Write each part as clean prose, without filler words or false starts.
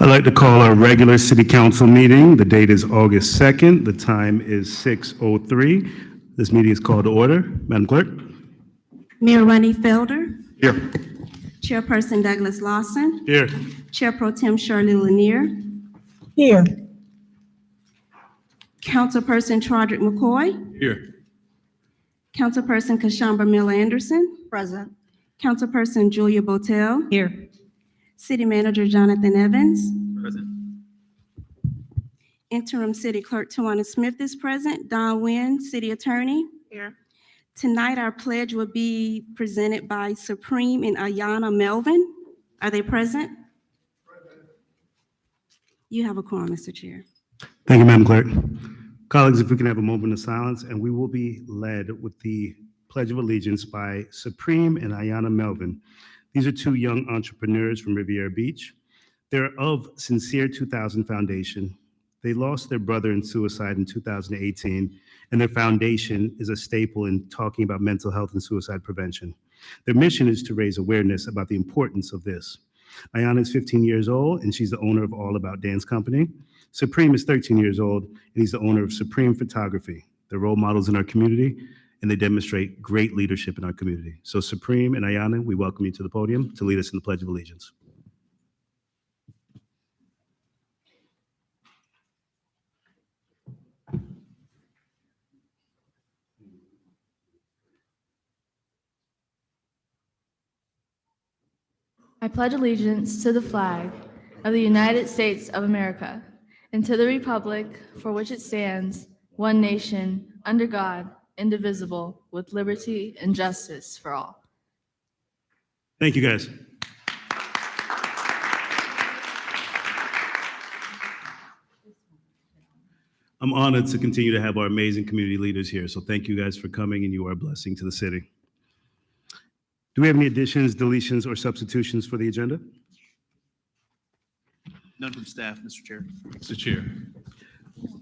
I'd like to call our regular city council meeting. The date is August 2nd. The time is 6:03. This meeting is called to order. Madam Clerk? Mayor Ronnie Felder, Here. Chairperson Douglas Lawson, Here. Chair Pro Tem Shirley Lanier, Here. Councilperson Trodrick McCoy, Here. Councilperson Kashamba Miller Anderson, Present. Councilperson Julia Botel, Here. City Manager Jonathan Evans, Present. Interim City Clerk Tawana Smith is present, Don Wynn, City Attorney. Here. Tonight, our pledge will be presented by Supreme and Ayana Melvin. Are they present? You have a quorum, Mr. Chair. Thank you, Madam Clerk. Colleagues, if we can have a moment of silence, and we will be led with the Pledge of Allegiance by Supreme and Ayana Melvin. These are two young entrepreneurs from Riviera Beach. They're of Sincere 2000 Foundation. They lost their brother in suicide in 2018, and their foundation is a staple in talking about mental health and suicide prevention. Their mission is to raise awareness about the importance of this. Ayana is 15 years old, and she's the owner of All About Dance Company. Supreme is 13 years old, and he's the owner of Supreme Photography. They're role models in our community, and they demonstrate great leadership in our community. So Supreme and Ayana, we welcome you to the podium to lead us in the Pledge of Allegiance. I pledge allegiance to the flag of the United States of America and to the republic for which it stands, one nation, under God, indivisible, with liberty and justice for all. Thank you, guys. I'm honored to continue to have our amazing community leaders here, so thank you guys for coming, and you are a blessing to the city. Do we have any additions, deletions, or substitutions for the agenda? None from staff, Mr. Chair. Mr. Chair,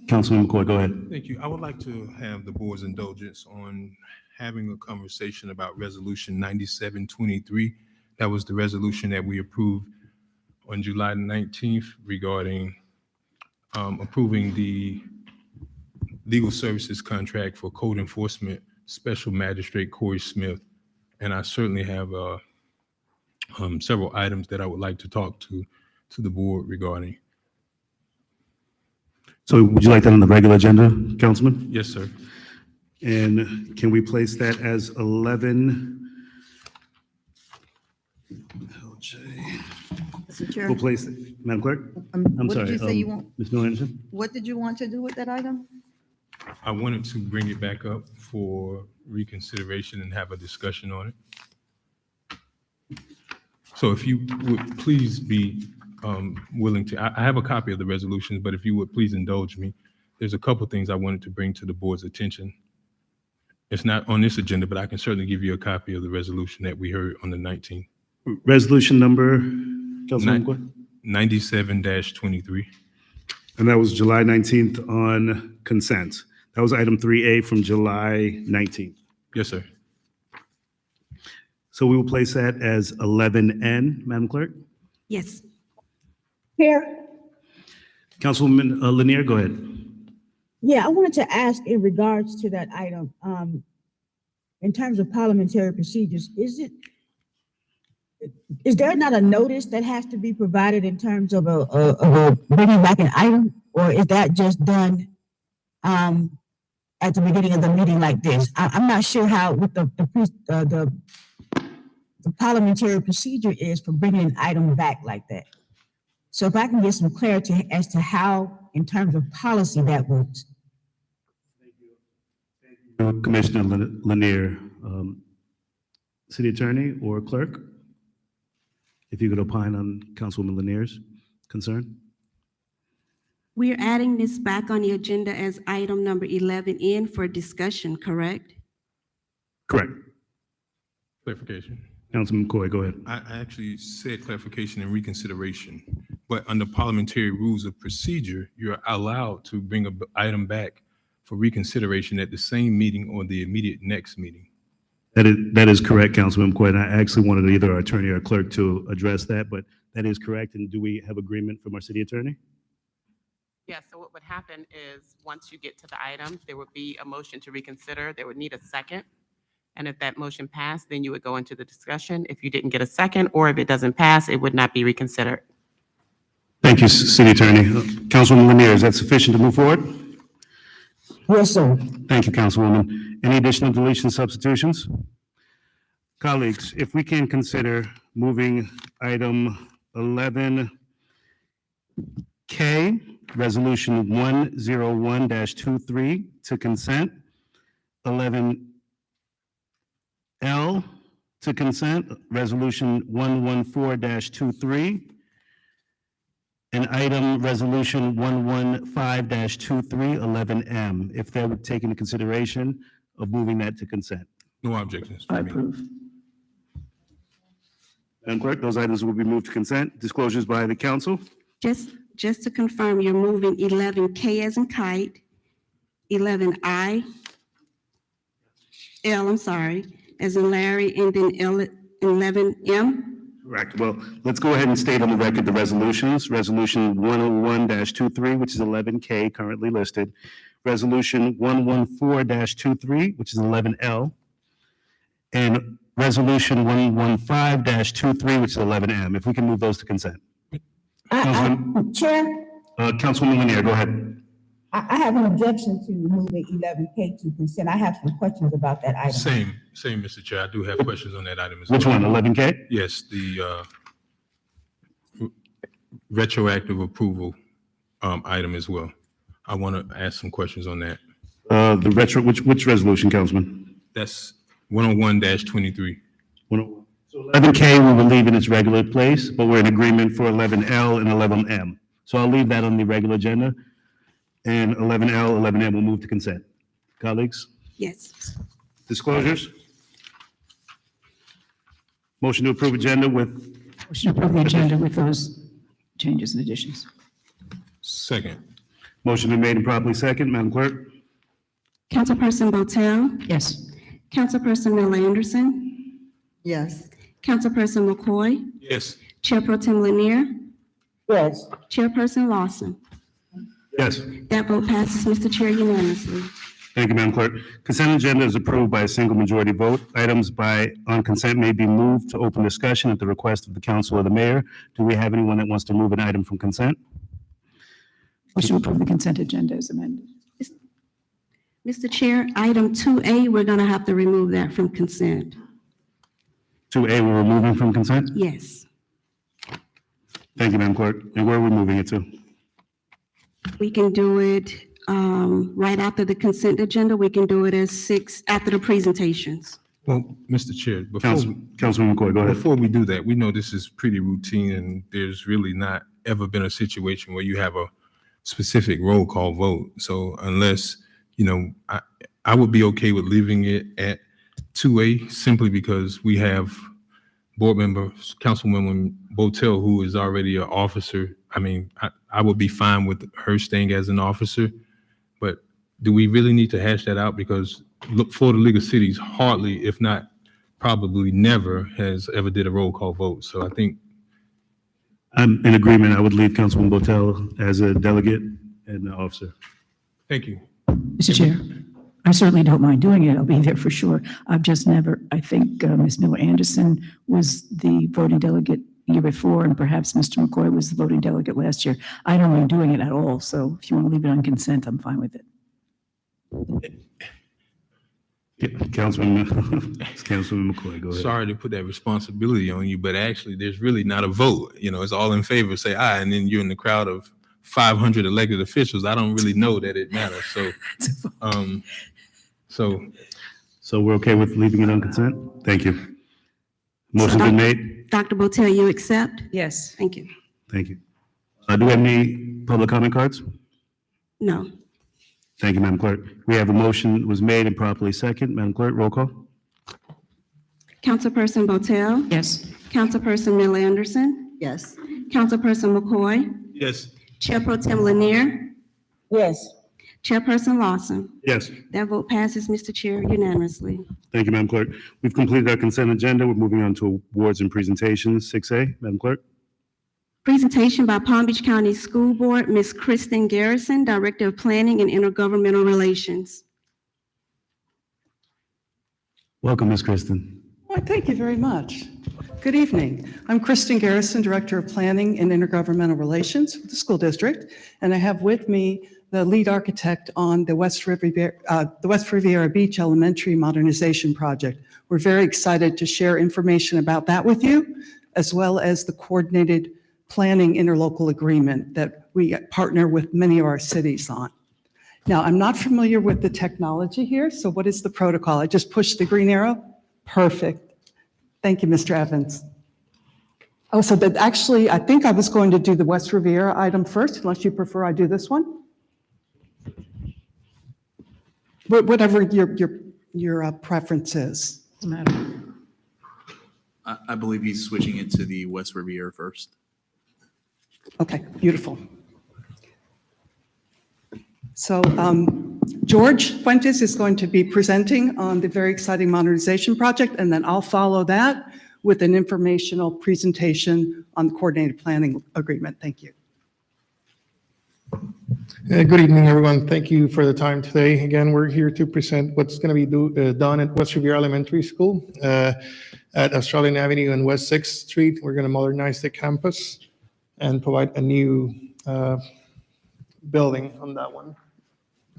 Councilman McCoy, go ahead. thank you. I would like to have the board's indulgence on having a conversation about Resolution 9723. That was the resolution that we approved on July 19th regarding approving the legal services contract for code enforcement special magistrate Corey Smith. And I certainly have several items that I would like to talk to the board regarding. So would you like that on the regular agenda, Councilman? Yes, sir. And can we place that as 11? Mr. Chair. We'll place it. Madam Clerk? I'm what sorry. did you say you want? Ms. Miller Anderson? What did you want to do with that item? I wanted to bring it back up for reconsideration and have a discussion on it. So if you would please be willing to, I have a copy of the resolution, but if you would please indulge me, there's a couple things I wanted to bring to the board's attention. It's not on this agenda, but I can certainly give you a copy of the resolution that we heard on the 19th. Resolution number, Councilman McCoy? 97-23. And that was July 19th on consent. That was item 3A from July 19th. Yes, sir. So we will place that as 11N, Madam Clerk. Yes. Here. Councilwoman Lanier, go ahead. Yeah, I wanted to ask in regards to that item, in terms of parliamentary procedures, is there not a notice that has to be provided in terms of a bringing back an item, or is that just done at the beginning of the meeting like this? I'm not sure how what the parliamentary procedure is for bringing an item back like that. So if I can get some clarity as to how, in terms of policy, that works. Commissioner Lanier, City Attorney or Clerk, if you could opine on Councilwoman Lanier's concern. We are adding this back on the agenda as item number 11N for discussion, correct? Correct. Clarification. Councilman McCoy, go ahead. I actually said clarification and reconsideration, but under parliamentary rules of procedure, you're allowed to bring an item back for reconsideration at the same meeting or the immediate next meeting. That is correct, Councilman McCoy. And I actually wanted either our attorney or clerk to address that, but that is correct. And do we have agreement from our city attorney? Yes, so what would happen is, once you get to the item, there would be a motion to reconsider. There would need a second. And if that motion passed, then you would go into the discussion. If you didn't get a second, or if it doesn't pass, it would not be reconsidered. Thank you, City Attorney. Councilwoman Lanier, is that sufficient to move forward? Yes, sir. Thank you, Councilwoman. Any additional deletion substitutions? Colleagues, if we can consider moving item 11K, Resolution 101-23 to consent, 11L to consent, Resolution 114-23, and item Resolution 115-23, 11M, if they would take into consideration of moving that to consent. No objections. I for me. approve. Madam Clerk, those items will be moved to consent. Disclosures by the council. Just to confirm, you're moving 11K as in kite, 11I, I'm sorry, as in Larry, and then 11M? Correct. Well, let's go ahead and state on the record the resolutions. Resolution 101-23, which is 11K currently listed. Resolution 114-23, which is 11L. And Resolution 115-23, which is 11M. If we can move those to consent. Chair, Councilwoman Lanier, go ahead. I have an objection to moving 11K to consent. I have some questions about that item. Same, Mr. Chair. I do have questions on that item as well. Which one, 11K? Yes, the retroactive approval item as well. I want to ask some questions on that. Which resolution, Councilman? That's 101-23. So 11K, we will leave in its regular place, but we're in agreement for 11L and 11M. So I'll leave that on the regular agenda. And 11L, 11M will move to consent. Colleagues, Yes. disclosures? Motion to approve agenda with, Motion to approve the agenda with those changes and additions. Second. motion been made and properly second. Madam Clerk? Councilperson Botel, Yes. Councilperson Miller Anderson, Yes. Councilperson McCoy, Yes. Chair Pro Tem Lanier, Yes. Chairperson Lawson. Yes. That vote passes, Mr. Chair, unanimously. Thank you, Madam Clerk. Consent agenda is approved by a single majority vote. Items on consent may be moved to open discussion at the request of the council or the mayor. Do we have anyone that wants to move an item from consent? Motion to approve the consent agenda as amended. Mr. Chair, item 2A, we're going to have to remove that from consent. 2A, we're removing from consent? Yes. Thank you, Madam Clerk. And where are we moving it to? We can do it right after the consent agenda. We can do it as 6 after the presentations. Well, Mr. Chair, Councilman McCoy, go ahead. before we do that, we know this is pretty routine and there's really not ever been a situation where you have a specific roll call vote. So unless, I would be okay with leaving it at 2A simply because we have board member, Councilwoman Botel, who is already an officer. I mean, I would be fine with her staying as an officer, but do we really need to hash that out? Because Florida League of Cities hardly, if not probably never, has ever did a roll call vote. So I think I'm in agreement. I would leave Councilman Botel as a delegate and an officer. thank you. Mr. Chair, I certainly don't mind doing it. I'll be there for sure. I've just never, I think Ms. Miller Anderson was the voting delegate year before, and perhaps Mr. McCoy was the voting delegate last year. I don't mind doing it at all. So if you want to leave it on consent, I'm fine with it. Yeah, Councilman McCoy, go ahead. Sorry to put that responsibility on you, but actually there's really not a vote. It's all in favor, say aye, and then you're in the crowd of 500 elected officials. I don't really know that it matters. So we're okay with leaving it on consent? Thank you. Motion's been made. Dr. Botel, you accept? Yes. Thank you. Thank you. Do we have any public comment cards? No. Thank you, Madam Clerk. We have a motion was made and properly second. Madam Clerk, roll call. Councilperson Botel, Yes. Councilperson Miller Anderson, Yes. Councilperson McCoy, yes. Chair Pro Tem Lanier, Yes. Chairperson Lawson. Yes. That vote passes, Mr. Chair, unanimously. Thank you, Madam Clerk. We've completed our consent agenda. We're moving on to awards and presentations. 6A, Madam Clerk. Presentation by Palm Beach County School Board, Ms. Kristen Garrison, Director of Planning and Intergovernmental Relations. Welcome, Ms. Kristen. Why, thank you very much. Good evening. I'm Kristen Garrison, Director of Planning and Intergovernmental Relations with the school district, and I have with me the lead architect on the West Riviera Beach Elementary Modernization Project. We're very excited to share information about that with you, as well as the coordinated planning interlocal agreement that we partner with many of our cities on. Now, I'm not familiar with the technology here, so what is the protocol? I just push the green arrow? Perfect. Thank you, Mr. Evans. Oh, so that actually, I think I was going to do the West Riviera item first, unless you prefer I do this one. Whatever your preference is. Doesn't matter. I believe he's switching it to the West Riviera first. Okay, beautiful. So George Fuentes is going to be presenting on the very exciting modernization project, and then I'll follow that with an informational presentation on the coordinated planning agreement. Thank you. Good evening, everyone. Thank you for the time today. Again, we're here to present what's going to be done at West Riviera Elementary School at Australian Avenue and West 6th Street. We're going to modernize the campus and provide a new building on that one.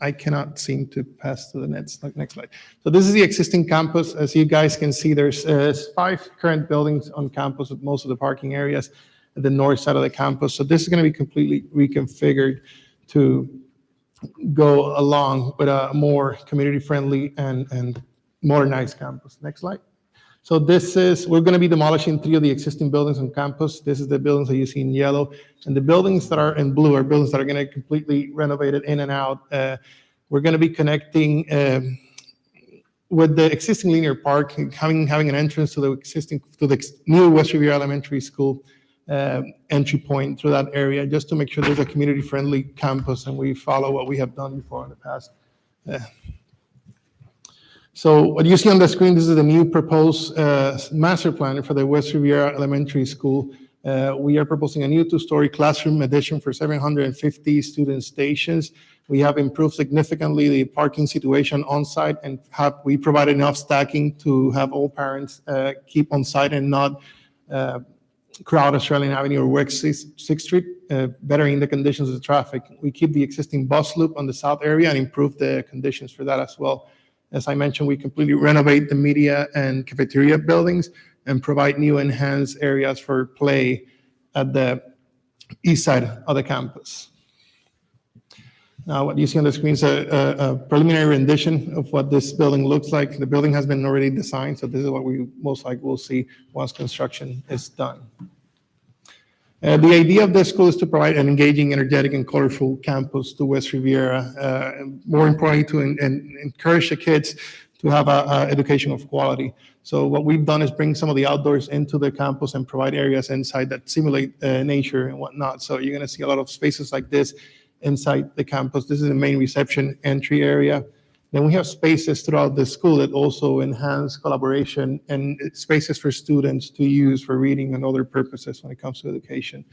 I cannot seem to pass to the next slide. So this is the existing campus. As you guys can see, there's 5 current buildings on campus with most of the parking areas at the north side of the campus. So this is going to be completely reconfigured to go along with a more community-friendly and modernized campus. Next slide. So we're going to be demolishing 3 of the existing buildings on campus. This is the buildings that you see in yellow. And the buildings that are in blue are buildings that are going to completely renovate it in and out. We're going to be connecting with the existing linear park, having an entrance to the new West Riviera Elementary School entry point through that area, just to make sure there's a community-friendly campus and we follow what we have done before in the past. So what you see on the screen, this is the new proposed master plan for the West Riviera Elementary School. We are proposing a new 2-story classroom addition for 750 student stations. We have improved significantly the parking situation on site, and we provide enough stacking to have all parents keep on site and not crowd Australian Avenue or West 6th Street, bettering the conditions of the traffic. We keep the existing bus loop on the south area and improve the conditions for that as well. As I mentioned, we completely renovate the media and cafeteria buildings and provide new enhanced areas for play at the east side of the campus. Now, what you see on the screen is a preliminary rendition of what this building looks like. The building has been already designed, so this is what we most likely will see once construction is done. The idea of this school is to provide an engaging, energetic, and colorful campus to West Riviera, and more importantly, to encourage the kids to have an education of quality. So what we've done is bring some of the outdoors into the campus and provide areas inside that simulate nature and whatnot. So you're going to see a lot of spaces like this inside the campus. This is the main reception entry area. Then we have spaces throughout the school that also enhance collaboration and spaces for students to use for reading and other purposes when it comes to education.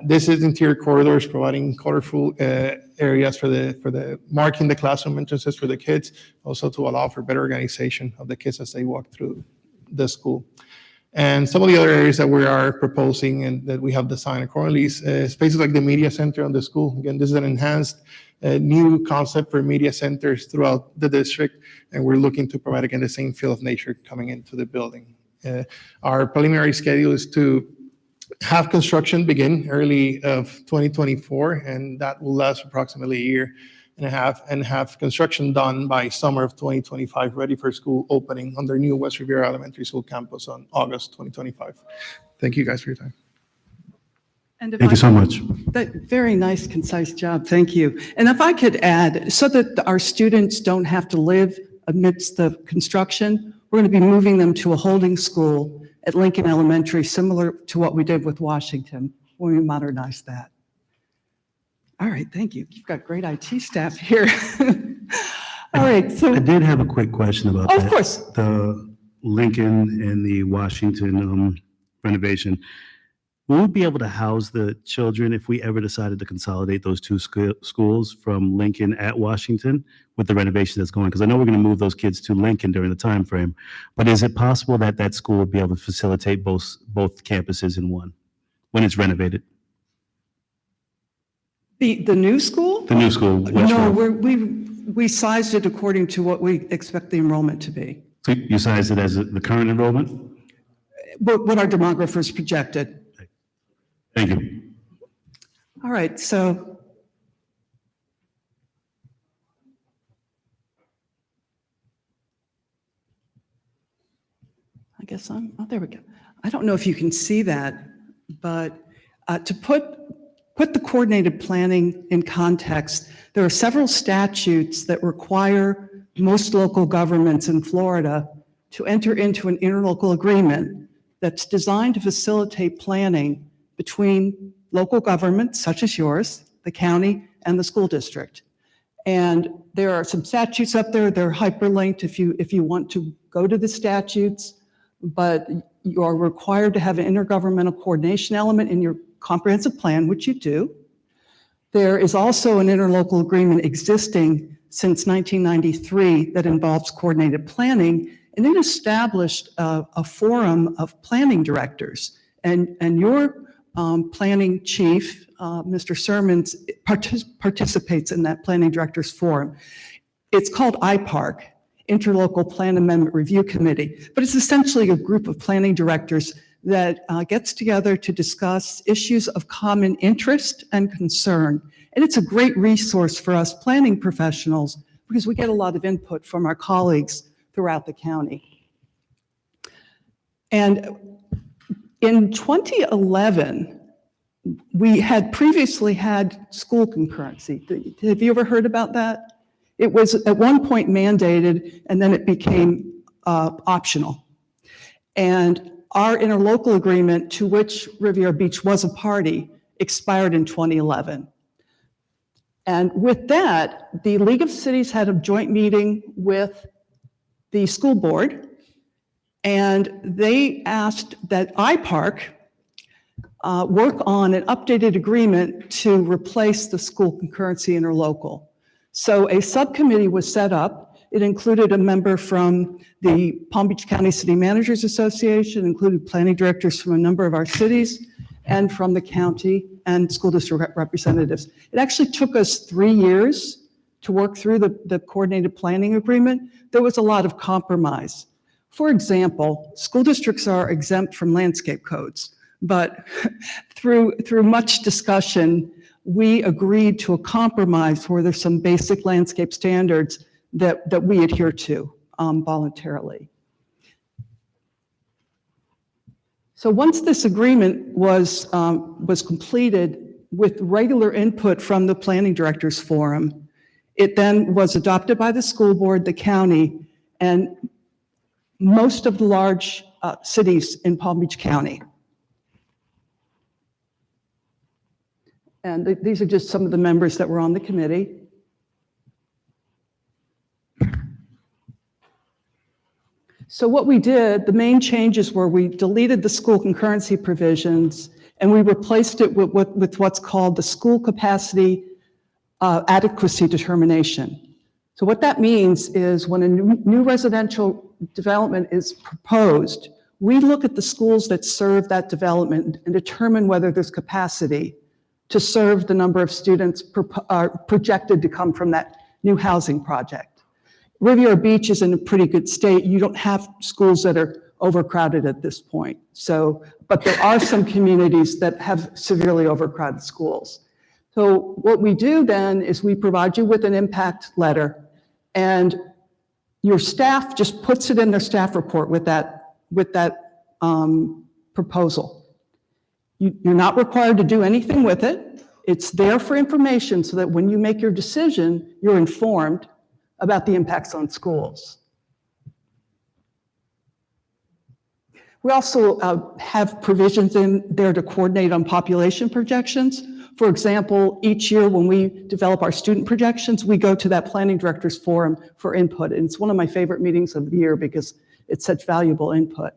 This is interior corridors providing colorful areas for the marking the classroom entrances for the kids, also to allow for better organization of the kids as they walk through the school. And some of the other areas that we are proposing and that we have designed accordingly is spaces like the media center on the school. Again, this is an enhanced new concept for media centers throughout the district, and we're looking to provide, again, the same feel of nature coming into the building. Our preliminary schedule is to have construction begin early of 2024, and that will last approximately a year and a half, and have construction done by summer of 2025, ready for school opening on their new West Riviera Elementary School campus on August 2025. Thank you guys for your time. And Thank you so much. Very nice, concise job. Thank you. And if I could add, so that our students don't have to live amidst the construction, we're going to be moving them to a holding school at Lincoln Elementary, similar to what we did with Washington when we modernized that. All right, thank you. You've got great IT staff here. All right, so, I did have a quick question about oh, that. of course. The Lincoln and the Washington renovation. Will we be able to house the children if we ever decided to consolidate those two schools from Lincoln at Washington with the renovation that's going? Because I know we're going to move those kids to Lincoln during the time frame, but is it possible that that school will be able to facilitate both campuses in one when it's renovated? The new school? The new school. West No, Road. we sized it according to what we expect the enrollment to be, So you sized it as the current enrollment? what our demographers projected. Thank you. All right, so I guess oh, there we go. I don't know if you can see that, but to put the coordinated planning in context, there are several statutes that require most local governments in Florida to enter into an interlocal agreement that's designed to facilitate planning between local governments such as yours, the county, and the school district. And there are some statutes up there. They're hyperlinked if you want to go to the statutes, but you are required to have an intergovernmental coordination element in your comprehensive plan, which you do. There is also an interlocal agreement existing since 1993 that involves coordinated planning, and it established a forum of planning directors. And your planning chief, Mr. Sermons, participates in that planning directors forum. It's called IPARC, Interlocal Plan Amendment Review Committee, but it's essentially a group of planning directors that gets together to discuss issues of common interest and concern. And it's a great resource for us planning professionals because we get a lot of input from our colleagues throughout the county. And in 2011, we had previously had school concurrency. Have you ever heard about that? It was at one point mandated, and then it became optional. And our interlocal agreement, to which Riviera Beach was a party, expired in 2011. And with that, the League of Cities had a joint meeting with the school board, and they asked that IPARC work on an updated agreement to replace the school concurrency interlocal. So a subcommittee was set up. It included a member from the Palm Beach County City Managers Association, included planning directors from a number of our cities, and from the county and school district representatives. It actually took us 3 years to work through the coordinated planning agreement. There was a lot of compromise. For example, school districts are exempt from landscape codes, but through much discussion, we agreed to a compromise where there's some basic landscape standards that we adhere to voluntarily. So once this agreement was completed with regular input from the Planning Directors Forum, it then was adopted by the school board, the county, and most of the large cities in Palm Beach County. And these are just some of the members that were on the committee. So what we did, the main changes were we deleted the school concurrency provisions and we replaced it with what's called the school capacity adequacy determination. So what that means is when a new residential development is proposed, we look at the schools that serve that development and determine whether there's capacity to serve the number of students projected to come from that new housing project. Riviera Beach is in a pretty good state. You don't have schools that are overcrowded at this point. So, but there are some communities that have severely overcrowded schools. So what we do then is we provide you with an impact letter, and your staff just puts it in their staff report with that proposal. You're not required to do anything with it. It's there for information so that when you make your decision, you're informed about the impacts on schools. We also have provisions in there to coordinate on population projections. For example, each year when we develop our student projections, we go to that planning directors forum for input. And it's one of my favorite meetings of the year because it's such valuable input.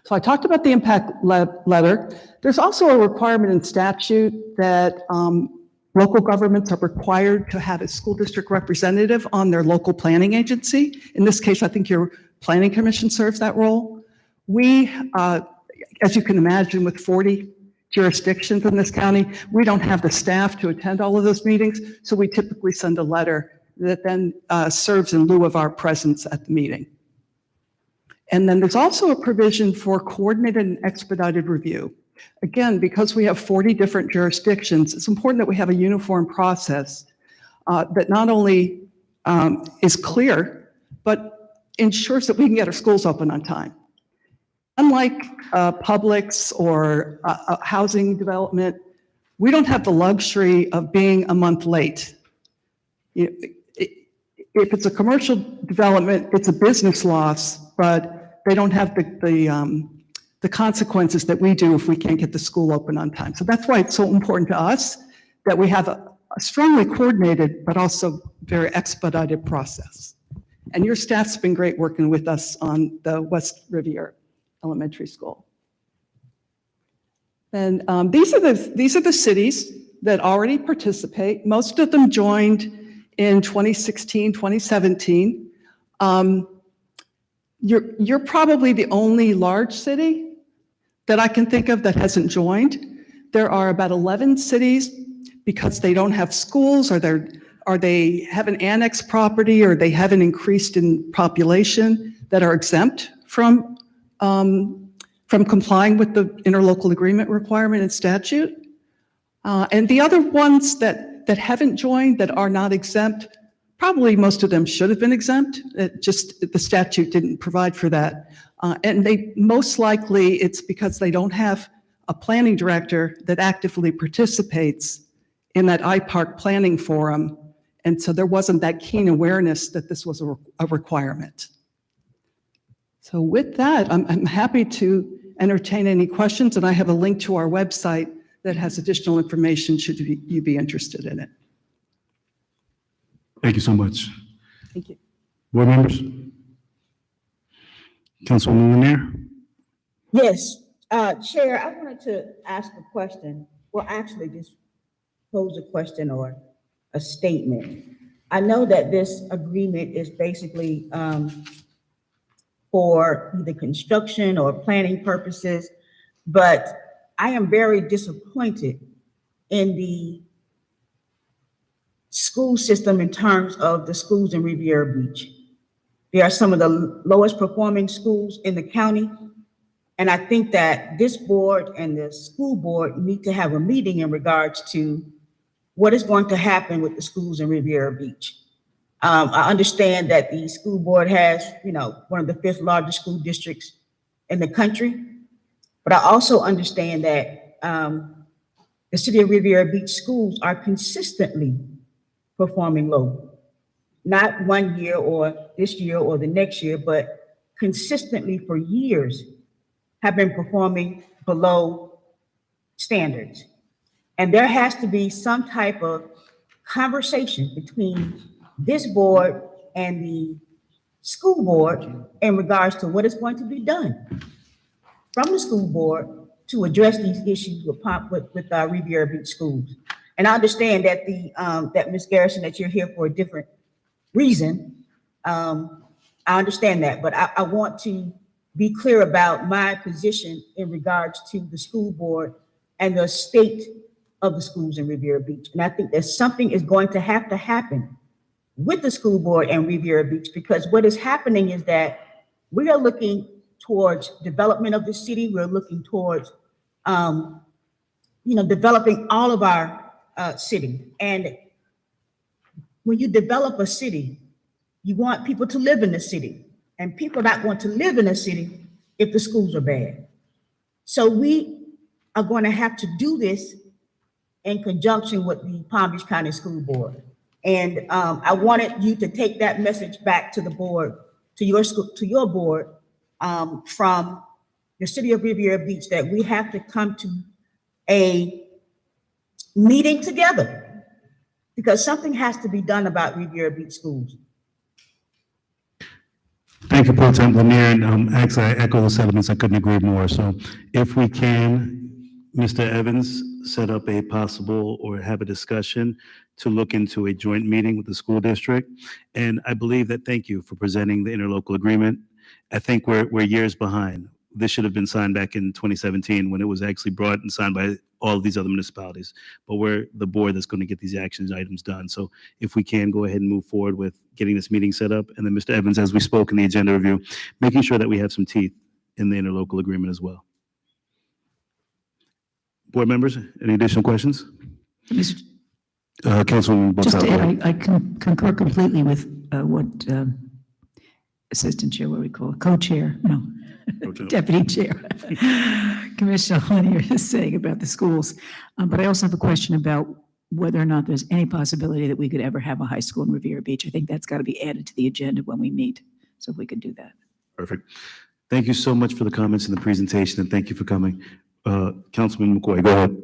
So I talked about the impact letter. There's also a requirement in statute that local governments are required to have a school district representative on their local planning agency. In this case, I think your planning commission serves that role. We, as you can imagine, with 40 jurisdictions in this county, we don't have the staff to attend all of those meetings, so we typically send a letter that then serves in lieu of our presence at the meeting. And then there's also a provision for coordinated and expedited review. Again, because we have 40 different jurisdictions, it's important that we have a uniform process that not only is clear, but ensures that we can get our schools open on time. Unlike Publix or housing development, we don't have the luxury of being a month late. If it's a commercial development, it's a business loss, but they don't have the consequences that we do if we can't get the school open on time. So that's why it's so important to us that we have a strongly coordinated, but also very expedited process. And your staff's been great working with us on the West Riviera Elementary School. And these are the cities that already participate. Most of them joined in 2016, 2017. You're probably the only large city that I can think of that hasn't joined. There are about 11 cities, because they don't have schools, or they have an annex property, or they haven't increased in population, that are exempt from complying with the interlocal agreement requirement and statute. And the other ones that haven't joined, that are not exempt, probably most of them should have been exempt. The statute didn't provide for that. And they most likely, it's because they don't have a planning director that actively participates in that IPARC planning forum. And so there wasn't that keen awareness that this was a requirement. So with that, I'm happy to entertain any questions, and I have a link to our website that has additional information should you be interested in it. Thank you so much. Thank you. Board members? Councilwoman Lanier? Yes, Chair, I wanted to ask a question. Well, actually, just pose a question or a statement. I know that this agreement is basically for either construction or planning purposes, but I am very disappointed in the school system in terms of the schools in Riviera Beach. They are some of the lowest performing schools in the county. And I think that this board and the school board need to have a meeting in regards to what is going to happen with the schools in Riviera Beach. I understand that the school board has, one of the 5th largest school districts in the country, but I also understand that the city of Riviera Beach schools are consistently performing low. Not one year or this year or the next year, but consistently for years have been performing below standards. And there has to be some type of conversation between this board and the school board in regards to what is going to be done from the school board to address these issues with Riviera Beach schools. And I understand that that Ms. Garrison, that you're here for a different reason. I understand that, but I want to be clear about my position in regards to the school board and the state of the schools in Riviera Beach. And I think that something is going to happen with the school board and Riviera Beach, because what is happening is that we are looking towards development of the city. We're looking towards, developing all of our city. And when you develop a city, you want people to live in the city, and people are not going to live in a city if the schools are bad. So we are going to have to do this in conjunction with the Palm Beach County School Board. And I wanted you to take that message back to the board, to your school, to your board, from the city of Riviera Beach, that we have to come to a meeting together, because something has to be done about Riviera Beach schools. Thank you, Pro Tem Lanier, and actually, I echo the sentiments. I couldn't agree more. So if we can, Mr. Evans, set up a possible or have a discussion to look into a joint meeting with the school district. And I believe that, thank you for presenting the interlocal agreement. I think we're years behind. This should have been signed back in 2017 when it was actually brought and signed by all of these other municipalities. But we're the board that's going to get these action items done. So if we can go ahead and move forward with getting this meeting set up. And then Mr. Evans, as we spoke in the agenda review, making sure that we have some teeth in the interlocal agreement as well. Board members, any additional questions? Mr. Councilwoman Just to Botaro. add, I concur completely with what Assistant Chair, what do we call it, Co-Chair, no, Deputy Chair, Commissioner Lanier is saying about the schools. But I also have a question about whether or not there's any possibility that we could ever have a high school in Riviera Beach. I think that's got to be added to the agenda when we meet, so if we could do that. Perfect. Thank you so much for the comments and the presentation, and thank you for coming. Councilman McCoy, go ahead.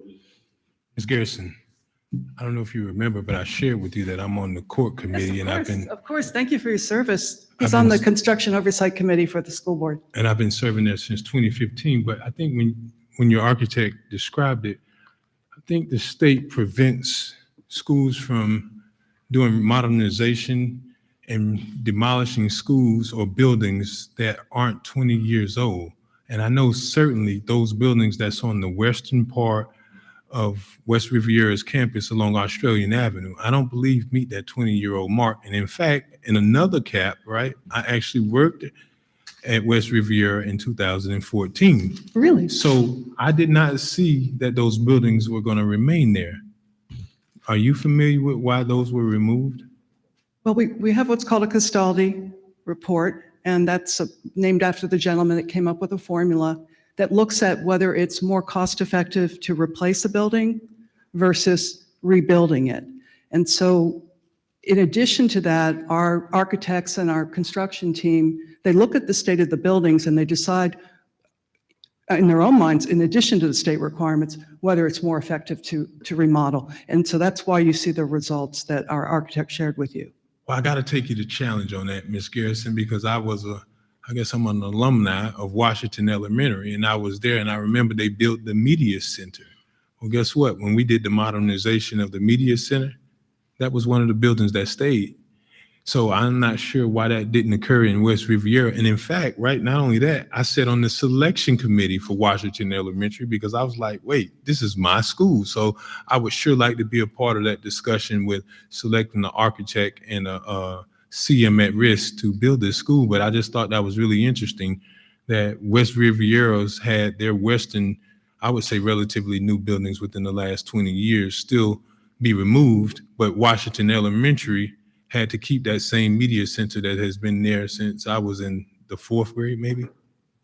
Ms. Garrison, I don't know if you remember, but I shared with you that I'm on the court committee and Of course, thank you for your service. He's on the Construction Oversight Committee for the school board. I've been serving there since 2015. But I think when your architect described it, I think the state prevents schools from doing modernization and demolishing schools or buildings that aren't 20 years old. And I know certainly those buildings that's on the western part of West Riviera's campus along Australian Avenue, I don't believe meet that 20-year-old mark. And in fact, in another cap, right, I actually worked at West Riviera in 2014. Really? So I did not see that those buildings were going to remain there. Are you familiar with why those were removed? Well, we have what's called a Castaldi report, and that's named after the gentleman that came up with a formula that looks at whether it's more cost-effective to replace a building versus rebuilding it. And so in addition to that, our architects and our construction team, they look at the state of the buildings and they decide in their own minds, in addition to the state requirements, whether it's more effective to remodel. And so that's why you see the results that our architect shared with you. Well, I got to take you to challenge on that, Ms. Garrison, because I guess I'm an alumni of Washington Elementary, and I was there, and I remember they built the Media Center. Well, guess what? When we did the modernization of the Media Center, that was one of the buildings that stayed. So I'm not sure why that didn't occur in West Riviera. And in fact, right, not only that, I sat on the selection committee for Washington Elementary because I was like, wait, this is my school. So I would sure like to be a part of that discussion with selecting the architect and a CM at risk to build this school. But I just thought that was really interesting that West Riviera's had their Western, I would say relatively new buildings within the last 20 years still be removed, but Washington Elementary had to keep that same media center that has been there since I was in the 4th grade, maybe.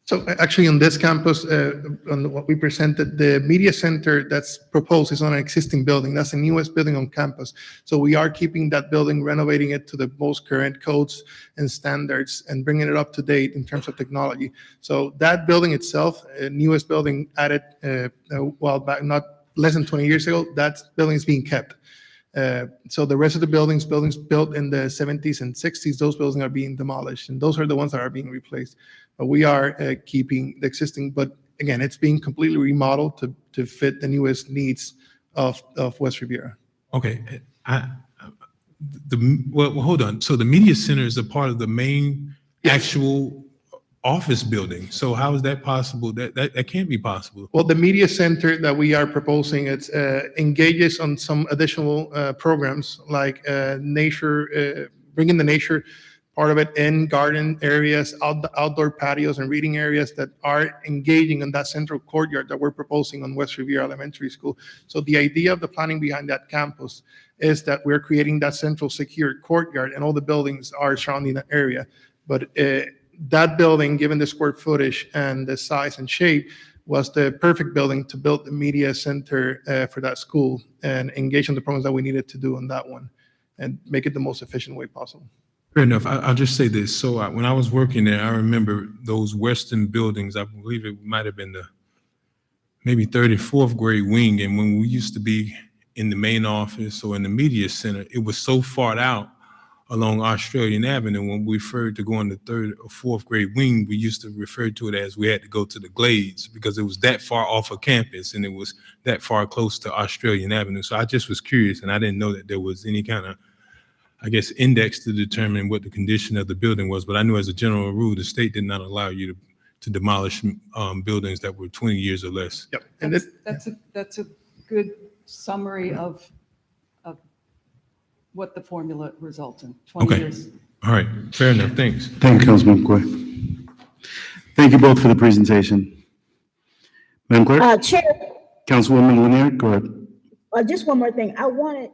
So actually on this campus, on what we presented, the media center that's proposed is on an existing building. That's the newest building on campus. So we are keeping that building, renovating it to the most current codes and standards and bringing it up to date in terms of technology. So that building itself, newest building added a while back, not less than 20 years ago, that building is being kept. So the rest of the buildings built in the 70s and 60s, those buildings are being demolished, and those are the ones that are being replaced. But we are keeping the existing, but again, it's being completely remodeled to fit the newest needs of West Riviera. Okay, well, hold on. So the media center is a part of the main actual office building. So how is that possible? That can't be possible. Well, the media center that we are proposing, it engages on some additional programs like nature, bringing the nature part of it in garden areas, outdoor patios and reading areas that are engaging in that central courtyard that we're proposing on West Riviera Elementary School. So the idea of the planning behind that campus is that we're creating that central secure courtyard and all the buildings are surrounding that area. But that building, given the square footage and the size and shape, was the perfect building to build the media center for that school and engage in the programs that we needed to do on that one and make it the most efficient way possible. Fair enough. I'll just say this. So when I was working there, I remember those Western buildings. I believe it might have been the maybe 34th grade wing. And when we used to be in the main office or in the media center. It was so far out along Australian Avenue. When we referred to going to third or fourth grade wing, we used to refer to it as we had to go to the Glades because it was that far off of campus and it was that far close to Australian Avenue. So I just was curious, and I didn't know that there was any kind of, I guess, index to determine what the condition of the building was. But I knew as a general rule, the state did not allow you to demolish buildings that were 20 years or less. Yep. And That's a good summary of what the formula results in, 20 Okay. years. All right, fair enough, thanks. Thank you, Councilman McCoy. Thank you both for the presentation. Madam Clerk? Chair, Councilwoman Lanier, go ahead. just one more thing. I wanted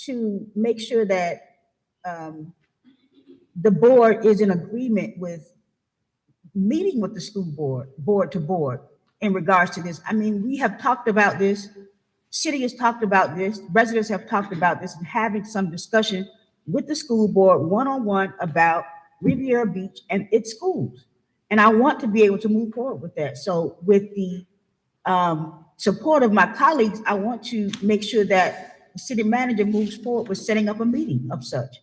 to make sure that the board is in agreement with meeting with the school board to board in regards to this. I mean, we have talked about this, city has talked about this, residents have talked about this, and having some discussion with the school board one-on-one about Riviera Beach and its schools. And I want to be able to move forward with that. So with the support of my colleagues, I want to make sure that the city manager moves forward with setting up a meeting of such.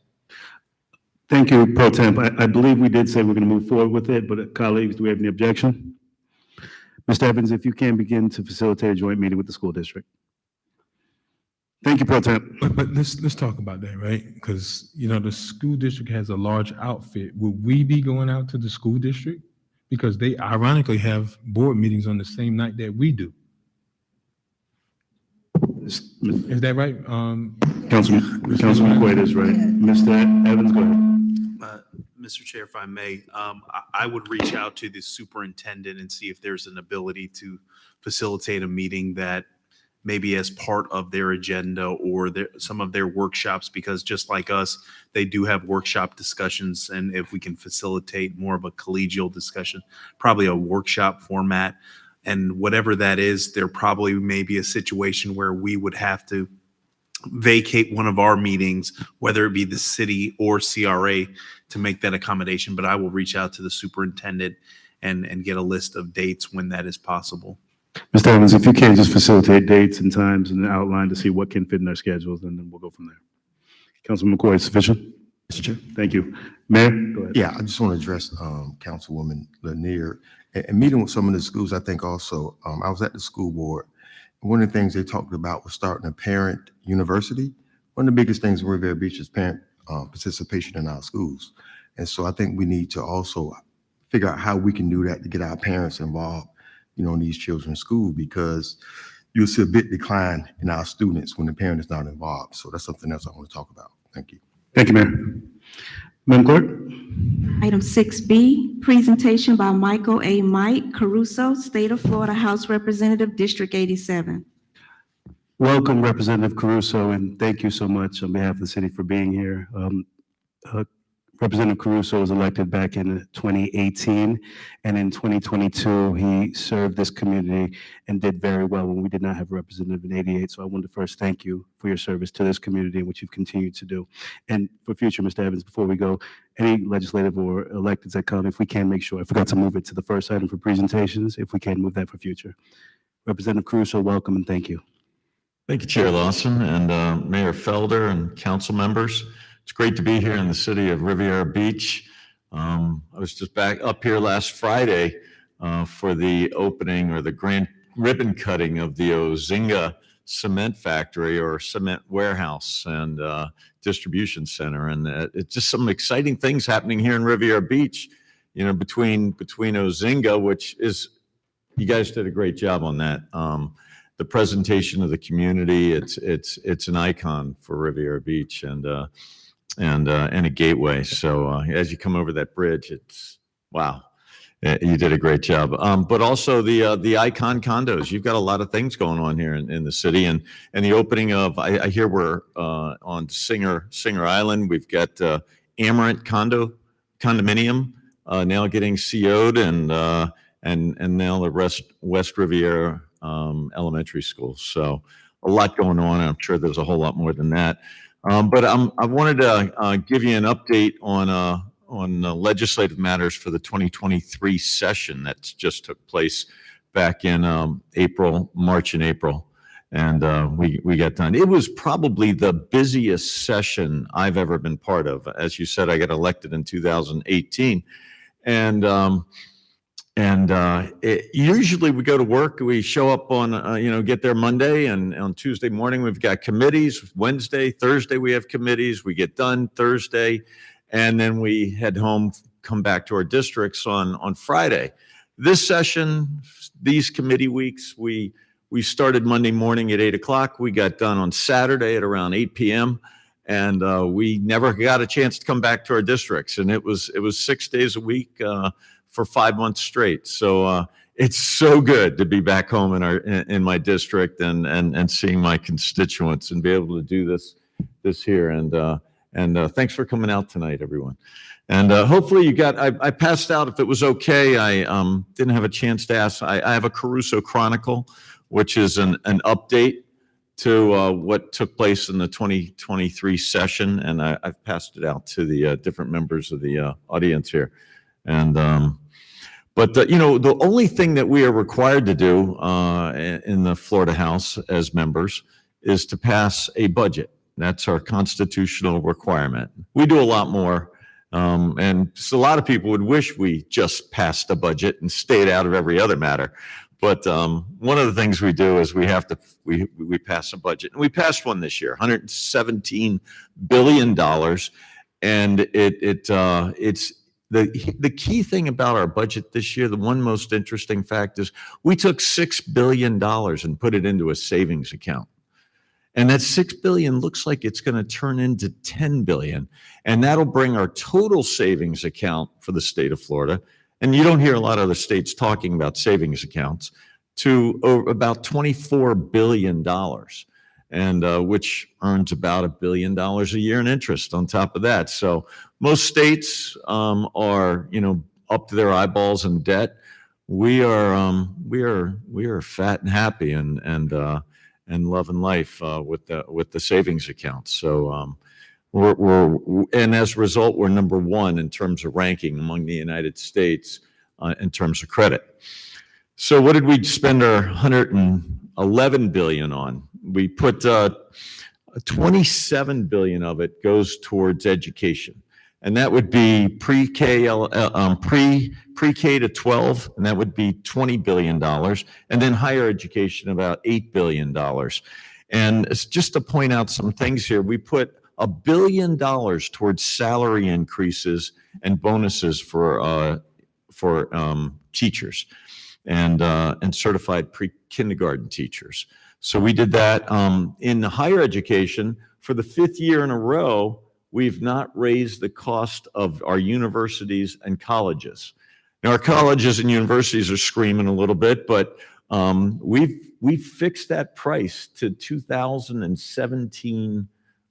Thank you, Pro Temp. I believe we did say we're going to move forward with it, but colleagues, do we have any objection? Mr. Evans, if you can begin to facilitate a joint meeting with the school district. Thank you, Pro Temp. But let's talk about that, right? Because, you know, the school district has a large outfit. Would we be going out to the school district? Because they ironically have board meetings on the same night that we do. Is that right? Councilman McQuaid is right. Mr. Evans, go ahead. Mr. Chair, if I may, I would reach out to the superintendent and see if there's an ability to facilitate a meeting that maybe as part of their agenda or some of their workshops, because just like us, they do have workshop discussions. And if we can facilitate more of a collegial discussion, probably a workshop format, and whatever that is, there probably may be a situation where we would have to vacate one of our meetings, whether it be the city or CRA, to make that accommodation. But I will reach out to the superintendent and get a list of dates when that is possible. Mr. Evans, if you can just facilitate dates and times and outline to see what can fit in our schedules, and then we'll go from there. Councilman McCoy, sufficient? Mr. Chair? Thank you. Mayor, go ahead. Yeah, I just want to address Councilwoman Lanier. And meeting with some of the schools, I think also, I was at the school board. One of the things they talked about was starting a parent university. One of the biggest things in Riviera Beach is parent participation in our schools. And so I think we need to also figure out how we can do that to get our parents involved, you know, in these children's school, because you'll see a big decline in our students when the parent is not involved. So that's something else I want to talk about. Thank you. Thank you, Mayor. Madam Clerk? Item 6B, presentation by Michael A. Mike Caruso, State of Florida House Representative, District 87. Welcome, Representative Caruso, and thank you so much on behalf of the city for being here. Representative Caruso was elected back in 2018, and in 2022, he served this community and did very well when we did not have a representative in 88. So I wanted to first thank you for your service to this community and what you've continued to do. And for future, Mr. Evans, before we go, any legislative or electeds that come, if we can make sure, I forgot to move it to the first item for presentations, if we can move that for future. Representative Caruso, welcome and thank you. Thank you, Chair Lawson and Mayor Felder and council members. It's great to be here in the city of Riviera Beach. I was just back up here last Friday for the opening or the grand ribbon cutting of the Ozinga cement factory or cement warehouse and distribution center. And it's just some exciting things happening here in Riviera Beach, you know, between Ozinga, which is, you guys did a great job on that. The presentation of the community, it's an icon for Riviera Beach and a gateway. So as you come over that bridge, it's wow, you did a great job. But also the icon condos. You've got a lot of things going on here in the city, and the opening of I hear we're on Singer Island. We've got Amarant condominium now getting CO'd, and now the West Riviera Elementary School. So a lot going on. I'm sure there's a whole lot more than that. But I wanted to give you an update on legislative matters for the 2023 session that just took place back in March and April. And we got done. It was probably the busiest session I've ever been part of. As you said, I got elected in 2018. And usually we go to work, we show up on, get there Monday, and on Tuesday morning, we've got committees. Wednesday, Thursday, we have committees. We get done Thursday, and then we head home, come back to our districts on Friday. This session, these committee weeks, we started Monday morning at 8 o'clock. We got done on Saturday at around 8 p.m. And we never got a chance to come back to our districts. And it was 6 days a week for 5 months straight. So it's so good to be back home in my district and seeing my constituents and be able to do this here. And thanks for coming out tonight, everyone. And hopefully you got, I passed out if it was okay. I didn't have a chance to ask. I have a Caruso Chronicle, which is an update to what took place in the 2023 session. And I've passed it out to the different members of the audience here. And, but the only thing that we are required to do in the Florida House as members is to pass a budget. That's our constitutional requirement. We do a lot more. And so a lot of people would wish we just passed a budget and stayed out of every other matter. But one of the things we do is we pass a budget, and we passed one this year, $117 billion. And it's the key thing about our budget this year. The one most interesting fact is we took $6 billion and put it into a savings account. And that $6 billion looks like it's going to turn into $10 billion. And that'll bring our total savings account for the state of Florida, and you don't hear a lot of other states talking about savings accounts, to about $24 billion, and which earns about $1 billion a year in interest on top of that. So most states are, up to their eyeballs in debt. We are fat and happy and loving life with the savings account. So and as a result, we're number one in terms of ranking among the United States in terms of credit. So what did we spend our $111 billion on? We put $27 billion of it goes towards education. And that would be pre-K to 12, and that would be $20 billion. And then higher education, about $8 billion. And it's just to point out some things here, we put $1 billion towards salary increases and bonuses for teachers and certified pre-kindergarten teachers. So we did that. In higher education, for the 5th year in a row, we've not raised the cost of our universities and colleges. Now, our colleges and universities are screaming a little bit, but we've fixed that price to 2017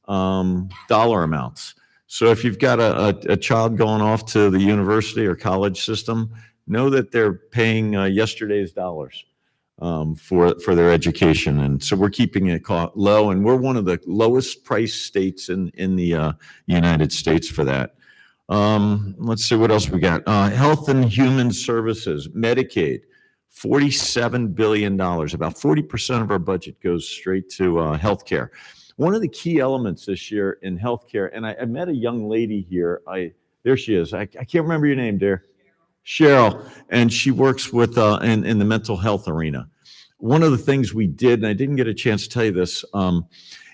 dollar amounts. So if you've got a child going off to the university or college system, know that they're paying yesterday's dollars for their education. And so we're keeping it low, and we're one of the lowest priced states in the United States for that. Let's see what else we got. Health and Human Services, Medicaid, $47 billion. About 40% of our budget goes straight to healthcare. One of the key elements this year in healthcare, and I met a young lady here. There she is. I can't remember your name, dear. Cheryl, and she works with in the mental health arena. One of the things we did, and I didn't get a chance to tell you this,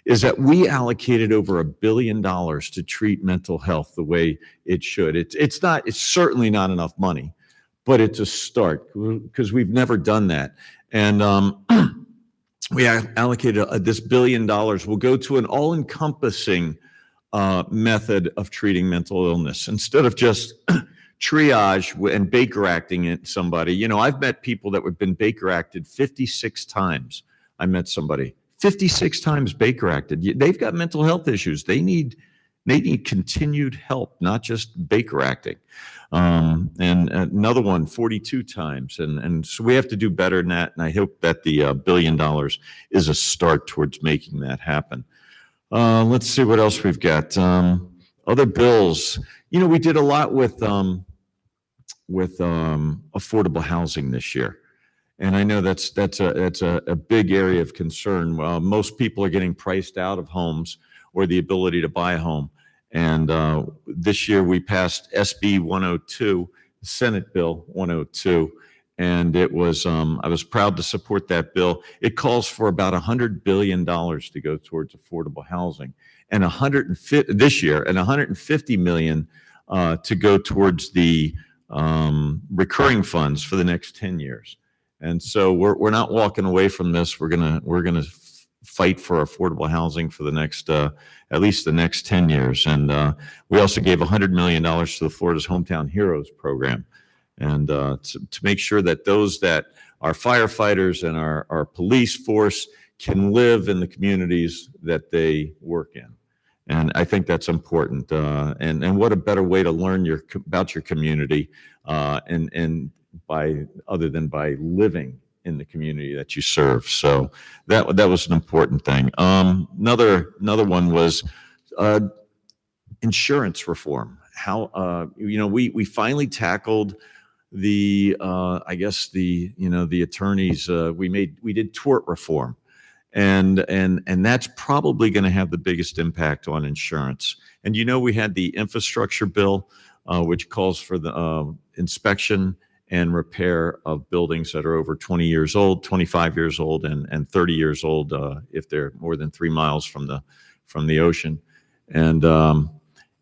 is that we allocated over $1 billion to treat mental health the way it should. It's certainly not enough money, but it's a start because we've never done that. And we allocated this $1 billion will go to an all-encompassing method of treating mental illness instead of just triage and Baker acting it somebody. I've met people that have been Baker acted 56 times. I met somebody 56 times Baker acted. They've got mental health issues. They need continued help, not just Baker acting. And another one 42 times. And so we have to do better than that. And I hope that the $1 billion is a start towards making that happen. Let's see what else we've got. Other bills. We did a lot with affordable housing this year. And I know that's a big area of concern. Most people are getting priced out of homes or the ability to buy a home. And this year we passed SB 102, Senate Bill 102, and it was I was proud to support that bill. It calls for about $100 billion to go towards affordable housing, and 150 this year, and 150 million to go towards the recurring funds for the next 10 years. And so we're not walking away from this. We're gonna fight for affordable housing for the next at least the next 10 years. And we also gave $100 million to the Florida's Hometown Heroes program, and to make sure that those that are firefighters and our police force can live in the communities that they work in. And I think that's important. And what a better way to learn about your community and by other than by living in the community that you serve. So that was an important thing. Another one was insurance reform. How we finally tackled the I guess the attorneys. We did tort reform. And that's probably going to have the biggest impact on insurance. And we had the infrastructure bill, which calls for the inspection and repair of buildings that are over 20 years old, 25 years old, and 30 years old if they're more than 3 miles from the ocean. And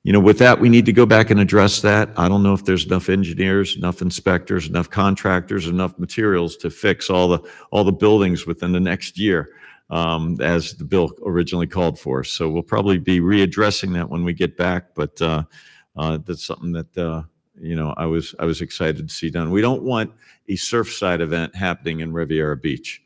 with that, we need to go back and address that. I don't know if there's enough engineers, enough inspectors, enough contractors, enough materials to fix all the buildings within the next year. As the bill originally called for. So we'll probably be readdressing that when we get back, but that's something that I was excited to see done. We don't want a Surfside event happening in Riviera Beach,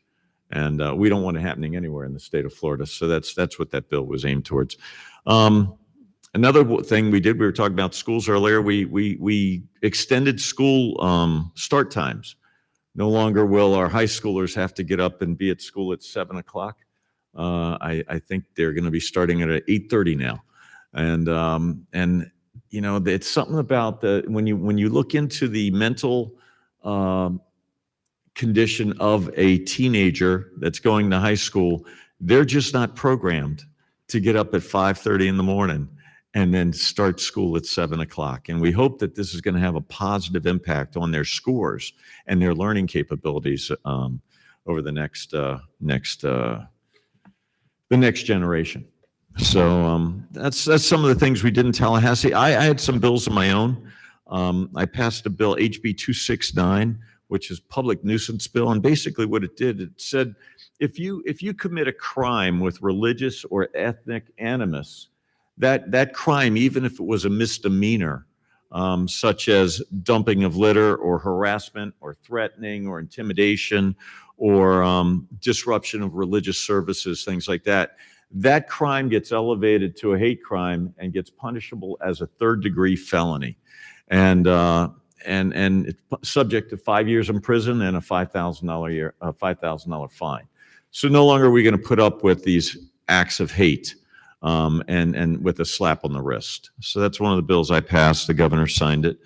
and we don't want it happening anywhere in the state of Florida. So that's what that bill was aimed towards. Another thing we did, we were talking about schools earlier. We extended school start times. No longer will our high schoolers have to get up and be at school at 7 o'clock. I think they're going to be starting at 8:30 now, and it's something about when you look into the mental condition of a teenager that's going to high school, they're just not programmed to get up at 5:30 in the morning and then start school at 7 o'clock. And we hope that this is going to have a positive impact on their scores and their learning capabilities over the next generation. So that's some of the things we did in Tallahassee. I had some bills of my own. I passed a bill, HB 269, which is public nuisance bill. And basically what it did, it said, if you commit a crime with religious or ethnic animus, that crime, even if it was a misdemeanor, such as dumping of litter or harassment or threatening or intimidation or disruption of religious services, things like that, that crime gets elevated to a hate crime and gets punishable as a third-degree felony, and it's subject to 5 years in prison and a $5,000 fine. So no longer are we going to put up with these acts of hate. And with a slap on the wrist. So that's one of the bills I passed. The governor signed it.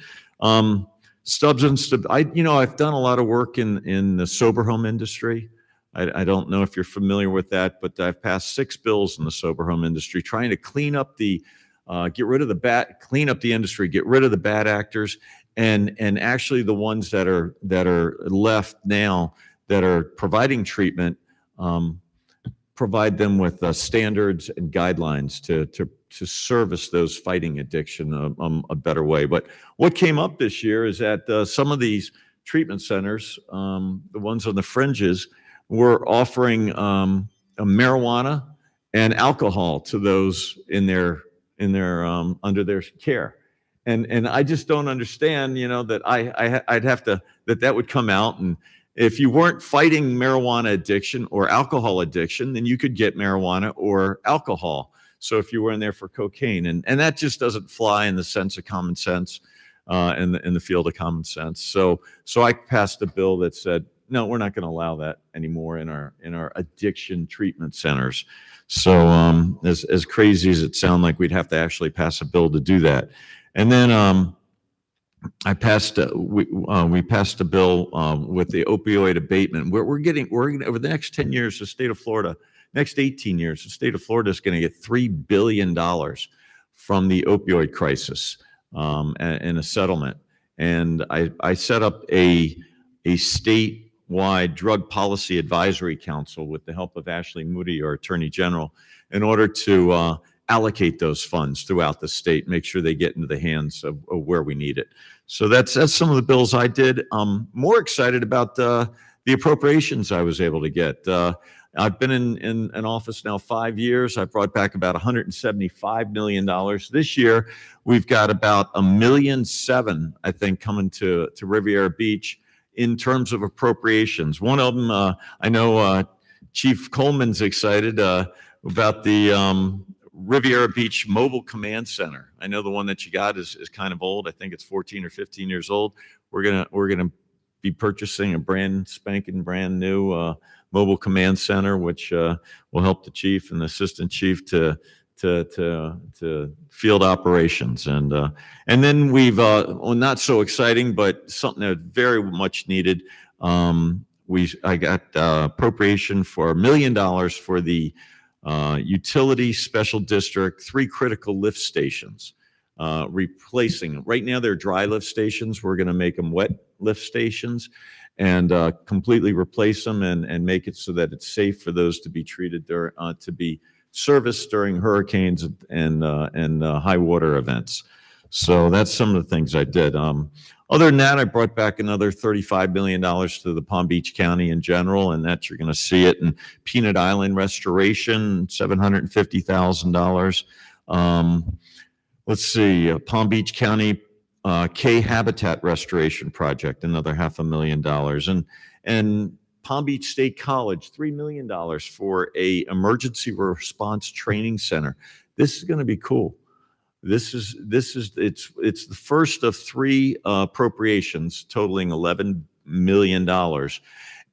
Substance, I've done a lot of work in the sober home industry. I don't know if you're familiar with that, but I've passed 6 bills in the sober home industry, trying to clean up clean up the industry, get rid of the bad actors, and actually the ones that are left now that are providing treatment. Provide them with standards and guidelines to service those fighting addiction a better way. But what came up this year is that some of these treatment centers, the ones on the fringes, were offering marijuana and alcohol to those in their under their care. And I just don't understand, that I'd have to that would come out, and if you weren't fighting marijuana addiction or alcohol addiction, then you could get marijuana or alcohol. So if you were in there for cocaine, and that just doesn't fly in the sense of common sense, in the field of common sense. So I passed a bill that said, no, we're not going to allow that anymore in our addiction treatment centers. So as crazy as it sounds like, we'd have to actually pass a bill to do that. And then I passed, we passed a bill with the opioid abatement. We're gonna, over the next 10 years, the state of Florida, next 18 years, the state of Florida is going to get $3 billion from the opioid crisis in a settlement. And I set up a statewide drug policy advisory council with the help of Ashley Moody, our Attorney General, in order to allocate those funds throughout the state, make sure they get into the hands of where we need it. So that's some of the bills I did. More excited about the appropriations I was able to get. I've been in an office now 5 years. I brought back about $175 million. This year, we've got about $1.7 million, I think, coming to Riviera Beach in terms of appropriations. One of them, I know Chief Coleman's excited about the Riviera Beach Mobile Command Center. I know the one that you got is kind of old. I think it's 14 or 15 years old. We're gonna be purchasing a brand spanking brand new mobile command center, which will help the chief and the assistant chief to field operations. And then we've well, not so exciting, but something that very much needed. I got appropriation for $1 million for the utility special district, 3 critical lift stations, replacing them. Right now, they're dry lift stations. We're going to make them wet lift stations and completely replace them and make it so that it's safe for those to be treated there, to be serviced during hurricanes and high water events. So that's some of the things I did. Other than that, I brought back another $35 million to the Palm Beach County in general, and that you're going to see it in Peanut Island restoration, $750,000. Let's see, Palm Beach County K Habitat Restoration Project, another $500,000, and Palm Beach State College, $3 million for a emergency response training center. This is going to be cool. It's the first of 3 appropriations totaling $11 million.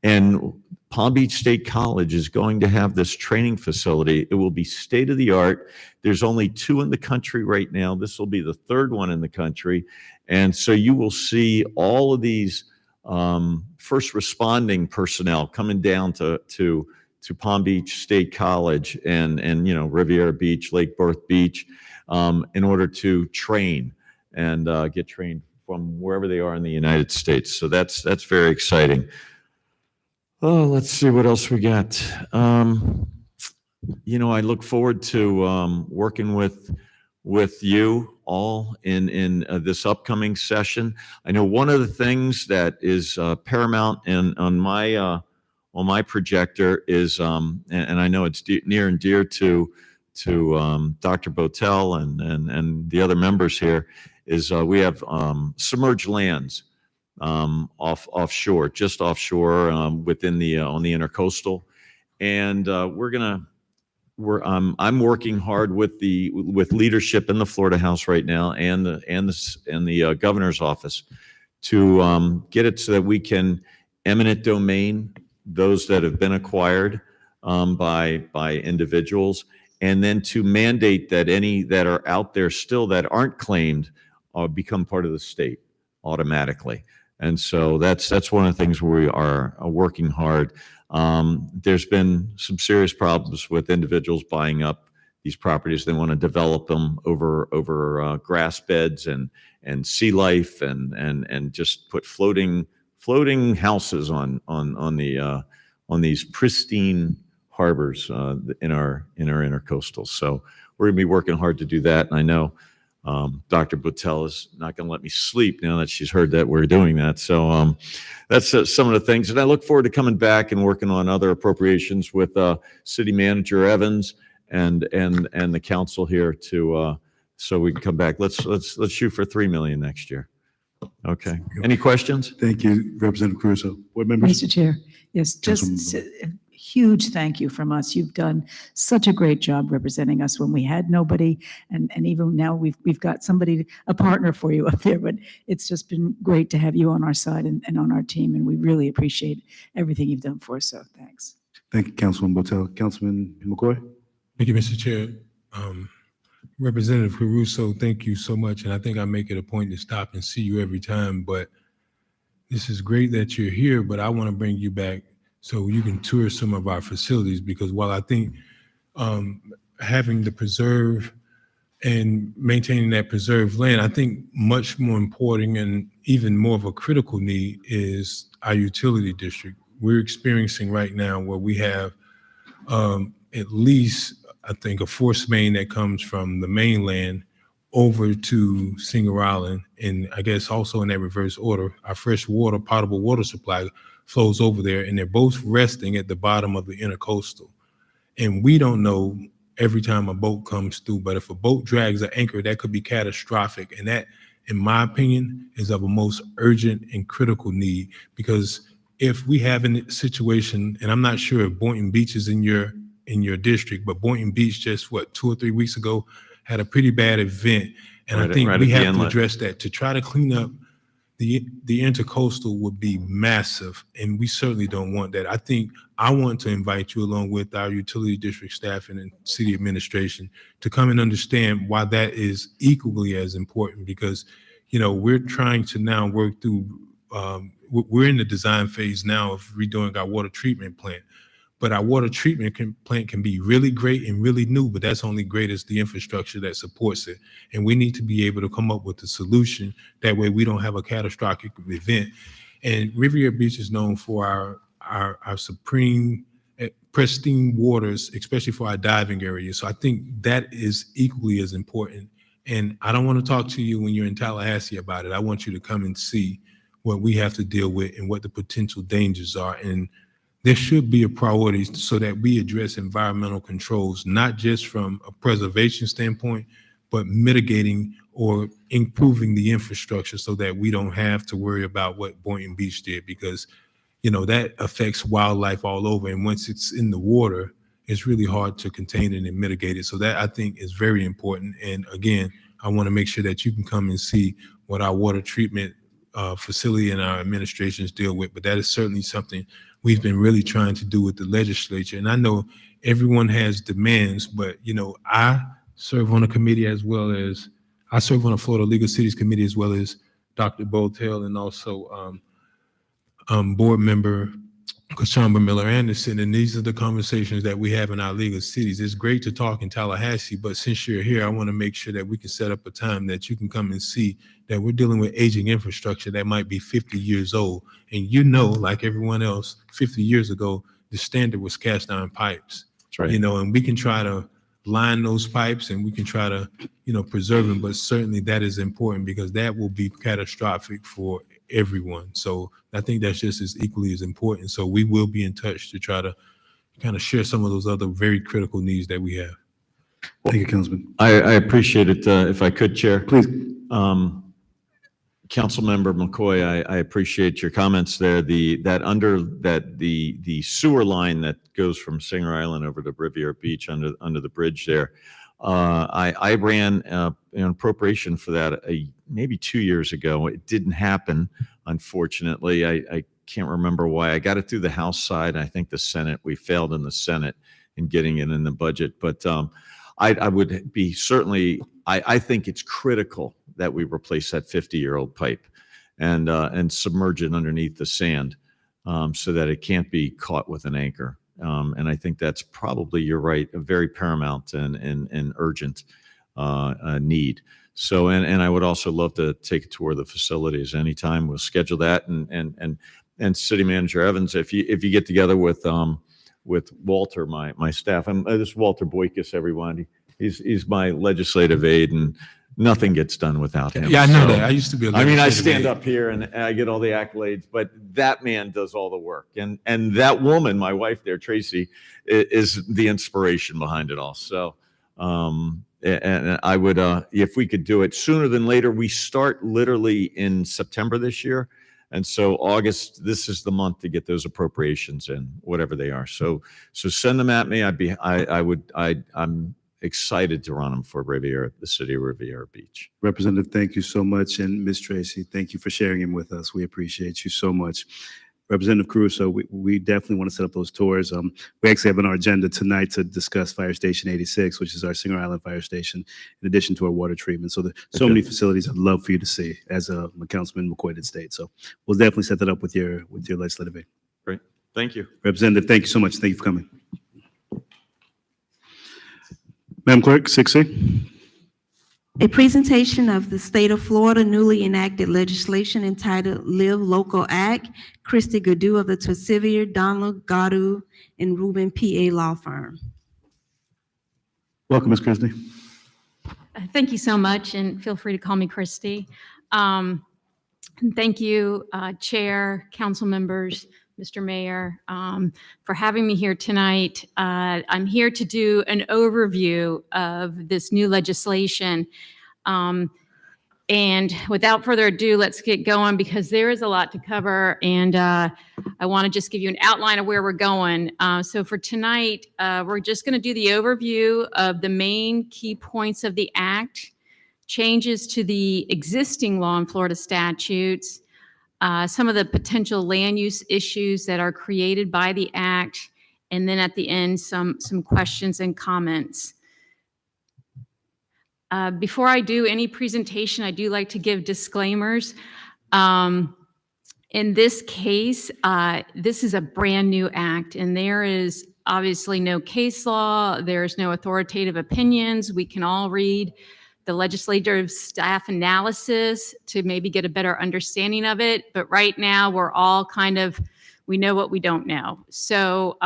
And Palm Beach State College is going to have this training facility. It will be state of the art. There's only 2 in the country right now. This will be the 3rd one in the country. And so you will see all of these first responding personnel coming down to Palm Beach State College and Riviera Beach, Lake Worth Beach, in order to train and get trained from wherever they are in the United States. So that's very exciting. Oh, let's see what else we got. I look forward to working with you all in this upcoming session. I know one of the things that is paramount on my projector is, and I know it's near and dear to Dr. Botel and the other members here, is we have submerged lands offshore, just offshore, within the on the intercoastal, and I'm working hard with leadership in the Florida House right now and the governor's office to get it so that we can eminent domain those that have been acquired by individuals, and then to mandate that any that are out there still that aren't claimed become part of the state automatically. And so that's one of the things where we are working hard. There's been some serious problems with individuals buying up these properties. They want to develop them over grass beds and sea life and just put floating houses on these pristine harbors in our intercoastal. So we're going to be working hard to do that. And I know Dr. Botel is not going to let me sleep now that she's heard that we're doing that. So that's some of the things. And I look forward to coming back and working on other appropriations with City Manager Evans and the council here to so we can come back. Let's shoot for $3 million next year. Okay. Any questions? Thank you, Representative Caruso. Board members? Mr. Chair, yes, just a huge thank you from us. You've done such a great job representing us when we had nobody, and even now we've got somebody, a partner for you up there, but it's just been great to have you on our side and on our team, and we really appreciate everything you've done for us, so thanks. Thank you, Councilman Botel. Councilman McCoy? Thank you, Mr. Chair. Representative Caruso, thank you so much. And I think I make it a point to stop and see you every time, but this is great that you're here, but I want to bring you back so you can tour some of our facilities, because while I think having the preserve and maintaining that preserved land, I think much more important and even more of a critical need is our utility district. We're experiencing right now where we have at least, I think, a force main that comes from the mainland over to Singer Island. And I guess also in that reverse order, our fresh water, potable water supply flows over there, and they're both resting at the bottom of the intercoastal. And we don't know every time a boat comes through, but if a boat drags an anchor, that could be catastrophic. And that, in my opinion, is of a most urgent and critical need, because if we have a situation, and I'm not sure if Boynton Beach is in your district, but Boynton Beach just, 2 or 3 weeks ago, had a pretty bad event. And I think right we at the have to inlet. address that. To try to clean up the intercoastal would be massive, and we certainly don't want that. I think I want to invite you, along with our utility district staff and city administration, to come and understand why that is equally as important, because, we're trying to now work through, we're in the design phase now of redoing our water treatment plant. But our water treatment plant can be really great and really new, but that's only great as the infrastructure that supports it. And we need to be able to come up with a solution. That way we don't have a catastrophic event. And Riviera Beach is known for our supreme pristine waters, especially for our diving areas. So I think that is equally as important. And I don't want to talk to you when you're in Tallahassee about it. I want you to come and see what we have to deal with and what the potential dangers are. And there should be a priority so that we address environmental controls, not just from a preservation standpoint, but mitigating or improving the infrastructure so that we don't have to worry about what Boynton Beach did, because, that affects wildlife all over. And once it's in the water, it's really hard to contain it and mitigate it. So that, I think, is very important. And again, I want to make sure that you can come and see what our water treatment facility and our administrations deal with. But that is certainly something we've been really trying to do with the legislature. And I know everyone has demands, but, I serve on a committee as well as, I serve on a Florida Legal Cities Committee, as well as Dr. Botel, and also board member Kashamba Miller Anderson. And these are the conversations that we have in our legal cities. It's great to talk in Tallahassee, but since you're here, I want to make sure that we can set up a time that you can come and see that we're dealing with aging infrastructure that might be 50 years old. And like everyone else, 50 years ago, the standard was cast iron pipes. That's right. And we can try to line those pipes and we can try to, preserve them, but certainly that is important, because that will be catastrophic for everyone. So I think that's just as equally as important. So we will be in touch to try to kind of share some of those other very critical needs that we have. Thank you, Councilman. I appreciate it. If I could, Chair. Please. Councilmember McCoy, I appreciate your comments there. The sewer line that goes from Singer Island over to Riviera Beach under the bridge there. I ran an appropriation for that maybe 2 years ago. It didn't happen, unfortunately. I can't remember why. I got it through the House side. I think the Senate, we failed in the Senate in getting it in the budget. But I would be certainly, I think it's critical that we replace that 50-year-old pipe and submerge it underneath the sand so that it can't be caught with an anchor. And I think that's probably, you're right, a very paramount and urgent need. So, and I would also love to take a tour of the facilities anytime. We'll schedule that. And City Manager Evans, if you get together with Walter, my staff, this is Walter Boykis, everyone. He's my legislative aide, and nothing gets done without him. Yeah, I know So, that. I used to be a I legislative stand aide. up here and I get all the accolades, but that man does all the work. And that woman, my wife there, Tracy, is the inspiration behind it all. So, and I would, if we could do it sooner than later, we start literally in September this year. And so August, this is the month to get those appropriations in, whatever they are. So send them at me. I'm excited to run them for the city of Riviera Beach. Representative, thank you so much. And Ms. Tracy, thank you for sharing him with us. We appreciate you so much. Representative Caruso, we definitely want to set up those tours. We actually have on our agenda tonight to discuss Fire Station 86, which is our Singer Island Fire Station, in addition to our water treatment. So so many facilities I'd love for you to see, as Councilman McCoy did state. So we'll definitely set that up with your legislative aid. Great. Thank you. Representative, thank you so much. Thank you for coming. Madam Clerk, 6C. A presentation of the state of Florida newly enacted legislation entitled Live Local Act. Christy Gadu of the Twissivir, Donald Gadu, and Ruben PA Law Firm. Welcome, Ms. Christie. Thank you so much, and feel free to call me Christy. And thank you, Chair, council members, Mr. Mayor, for having me here tonight. I'm here to do an overview of this new legislation. And without further ado, let's get going because there is a lot to cover, and I want to just give you an outline of where we're going. So for tonight, we're just going to do the overview of the main key points of the act, changes to the existing law and Florida statutes, some of the potential land use issues that are created by the act, and then at the end, some questions and comments. Before I do any presentation, I do like to give disclaimers. In this case, this is a brand new act, and there is obviously no case law. There's no authoritative opinions. We can all read the legislative staff analysis to maybe get a better understanding of it. But right now, we're all we know what we don't know. So,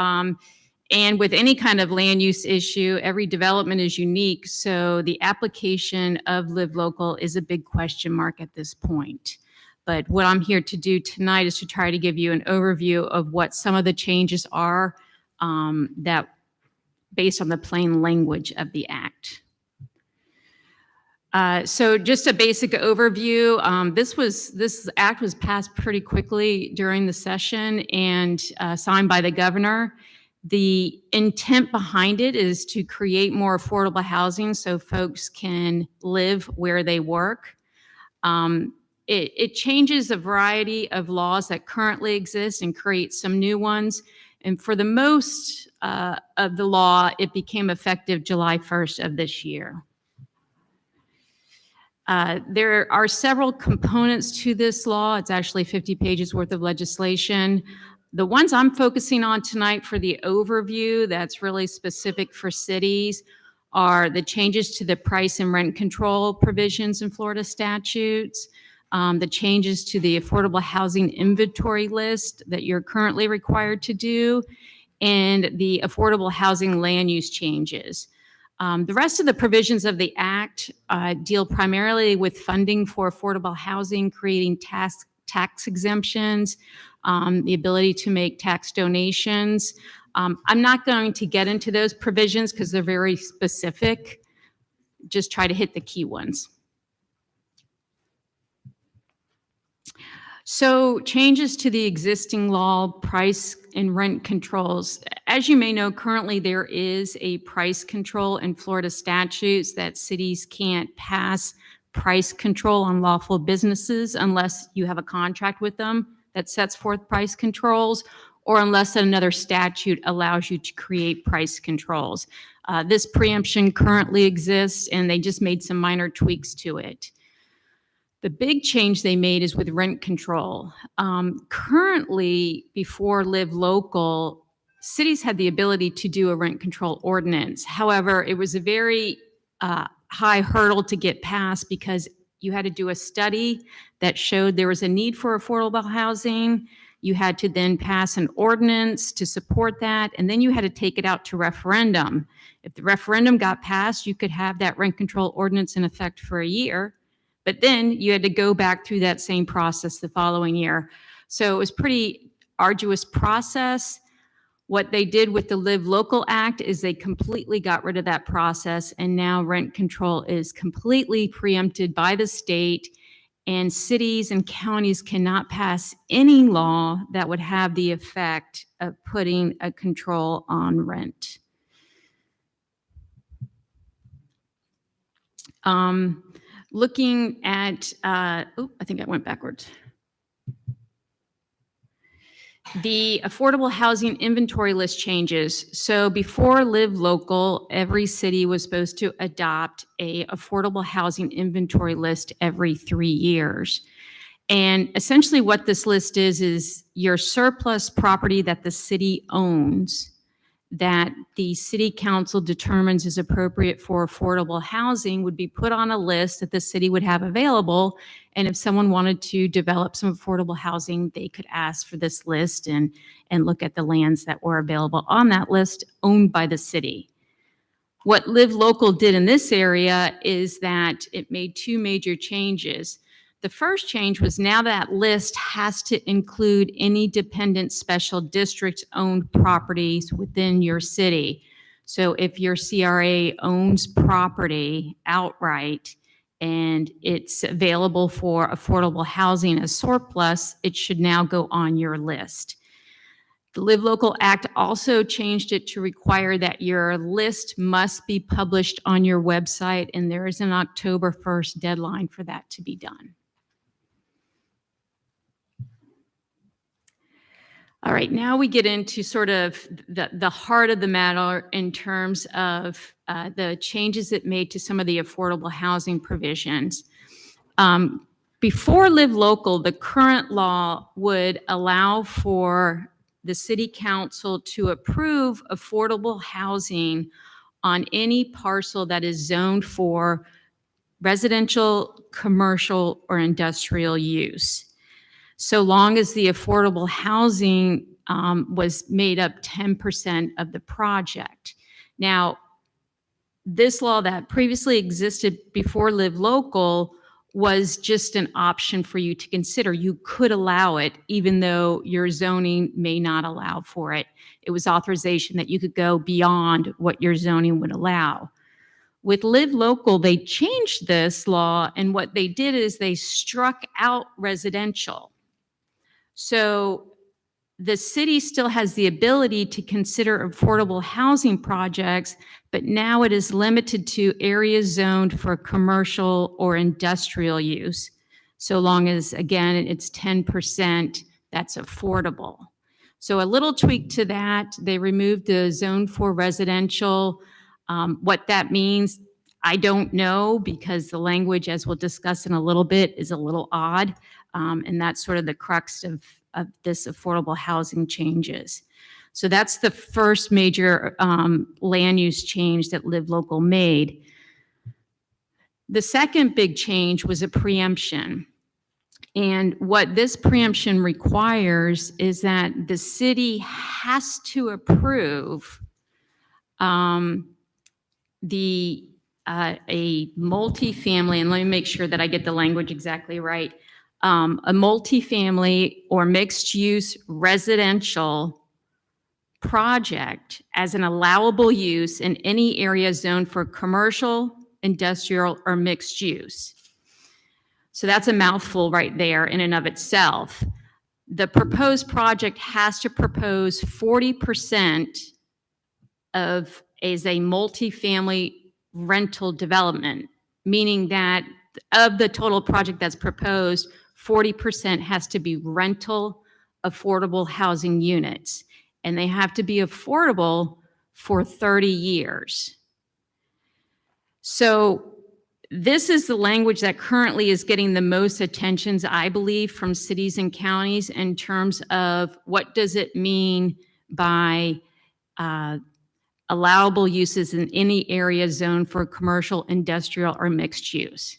and with any kind of land use issue, every development is unique. So the application of Live Local is a big question mark at this point. But what I'm here to do tonight is to try to give you an overview of what some of the changes are that based on the plain language of the act. So just a basic overview. This act was passed pretty quickly during the session and signed by the governor. The intent behind it is to create more affordable housing so folks can live where they work. It changes a variety of laws that currently exist and creates some new ones. And for the most of the law, it became effective July 1st of this year. There are several components to this law. It's actually 50 pages worth of legislation. The ones I'm focusing on tonight for the overview that's really specific for cities are the changes to the price and rent control provisions in Florida statutes, the changes to the affordable housing inventory list that you're currently required to do, and the affordable housing land use changes. The rest of the provisions of the Act deal primarily with funding for affordable housing, creating tax exemptions, the ability to make tax donations. I'm not going to get into those provisions because they're very specific. Just try to hit the key ones. So changes to the existing law, price and rent controls. As you may know, currently there is a price control in Florida statutes that cities can't pass price control on lawful businesses unless you have a contract with them that sets forth price controls, or unless another statute allows you to create price controls. This preemption currently exists, and they just made some minor tweaks to it. The big change they made is with rent control. Currently, before Live Local, cities had the ability to do a rent control ordinance. However, it was a very high hurdle to get past because you had to do a study that showed there was a need for affordable housing. You had to then pass an ordinance to support that, and then you had to take it out to referendum. If the referendum got passed, you could have that rent control ordinance in effect for a year. But then you had to go back through that same process the following year. So it was pretty arduous process. What they did with the Live Local Act is they completely got rid of that process, and now rent control is completely preempted by the state, and cities and counties cannot pass any law that would have the effect of putting a control on rent. Looking at, I think I went backwards. The affordable housing inventory list changes. So before Live Local, every city was supposed to adopt a affordable housing inventory list every 3 years. And essentially what this list is your surplus property that the city owns that the city council determines is appropriate for affordable housing would be put on a list that the city would have available. And if someone wanted to develop some affordable housing, they could ask for this list and look at the lands that were available on that list owned by the city. What Live Local did in this area is that it made two major changes. The first change was now that list has to include any dependent special district owned properties within your city. So if your CRA owns property outright and it's available for affordable housing as surplus, it should now go on your list. The Live Local Act also changed it to require that your list must be published on your website, and there is an October 1st deadline for that to be done. All right, now we get into sort of the heart of the matter in terms of the changes it made to some of the affordable housing provisions. Before Live Local, the current law would allow for the city council to approve affordable housing on any parcel that is zoned for residential, commercial, or industrial use, so long as the affordable housing was made up 10% of the project. Now, this law that previously existed before Live Local was just an option for you to consider. You could allow it even though your zoning may not allow for it. It was authorization that you could go beyond what your zoning would allow. With Live Local, they changed this law, and what they did is they struck out residential. So the city still has the ability to consider affordable housing projects, but now it is limited to areas zoned for commercial or industrial use, so long as, again, it's 10% that's affordable. So a little tweak to that, they removed the zone for residential. What that means, I don't know, because the language, as we'll discuss in a little bit, is a little odd. And that's sort of the crux of this affordable housing changes. So that's the first major land use change that Live Local made. The second big change was a preemption. And what this preemption requires is that the city has to approve a multifamily, and let me make sure that I get the language exactly right, a multifamily or mixed-use residential project as an allowable use in any area zoned for commercial, industrial, or mixed use. So that's a mouthful right there in and of itself. The proposed project has to propose 40% as a multifamily rental development, meaning that of the total project that's proposed, 40% has to be rental affordable housing units, and they have to be affordable for 30 years. So this is the language that currently is getting the most attentions, I believe, from cities and counties in terms of what does it mean by allowable uses in any area zoned for commercial, industrial, or mixed use.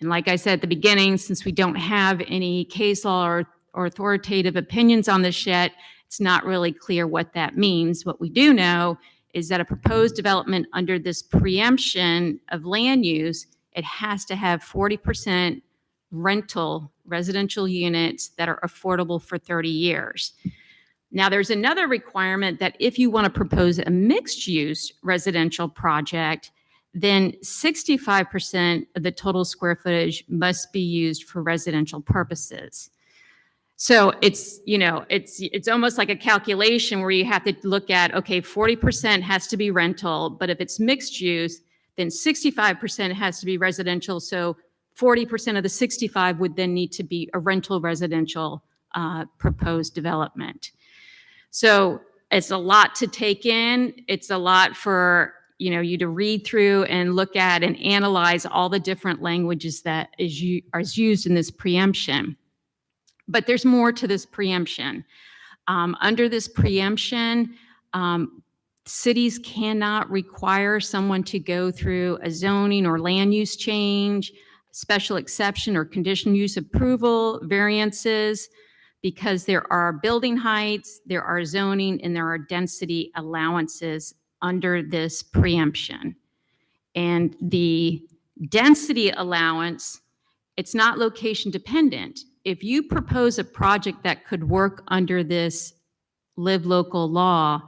And like I said at the beginning, since we don't have any case law or authoritative opinions on this yet, it's not really clear what that means. What we do know is that a proposed development under this preemption of land use, it has to have 40% rental residential units that are affordable for 30 years. Now, there's another requirement that if you want to propose a mixed-use residential project, then 65% of the total square footage must be used for residential purposes. So it's, you know, it's almost like a calculation where you have to look at, okay, 40% has to be rental, but if it's mixed use, then 65% has to be residential. So 40% of the 65 would then need to be a rental residential proposed development. So it's a lot to take in. It's a lot for you to read through and look at and analyze all the different languages that is used in this preemption. But there's more to this preemption. Under this preemption, cities cannot require someone to go through a zoning or land use change, special exception or conditional use approval, variances, because there are building heights, there are zoning, and there are density allowances under this preemption. And the density allowance, it's not location dependent. If you propose a project that could work under this live local law,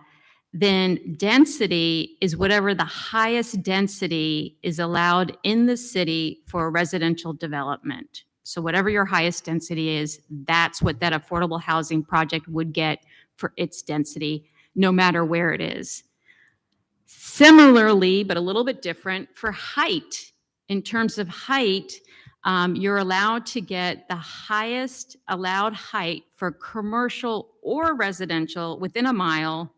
then density is whatever the highest density is allowed in the city for residential development. So whatever your highest density is, that's what that affordable housing project would get for its density, no matter where it is. Similarly, but a little bit different, for height. In terms of height, you're allowed to get the highest allowed height for commercial or residential within a mile,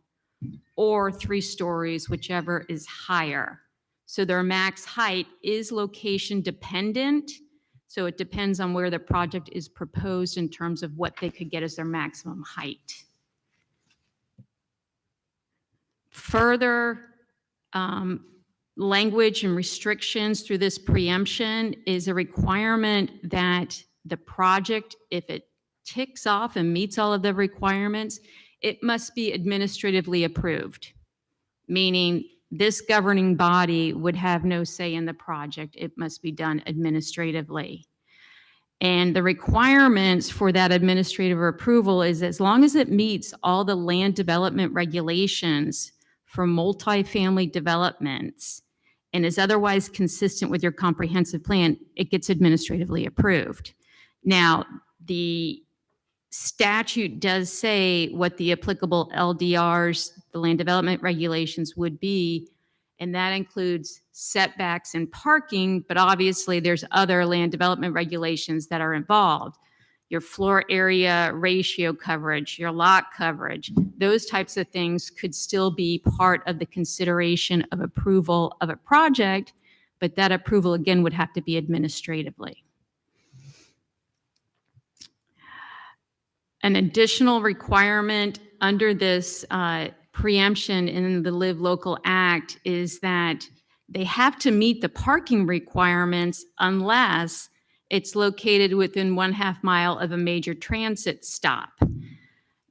or 3 stories, whichever is higher. So their max height is location dependent. So it depends on where the project is proposed in terms of what they could get as their maximum height. Further language and restrictions through this preemption is a requirement that the project, if it ticks off and meets all of the requirements, it must be administratively approved, meaning this governing body would have no say in the project. It must be done administratively. And the requirements for that administrative approval is as long as it meets all the land development regulations for multifamily developments and is otherwise consistent with your comprehensive plan, it gets administratively approved. Now, the statute does say what the applicable LDRs, the land development regulations, would be, and that includes setbacks and parking, but obviously there's other land development regulations that are involved. Your floor area ratio coverage, your lot coverage, those types of things could still be part of the consideration of approval of a project, but that approval again would have to be administratively. An additional requirement under this preemption in the Live Local Act is that they have to meet the parking requirements unless it's located within 1/2 mile of a major transit stop.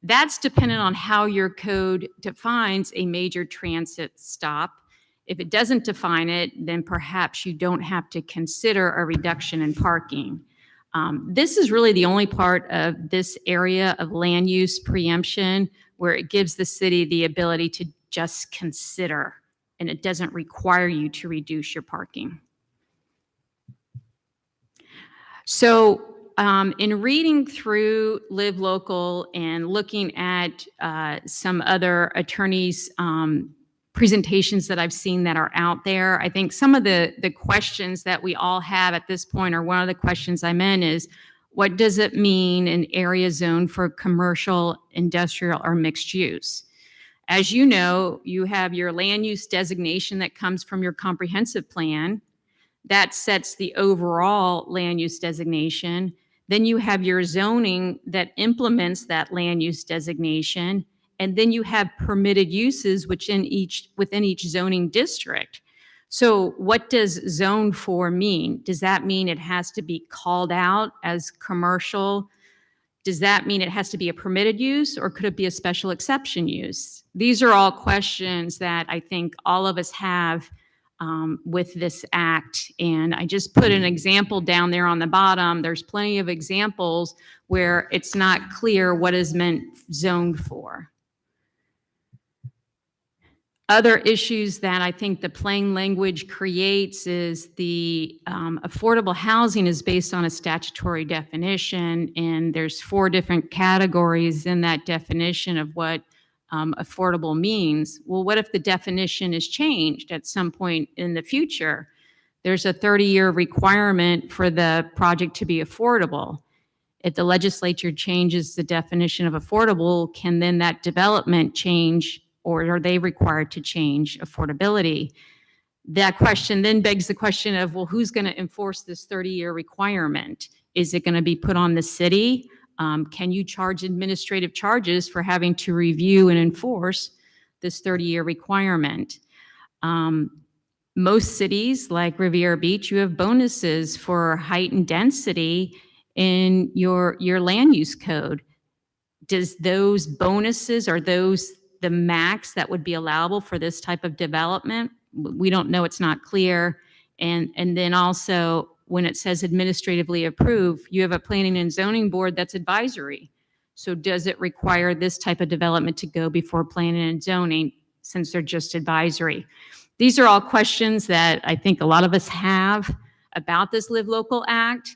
That's dependent on how your code defines a major transit stop. If it doesn't define it, then perhaps you don't have to consider a reduction in parking. This is really the only part of this area of land use preemption where it gives the city the ability to just consider, and it doesn't require you to reduce your parking. So in reading through Live Local and looking at some other attorneys' presentations that I've seen that are out there, I think some of the questions that we all have at this point, or one of the questions I'm in, is what does it mean an area zone for commercial, industrial, or mixed use? As you know, you have your land use designation that comes from your comprehensive plan. That sets the overall land use designation. Then you have your zoning that implements that land use designation. And then you have permitted uses within each zoning district. So what does zone for mean? Does that mean it has to be called out as commercial? Does that mean it has to be a permitted use, or could it be a special exception use? These are all questions that I think all of us have with this act. And I just put an example down there on the bottom. There's plenty of examples where it's not clear what is meant zoned for. Other issues that I think the plain language creates is the affordable housing is based on a statutory definition, and there's 4 different categories in that definition of what affordable means. Well, what if the definition is changed at some point in the future? There's a 30-year requirement for the project to be affordable. If the legislature changes the definition of affordable, can then that development change, or are they required to change affordability? That question then begs the question of, well, who's going to enforce this 30-year requirement? Is it going to be put on the city? Can you charge administrative charges for having to review and enforce this 30-year requirement? Most cities, like Riviera Beach, you have bonuses for height and density in your land use code. Does those bonuses, are those the max that would be allowable for this type of development? We don't know, it's not clear. And then also, when it says administratively approved, you have a planning and zoning board that's advisory. So does it require this type of development to go before planning and zoning, since they're just advisory? These are all questions that I think a lot of us have about this Live Local Act.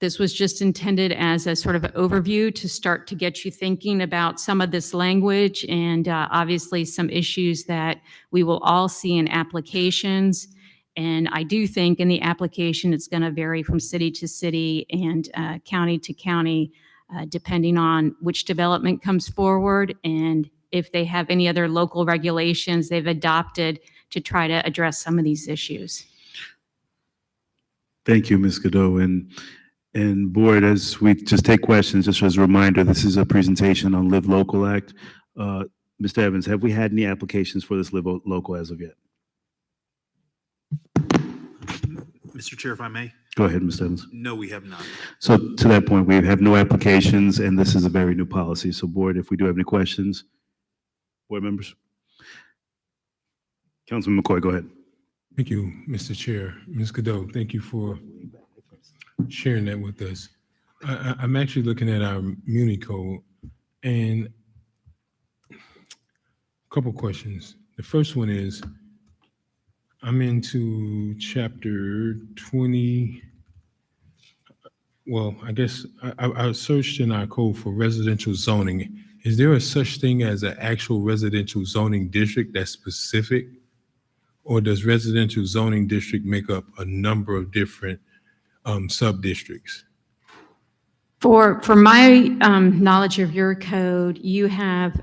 This was just intended as a sort of overview to start to get you thinking about some of this language, and obviously some issues that we will all see in applications. And I do think in the application, it's going to vary from city to city and county to county, depending on which development comes forward and if they have any other local regulations they've adopted to try to address some of these issues. Thank you, Ms. Godot. And board, as we just take questions, just as a reminder, this is a presentation on Live Local Act. Mr. Evans, have we had any applications for this Live Local as of yet? Mr. Chair, if I may? Go ahead, Mr. Evans. No, we have not. So to that point, we have no applications, and this is a very new policy. So board, if we do have any questions, board members? Councilman McCoy, go ahead. Thank you, Mr. Chair. Ms. Godot, thank you for sharing that with us. I'm actually looking at our Muni Code, and a couple questions. The first one is, I'm into chapter 20. Well, I guess I searched in our code for residential zoning. Is there a such thing as an actual residential zoning district that's specific? Or does residential zoning district make up a number of different sub-districts? For my knowledge of your code, you have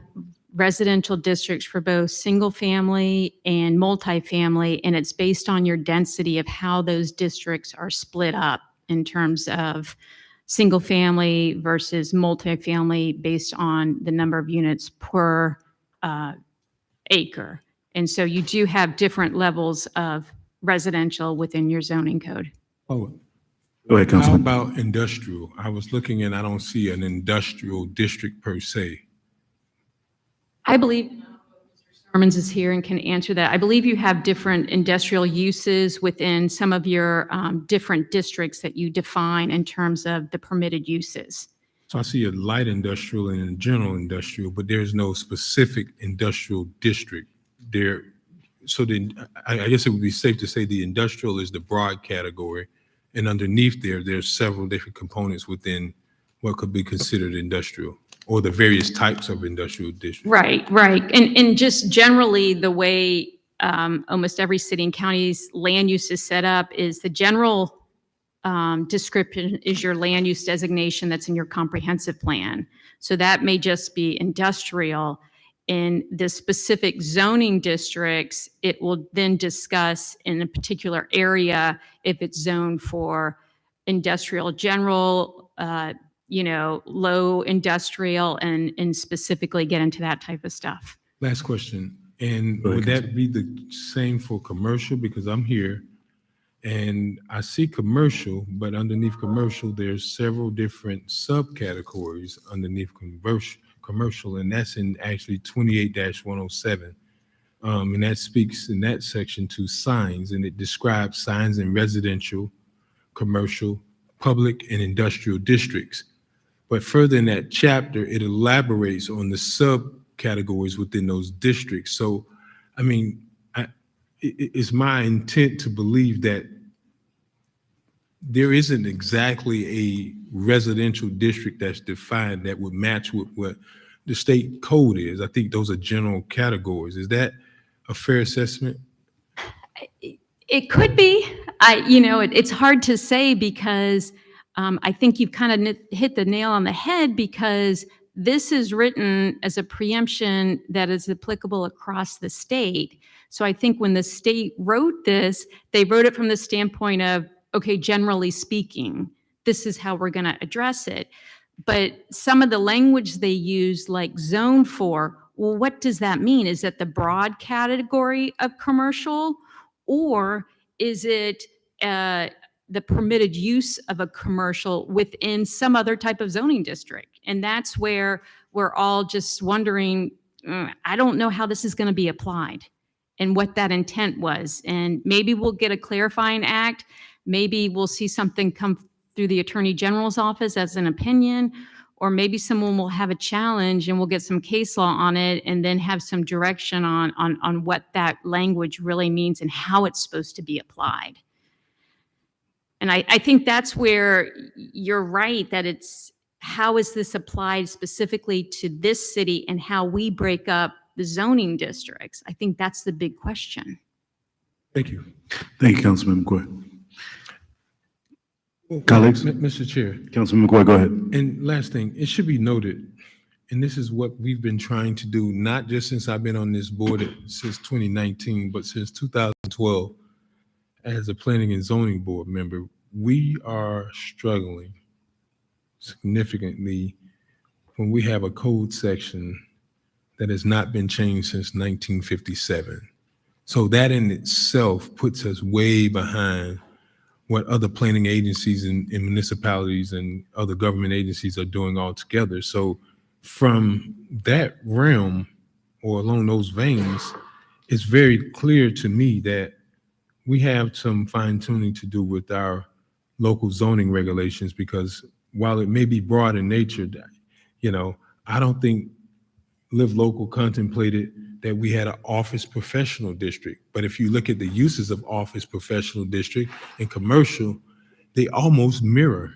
residential districts for both single family and multifamily, and it's based on your density of how those districts are split up in terms of single family versus multifamily based on the number of units per acre. And so you do have different levels of residential within your zoning code. Oh, Go ahead, how Councilman. about industrial? I was looking and I don't see an industrial district per se. I believe Mr. Stormins is here and can answer that. I believe you have different industrial uses within some of your different districts that you define in terms of the permitted uses. So I see a light industrial and a general industrial, but there's no specific industrial district there. So then I guess it would be safe to say the industrial is the broad category, and underneath there's several different components within what could be considered industrial, or the various types of industrial districts. Right. And just generally the way almost every city and county's land use is set up is the general description is your land use designation that's in your comprehensive plan. So that may just be industrial. In the specific zoning districts, it will then discuss in a particular area if it's zoned for industrial general, low industrial, and specifically get into that type of stuff. Last question. And Go ahead, would that be the same for commercial? Because I'm here and I see commercial, but underneath commercial, there's several different subcategories underneath commercial, and that's in actually 28-107. And that speaks in that section to signs, and it describes signs in residential, commercial, public, and industrial districts. But further in that chapter, it elaborates on the subcategories within those districts. So, I mean, it's my intent to believe that there isn't exactly a residential district that's defined that would match with what the state code is. I think those are general categories. Is that a fair assessment? It could be. It's hard to say because I think you've kind of hit the nail on the head because this is written as a preemption that is applicable across the state. So I think when the state wrote this, they wrote it from the standpoint of, okay, generally speaking, this is how we're going to address it. But some of the language they use, like zone 4, well, what does that mean? Is it the broad category of commercial, or is it the permitted use of a commercial within some other type of zoning district? And that's where we're all just wondering, I don't know how this is going to be applied and what that intent was. And maybe we'll get a clarifying act. Maybe we'll see something come through the Attorney General's office as an opinion, or maybe someone will have a challenge and we'll get some case law on it and then have some direction on what that language really means and how it's supposed to be applied. And I think that's where you're right, that it's how is this applied specifically to this city and how we break up the zoning districts. I think that's the big question. Thank you. Thank you, Councilman McCoy. Colleagues? Mr. Chair, Councilman McCoy, go ahead. and last thing, it should be noted, and this is what we've been trying to do, not just since I've been on this board since 2019, but since 2012, as a planning and zoning board member, we are struggling significantly when we have a code section that has not been changed since 1957. So that in itself puts us way behind what other planning agencies and municipalities and other government agencies are doing altogether. So from that realm or along those veins, it's very clear to me that we have some fine tuning to do with our local zoning regulations, because while it may be broad in nature, I don't think Live Local contemplated that we had an office professional district. But if you look at the uses of office professional district and commercial, they almost mirror,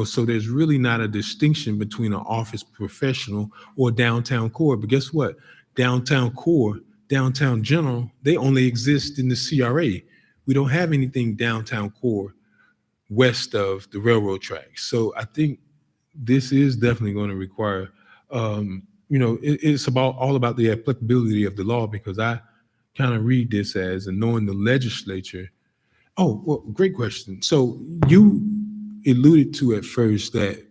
so there's really not a distinction between an office professional or downtown core. But guess what? Downtown core, downtown general, they only exist in the CRA. We don't have anything downtown core west of the railroad tracks. So I think this is definitely going to require, it's all about the applicability of the law, because I kind of read this as, and knowing the legislature. Oh, well, great question. So you alluded to at first that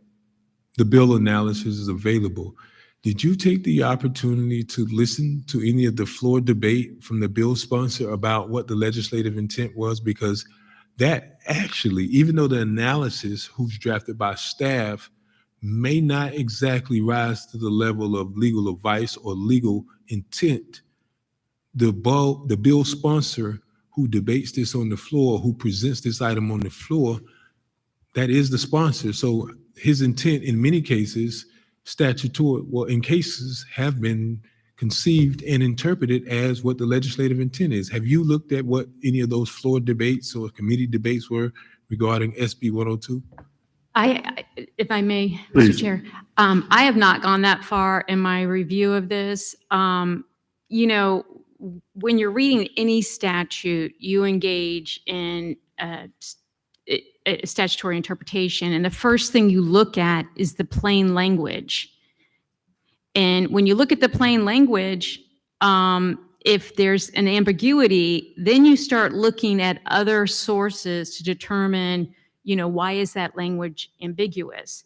the bill analysis is available. Did you take the opportunity to listen to any of the floor debate from the bill sponsor about what the legislative intent was? Because that actually, even though the analysis who's drafted by staff may not exactly rise to the level of legal advice or legal intent, the bill sponsor who debates this on the floor, who presents this item on the floor, that is the sponsor. So his intent in many cases, in cases have been conceived and interpreted as what the legislative intent is. Have you looked at what any of those floor debates or committee debates were regarding SB 102? If I may, Please. Mr. Chair, I have not gone that far in my review of this. When you're reading any statute, you engage in a statutory interpretation, and the first thing you look at is the plain language. And when you look at the plain language, if there's an ambiguity, then you start looking at other sources to determine, why is that language ambiguous?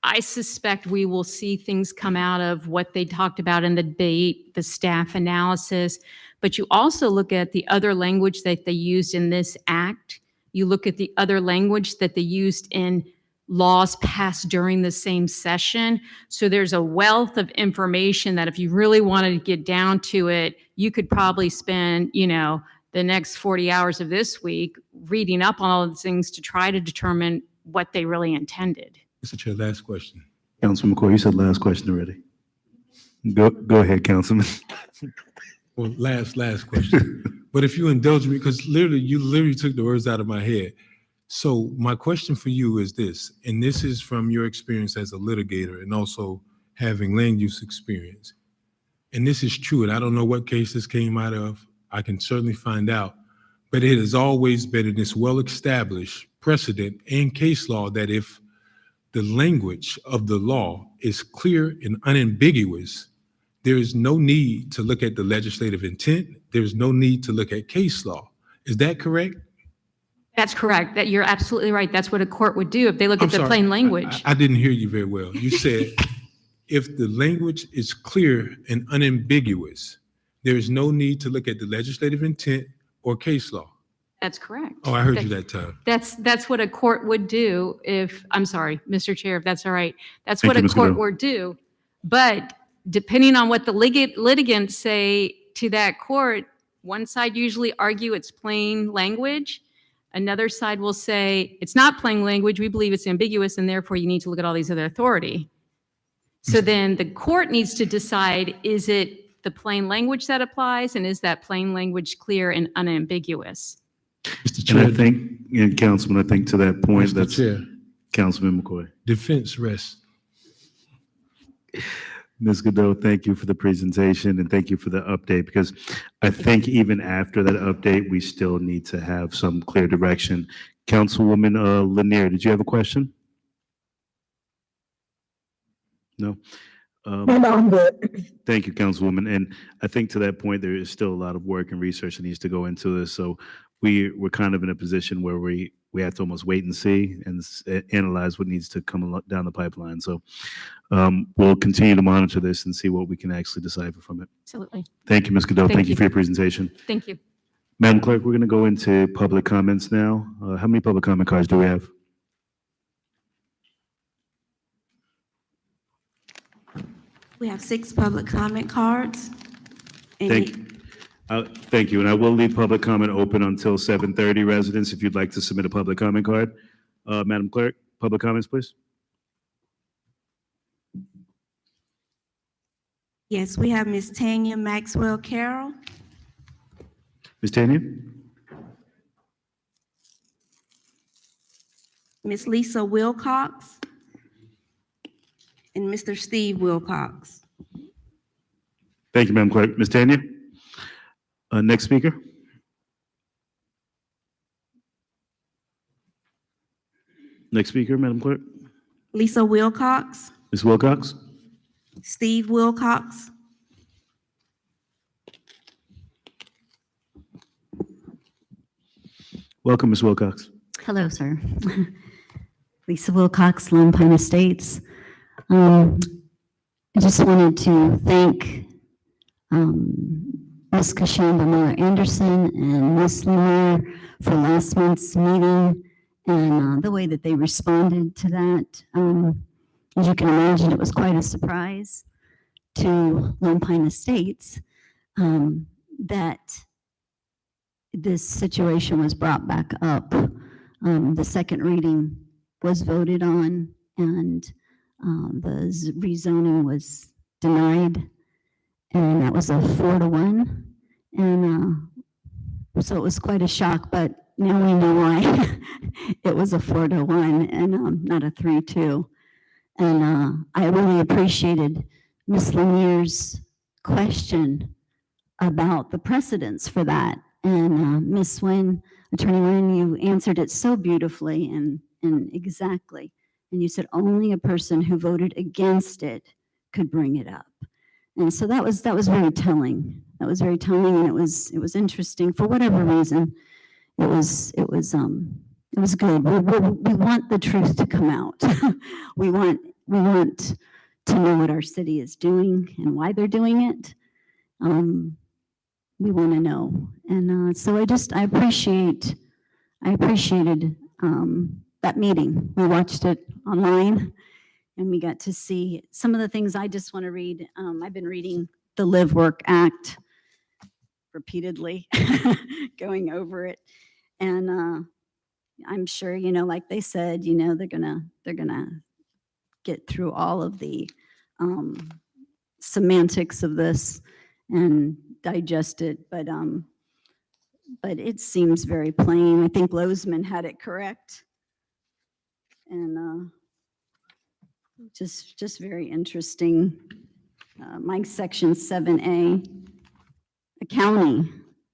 I suspect we will see things come out of what they talked about in the debate, the staff analysis, but you also look at the other language that they used in this act. You look at the other language that they used in laws passed during the same session. So there's a wealth of information that if you really wanted to get down to it, you could probably spend, the next 40 hours of this week reading up on all of the things to try to determine what they really intended. Mr. Chair, last question. Councilman McCoy, you said last question already. Go ahead, Councilman. Well, last question. But if you indulge me, because you literally took the words out of my head. So my question for you is this, and this is from your experience as a litigator and also having land use experience. And this is true, and I don't know what case this came out of. I can certainly find out. But it has always been in this well-established precedent and case law that if the language of the law is clear and unambiguous, there is no need to look at the legislative intent. There is no need to look at case law. Is that correct? That's correct. That you're absolutely right. That's what a court would do if they look I'm at the sorry, plain language. I didn't hear you very well. You said if the language is clear and unambiguous, there is no need to look at the legislative intent or case law. That's correct. Oh, I heard you that time. That's what a court would do if, I'm sorry, Mr. Chair, if that's all right. That's Thank what you, a Ms. court Goodell. would do. But depending on what the litigants say to that court, one side usually argue it's plain language. Another side will say, it's not plain language, we believe it's ambiguous, and therefore you need to look at all these other authority. So then the court needs to decide, is it the plain language that applies, and is that plain language clear and unambiguous? Mr. And I Chair, think, and Councilman, I think to that point, Mr. that's Chair, Councilman McCoy. defense rests. Ms. Godot, thank you for the presentation and thank you for the update, because I think even after that update, we still need to have some clear direction. Councilwoman Lanier, did you have a question? No? No, I'm good. Thank you, Councilwoman. And I think to that point, there is still a lot of work and research that needs to go into this. So we're kind of in a position where we have to almost wait and see and analyze what needs to come down the pipeline. So we'll continue to monitor this and see what we can actually decipher from it. Absolutely. Thank you, Ms. Godot. Thank Thank you you. for your presentation. Thank you. Madam Clerk, we're going to go into public comments now. How many public comment cards do we have? We have 6 public comment cards. And Thank you. And I will leave public comment open until 7:30. Residents, if you'd like to submit a public comment card. Madam Clerk, public comments, please. yes, we have Ms. Tanya Maxwell Carroll, Ms. Tanya? Ms. Lisa Wilcox, and Mr. Steve Wilcox. Thank you, Madam Clerk. Ms. Tanya? Next speaker? Next speaker, Madam Clerk? Lisa Wilcox, Ms. Wilcox? Steve Wilcox, Welcome, Ms. Wilcox. Hello, sir. Lisa Wilcox, Lone Pine Estates. I just wanted to thank Ms. Kashanda Miller Anderson and Ms. Lemire for last month's meeting and the way that they responded to that. As you can imagine, it was quite a surprise to Lone Pine Estates that this situation was brought back up. The second reading was voted on and the rezoning was denied, and that was a 4-1. And so it was quite a shock, but now we know why it was a 4-1 and not a 3-2. And I really appreciated Ms. Lanier's question about the precedents for that. And Ms. Nguyen, Attorney Nguyen, you answered it so beautifully and exactly. And you said only a person who voted against it could bring it up. And so that was very telling. That was very telling, and it was interesting for whatever reason. It was good. We want the truth to come out. we want to know what our city is doing and why they're doing it. We want to know, and so I appreciated that meeting. We watched it online, and we got to see some of the things I just want to read. I've been reading the Live Work Act repeatedly, going over it, and I'm sure, like they said, they're gonna get through all of the semantics of this and digest it, but it seems very plain. I think Lozman had it correct, and just very interesting. My section 7A, a county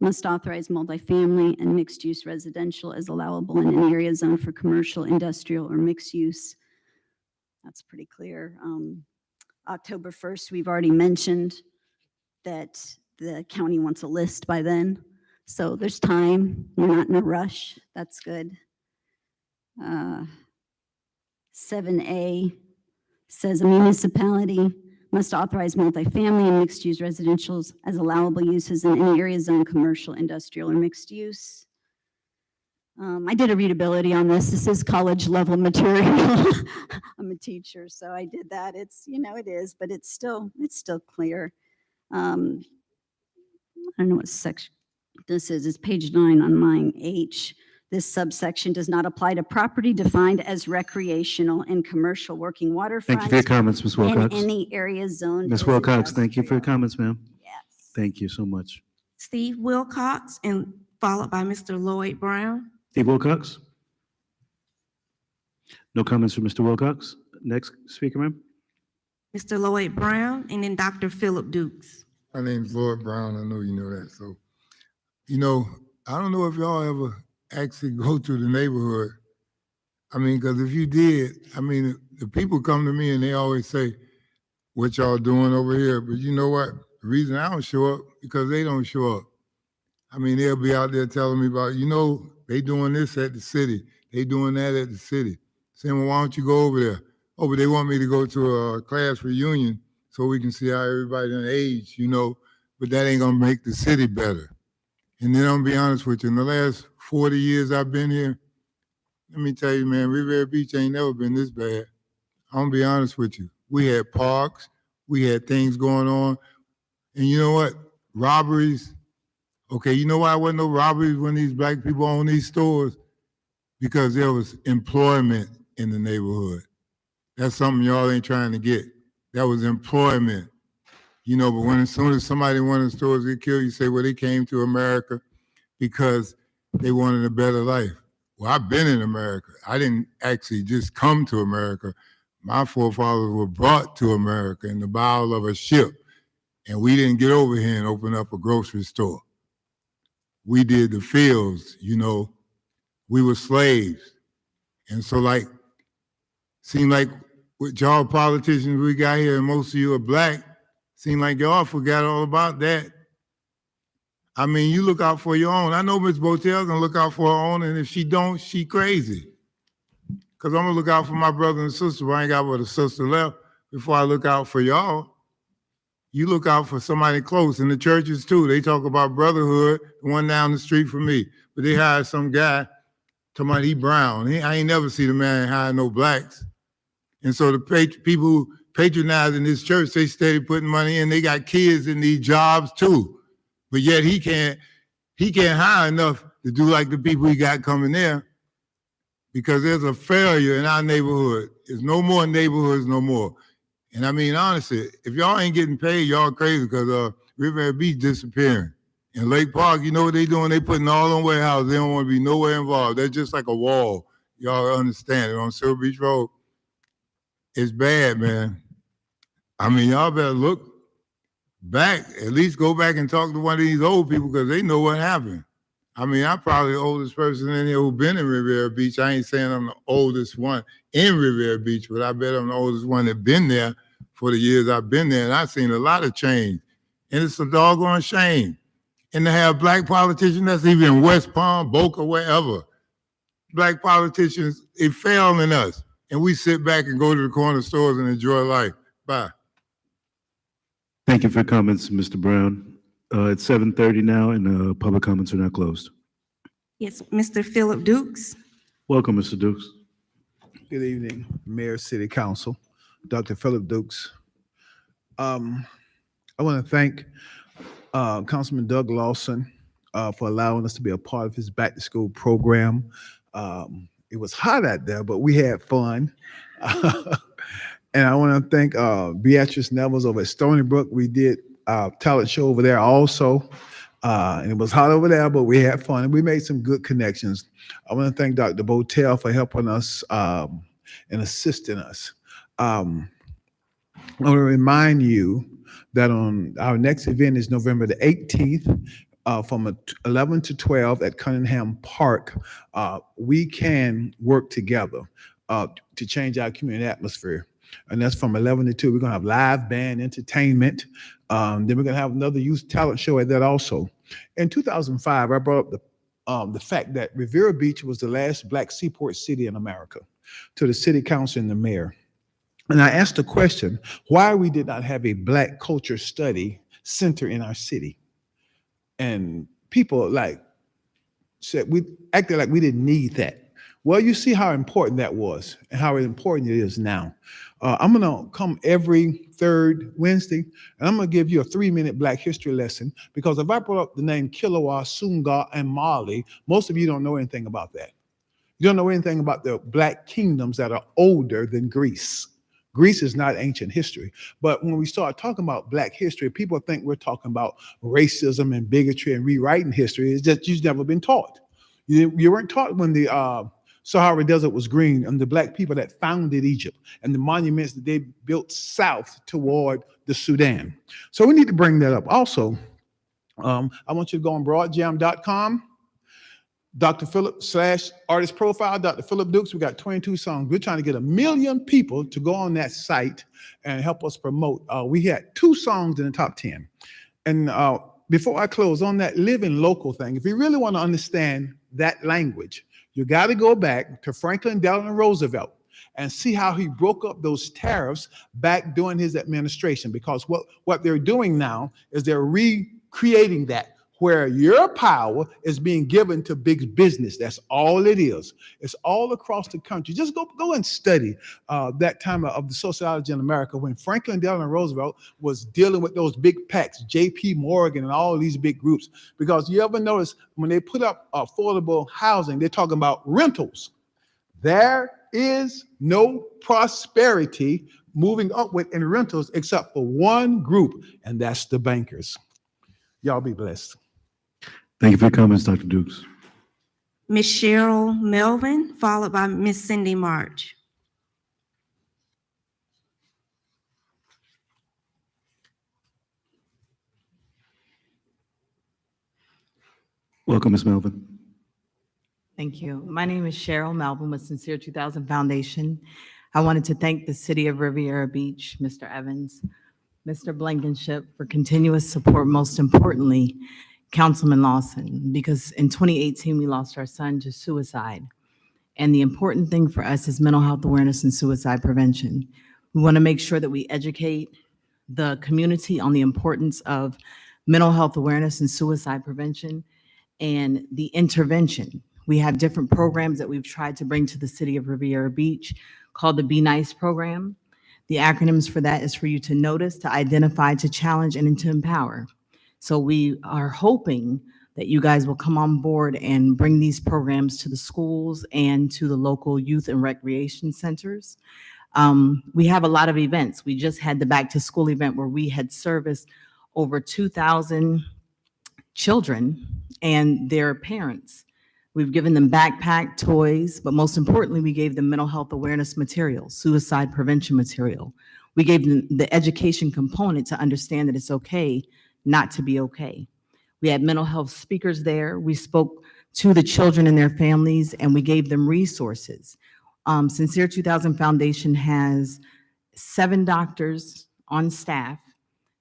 must authorize multifamily and mixed-use residential as allowable in an area zone for commercial, industrial, or mixed use. That's pretty clear. October 1st, we've already mentioned that the county wants a list by then. So there's time. We're not in a rush. That's good. 7A says a municipality must authorize multifamily and mixed-use residentials as allowable uses in any area zone, commercial, industrial, or mixed use. I did a readability on this. This is college level material. I'm a teacher, so I did that. It's, it is, but it's still clear. I don't know what section this is. It's page 9 on mine, H. This subsection does not apply to property defined as recreational and commercial working waterfront. Thank you for your comments, Ms. In Wilcox. any area zoned. Ms. as Wilcox, thank you for your industrial. comments, ma'am. Yes. Thank you so much. Steve Wilcox, and followed by Mr. Lloyd Brown. Steve Wilcox? No comments from Mr. Wilcox. Next speaker, ma'am. Mr. Lloyd Brown, and then Dr. Philip Dukes. My name's Lloyd Brown. I know you know that. So, I don't know if y'all ever actually go to the neighborhood. I mean, because if you did, the people come to me and they always say, what y'all doing over here? But you know what? The reason I don't show up, because they don't show up. They'll be out there telling me about, they doing this at the city. They doing that at the city. Saying, well, why don't you go over there? Oh, but they want me to go to a class reunion so we can see how everybody done age, but that ain't gonna make the city better. And then I'm gonna be honest with you, in the last 40 years I've been here, let me tell you, man, Riviera Beach ain't never been this bad. I'm gonna be honest with you. We had parks, we had things going on, and you know what? Robberies. Okay, you know why there wasn't no robberies when these black people own these stores? Because there was employment in the neighborhood. That's something y'all ain't trying to get. That was employment. But when as soon as somebody in one of the stores get killed, you say, well, they came to America because they wanted a better life. Well, I've been in America. I didn't actually just come to America. My forefathers were brought to America in the bow of a ship. And we didn't get over here and open up a grocery store. We did the fields, we were slaves. And so seem like with y'all politicians we got here, and most of you are black, seem like y'all forgot all about that. You look out for your own. I know Ms. Botel's gonna look out for her own, and if she don't, she crazy. Because I'm gonna look out for my brother and sister. I ain't got but a sister left before I look out for y'all. You look out for somebody close, and the churches too. They talk about brotherhood, the one down the street from me. But they hired some guy, talking about he brown. I ain't never seen a man hire no blacks. And so the people who patronize in this church, they steady putting money in. They got kids in these jobs too. But yet he can't hire enough to do like the people he got coming there, because there's a failure in our neighborhood. There's no more neighborhoods no more. And honestly, if y'all ain't getting paid, y'all crazy, because Riviera Beach disappearing. In Lake Park, you know what they doing? They putting all on warehouses. They don't want to be nowhere involved. They're just like a wall. Y'all understand it. On Silver Beach Road, it's bad, man. Y'all better look back, at least go back and talk to one of these old people, because they know what happened. I'm probably the oldest person in here who's been in Riviera Beach. I ain't saying I'm the oldest one in Riviera Beach, but I bet I'm the oldest one that been there for the years I've been there, and I've seen a lot of change. And it's a doggone shame. And to have black politicians, that's even in West Palm, Boca, wherever. Black politicians, they fail in us. And we sit back and go to the corner stores and enjoy life. Bye. Thank you for your comments, Mr. Brown. It's 7:30 now, and public comments are now closed. Yes, Mr. Philip Dukes. Welcome, Mr. Dukes. Good evening, Mayor, City Council, Dr. Philip Dukes. I want to thank Councilman Doug Lawson for allowing us to be a part of his back to school program. It was hot out there, but we had fun. And I want to thank Beatrice Nevels over at Stony Brook. We did a talent show over there also. And it was hot over there, but we had fun and we made some good connections. I want to thank Dr. Botel for helping us and assisting us. I want to remind you that on our next event is November the 18th. from 11 to 12 at Cunningham Park, we can work together to change our community atmosphere. And that's from 11 to 2. We're going to have live band entertainment. Then we're going to have another youth talent show at that also. In 2005, I brought up the fact that Riviera Beach was the last Black seaport city in America to the city council and the mayor. And I asked the question, why we did not have a Black culture study center in our city. And people said, we acted like we didn't need that. Well, you see how important that was and how important it is now. I'm gonna come every third Wednesday, and I'm gonna give you a 3-minute Black history lesson, because if I brought up the name Kilauea, Sunga, and Mali, most of you don't know anything about that. You don't know anything about the Black kingdoms that are older than Greece. Greece is not ancient history. But when we start talking about Black history, people think we're talking about racism and bigotry and rewriting history. It's just you've never been taught. You weren't taught when the Sahara Desert was green and the Black people that founded Egypt and the monuments that they built south toward the Sudan. So we need to bring that up. Also, I want you to go on broadjam.com. Dr. Phillip / artist profile, Dr. Phillip Dukes. We got 22 songs. We're trying to get 1 million people to go on that site and help us promote. We had 2 songs in the top 10. And before I close on that living local thing, if you really want to understand that language, you got to go back to Franklin Delano Roosevelt and see how he broke up those tariffs back during his administration. Because what they're doing now is they're recreating that, where your power is being given to big business. That's all it is. It's all across the country. Just go and study that time of the sociology in America when Franklin Delano Roosevelt was dealing with those big PACs, J.P. Morgan and all these big groups. Because you ever notice when they put up affordable housing, they're talking about rentals. There is no prosperity moving upward in rentals except for one group, and that's the bankers. Y'all be blessed. Thank you for your comments, Dr. Dukes. Ms. Cheryl Melvin, followed by Ms. Cindy March. Welcome, Ms. Melvin. Thank you. My name is Cheryl Melvin with Sincere 2000 Foundation. I wanted to thank the City of Riviera Beach, Mr. Evans, Mr. Blankenship for continuous support, most importantly, Councilman Lawson, because in 2018, we lost our son to suicide. And the important thing for us is mental health awareness and suicide prevention. We want to make sure that we educate the community on the importance of mental health awareness and suicide prevention and the intervention. We have different programs that we've tried to bring to the City of Riviera Beach called the Be Nice program. The acronyms for that is for you to notice, to identify, to challenge, and to empower. So we are hoping that you guys will come on board and bring these programs to the schools and to the local youth and recreation centers. We have a lot of events. We just had the back to school event where we had serviced over 2,000 children and their parents. We've given them backpack, toys, but most importantly, we gave them mental health awareness material, suicide prevention material. We gave them the education component to understand that it's okay not to be okay. We had mental health speakers there. We spoke to the children and their families, and we gave them resources. Sincere 2000 Foundation has 7 doctors on staff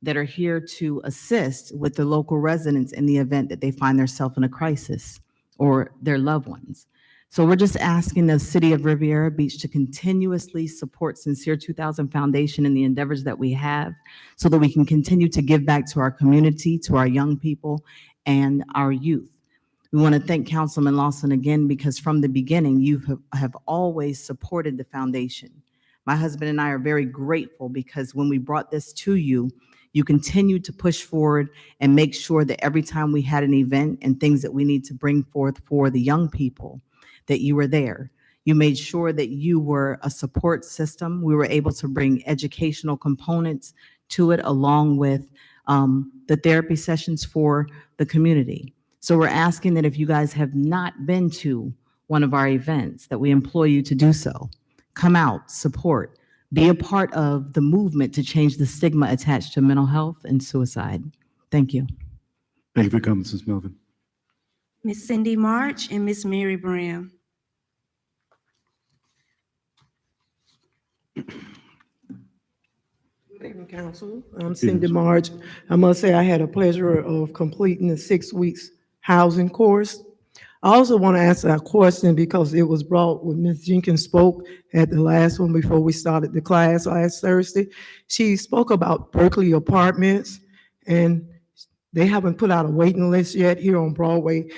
that are here to assist with the local residents in the event that they find themselves in a crisis or their loved ones. So we're just asking the City of Riviera Beach to continuously support Sincere 2000 Foundation and the endeavors that we have so that we can continue to give back to our community, to our young people, and our youth. We want to thank Councilman Lawson again because from the beginning, you have always supported the foundation. My husband and I are very grateful because when we brought this to you, you continued to push forward and make sure that every time we had an event and things that we need to bring forth for the young people, that you were there. You made sure that you were a support system. We were able to bring educational components to it along with the therapy sessions for the community. So we're asking that if you guys have not been to one of our events, that we implore you to do so. Come out, support, be a part of the movement to change the stigma attached to mental health and suicide. Thank you. Thank you for your comments, Ms. Melvin. Ms. Cindy March and Ms. Mary Brown. Good evening, Council. I'm Cindy March. I must say I had a pleasure of completing the 6 weeks housing course. I also want to ask a question because it was brought when Ms. Jenkins spoke at the last one before we started the class last Thursday. She spoke about Berkeley Apartments, and they haven't put out a waiting list yet here on Broadway,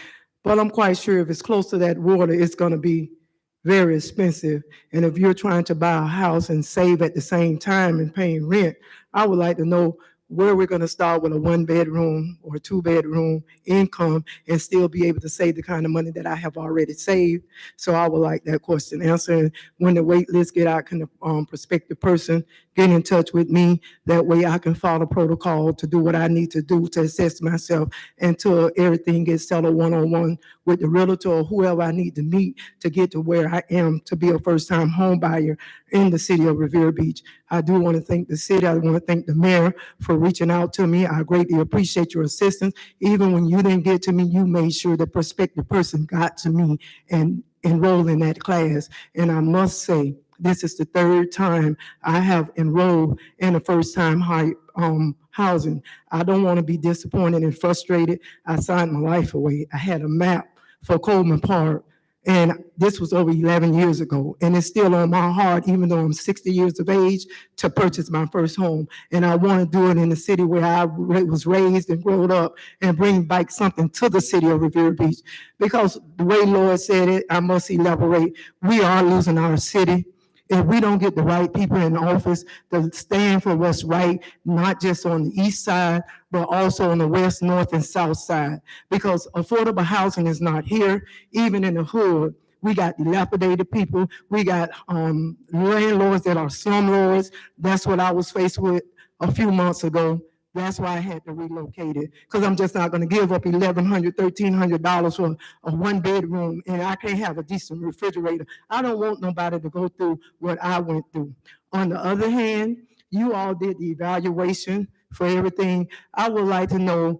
but I'm quite sure if it's close to that water, it's going to be very expensive. And if you're trying to buy a house and save at the same time and paying rent, I would like to know where we're going to start with a 1-bedroom or 2-bedroom income and still be able to save the kind of money that I have already saved. So I would like that question answered. When the wait list get out, can the prospective person get in touch with me? That way I can follow protocol to do what I need to do to assess myself until everything gets settled one-on-one with the realtor or whoever I need to meet to get to where I am to be a first-time home buyer in the city of Riviera Beach. I do want to thank the city. I want to thank the mayor for reaching out to me. I greatly appreciate your assistance. Even when you didn't get to me, you made sure the prospective person got to me and enrolled in that class. And I must say, this is the 3rd time I have enrolled in a first-time housing. I don't want to be disappointed and frustrated. I signed my life away. I had a map for Coleman Park, and this was over 11 years ago, and it's still on my heart, even though I'm 60 years of age, to purchase my first home. And I want to do it in the city where I was raised and grown up and bring back something to the city of Riviera Beach. Because the way Lord said it, I must elaborate, we are losing our city. If we don't get the right people in office to stand for what's right, not just on the east side, but also on the west, north, and south side, because affordable housing is not here, even in the hood. We got dilapidated people. We got landlords that are slumlords. That's what I was faced with a few months ago. That's why I had to relocate it, because I'm just not going to give up $1,100, $1,300 for a 1-bedroom, and I can't have a decent refrigerator. I don't want nobody to go through what I went through. On the other hand, you all did the evaluation for everything. I would like to know,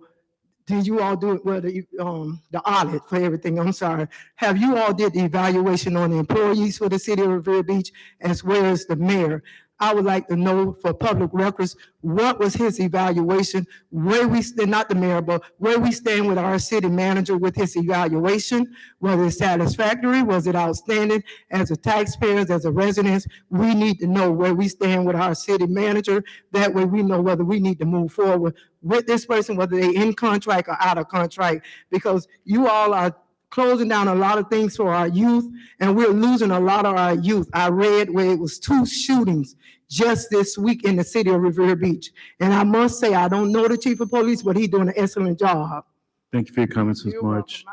did you all do it, well, the audit for everything, I'm sorry. Have you all did the evaluation on the employees for the city of Riviera Beach as well as the mayor? I would like to know for public records, what was his evaluation, where we stand, not the mayor, but where we stand with our city manager with his evaluation, whether it's satisfactory, was it outstanding? As a taxpayers, as a residents, we need to know where we stand with our city manager. That way we know whether we need to move forward with this person, whether they're in contract or out of contract, because you all are closing down a lot of things for our youth, and we're losing a lot of our youth. I read where it was 2 shootings just this week in the city of Riviera Beach. And I must say, I don't know the chief of police, but he's doing an excellent job. Thank you for your comments, Ms. March,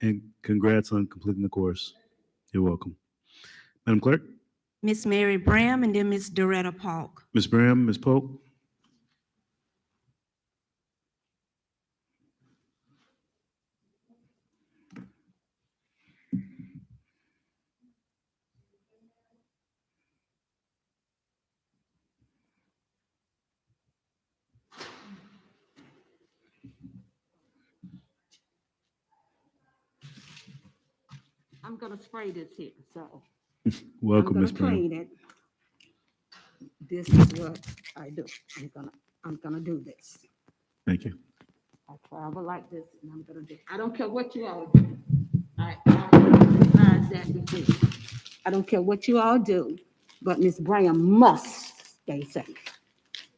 and congrats on completing the course. You're welcome. Madam Clerk? Ms. Mary Brown and then Ms. Doretta Polk. Ms. Graham, Ms. Polk? I'm gonna spray this here, so. Welcome, Ms. I'm gonna Brown. clean it. This is what I do. I'm gonna do this. Thank you. I travel like this, and I'm gonna do. I don't care what you all do. I realize that before. I don't care what you all do, but Miss Brown must stay safe.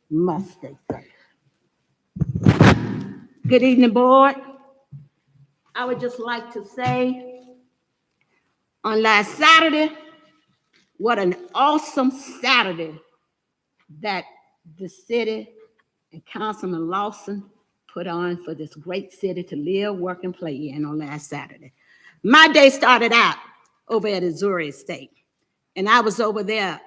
Must stay safe. Good evening, board. I would just like to say, on last Saturday, what an awesome Saturday that the city and Councilman Lawson put on for this great city to live, work, and play in on last Saturday. My day started out over at Missouri Estate, and I was over there,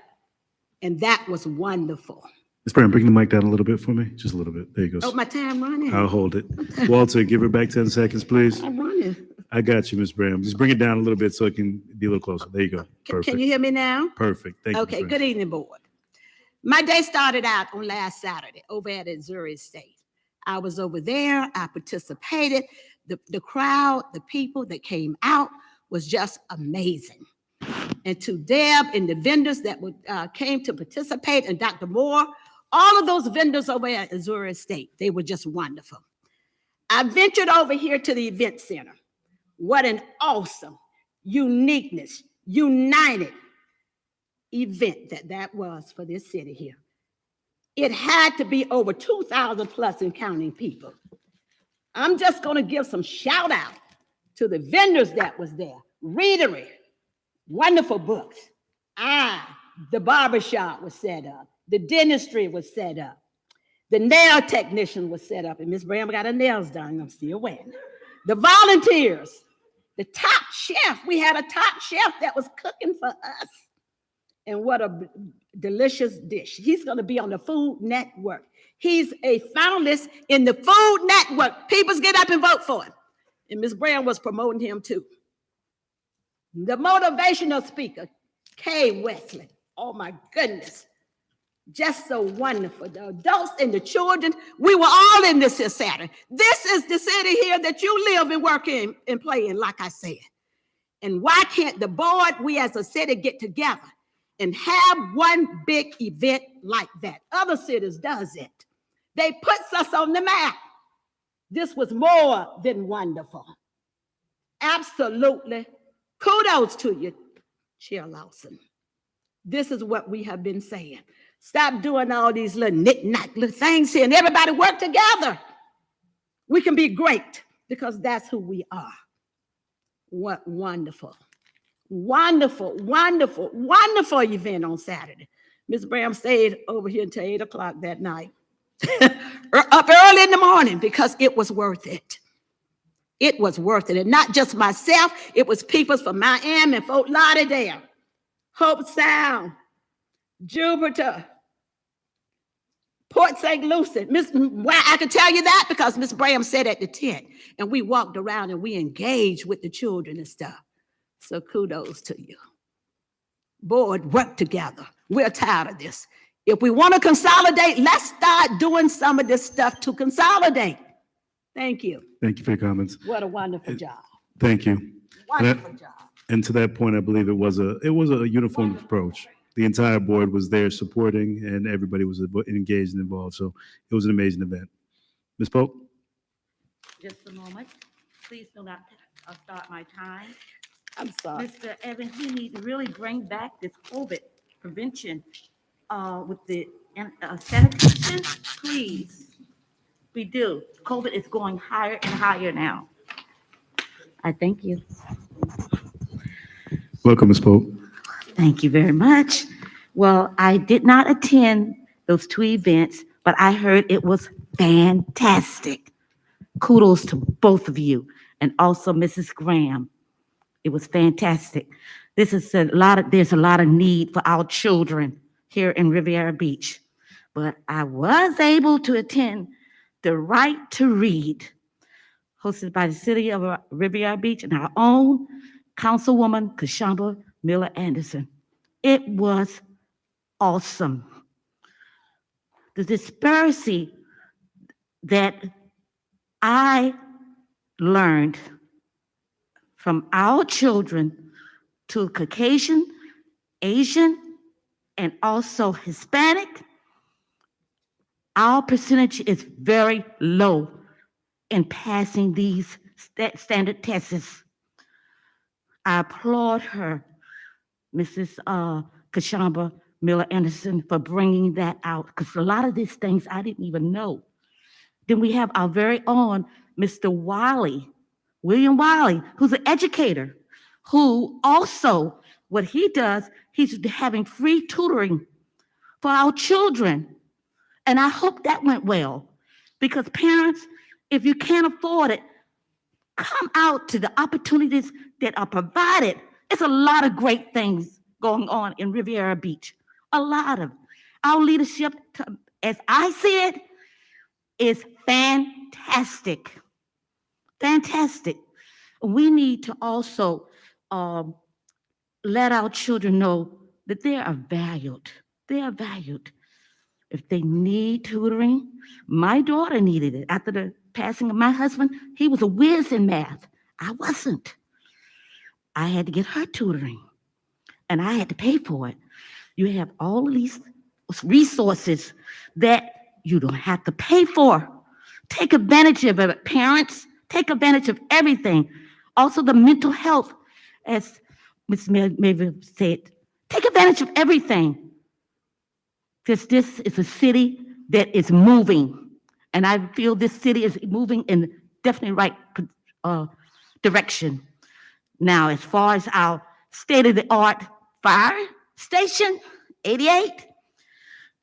and that was wonderful. Ms. Brown, bring the mic down a little bit for me, just a little bit. There you go. Oh, my time running. I'll hold it. Walter, give her back 10 seconds, please. I'm running. I got you, Ms. Brown. Just bring it down a little bit so it can be a little closer. There you go. Perfect. Can you hear me now? Perfect. Thank you. Okay, Ms. good Brown. evening, board. My day started out on last Saturday over at Missouri State. I was over there, I participated. The crowd, the people that came out was just amazing. And to Deb and the vendors that came to participate, and Dr. Moore, all of those vendors over at Azure Estate, they were just wonderful. I ventured over here to the event center. What an awesome, uniqueness, united event that was for this city here. It had to be over 2,000 plus and counting people. I'm just going to give some shout out to the vendors that was there. Readery, wonderful books. The barbershop was set up. The dentistry was set up. The nail technician was set up. And Miss Bram got her nails done. I'm still wearing it. The volunteers, the top chef. We had a top chef that was cooking for us. And what a delicious dish. He's going to be on the Food Network. He's a finalist in the Food Network. People get up and vote for him. And Ms. Brown was promoting him too. The motivational speaker, Kay Wesley. Oh my goodness. Just so wonderful. The adults and the children, we were all in this Saturday. This is the city here that you live and work in and play in, like I said. And why can't the board, we as a city, get together and have one big event like that? Other cities does it. They puts us on the map. This was more than wonderful. Absolutely. Kudos to you, Chair Lawson. This is what we have been saying. Stop doing all these little knick-knack little things here and everybody work together. We can be great because that's who we are. What wonderful. Wonderful, wonderful, wonderful event on Saturday. Ms. Bram stayed over here until 8 o'clock that night. Up early in the morning because it was worth it. It was worth it. And not just myself, it was people from Miami and Fort Lauderdale, Hope Sound, Jupiter, Port St. Lucie. Why I can tell you that? Because Miss Bram sat at the tent and we walked around and we engaged with the children and stuff. So kudos to you. Board, work together. We're tired of this. If we want to consolidate, let's start doing some of this stuff to consolidate. Thank you. Thank you for your comments. What a wonderful job. Thank you. Wonderful job. And to that point, I believe it was a uniform approach. The entire board was there supporting, and everybody was engaged and involved. So it was an amazing event. Ms. Polk? Just a moment. Please do not start my time. I'm sorry. Mr. Evans, we need to really bring back this COVID prevention with the sanitation, please. We do. COVID is going higher and higher now. I thank you. Welcome, Ms. Polk. Thank you very much. Well, I did not attend those two events, but I heard it was fantastic. Kudos to both of you and also Mrs. Graham. It was fantastic. There's a lot of need for our children here in Riviera Beach. But I was able to attend the Right to Read, hosted by the city of Riviera Beach and our own Councilwoman Kashamba Miller Anderson. It was awesome. The disparity that I learned from our children to Caucasian, Asian, and also Hispanic, our percentage is very low in passing these standard tests. I applaud her, Mrs. Kashamba Miller Anderson, for bringing that out, because a lot of these things I didn't even know. Then we have our very own Mr. William Wiley, who's an educator, who also, what he does, he's having free tutoring for our children. And I hope that went well, because parents, if you can't afford it, come out to the opportunities that are provided. It's a lot of great things going on in Riviera Beach. A lot of our leadership, as I see it, is fantastic. Fantastic. We need to also let our children know that they are valued. They are valued. If they need tutoring, my daughter needed it. After the passing of my husband, he was a whiz in math. I wasn't. I had to get her tutoring, and I had to pay for it. You have all of these resources that you don't have to pay for. Take advantage of it, parents. Take advantage of everything. Also, the mental health, as Ms. Maven said, take advantage of everything. Because this is a city that is moving, and I feel this city is moving in definitely right direction. Now, as far as our state-of-the-art fire station, 88,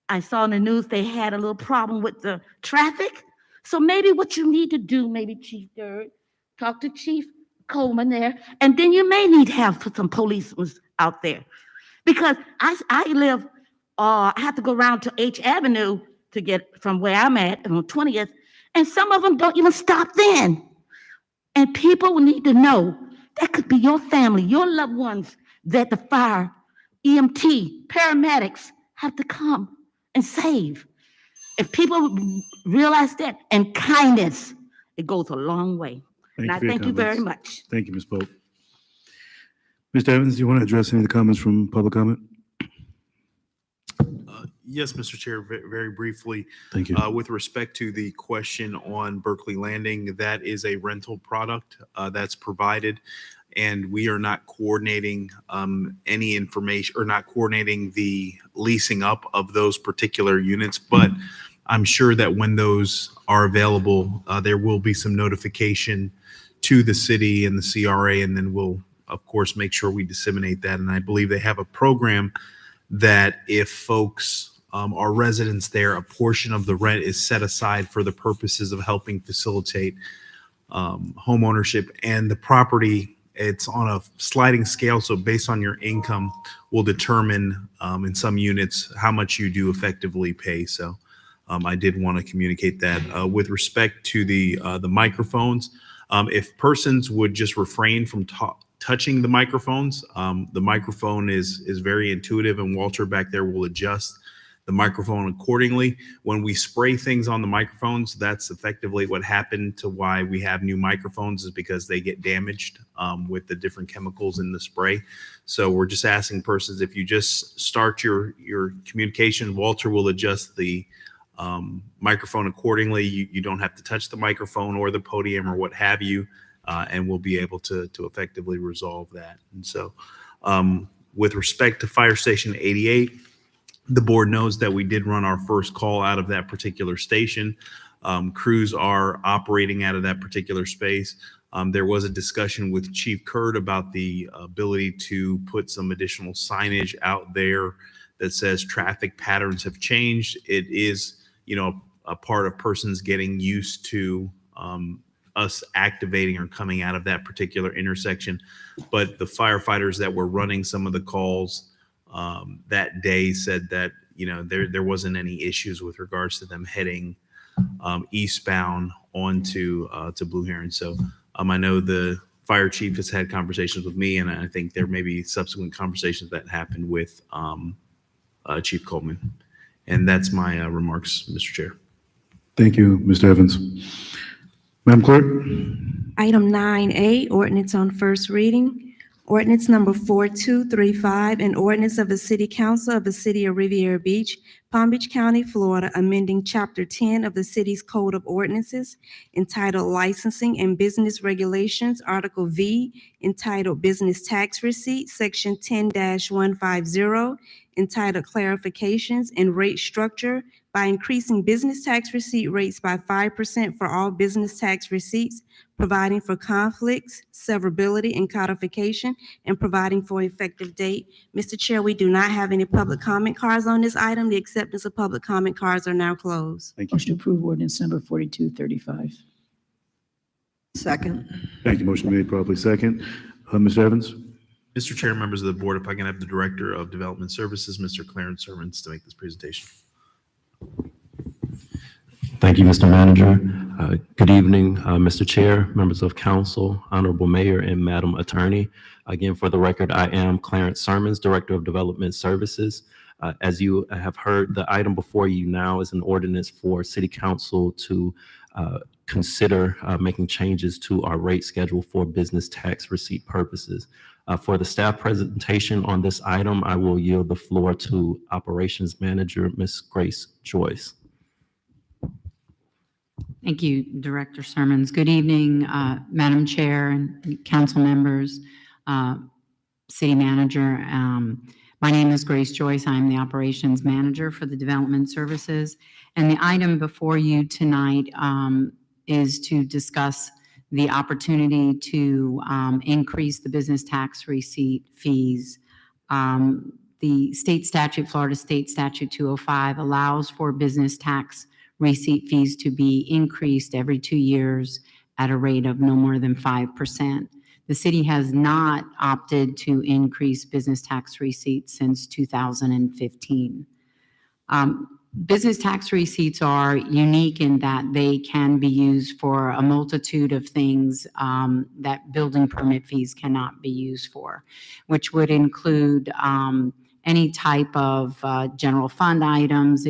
I saw in the news they had a little problem with the traffic. So maybe what you need to do, maybe Chief Dirk, talk to Chief Coleman there, and then you may need to have some policemen out there. Because I live, I have to go around to H Avenue to get from where I'm at on 20th, and some of them don't even stop then. And people need to know that could be your family, your loved ones, that the fire, EMT, paramedics have to come and save. If people realize that, and kindness, it goes a long way. And I thank you very much. Thank you, Ms. Pope. Mr. Evans, do you want to address any of the comments from public comment? Yes, Mr. Chair, very briefly. Thank you. With respect to the question on Berkeley Landing, that is a rental product that's provided, and we are not coordinating any information or not coordinating the leasing up of those particular units. But I'm sure that when those are available, there will be some notification to the city and the CRA, and then we'll, of course, make sure we disseminate that. And I believe they have a program that if folks are residents there, a portion of the rent is set aside for the purposes of helping facilitate home ownership. And the property, it's on a sliding scale, so based on your income will determine in some units how much you do effectively pay. So I did want to communicate that. With respect to the microphones, if persons would just refrain from touching the microphones, the microphone is very intuitive, and Walter back there will adjust the microphone accordingly. When we spray things on the microphones, that's effectively what happened to why we have new microphones, is because they get damaged with the different chemicals in the spray. So we're just asking persons, if you just start your communication, Walter will adjust the microphone accordingly. You don't have to touch the microphone or the podium or what have you, and we'll be able to effectively resolve that. And so with respect to Fire Station 88, the board knows that we did run our first call out of that particular station. Crews are operating out of that particular space. There was a discussion with Chief Curd about the ability to put some additional signage out there that says traffic patterns have changed. It is, a part of persons getting used to us activating or coming out of that particular intersection. But the firefighters that were running some of the calls that day said that there wasn't any issues with regards to them heading eastbound onto to Blue Heron. So I know the fire chief has had conversations with me, and I think there may be subsequent conversations that happened with Chief Coleman. And that's my remarks, Mr. Chair. Thank you, Mr. Evans. Madam Clerk? Item 9A, ordinance on first reading. Ordinance number 4235, an ordinance of the City Council of the City of Riviera Beach, Palm Beach County, Florida, amending Chapter 10 of the city's Code of Ordinances entitled Licensing and Business Regulations, Article V, entitled Business Tax Receipts, Section 10-150, entitled Clarifications and Rate Structure, by increasing business tax receipt rates by 5% for all business tax receipts, providing for conflicts, severability, and codification, and providing for effective date. Mr. Chair, we do not have any public comment cards on this item. The acceptance of public comment cards are now closed. Thank you. Motion to approve ordinance number 4235. Second. Thank you. Motion made, properly second. Mr. Evans? Mr. Chair, members of the board, if I can have the Director of Development Services, Mr. Clarence Sermons, to make this presentation. Thank you, Mr. Manager. Good evening, Mr. Chair, members of council, honorable mayor, and Madam Attorney. Again, for the record, I am Clarence Sermons, Director of Development Services. As you have heard, the item before you now is an ordinance for City Council to consider making changes to our rate schedule for business tax receipt purposes. For the staff presentation on this item, I will yield the floor to Operations Manager, Ms. Grace Joyce. Thank you, Director Sermons. Good evening, Madam Chair and council members, City Manager. My name is Grace Joyce. I'm the Operations Manager for the Development Services. And the item before you tonight is to discuss the opportunity to increase the business tax receipt fees. The state statute, Florida State Statute 205, allows for business tax receipt fees to be increased every 2 years at a rate of no more than 5%. The city has not opted to increase business tax receipts since 2015. Business tax receipts are unique in that they can be used for a multitude of things that building permit fees cannot be used for, which would include any type of general fund items.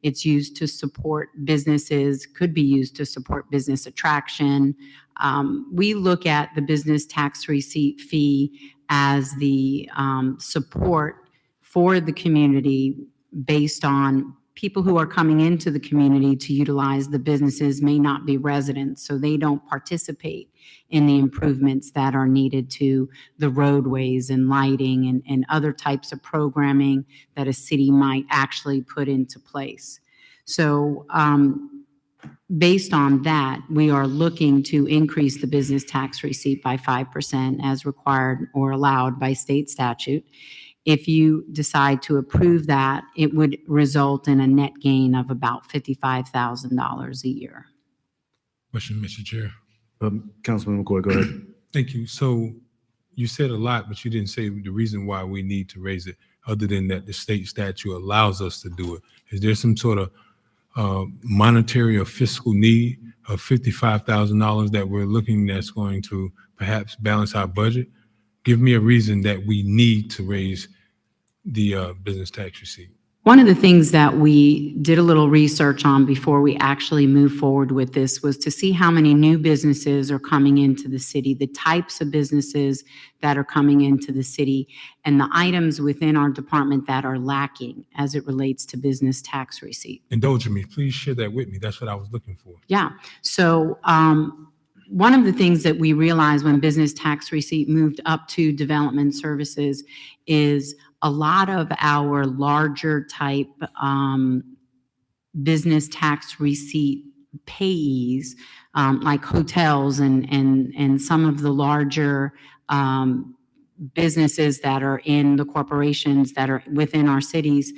It's used to support businesses, could be used to support business attraction. We look at the business tax receipt fee as the support for the community based on people who are coming into the community to utilize the businesses may not be residents, so they don't participate in the improvements that are needed to the roadways and lighting and other types of programming that a city might actually put into place. So based on that, we are looking to increase the business tax receipt by 5% as required or allowed by state statute. If you decide to approve that, it would result in a net gain of about $55,000 a year. Question, Mr. Chair. Councilman McCoy, go ahead. Thank you. So you said a lot, but you didn't say the reason why we need to raise it, other than that the state statute allows us to do it. Is there some sort of monetary or fiscal need of $55,000 that we're looking that's going to perhaps balance our budget? Give me a reason that we need to raise the business tax receipt. One of the things that we did a little research on before we actually moved forward with this was to see how many new businesses are coming into the city, the types of businesses that are coming into the city, and the items within our department that are lacking as it relates to business tax receipt. Indulge me, please share that with me. That's what I was looking for. Yeah, so one of the things that we realized when business tax receipt moved up to development services is a lot of our larger type business tax receipt payees, like hotels and some of the larger businesses that are in the corporations that are within our cities,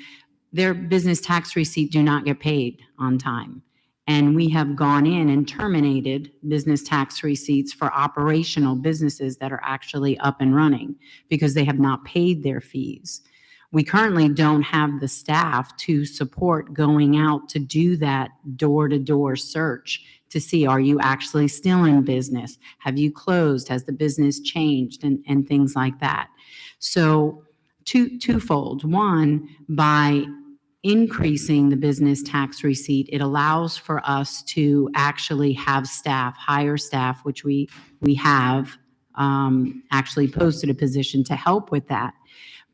their business tax receipt do not get paid on time. And we have gone in and terminated business tax receipts for operational businesses that are actually up and running because they have not paid their fees. We currently don't have the staff to support going out to do that door-to-door search to see, are you actually still in business? Have you closed? Has the business changed? And things like that. So twofold. One, by increasing the business tax receipt, it allows for us to actually have staff, hire staff, which we have actually posted a position to help with that.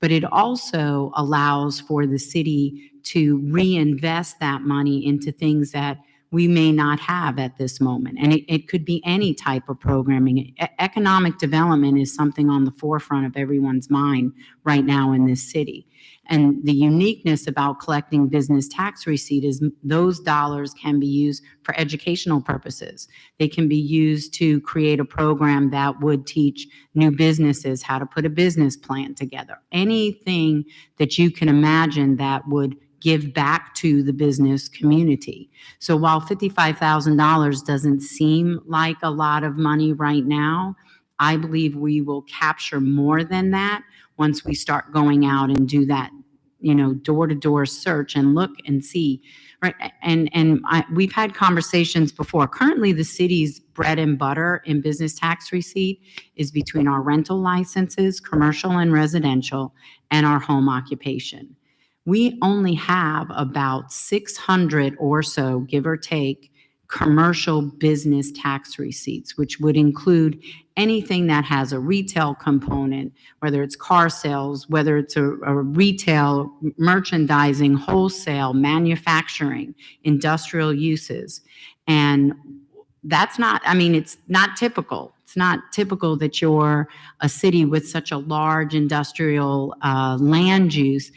But it also allows for the city to reinvest that money into things that we may not have at this moment. And it could be any type of programming. Economic development is something on the forefront of everyone's mind right now in this city. And the uniqueness about collecting business tax receipt is those dollars can be used for educational purposes. They can be used to create a program that would teach new businesses how to put a business plan together. Anything that you can imagine that would give back to the business community. So while $55,000 doesn't seem like a lot of money right now, I believe we will capture more than that once we start going out and do that, door-to-door search and look and see Right, we've had conversations before. Currently, the city's bread and butter in business tax receipt is between our rental licenses, commercial and residential, and our home occupation. We only have about 600 or so, give or take, commercial business tax receipts, which would include anything that has a retail component, whether it's car sales, whether it's a retail, merchandising, wholesale, manufacturing, industrial uses. And that's not, I mean, it's not typical. It's not typical that you're a city with such a large industrial land use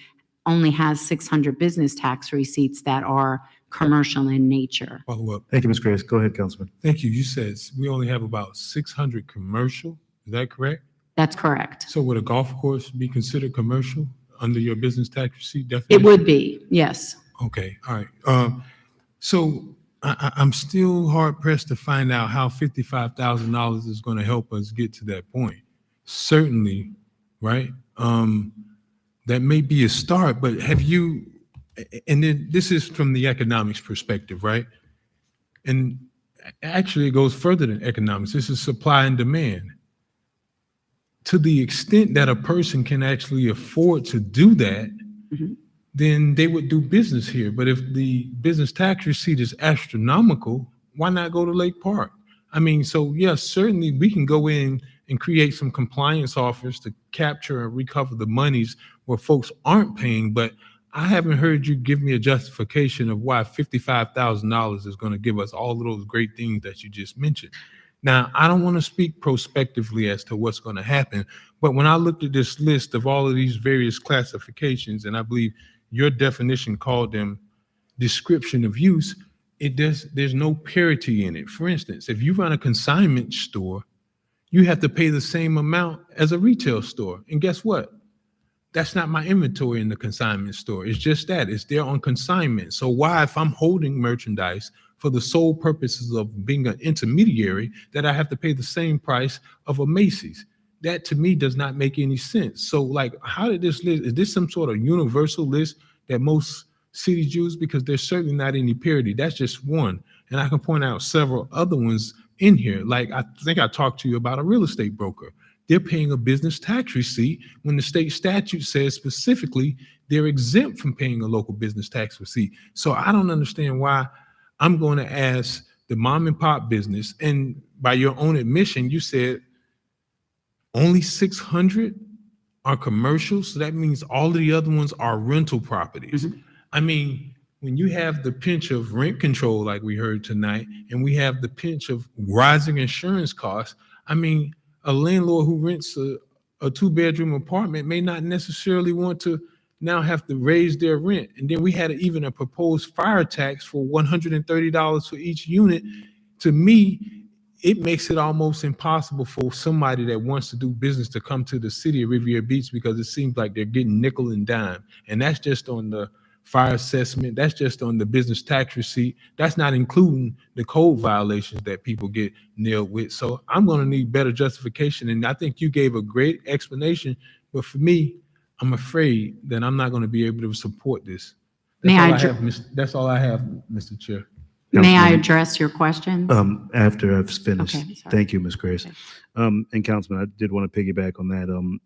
only has 600 business tax receipts that are commercial in nature. Follow up. Thank you, Ms. Grace. Go ahead, Councilman. Thank you. You said we only have about 600 commercial. Is that correct? That's correct. So would a golf course be considered commercial under your business tax receipt definition? It would be, yes. Okay, all right. So I'm still hard pressed to find out how $55,000 is going to help us get to that point. Certainly, right? That may be a start, but have you, and then this is from the economics perspective, right? And actually it goes further than economics. This is supply and demand. To the extent that a person can actually afford to do that, then they would do business here. But if the business tax receipt is astronomical, why not go to Lake Park? I mean, so yes, certainly we can go in and create some compliance offers to capture and recover the monies where folks aren't paying, but I haven't heard you give me a justification of why $55,000 is going to give us all of those great things that you just mentioned. Now, I don't want to speak prospectively as to what's going to happen, but when I looked at this list of all of these various classifications, and I believe your definition called them description of use, there's no parity in it. For instance, if you run a consignment store, you have to pay the same amount as a retail store. And guess what? That's not my inventory in the consignment store. It's just that. It's there on consignment. So why, if I'm holding merchandise for the sole purposes of being an intermediary, that I have to pay the same price of a Macy's? That to me does not make any sense. So like, how did this list, is this some sort of universal list that most cities use? Because there's certainly not any parity. That's just one. And I can point out several other ones in here. Like, I think I talked to you about a real estate broker. They're paying a business tax receipt when the state statute says specifically they're exempt from paying a local business tax receipt. So I don't understand why I'm going to ask the mom and pop business, and by your own admission, you said only 600 are commercial. So that means all of the other ones are rental properties. I mean, when you have the pinch of rent control, like we heard tonight, and we have the pinch of rising insurance costs, I mean, a landlord who rents a two-bedroom apartment may not necessarily want to now have to raise their rent. And then we had even a proposed fire tax for $130 for each unit. To me, it makes it almost impossible for somebody that wants to do business to come to the city of Riviera Beach, because it seems like they're getting nickel and dime. And that's just on the fire assessment. That's just on the business tax receipt. That's not including the code violations that people get nailed with. So I'm going to need better justification. And I think you gave a great explanation. But for me, I'm afraid that I'm not going to be able to support this. That's all I have, Mr. Chair. May I address your question? After I've finished. Okay, sorry. Thank you, Ms. Grace. And Councilman, I did want to piggyback on that.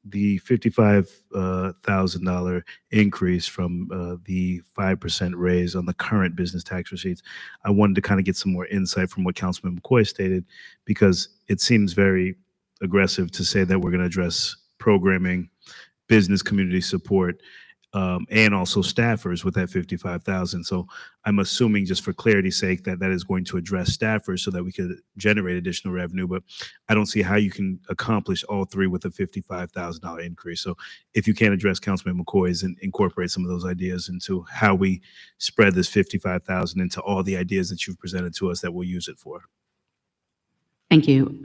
The $55,000 increase from the 5% raise on the current business tax receipts, I wanted to kind of get some more insight from what Councilman McCoy stated, because it seems very aggressive to say that we're going to address programming, business community support, and also staffers with that 55,000. So I'm assuming, just for clarity's sake, that that is going to address staffers so that we could generate additional revenue. But I don't see how you can accomplish all three with a $55,000 increase. So if you can address Councilman McCoy's and incorporate some of those ideas into how we spread this 55,000 into all the ideas that you've presented to us that we'll use it for. Thank you.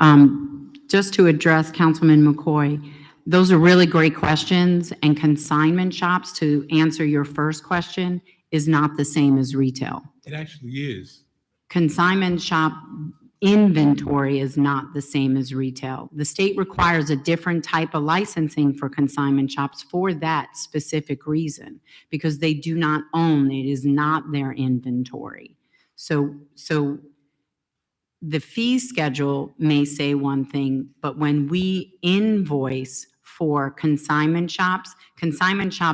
Just to address Councilman McCoy, those are really great questions, and consignment shops, to answer your first question, is not the same as retail. It actually is. Consignment shop inventory is not the same as retail. The state requires a different type of licensing for consignment shops for that specific reason, because they do not own, it is not their inventory. So the fee schedule may say one thing, but when we invoice for consignment shop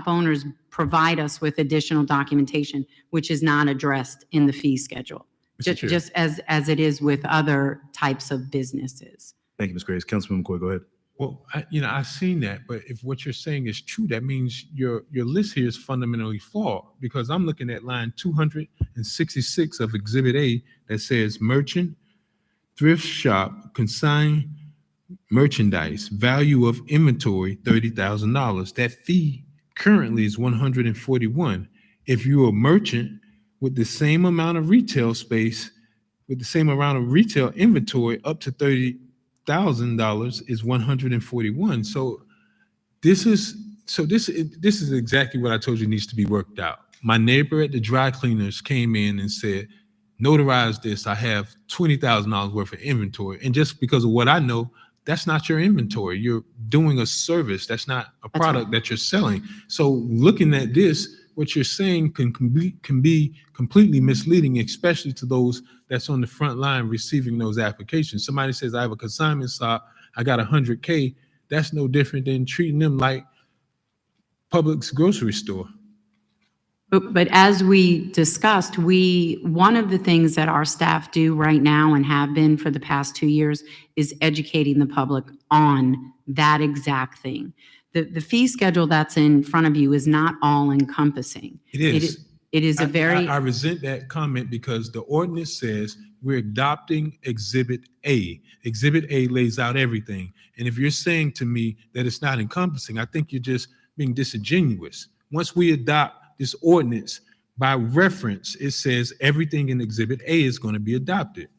owners provide us with additional documentation, which is not addressed in the fee schedule, Mr. Chair. just as it is with other types of businesses. Thank you, Ms. Grace. Councilman McCoy, go ahead. Well, I've seen that, but if what you're saying is true, that means your list here is fundamentally flawed, because I'm looking at line 266 of Exhibit A that says merchant, thrift shop, consign merchandise, value of inventory, $30,000. That fee currently is $141. If you're a merchant with the same amount of retail space, with the same amount of retail inventory, up to $30,000 is $141. So this is exactly what I told you needs to be worked out. My neighbor at the dry cleaners came in and said, notarize this. I have $20,000 worth of inventory. And just because of what I know, that's not your inventory. You're doing a service. That's not a product that you're selling. So looking at this, what you're saying can be completely misleading, especially to those that's on the front line receiving those applications. Somebody says, I have a consignment shop, I got 100K. That's no different than treating them like Publix grocery store. But as we discussed, one of the things that our staff do right now and have been for the past 2 years is educating the public on that exact thing. The fee schedule that's in front of you is not all encompassing. It is. It is a very. I resent that comment because the ordinance says we're adopting Exhibit A. Exhibit A lays out everything. And if you're saying to me that it's not encompassing, I think you're just being disingenuous. Once we adopt this ordinance, by reference, it says everything in Exhibit A is going to be adopted.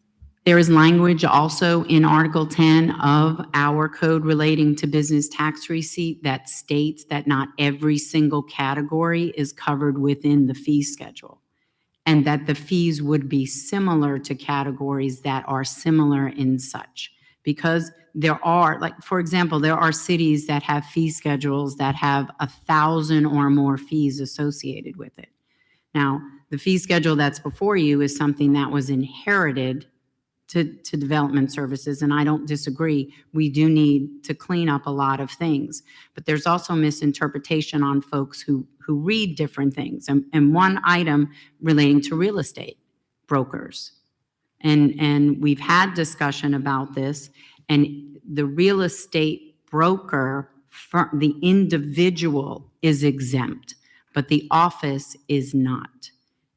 There is language also in Article 10 of our code relating to business tax receipt that states that not every single category is covered within the fee schedule, and that the fees would be similar to categories that are similar in such. Because there are, like, for example, there are cities that have fee schedules that have 1,000 or more fees associated with it. Now, the fee schedule that's before you is something that was inherited to development services, and I don't disagree. We do need to clean up a lot of things, but there's also misinterpretation on folks who read different things. And one item relating to real estate brokers. And we've had discussion about this, and the real estate broker, the individual is exempt, but the office is not.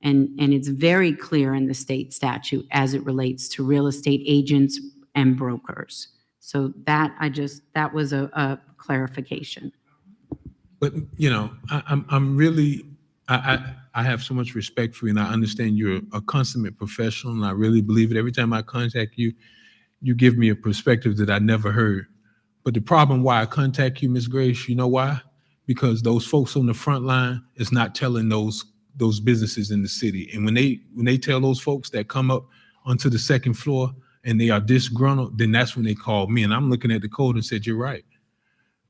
And it's very clear in the state statute as it relates to real estate agents and brokers. So that was a clarification. But, I have so much respect for you, and I understand you're a consummate professional, and I really believe it. Every time I contact you, you give me a perspective that I never heard. But the problem why I contact you, Ms. Grace, you know why? Because those folks on the front line is not telling those businesses in the city. And when they tell those folks that come up onto the second floor and they are disgruntled, then that's when they call me. And I'm looking at the code and said, you're right.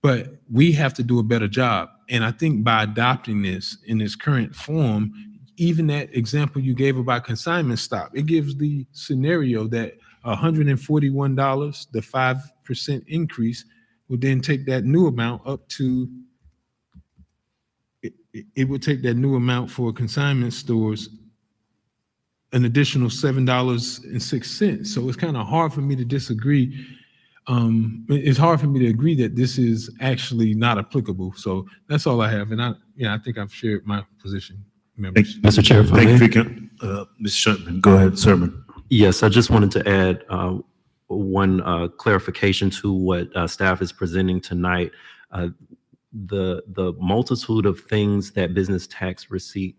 But we have to do a better job. And I think by adopting this in its current form, even that example you gave about consignment stop, it gives the scenario that $141, the 5% increase, would then take that new amount up to, it would take that new amount for consignment stores an additional $7.06. So it's kind of hard for me to disagree. It's hard for me to agree that this is actually not applicable. So that's all I have. And I think I've shared my position, members. Mr. Chair, if I may. Thank you, Mr. Sherman. Go ahead, Sherman. Yes, I just wanted to add one clarification to what staff is presenting tonight. The multitude of things that business tax receipt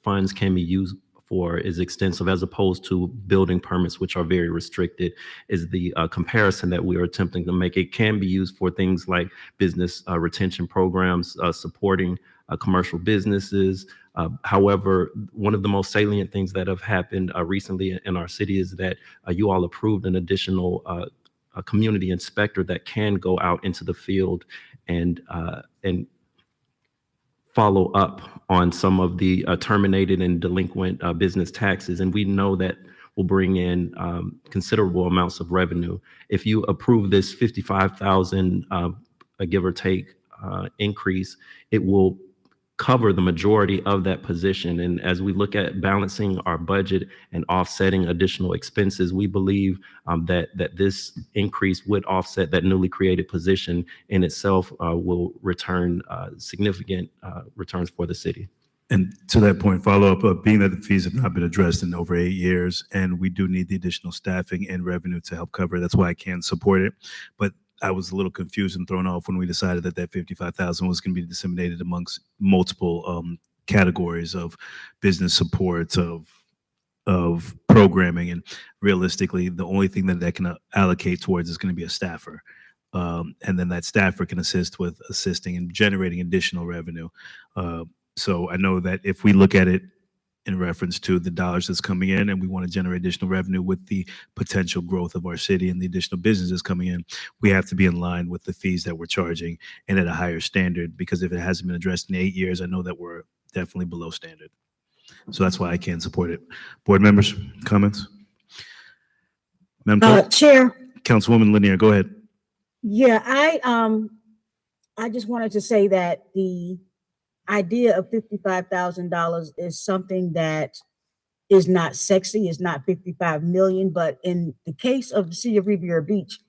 funds can be used for is extensive, as opposed to building permits, which are very restricted, is the comparison that we are attempting to make. It can be used for things like business retention programs, supporting commercial businesses, However, one of the most salient things that have happened recently in our city is that you all approved an additional a community inspector that can go out into the field and follow up on some of the terminated and delinquent business taxes. And we know that will bring in considerable amounts of revenue. If you approve this 55,000, a give or take increase, it will cover the majority of that position. And as we look at balancing our budget and offsetting additional expenses, we believe that this increase would offset that newly created position in itself, will return significant returns for the city. And to that point, follow up, being that the fees have not been addressed in over 8 years, and we do need the additional staffing and revenue to help cover, that's why I can support it. But I was a little confused and thrown off when we decided that 55,000 was going to be disseminated amongst multiple categories of business supports, of programming, and realistically, the only thing that can allocate towards is going to be a staffer. And then that staffer can assist with assisting and generating additional revenue. So I know that if we look at it in reference to the dollars that's coming in, and we want to generate additional revenue with the potential growth of our city and the additional businesses coming in, we have to be in line with the fees that we're charging and at a higher standard, because if it hasn't been addressed in 8 years, I know that we're definitely below standard. So that's why I can support it. Board members, comments? Madam Clerk? Chair, Councilwoman Lanier, go ahead. yeah, I just wanted to say that the idea of $55,000 is something that is not sexy, is not 55 million, but in the case of the city of Riviera Beach,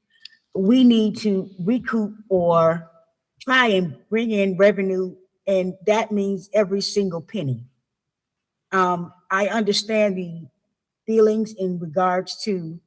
we need to recoup or try and bring in revenue, and that means every single penny. I understand the feelings in regards to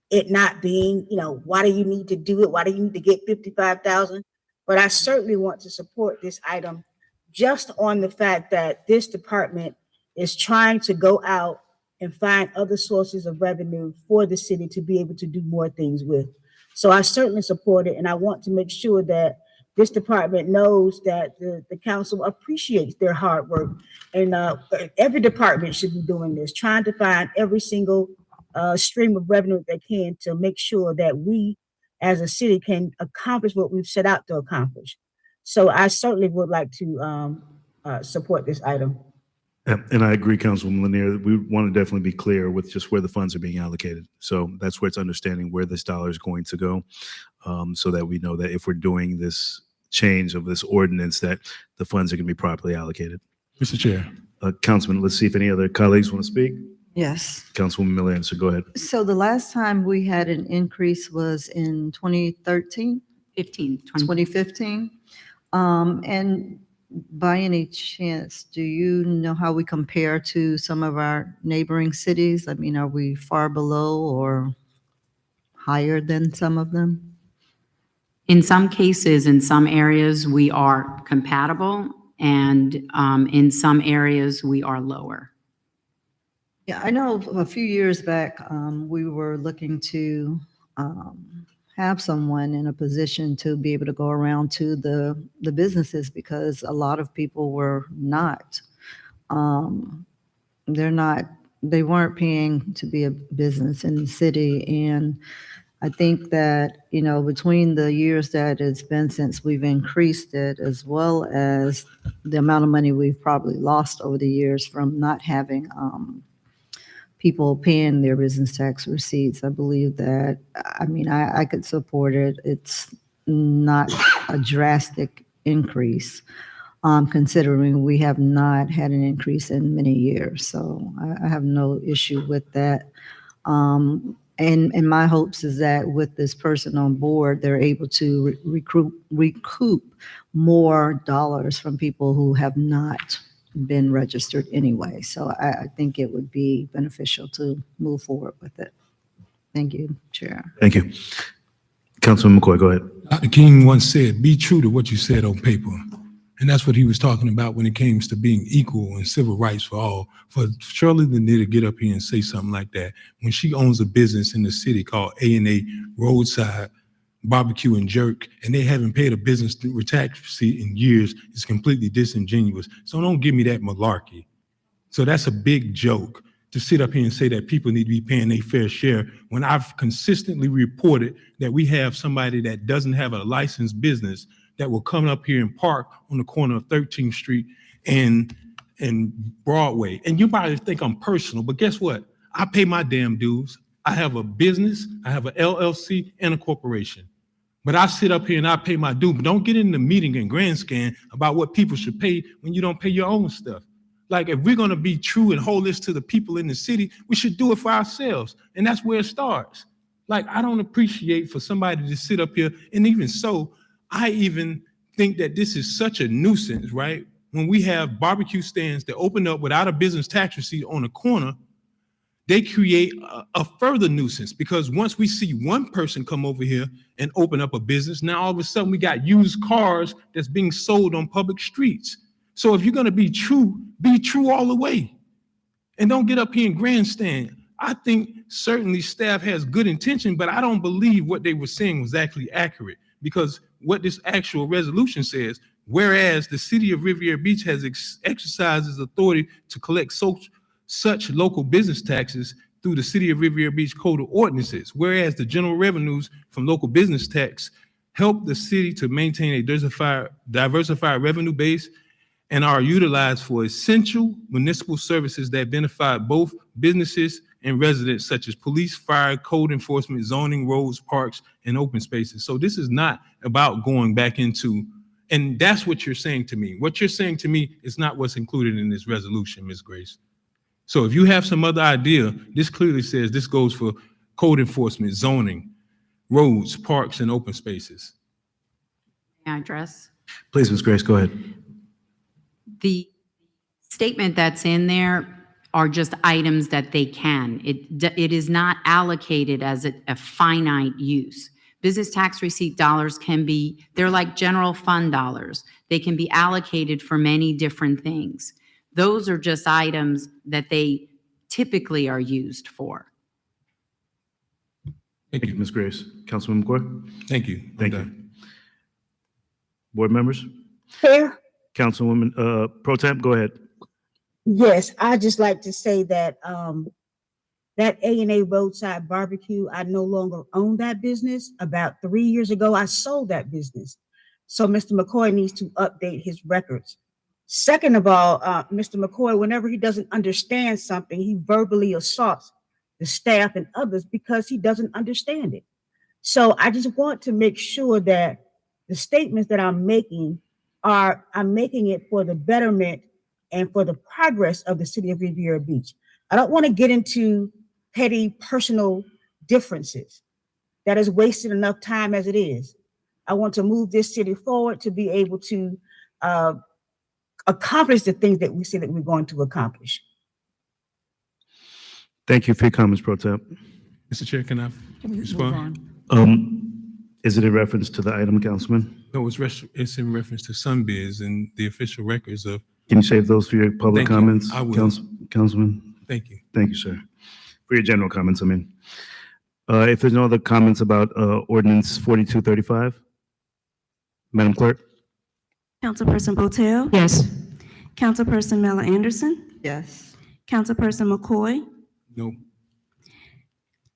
it not being, why do you need to do it? Why do you need to get 55,000? But I certainly want to support this item just on the fact that this department is trying to go out and find other sources of revenue for the city to be able to do more things with. So I certainly support it, and I want to make sure that this department knows that the council appreciates their hard work. And every department should be doing this, trying to find every single stream of revenue they can to make sure that we as a city can accomplish what we've set out to accomplish. So I certainly would like to support this item. And I agree, Councilwoman Lanier. We want to definitely be clear with just where the funds are being allocated. So that's where it's understanding where this dollar is going to go, so that we know that if we're doing this change of this ordinance, that the funds are going to be properly allocated. Mr. Chair. Councilman, let's see if any other colleagues want to speak. Yes. Councilwoman Miller Anderson, go ahead. So the last time we had an increase was in 2013? 2015. And by any chance, do you know how we compare to some of our neighboring cities? I mean, are we far below or higher than some of them? In some cases, in some areas, we are compatible, and in some areas, we are lower. Yeah, I know a few years back, we were looking to have someone in a position to be able to go around to the businesses, because a lot of people were not, they weren't paying to be a business in the city. And I think that, between the years that it's been since we've increased it, as well as the amount of money we've probably lost over the years from not having people paying their business tax receipts, I believe that, I could support it. It's not a drastic increase, considering we have not had an increase in many years. So I have no issue with that. And my hopes is that with this person on board, they're able to recoup more dollars from people who have not been registered anyway. So I think it would be beneficial to move forward with it. Thank you, Chair. Thank you. Councilman McCoy, go ahead. Dr. King once said, be true to what you said on paper. And that's what he was talking about when it came to being equal and civil rights for all. For Shirley Lanier to get up here and say something like that, when she owns a business in the city called A&A Roadside barbecue and jerk, and they haven't paid a business tax receipt in years, is completely disingenuous. So don't give me that malarkey. So that's a big joke to sit up here and say that people need to be paying their fair share when I've consistently reported that we have somebody that doesn't have a licensed business that will come up here and park on the corner of 13th Street and Broadway. And you probably think I'm personal, but guess what? I pay my damn dues. I have a business, I have an LLC and a corporation. But I sit up here and I pay my due. But don't get in the meeting and grandstand about what people should pay when you don't pay your own stuff. Like, if we're going to be true and hold this to the people in the city, we should do it for ourselves. And that's where it starts. Like, I don't appreciate for somebody to sit up here. And even so, I even think that this is such a nuisance, right? When we have barbecue stands that open up without a business tax receipt on the corner, they create a further nuisance, because once we see one person come over here and open up a business, now all of a sudden we got used cars that's being sold on public streets. So if you're going to be true all the way. And don't get up here and grandstand. I think certainly staff has good intention, but I don't believe what they were saying was actually accurate, because what this actual resolution says, whereas the city of Riviera Beach has exercised its authority to collect such local business taxes through the city of Riviera Beach Code of Ordinances, whereas the general revenues from local business tax help the city to maintain a diversified revenue base and are utilized for essential municipal services that benefit both businesses and residents, such as police, fire, code enforcement, zoning, roads, parks, and open spaces. So this is not about going back into, and that's what you're saying to me. What you're saying to me is not what's included in this resolution, Ms. Grace. So if you have some other idea, this clearly says this goes for code enforcement, zoning, roads, parks, and open spaces. May I address? Please, Ms. Grace, go ahead. The statement that's in there are just items that they can. It is not allocated as a finite use. Business tax receipt dollars they're like general fund dollars. They can be allocated for many different things. Those are just items that they typically are used for. Thank you, Ms. Grace. Councilman McCoy? Thank you. Thank you. Board members? Chair? Councilwoman Pro Temp, go ahead. Yes, I'd just like to say that that A&A Roadside Barbecue, I no longer own that business. About 3 years ago, I sold that business. So Mr. McCoy needs to update his records. Second of all, Mr. McCoy, whenever he doesn't understand something, he verbally assaults the staff and others because he doesn't understand it. So I just want to make sure that the statements that I'm making I'm making it for the betterment and for the progress of the city of Riviera Beach. I don't want to get into petty personal differences. That has wasted enough time as it is. I want to move this city forward to be able to accomplish the things that we say that we're going to accomplish. Thank you for your comments, Pro Temp. Mr. Chair, can I respond? Is it in reference to the item, Councilman? No, it's in reference to Sunbiz and the official records of. Can you save those for your public Thank you. comments? I will. Councilman? Thank you. Thank you, sir. For your general comments, I mean. If there's no other comments about ordinance 4235, Madam Clerk? Councilperson Botel? Yes. Councilperson Mella Anderson? Yes. Councilperson McCoy? No.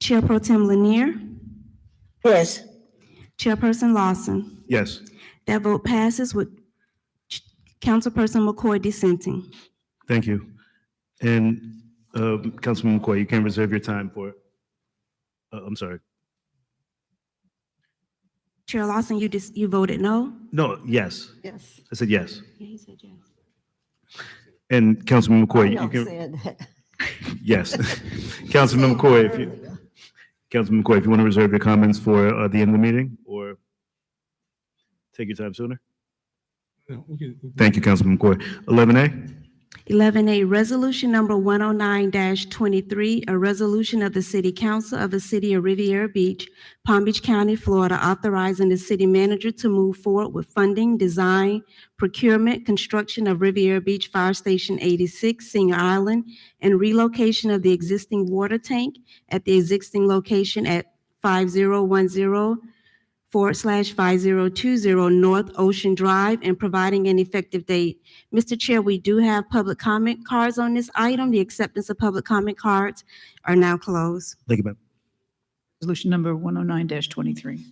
Chair Pro Tem Lanier? Yes. Chairperson Lawson? Yes. That vote passes with Councilperson McCoy dissenting. Thank you. And Councilman McCoy, you can reserve your time for, I'm sorry. Chair Lawson, you voted no? No, yes. Yes. I said yes. Yeah, he said yes. And Councilman McCoy, I you can, said that. yes. Councilman McCoy, if you want to reserve your comments for the end of the meeting or take your time sooner. Thank you, Councilman McCoy. 11A? 11A, Resolution Number 109-23, a resolution of the City Council of the City of Riviera Beach, Palm Beach County, Florida, authorizing the city manager to move forward with funding, design, procurement, construction of Riviera Beach Fire Station 86, Singer Island, and relocation of the existing water tank at the existing location at 5010 /5020 North Ocean Drive and providing an effective date. Mr. Chair, we do have public comment cards on this item. The acceptance of public comment cards are now closed. Thank you, ma'am. Resolution number 109-23.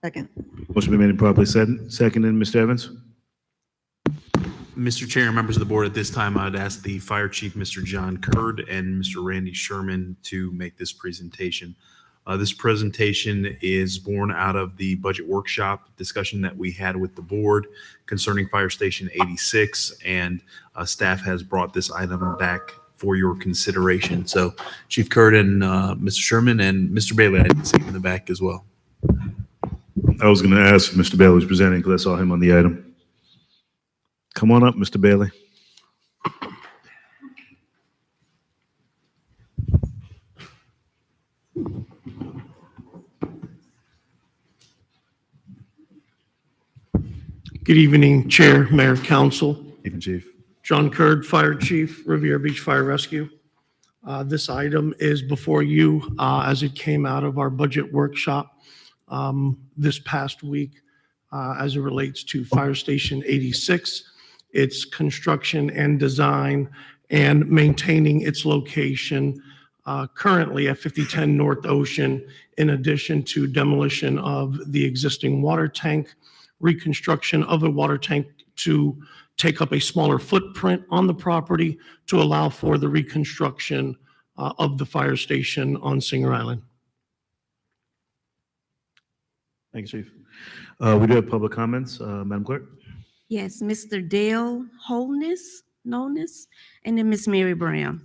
Second. Motion been made and properly seconded. Mr. Evans? Mr. Chair and members of the board, at this time, I'd ask the Fire Chief, Mr. John Kurd, and Mr. Randy Sherman to make this presentation. This presentation is born out of the budget workshop discussion that we had with the board concerning Fire Station 86, and staff has brought this item back for your consideration. So Chief Kurd and Mr. Sherman and Mr. Bailey, I didn't see him in the back as well. I was going to ask if Mr. Bailey was presenting because I saw him on the item. Come on up, Mr. Bailey. Good evening, Chair, Mayor, Council. Evening, Chief. John Kurd, Fire Chief, Riviera Beach Fire Rescue. This item is before you as it came out of our budget workshop this past week as it relates to Fire Station 86, its construction and design and maintaining its location currently at 5010 North Ocean, in addition to demolition of the existing water tank, reconstruction of the water tank to take up a smaller footprint on the property to allow for the reconstruction of the fire station on Singer Island. Thank you, Chief. We do have public comments. Madam Clerk? Yes, Mr. Dale Holness, and then Miss Mary Brown.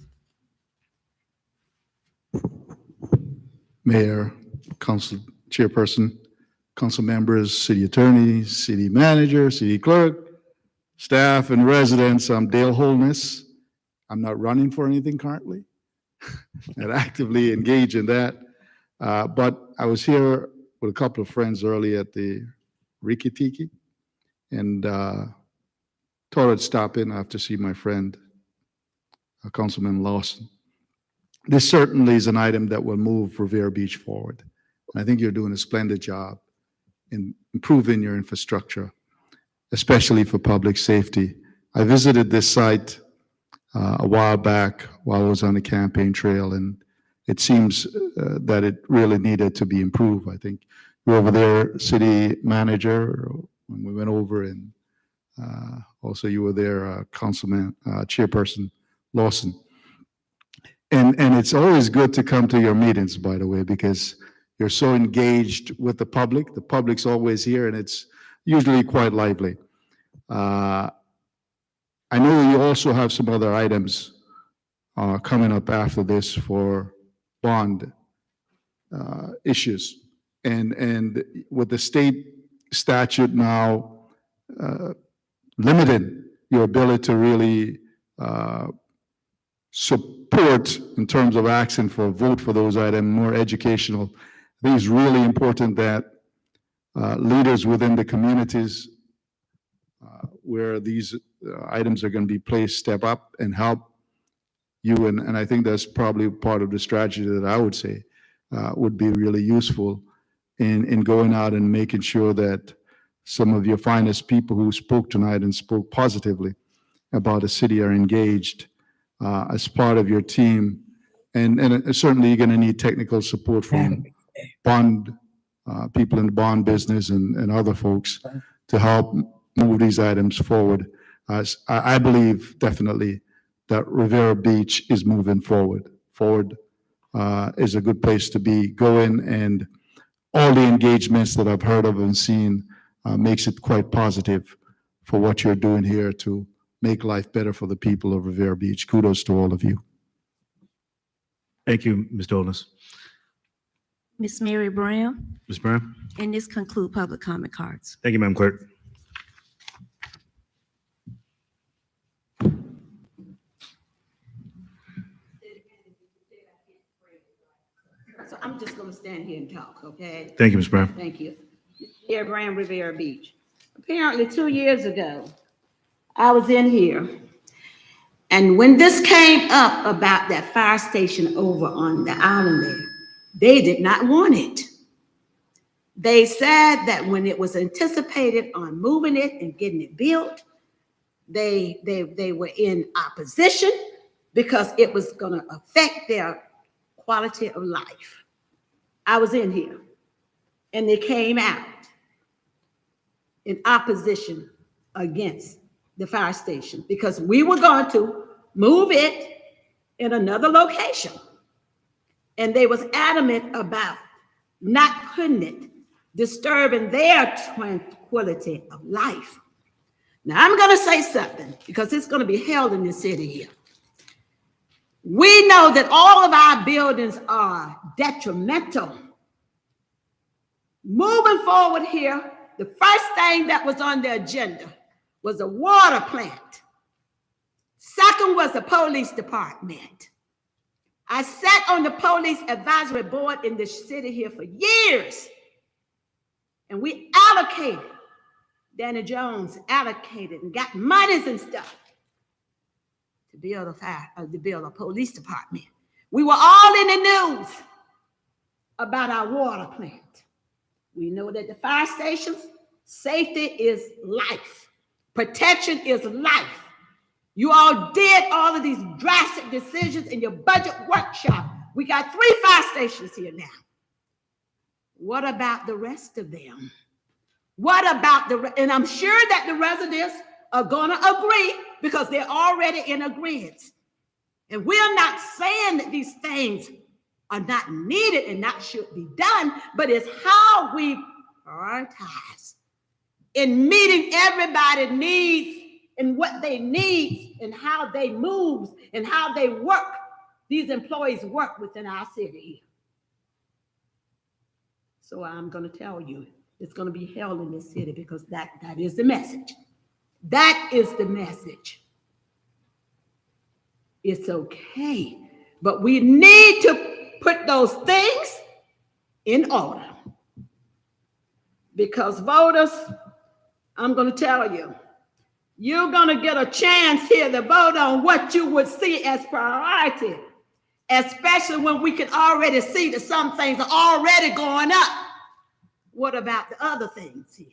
Mayor, Council Chairperson, council members, city attorney, city manager, city clerk, staff, and residents. I'm Dale Holness. I'm not running for anything currently. Not actively engaged in that. But I was here with a couple of friends early at the Riki Tiki and thought I'd stop in after see my friend, Councilman Lawson. This certainly is an item that will move Riviera Beach forward. And I think you're doing a splendid job in improving your infrastructure, especially for public safety. I visited this site a while back while I was on the campaign trail, and it seems that it really needed to be improved. I think you were over there, city manager, when we went over, and also you were there, councilman, chairperson Lawson. And it's always good to come to your meetings, by the way, because you're so engaged with the public. The public's always here, and it's usually quite lively. I know you also have some other items coming up after this for bond issues. And with the state statute now limiting your ability to really support in terms of asking for a vote for those items, more educational. I think it's really important that leaders within the communities where these items are going to be placed step up and help you. And I think that's probably part of the strategy that I would say would be really useful in going out and making sure that some of your finest people who spoke tonight and spoke positively about the city are engaged as part of your team. And certainly you're going to need technical support from bond people in the bond business and other folks to help move these items forward. I believe definitely that Riviera Beach is moving forward. Forward is a good place to be going, and all the engagements that I've heard of and seen makes it quite positive for what you're doing here to make life better for the people of Riviera Beach. Kudos to all of you. Thank you, Mr. Holness. Miss Mary Brown, Ms. Brown? and this concludes public comment cards. Thank you, Madam Clerk. So I'm just gonna stand here and talk, okay? Thank you, Ms. Brown. Thank you. Mayor Brown, Riviera Beach. Apparently 2 years ago, I was in here, and when this came up about that fire station over on the island there, they did not want it. They said that when it was anticipated on moving it and getting it built, they were in opposition because it was going to affect their quality of life. I was in here, and they came out in opposition against the fire station because we were going to move it in another location. And they was adamant about not putting it, disturbing their tranquility of life. Now, I'm going to say something because it's going to be held in the city here. We know that all of our buildings are detrimental. Moving forward here, the first thing that was on the agenda was a water plant. Second was the police department. I sat on the police advisory board in the city here for years, and we allocated, Danny Jones allocated and got monies and stuff to build a police department. We were all in the news about our water plant. We know that the fire stations, safety is life. Protection is life. You all did all of these drastic decisions in your budget workshop. We got 3 fire stations here now. What about the rest of them? What about and I'm sure that the residents are going to agree because they're already in agreement. And we're not saying that these things are not needed and not should be done, but it's how we prioritize in meeting everybody's needs and what they need and how they move and how they work. These employees work within our city here. So I'm going to tell you, it's going to be held in this city because that is the message. That is the message. It's okay, but we need to put those things in order. Because voters, I'm going to tell you, you're going to get a chance here to vote on what you would see as priority, especially when we can already see that some things are already going up. What about the other things here?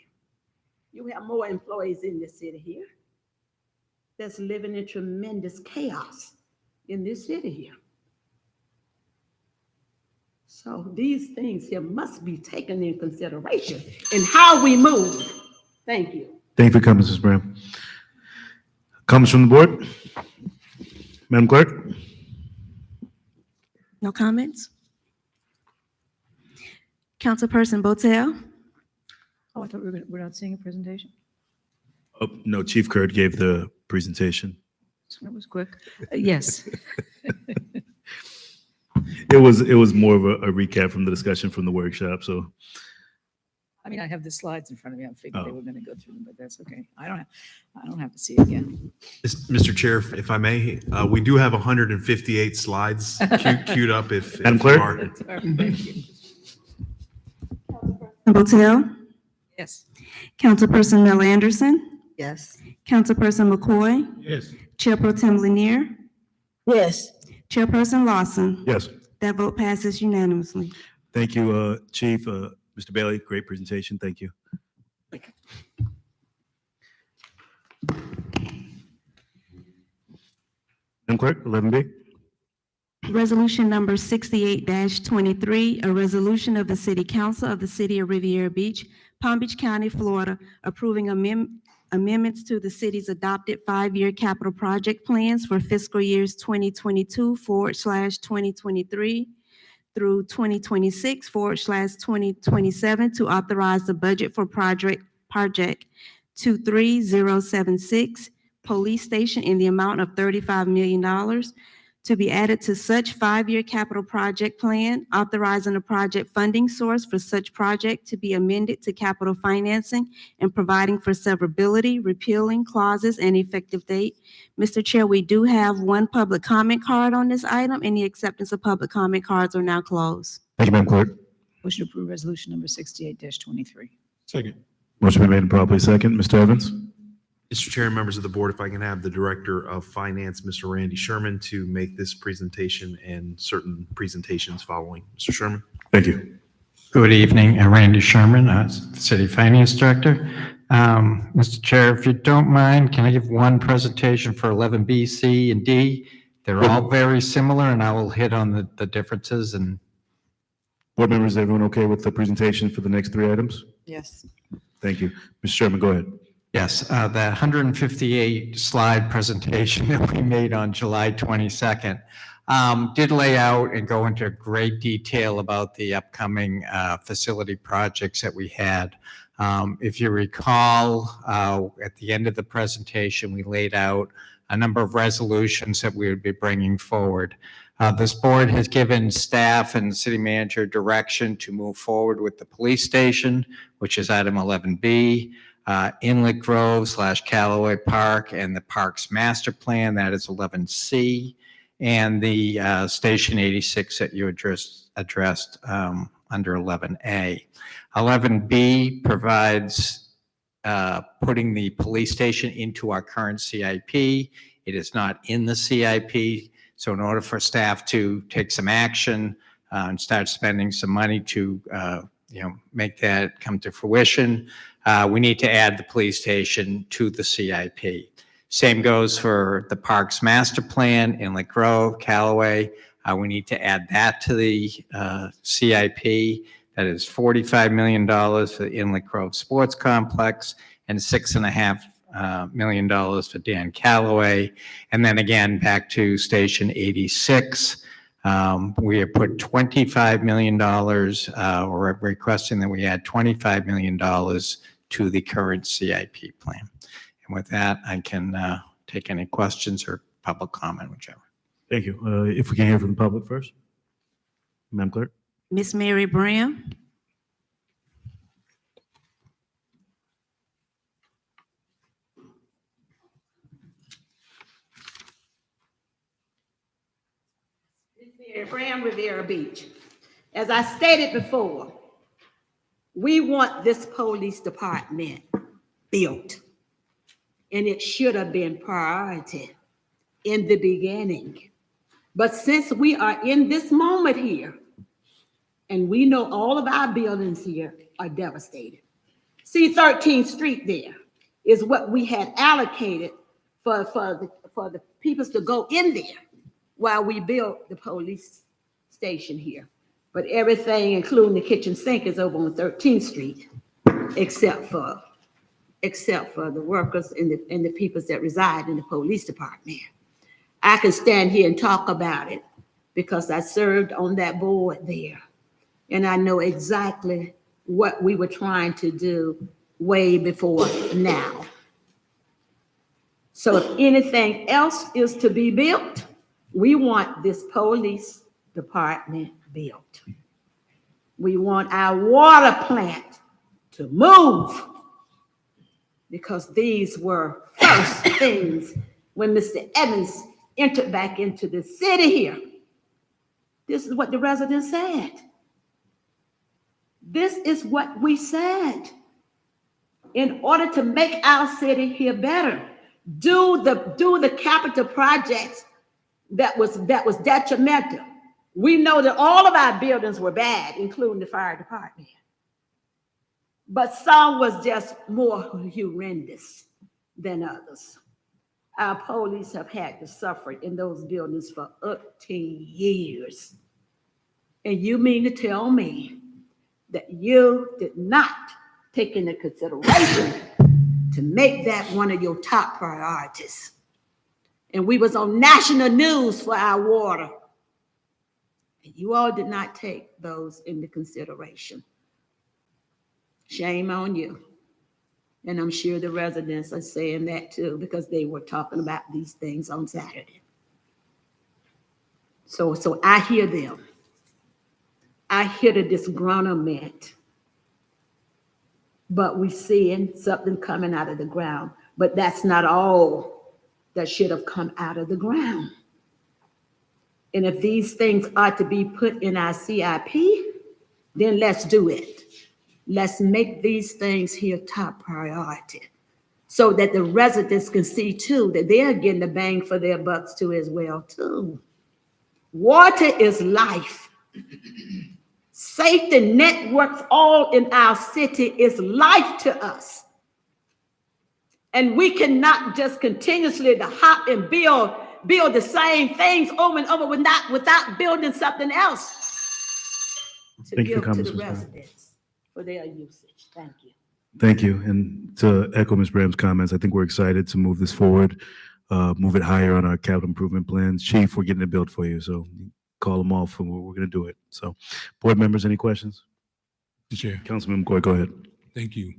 You have more employees in the city here that's living in tremendous chaos in this city here. So these things here must be taken in consideration in how we move. Thank you. Thank you for coming, Mrs. Brown. Comments from the board? Madam Clerk? No comments? Councilperson Botel? Oh, I thought we're not seeing a presentation. Oh, no, Chief Kurt gave the presentation. That was quick. Yes. It was more of a recap from the discussion from the workshop, so. I mean, I have the slides in front of me. I figured they Oh. were going to go through them, but that's okay. I don't have to see it again. Mr. Chair, if I may, we do have 158 slides queued up if Madam you Clerk? are. Thank you. Botel? Yes. Councilperson Mel Anderson? Yes. Councilperson McCoy? Yes. Chair Pro Tem Lanier? Yes. Chairperson Lawson? Yes. That vote passes unanimously. Thank you, Chief. Mr. Bailey, great presentation. Thank you. Madam Clerk, 11B. Resolution number 68-23, a resolution of the City Council of the City of Riviera Beach, Palm Beach County, Florida, approving amendments to the city's adopted 5-year capital project plans for fiscal years 2022/2023 through 2026/2027 to authorize the budget for project 23076, Police Station, in the amount of $35 million to be added to such 5-year capital project plan, authorizing a project funding source for such project to be amended to capital financing and providing for severability, repealing clauses, and effective date. Mr. Chair, we do have one public comment card on this item, and the acceptance of public comment cards are now closed. Thank you, Madam Clerk. Motion to approve resolution number 68-23. Second. Motion been made and properly second. Mr. Evans? Mr. Chair and members of the board, if I can have the Director of Finance, Mr. Randy Sherman, to make this presentation and certain presentations following. Mr. Sherman. Thank you. Good evening, Randy Sherman, City Finance Director. Mr. Chair, if you don't mind, can I give one presentation for 11B, C, and D? They're all very similar, and I will hit on the differences. And Board members, is everyone okay with the presentation for the next three items? Yes. Thank you. Mr. Chairman, go ahead. yes, the 158 slide presentation that we made on July 22nd did lay out and go into great detail about the upcoming facility projects that we had. If you recall, at the end of the presentation, we laid out a number of resolutions that we would be bringing forward. This board has given staff and city manager direction to move forward with the police station, which is item 11B, Inlet Grove / Callaway Park and the Parks Master Plan, that is 11C, and the Station 86 that you addressed under 11A. 11B provides putting the police station into our current CIP. It is not in the CIP, so in order for staff to take some action and start spending some money to make that come to fruition, we need to add the police station to the CIP. Same goes for the Parks Master Plan, Inlet Grove, Callaway. We need to add that to the CIP. That is $45 million for the Inlet Grove Sports Complex and $6.5 million for Dan Callaway. And then again, back to Station 86. We have put $25 million, or requesting that we add $25 million to the current CIP plan. And with that, I can take any questions or public comment, whichever. Thank you. If we can hear from the public first. Madam Clerk. Miss Mary Brown? Riviera Brown, Riviera Beach. As I stated before, we want this police department built, and it should have been priority in the beginning. But since we are in this moment here, and we know all of our buildings here are devastated. See, 13th Street there is what we had allocated for the people to go in there while we built the police station here. But everything, including the kitchen sink, is over on 13th Street, except for the workers and the people that reside in the police department. I can stand here and talk about it because I served on that board there. And I know exactly what we were trying to do way before now. So if anything else is to be built, we want this police department built. We want our water plant to move, because these were first things when Mr. Evans entered back into the city here. This is what the residents said. This is what we said. In order to make our city here better, do the capital projects that was detrimental. We know that all of our buildings were bad, including the fire department. But some was just more horrendous than others. Our police have had to suffer in those buildings for up to years. And you mean to tell me that you did not take into consideration to make that one of your top priorities? And we was on national news for our water. And you all did not take those into consideration. Shame on you. And I'm sure the residents are saying that too, because they were talking about these things on Saturday. So I hear them. I hear the disgruntlement. But we're seeing something coming out of the ground. But that's not all that should have come out of the ground. And if these things are to be put in our CIP, then let's do it. Let's make these things here top priority so that the residents can see too that they're getting the bang for their bucks too as well too. Water is life. Safety networks all in our city is life to us. And we cannot just continuously to hop and build the same things over and over without building something else to Thank you for give to comments, the Ms. Brown. residents for their usage. Thank you. Thank you. And to echo Ms. Graham's comments, I think we're excited to move this forward, move it higher on our capital improvement plans. Chief, we're getting it built for you, so call them off and we're going to do it. So, board members, any questions? Mr. Chair, Councilman McCoy, go ahead. thank you.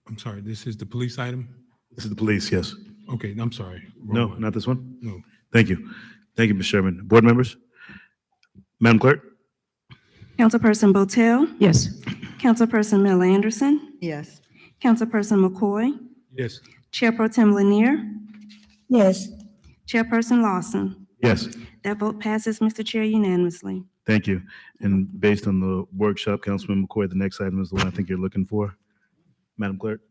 I'm sorry, this is the police item? This is the police, yes. Okay, I'm sorry. Wrong No, one. not this one? No. Thank you. Thank you, Ms. Sherman. Board members? Madam Clerk? Councilperson Botel, Yes. Councilperson Mel Anderson, Yes. Councilperson McCoy, Yes. Chair Pro Tem Lanier, Yes. Chairperson Lawson. Yes. That vote passes, Mr. Chair, unanimously. Thank you. And based on the workshop, Councilman McCoy, the next item is the one I think you're looking for. Madam Clerk?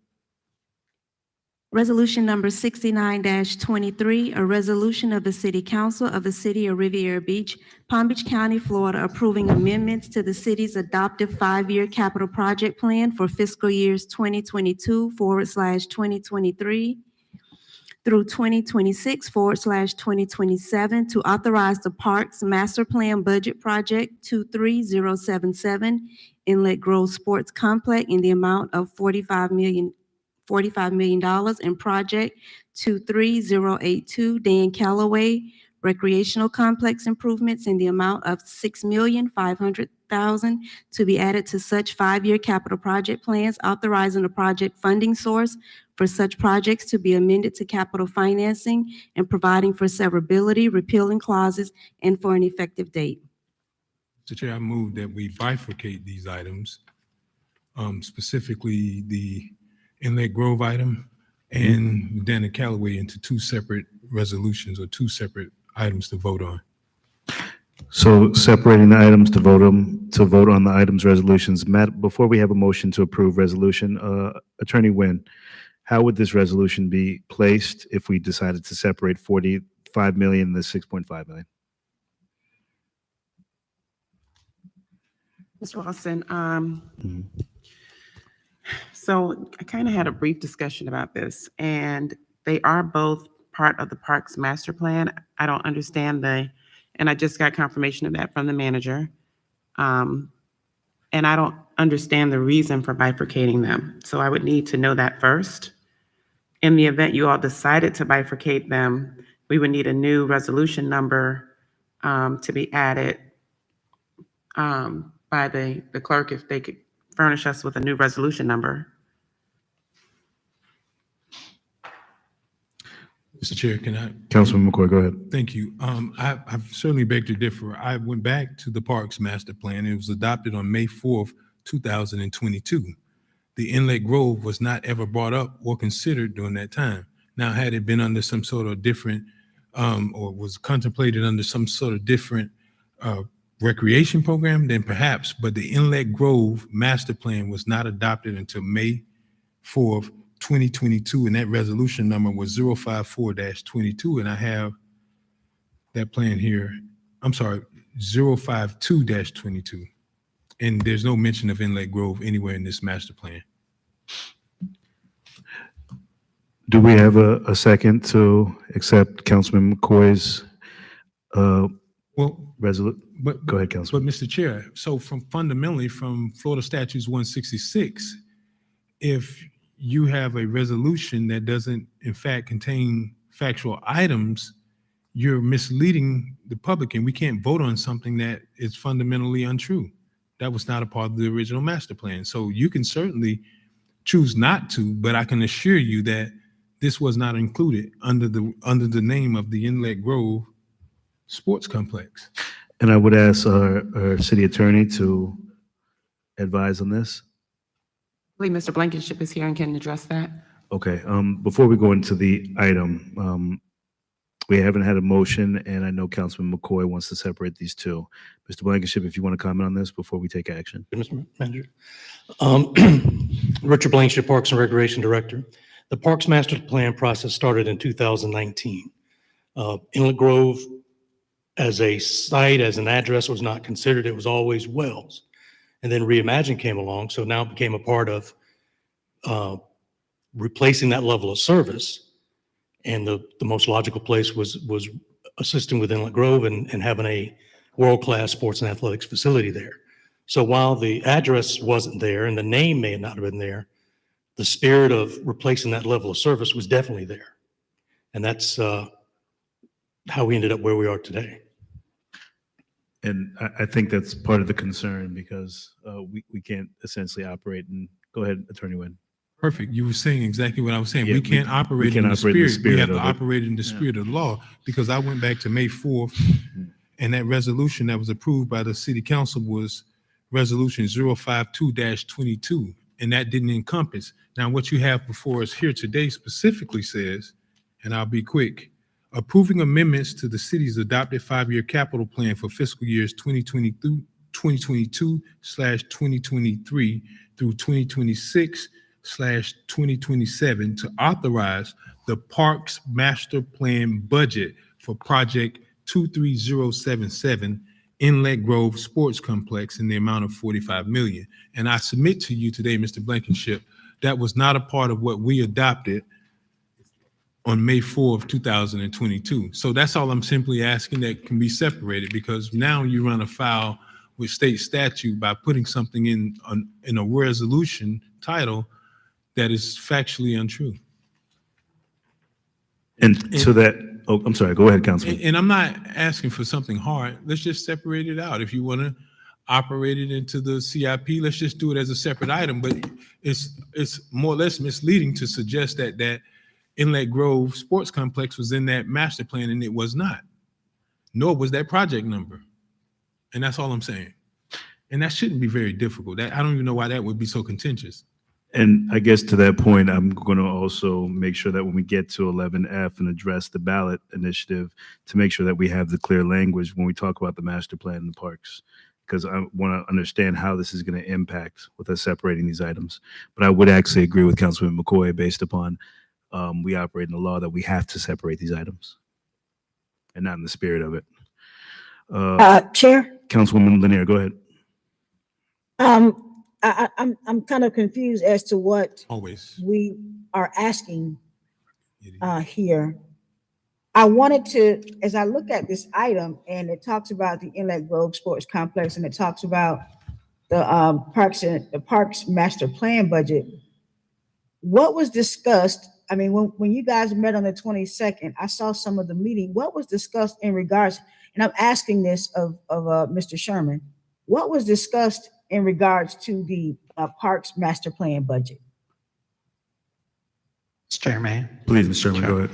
Resolution number 69-23, a resolution of the City Council of the City of Riviera Beach, Palm Beach County, Florida, approving amendments to the city's adopted 5-year capital project plan for fiscal years 2022/2023 through 2026/2027 to authorize the Parks Master Plan Budget Project 23077 Inlet Grove Sports Complex in the amount of $45 million in Project 23082 Dan Callaway Recreational Complex improvements in the amount of $6,500,000 to be added to such 5-year capital project plans, authorizing the project funding source for such projects to be amended to capital financing and providing for severability, repealing clauses, and for an effective date. Mr. Chair, I move that we bifurcate these items, specifically the Inlet Grove item and Dana Callaway into two separate resolutions or two separate items to vote on. So separating the items to vote on the items resolutions. Matt, before we have a motion to approve resolution, Attorney Nguyen, how would this resolution be placed if we decided to separate 45 million and the 6.5 million? Mr. Lawson, so I kind of had a brief discussion about this, and they are both part of the Parks Master Plan. I don't understand and I just got confirmation of that from the manager. And I don't understand the reason for bifurcating them. So I would need to know that first. In the event you all decided to bifurcate them, we would need a new resolution number to be added by the clerk if they could furnish us with a new resolution number. Mr. Chair, can I? Councilman McCoy, go ahead. Thank you. I've certainly beg to differ. I went back to the Parks Master Plan. It was adopted on May 4th, 2022. The Inlet Grove was not ever brought up or considered during that time. Now, had it been under some sort of different, or was contemplated under some sort of different recreation program, then perhaps, but the Inlet Grove Master Plan was not adopted until May 4th, 2022, and that resolution number was 054-22, and I have that plan here. I'm sorry, 052-22. And there's no mention of Inlet Grove anywhere in this master plan. Do we have a second to accept Councilman McCoy's resolution? Go ahead, Councilman. But Mr. Chair, so fundamentally from Florida Statutes 166, if you have a resolution that doesn't in fact contain factual items, you're misleading the public, and we can't vote on something that is fundamentally untrue. That was not a part of the original master plan. So you can certainly choose not to, but I can assure you that this was not included under the name of the Inlet Grove Sports Complex. And I would ask our city attorney to advise on this. I believe Mr. Blankenship is here and can address that. Okay, before we go into the item, we haven't had a motion, and I know Councilman McCoy wants to separate these two. Mr. Blankenship, if you want to comment on this before we take action. Mr. Manager. Richard Blankenship, Parks and Recreation Director. The Parks Master Plan process started in 2019. Inlet Grove as a site, as an address was not considered. It was always Wells. And then Reimagine came along, so now it became a part of replacing that level of service. And the most logical place was assisting with Inlet Grove and having a world-class sports and athletics facility there. So while the address wasn't there and the name may not have been there, the spirit of replacing that level of service was definitely there. And that's how we ended up where we are today. And I think that's part of the concern because we can't essentially operate and, go ahead, Attorney Wynn. Perfect. You were saying exactly what I was saying. Yeah, We can't operate in the spirit. We have to operate in the spirit of the law, because I went back to May 4th, and that resolution that was approved by the city council was resolution 052-22, and that didn't encompass. Now, what you have before us here today specifically says, and I'll be quick, approving amendments to the city's adopted 5-year capital plan for fiscal years 2022/2023 through 2026/2027 to authorize the Parks Master Plan budget for Project 23077 Inlet Grove Sports Complex in the amount of $45 million. And I submit to you today, Mr. Blankenship, that was not a part of what we adopted on May 4 of 2022. So that's all I'm simply asking, that can be separated, because now you run afoul with state statute by putting something in a resolution title that is factually untrue. And to that, oh, I'm sorry, go ahead, Councilman. And I'm not asking for something hard. Let's just separate it out. If you want to operate it into the CIP, let's just do it as a separate item. But it's more or less misleading to suggest that Inlet Grove Sports Complex was in that master plan, and it was not. Nor was that project number. And that's all I'm saying. And that shouldn't be very difficult. I don't even know why that would be so contentious. And I guess to that point, I'm going to also make sure that when we get to 11F and address the ballot initiative, to make sure that we have the clear language when we talk about the master plan and the parks, because I want to understand how this is going to impact with us separating these items. But I would actually agree with Councilman McCoy based upon we operate in the law that we have to separate these items and not in the spirit of it. Chair? Councilwoman Lanier, go ahead. I'm kind of confused as to what we are asking here. I wanted to, as I look at this item and it talks about the Inlet Grove Sports Complex and it talks about the parks master plan budget, what was discussed? I mean, when you guys met on the 22nd, I saw some of the meeting. What was discussed in regards, and I'm asking this of Mr. Sherman, what was discussed in regards to the Parks Master Plan budget? Mr. Chairman. Please, Mr. Sherman, go ahead.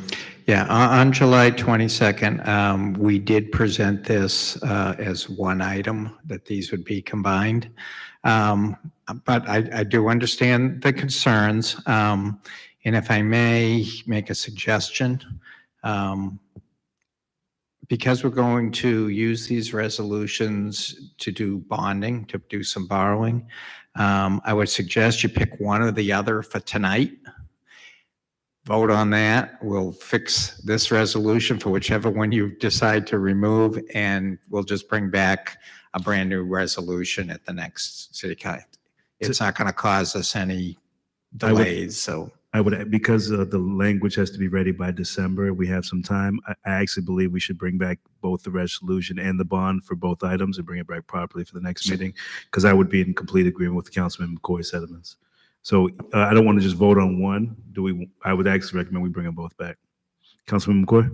Yeah, on July 22nd, we did present this as one item, that these would be combined. But I do understand the concerns. And if I may make a suggestion, because we're going to use these resolutions to do bonding, to do some borrowing, I would suggest you pick one or the other for tonight. Vote on that. We'll fix this resolution for whichever one you decide to remove, and we'll just bring back a brand new resolution at the next city council. It's not going to cause us any delays, so. I would, because the language has to be ready by December, we have some time. I actually believe we should bring back both the resolution and the bond for both items and bring it back properly for the next meeting, because I would be in complete agreement with Councilman McCoy's sentiments. So I don't want to just vote on one. I would actually recommend we bring them both back. Councilman McCoy?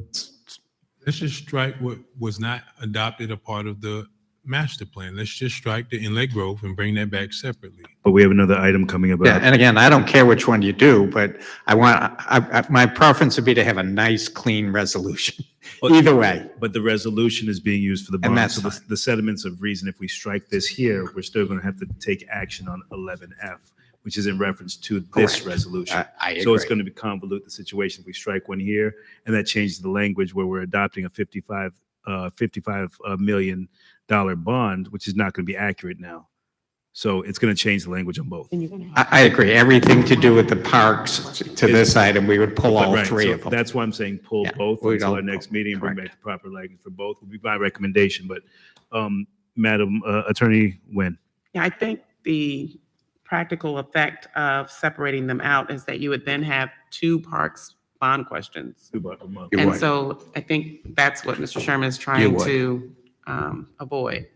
Let's just strike what was not adopted a part of the master plan. Let's just strike the Inlet Grove and bring that back separately. But we have another item coming about. Yeah, and again, I don't care which one you do, but my preference would be to have a nice, clean resolution. Either way. But the resolution is being used for the bond. So the sentiments of reason, if we strike this here, we're still going to have to take action on 11F, which is in reference to this Correct. resolution. I So it's agree. going to convolute the situation if we strike one here, and that changes the language where we're adopting a $55 million bond, which is not going to be accurate now. So it's going to change the language on both. I agree. Everything to do with the parks to this item, we would pull all Right, three so of them. that's why I'm saying pull both we'd until all our next pull, meeting and bring correct. back the proper language for both would be my recommendation. But Madam Attorney Nguyen. Yeah, I think the practical effect of separating them out is that you would then have two parks bond questions. You And would. so I think that's what Mr. Sherman is You trying would. to avoid.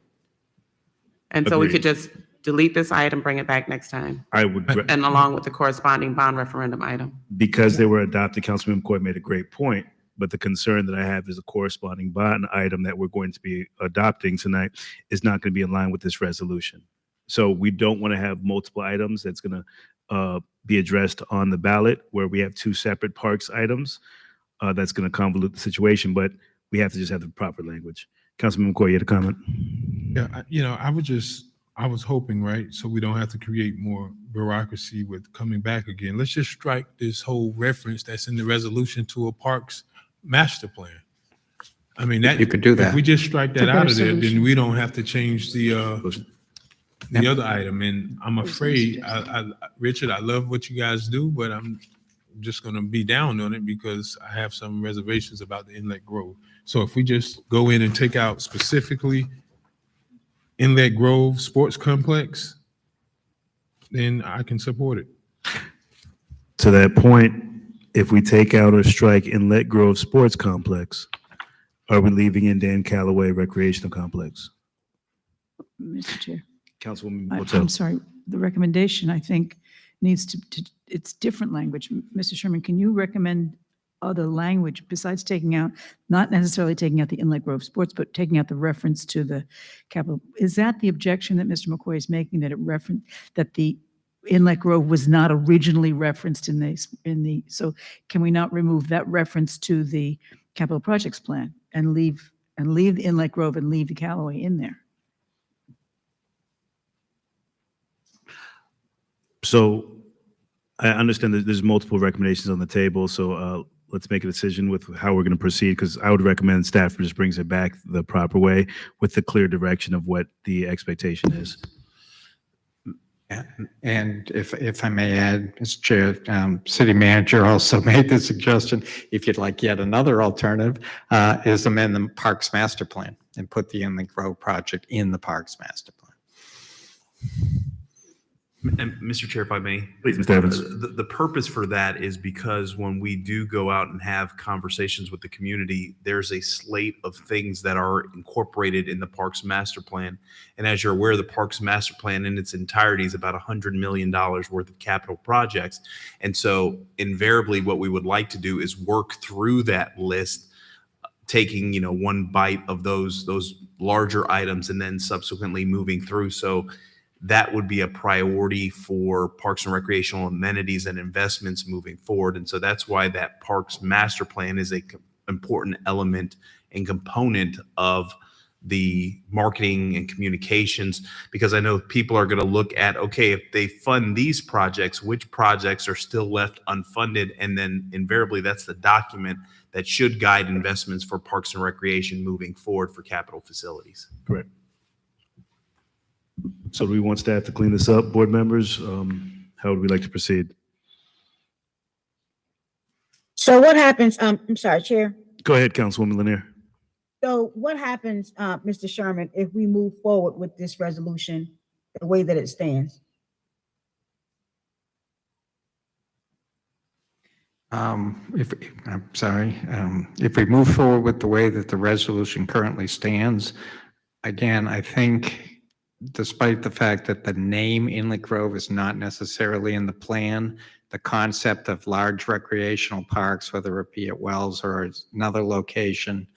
And so we could just delete this item, bring it back next time, I would, and along with the corresponding bond referendum item. because they were adopted, Councilman McCoy made a great point. But the concern that I have is a corresponding bond item that we're going to be adopting tonight is not going to be in line with this resolution. So we don't want to have multiple items that's going to be addressed on the ballot where we have two separate parks items. That's going to convolute the situation, but we have to just have the proper language. Councilman McCoy, you had a comment? Yeah, I was hoping, right, so we don't have to create more bureaucracy with coming back again. Let's just strike this whole reference that's in the resolution to a parks master plan. I mean, that You could do that. If we just strike that It's a out better of there, then solution. we don't have to change the other item. And I'm afraid, Richard, I love what you guys do, but I'm just gonna be down on it because I have some reservations about the Inlet Grove. So if we just go in and take out specifically Inlet Grove Sports Complex, then I can support it. To that point, if we take out or strike Inlet Grove Sports Complex, are we leaving in Dan Callaway Recreational Complex? Mr. Chair. Councilwoman I'm Motel. sorry, the recommendation, I think, needs to, it's different language. Mr. Sherman, can you recommend other language besides taking out, not necessarily taking out the Inlet Grove Sports, but taking out the reference to the capital? Is that the objection that Mr. McCoy is making, that that the Inlet Grove was not originally referenced in the, so can we not remove that reference to the capital projects plan and leave the Inlet Grove and leave the Callaway in there? So I understand that there's multiple recommendations on the table, so let's make a decision with how we're going to proceed, because I would recommend staff just brings it back the proper way with the clear direction of what the expectation is. And if I may add, Mr. Chair, City Manager also made the suggestion, if you'd like yet another alternative, is amend the Parks Master Plan and put the Inlet Grove project in the Parks Master Plan. And Mr. Chair, if I may. Please, Mr. Evans. The purpose for that is because when we do go out and have conversations with the community, there's a slate of things that are incorporated in the Parks Master Plan. And as you're aware, the Parks Master Plan in its entirety is about $100 million worth of capital projects. And so invariably what we would like to do is work through that list, taking, one bite of those larger items and then subsequently moving through. So that would be a priority for parks and recreational amenities and investments moving forward. And so that's why that Parks Master Plan is a important element and component of the marketing and communications, because I know people are going to look at, okay, if they fund these projects, which projects are still left unfunded? And then invariably that's the document that should guide investments for parks and recreation moving forward for capital facilities. Correct. So do we want staff to clean this up, board members? How would we like to proceed? So what happens, I'm sorry, Chair. Go ahead, Councilwoman Lanier. So what happens, Mr. Sherman, if we move forward with this resolution the way that it stands? If we move forward with the way that the resolution currently stands, again, I think despite the fact that the name Inlet Grove is not necessarily in the plan, the concept of large recreational parks, whether it be at Wells or another location,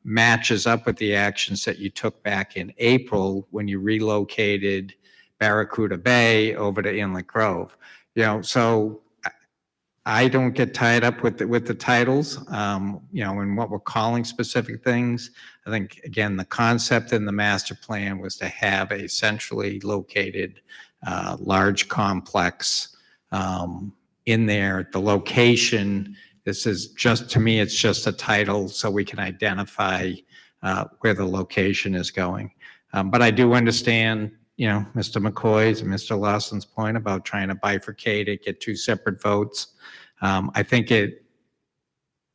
matches up with the actions that you took back in April when you relocated Barracuda Bay over to Inlet Grove. So I don't get tied up with the titles, and what we're calling specific things. I think, again, the concept in the master plan was to have a centrally located, large complex in there. The location, this is just, to me, it's just a title so we can identify where the location is going. But I do understand, Mr. McCoy's and Mr. Lawson's point about trying to bifurcate it, get two separate votes. I think it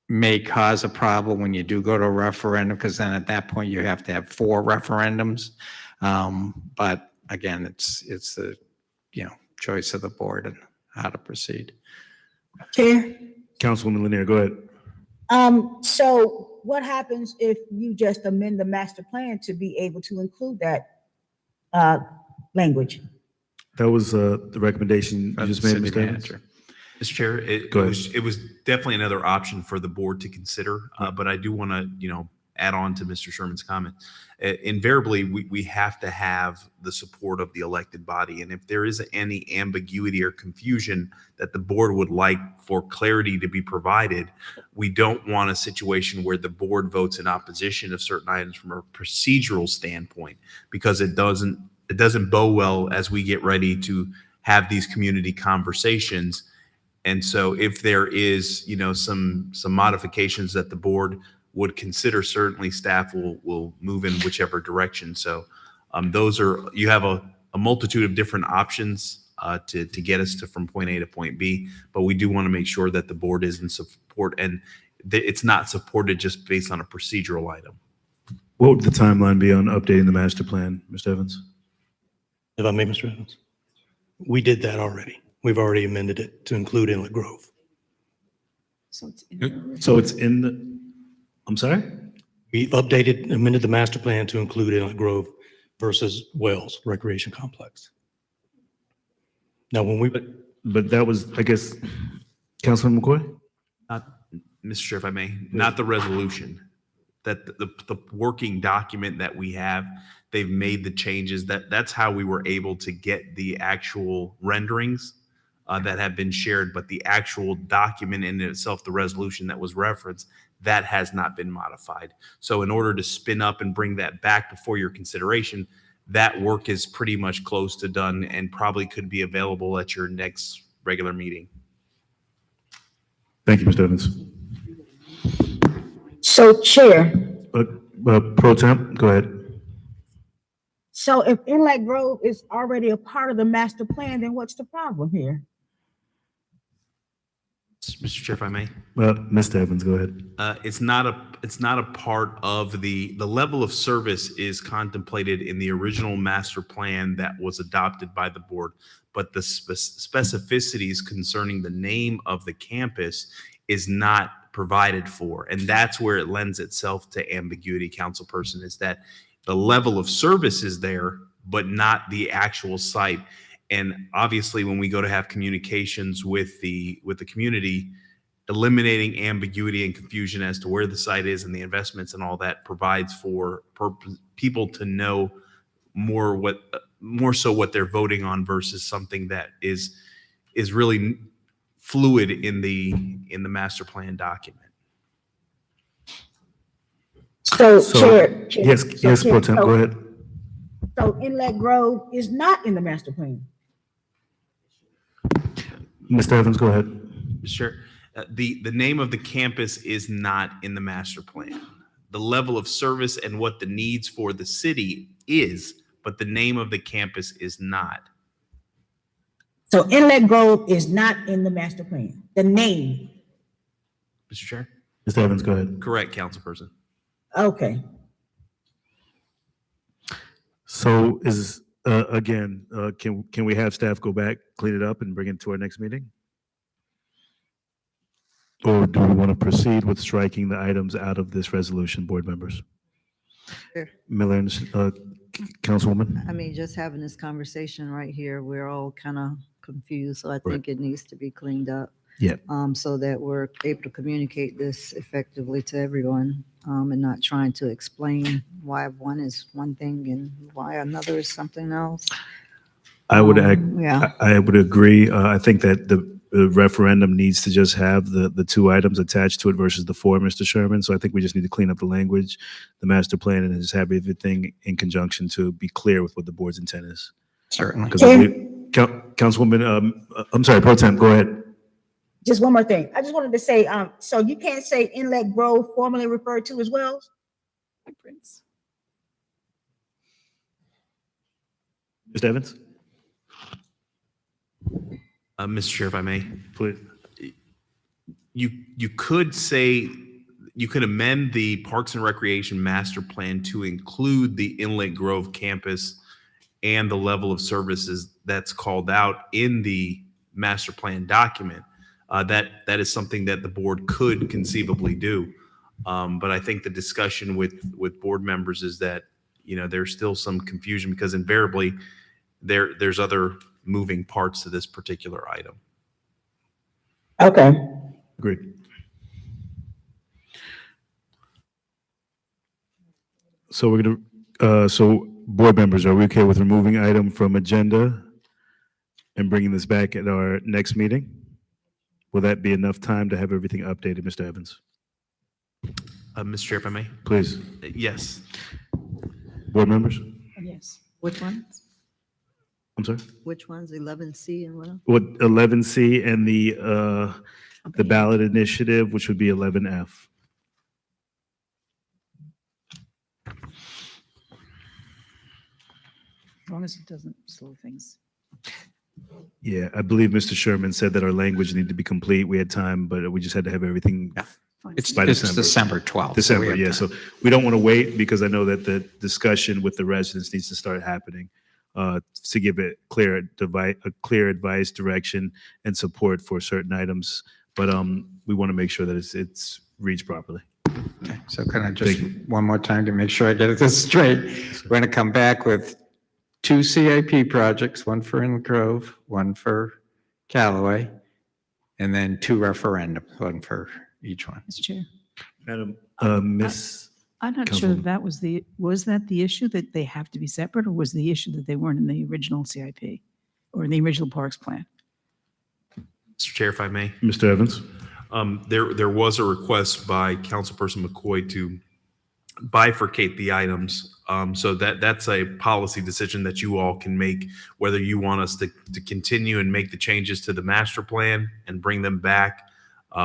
may cause a problem when you do go to a referendum, because then at that point you have to have 4 referendums. But again, it's the, choice of the board and how to proceed. Chair? Councilwoman Lanier, go ahead. So what happens if you just amend the master plan to be able to include that language? That was the recommendation you just made, Mr. Evans? Mr. Chair, Go ahead. it was definitely another option for the board to consider, but I do want to, add on to Mr. Sherman's comment. Invariably, we have to have the support of the elected body, and if there is any ambiguity or confusion that the board would like for clarity to be provided, we don't want a situation where the board votes in opposition of certain items from a procedural standpoint, because it doesn't bow well as we get ready to have these community conversations. And so if there is, some modifications that the board would consider, certainly staff will move in whichever direction. So you have a multitude of different options to get us from point A to point B, but we do want to make sure that the board is in support and it's not supported just based on a procedural item. What would the timeline be on updating the master plan, Mr. Evans? If I may, Mr. Evans, we did that already. We've already amended it to include Inlet Grove. So it's in the, I'm sorry? We amended the master plan to include Inlet Grove versus Wells Recreation Complex. Now, But that was, I guess, Councilman McCoy? Mr. Chair, if I may, not the resolution, that the working document that we have, they've made the changes. That's how we were able to get the actual renderings that have been shared, but the actual document in itself, the resolution that was referenced, that has not been modified. So in order to spin up and bring that back before your consideration, that work is pretty much close to done and probably could be available at your next regular meeting. Thank you, Mr. Evans. So Chair, Pro Temp, go ahead. so if Inlet Grove is already a part of the master plan, then what's the problem here? Mr. Chair, if I may. Mr. Evans, go ahead. It's not a part of the level of service is contemplated in the original master plan that was adopted by the board, but the specificities concerning the name of the campus is not provided for. And that's where it lends itself to ambiguity, councilperson, is that the level of service is there, but not the actual site. And obviously, when we go to have communications with the community, eliminating ambiguity and confusion as to where the site is and the investments and all that provides for people to know more so what they're voting on versus something that is really fluid in the master plan document. So Chair. Yes, Pro Temp, go ahead. So Inlet Grove is not in the master plan. Mr. Evans, go ahead. Sure. The name of the campus is not in the master plan. The level of service and what the needs for the city is, but the name of the campus is not. So Inlet Grove is not in the master plan, the name. Mr. Chair? Mr. Evans, go ahead. Correct, councilperson. Okay. So again, can we have staff go back, clean it up, and bring it to our next meeting? Or do we want to proceed with striking the items out of this resolution, board members? Sure. Miller, Councilwoman? I mean, just having this conversation right here, we're all kind of confused, so I think it needs to be cleaned up. Yeah. So that we're able to communicate this effectively to everyone, and not trying to explain why one is one thing and why another is something else. I would yeah. I would agree. I think that the referendum needs to just have the 2 items attached to it versus the 4, Mr. Sherman. So I think we just need to clean up the language, the master plan, and just have everything in conjunction to be clear with what the board's intent is. Certainly. Councilwoman, I'm sorry, Pro Temp, go ahead. Just one more thing. I just wanted to say, so you can't say Inlet Grove formerly referred to as Wells? Mr. Mr. Evans? Mr. Chair, if I may, Please. you could say, you could amend the Parks and Recreation Master Plan to include the Inlet Grove campus and the level of services that's called out in the master plan document. That is something that the board could conceivably do. But I think the discussion with board members is that, there's still some confusion because invariably there's other moving parts to this particular item. Okay. Agreed. So we're gonna, so board members, are we okay with removing item from agenda and bringing this back at our next meeting? Will that be enough time to have everything updated, Mr. Evans? Mr. Chair, if I may? Please. Yes. Board members? Yes. Which ones? I'm sorry? Which ones, 11C and what else? What, 11C and the ballot initiative, which would be 11F. As long as it doesn't slow things. Yeah, I believe Mr. Sherman said that our language needed to be complete. We had time, but we just had to have everything It's by December 12th. so we December, have yeah. time. So we don't want to wait because I know that the discussion with the residents needs to start happening to give it clear advice, direction, and support for certain items. But we want to make sure that it's reached properly. Okay, so can I just, one more time to make sure I get this straight? We're going to come back with 2 CIP projects, one for Inlet Grove, one for Callaway, and then 2 referendums, one for each one. Mr. Chair. Madam, Miss. I'm not sure Councilwoman. that was that the issue that they have to be separate, or was the issue that they weren't in the original CIP or in the original Parks Plan? Mr. Chair, if I may? Mr. Evans? There was a request by Councilperson McCoy to bifurcate the items. So that's a policy decision that you all can make, whether you want us to continue and make the changes to the master plan and bring them back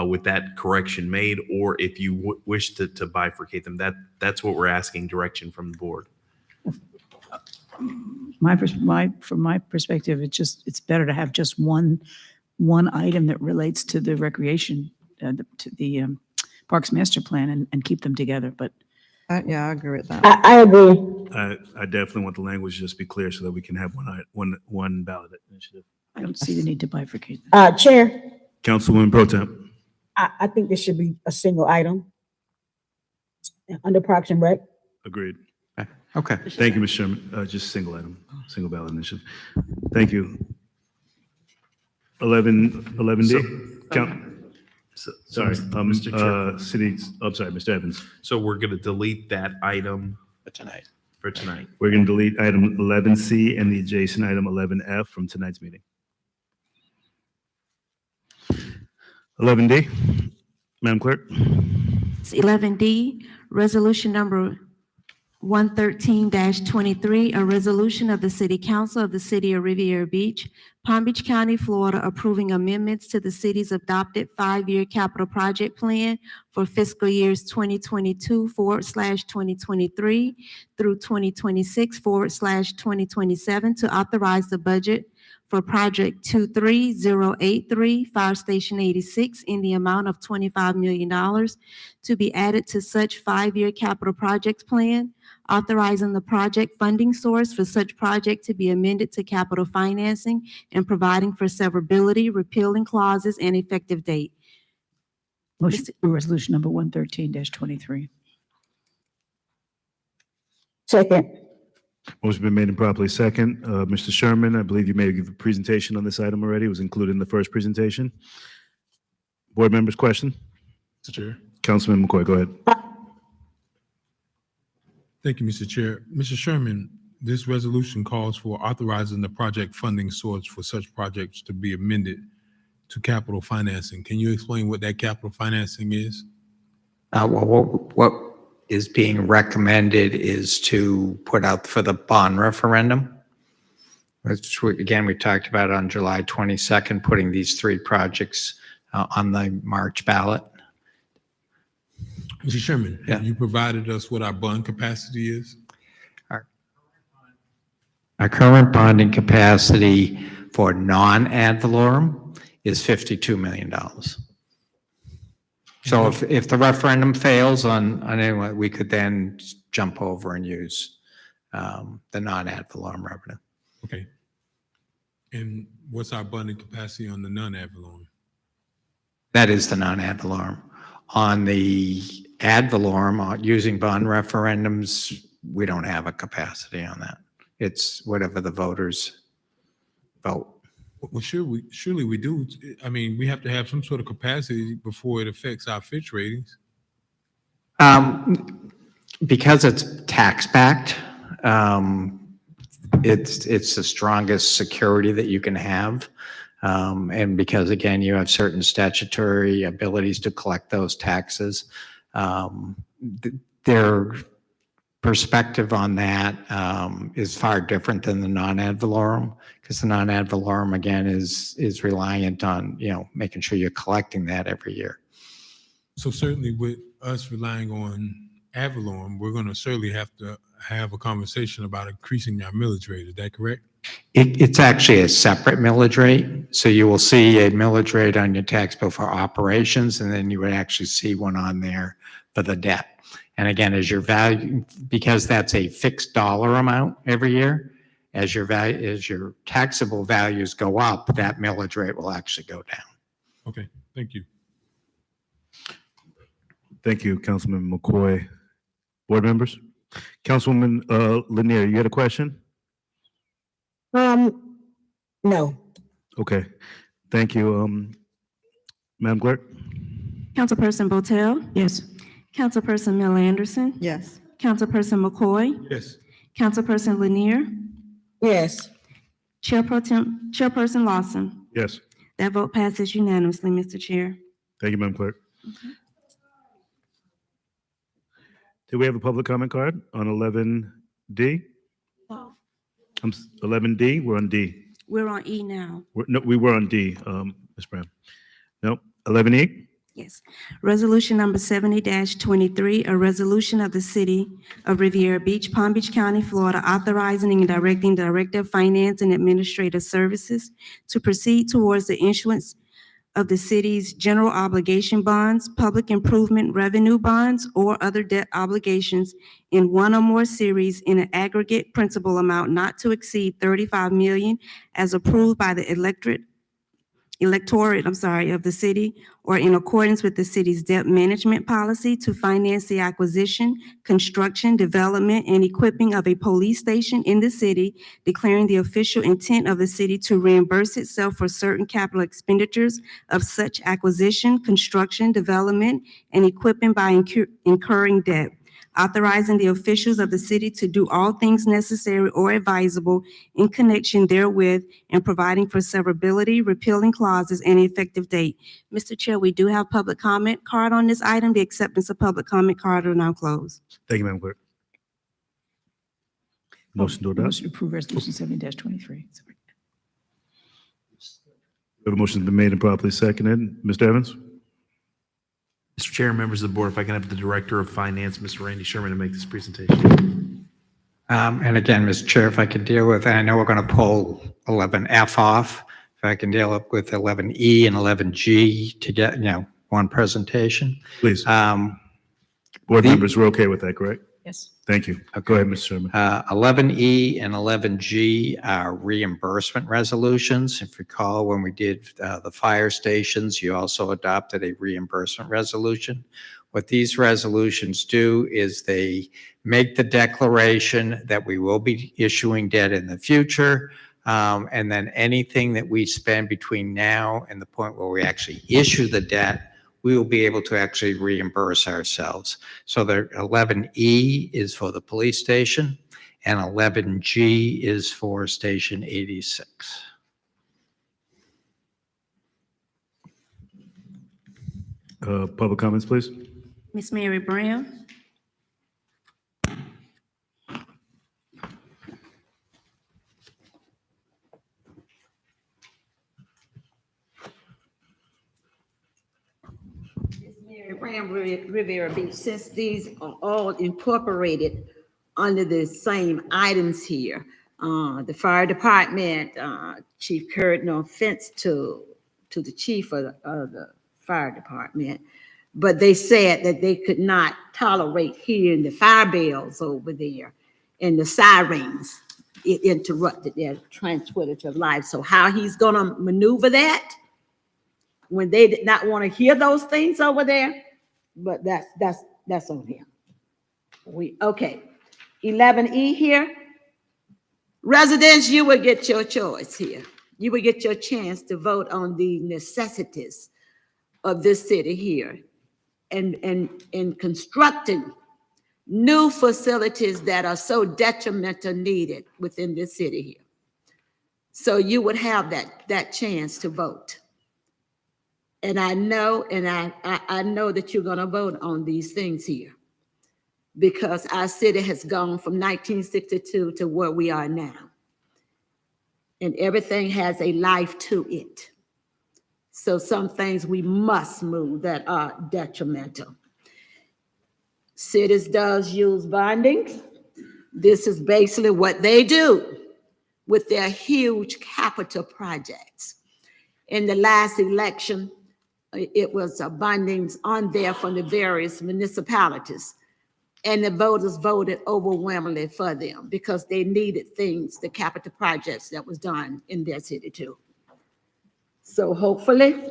with that correction made, or if you wish to bifurcate them. That's what we're asking direction from the board. From my perspective, it's better to have just one item that relates to the recreation, to the Parks Master Plan and keep them together, but. Yeah, I agree with that. I agree. I definitely want the language to just be clear so that we can have one ballot initiative. I don't see the need to bifurcate them. Chair, Councilwoman Pro Tem. I think this should be a single item under Parks and Rec. Agreed. Okay. Thank you, Mr. Sherman. Just single item, single ballot initiative. Thank you. 11D. Sorry, Mr. Chair. Sorry, Mr. Evans. So we're going to delete that item For tonight. for tonight. We're going to delete item 11C and the adjacent item 11F from tonight's meeting. 11D, Madam Clerk. It's 11D, resolution number 113-23, a resolution of the City Council of the City of Riviera Beach, Palm Beach County, Florida, approving amendments to the city's adopted 5-year capital project plan for fiscal years 2022/2023 through 2026/2027 to authorize the budget for Project 23083, Fire Station 86, in the amount of $25 million to be added to such 5-year capital projects plan, authorizing the project funding source for such project to be amended to capital financing, and providing for severability, repealing clauses, and effective date. Motion for resolution number 113-23. Second. Motion been made and properly second. Mr. Sherman, I believe you may give a presentation on this item already. It was included in the first presentation. Board members, question? Mr. Chair. Councilman McCoy, go ahead. Thank you, Mr. Chair. Mr. Sherman, this resolution calls for authorizing the project funding source for such projects to be amended to capital financing. Can you explain what that capital financing is? What is being recommended is to put out for the bond referendum, which again, we talked about on July 22nd, putting these 3 projects on the March ballot. Mr. Sherman, have you provided us what our bond capacity is? Our current bonding capacity for non-ad valorem is $52 million. So if the referendum fails on anyone, we could then jump over and use the non-ad valorem revenue. Okay. And what's our bonding capacity on the non-ad valorem? That is the non-ad valorem. On the ad valorem, using bond referendums, we don't have a capacity on that. It's whatever the voters vote. Well, surely we do. I mean, we have to have some sort of capacity before it affects our Fitch ratings. Because it's tax-backed, it's the strongest security that you can have. And because, again, you have certain statutory abilities to collect those taxes, their perspective on that is far different than the non-ad valorem, because the non-ad valorem, again, is reliant on, making sure you're collecting that every year. So certainly with us relying on ad valorem, we're going to certainly have to have a conversation about increasing our millage rate. Is that correct? It's actually a separate millage rate. So you will see a millage rate on your tax bill for operations, and then you would actually see one on there for the debt. And again, as your value, because that's a fixed dollar amount every year, as your taxable values go up, that millage rate will actually go down. Okay, thank you. Thank you, Councilman McCoy. Board members? Councilwoman Lanier, you had a question? No. Okay, thank you. Madam Clerk? Councilperson Botel? Yes. Councilperson Mel Anderson? Yes. Councilperson McCoy? Yes. Councilperson Lanier? Yes. Chairperson Lawson? Yes. That vote passes unanimously, Mr. Chair. Thank you, Madam Clerk. Do we have a public comment card on 11D? 11D, we're on D. We're on E now. We were on D, Ms. Brown. Nope, 11E? Yes. Resolution number 70-23, a resolution of the City of Riviera Beach, Palm Beach County, Florida, authorizing and directing the Director of Finance and Administrative Services to proceed towards the issuance of the city's general obligation bonds, public improvement revenue bonds, or other debt obligations in one or more series in an aggregate principal amount not to exceed $35 million as approved by the electorate of the city, or in accordance with the city's debt management policy to finance the acquisition, construction, development, and equipping of a police station in the city, declaring the official intent of the city to reimburse itself for certain capital expenditures of such acquisition, construction, development, and equipping by incurring debt, authorizing the officials of the city to do all things necessary or advisable in connection therewith, and providing for severability, repealing clauses, and effective date. Mr. Chair, we do have public comment card on this item. The acceptance of public comment card are now closed. Thank you, Madam Clerk. Motion to adopt. Motion to approve resolution 70-23. We have a motion been made and properly seconded. Mr. Evans? Mr. Chair, members of the board, if I can have the Director of Finance, Mr. Randy Sherman, to make this presentation. And again, Mr. Chair, if I could deal with, I know we're going to pull 11F off. If I can deal up with 11E and 11G to get, one presentation. Please. Board members, we're okay with that, correct? Yes. Thank you. Go ahead, Mr. Sherman. 11E and 11G are reimbursement resolutions. If you recall, when we did the fire stations, you also adopted a reimbursement resolution. What these resolutions do is they make the declaration that we will be issuing debt in the future, and then anything that we spend between now and the point where we actually issue the debt, we will be able to actually reimburse ourselves. So the 11E is for the police station, and 11G is for Station 86. Public comments, please. Ms. Mary Brown? Riviera Beach, since these are all incorporated under the same items here, The fire department, Chief Curd, no offense to the chief of the fire department, but they said that they could not tolerate hearing the fire bells over there and the sirens. It interrupted their tranquility of life. So how he's gonna maneuver that when they did not want to hear those things over there, but that's on him. Okay. 11E here. Residents, you will get your choice here. You will get your chance to vote on the necessities of this city here and constructing new facilities that are so detrimental needed within this city here. So you would have that chance to vote. And I know, I know that you're gonna vote on these things here because our city has gone from 1962 to where we are now. And everything has a life to it. So some things we must move that are detrimental. Cities does use bonding. This is basically what they do with their huge capital projects. In the last election, it was bondings on there from the various municipalities. And the voters voted overwhelmingly for them because they needed things, the capital projects that was done in their city too. So hopefully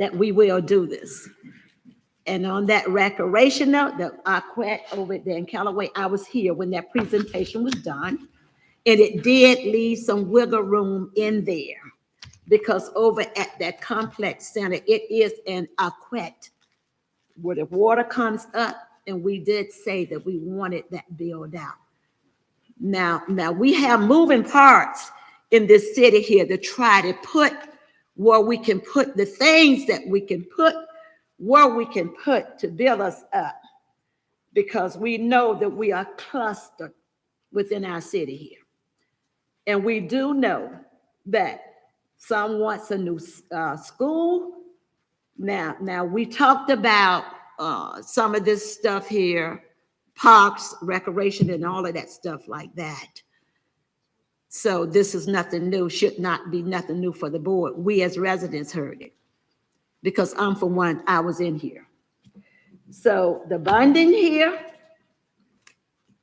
that we will do this. And on that recreation note, the Aquat over there in Callaway, I was here when that presentation was done. And it did leave some wiggle room in there because over at that complex center, it is an aquat where the water comes up, and we did say that we wanted that built out. Now we have moving parts in this city here to try to put where we can put the things that we can put where we can put to build us up, because we know that we are clustered within our city here. And we do know that some wants a new school. Now we talked about some of this stuff here, parks, recreation, and all of that stuff like that. So this is nothing new, should not be nothing new for the board. We as residents heard it because I'm for one, I was in here. So the bonding here,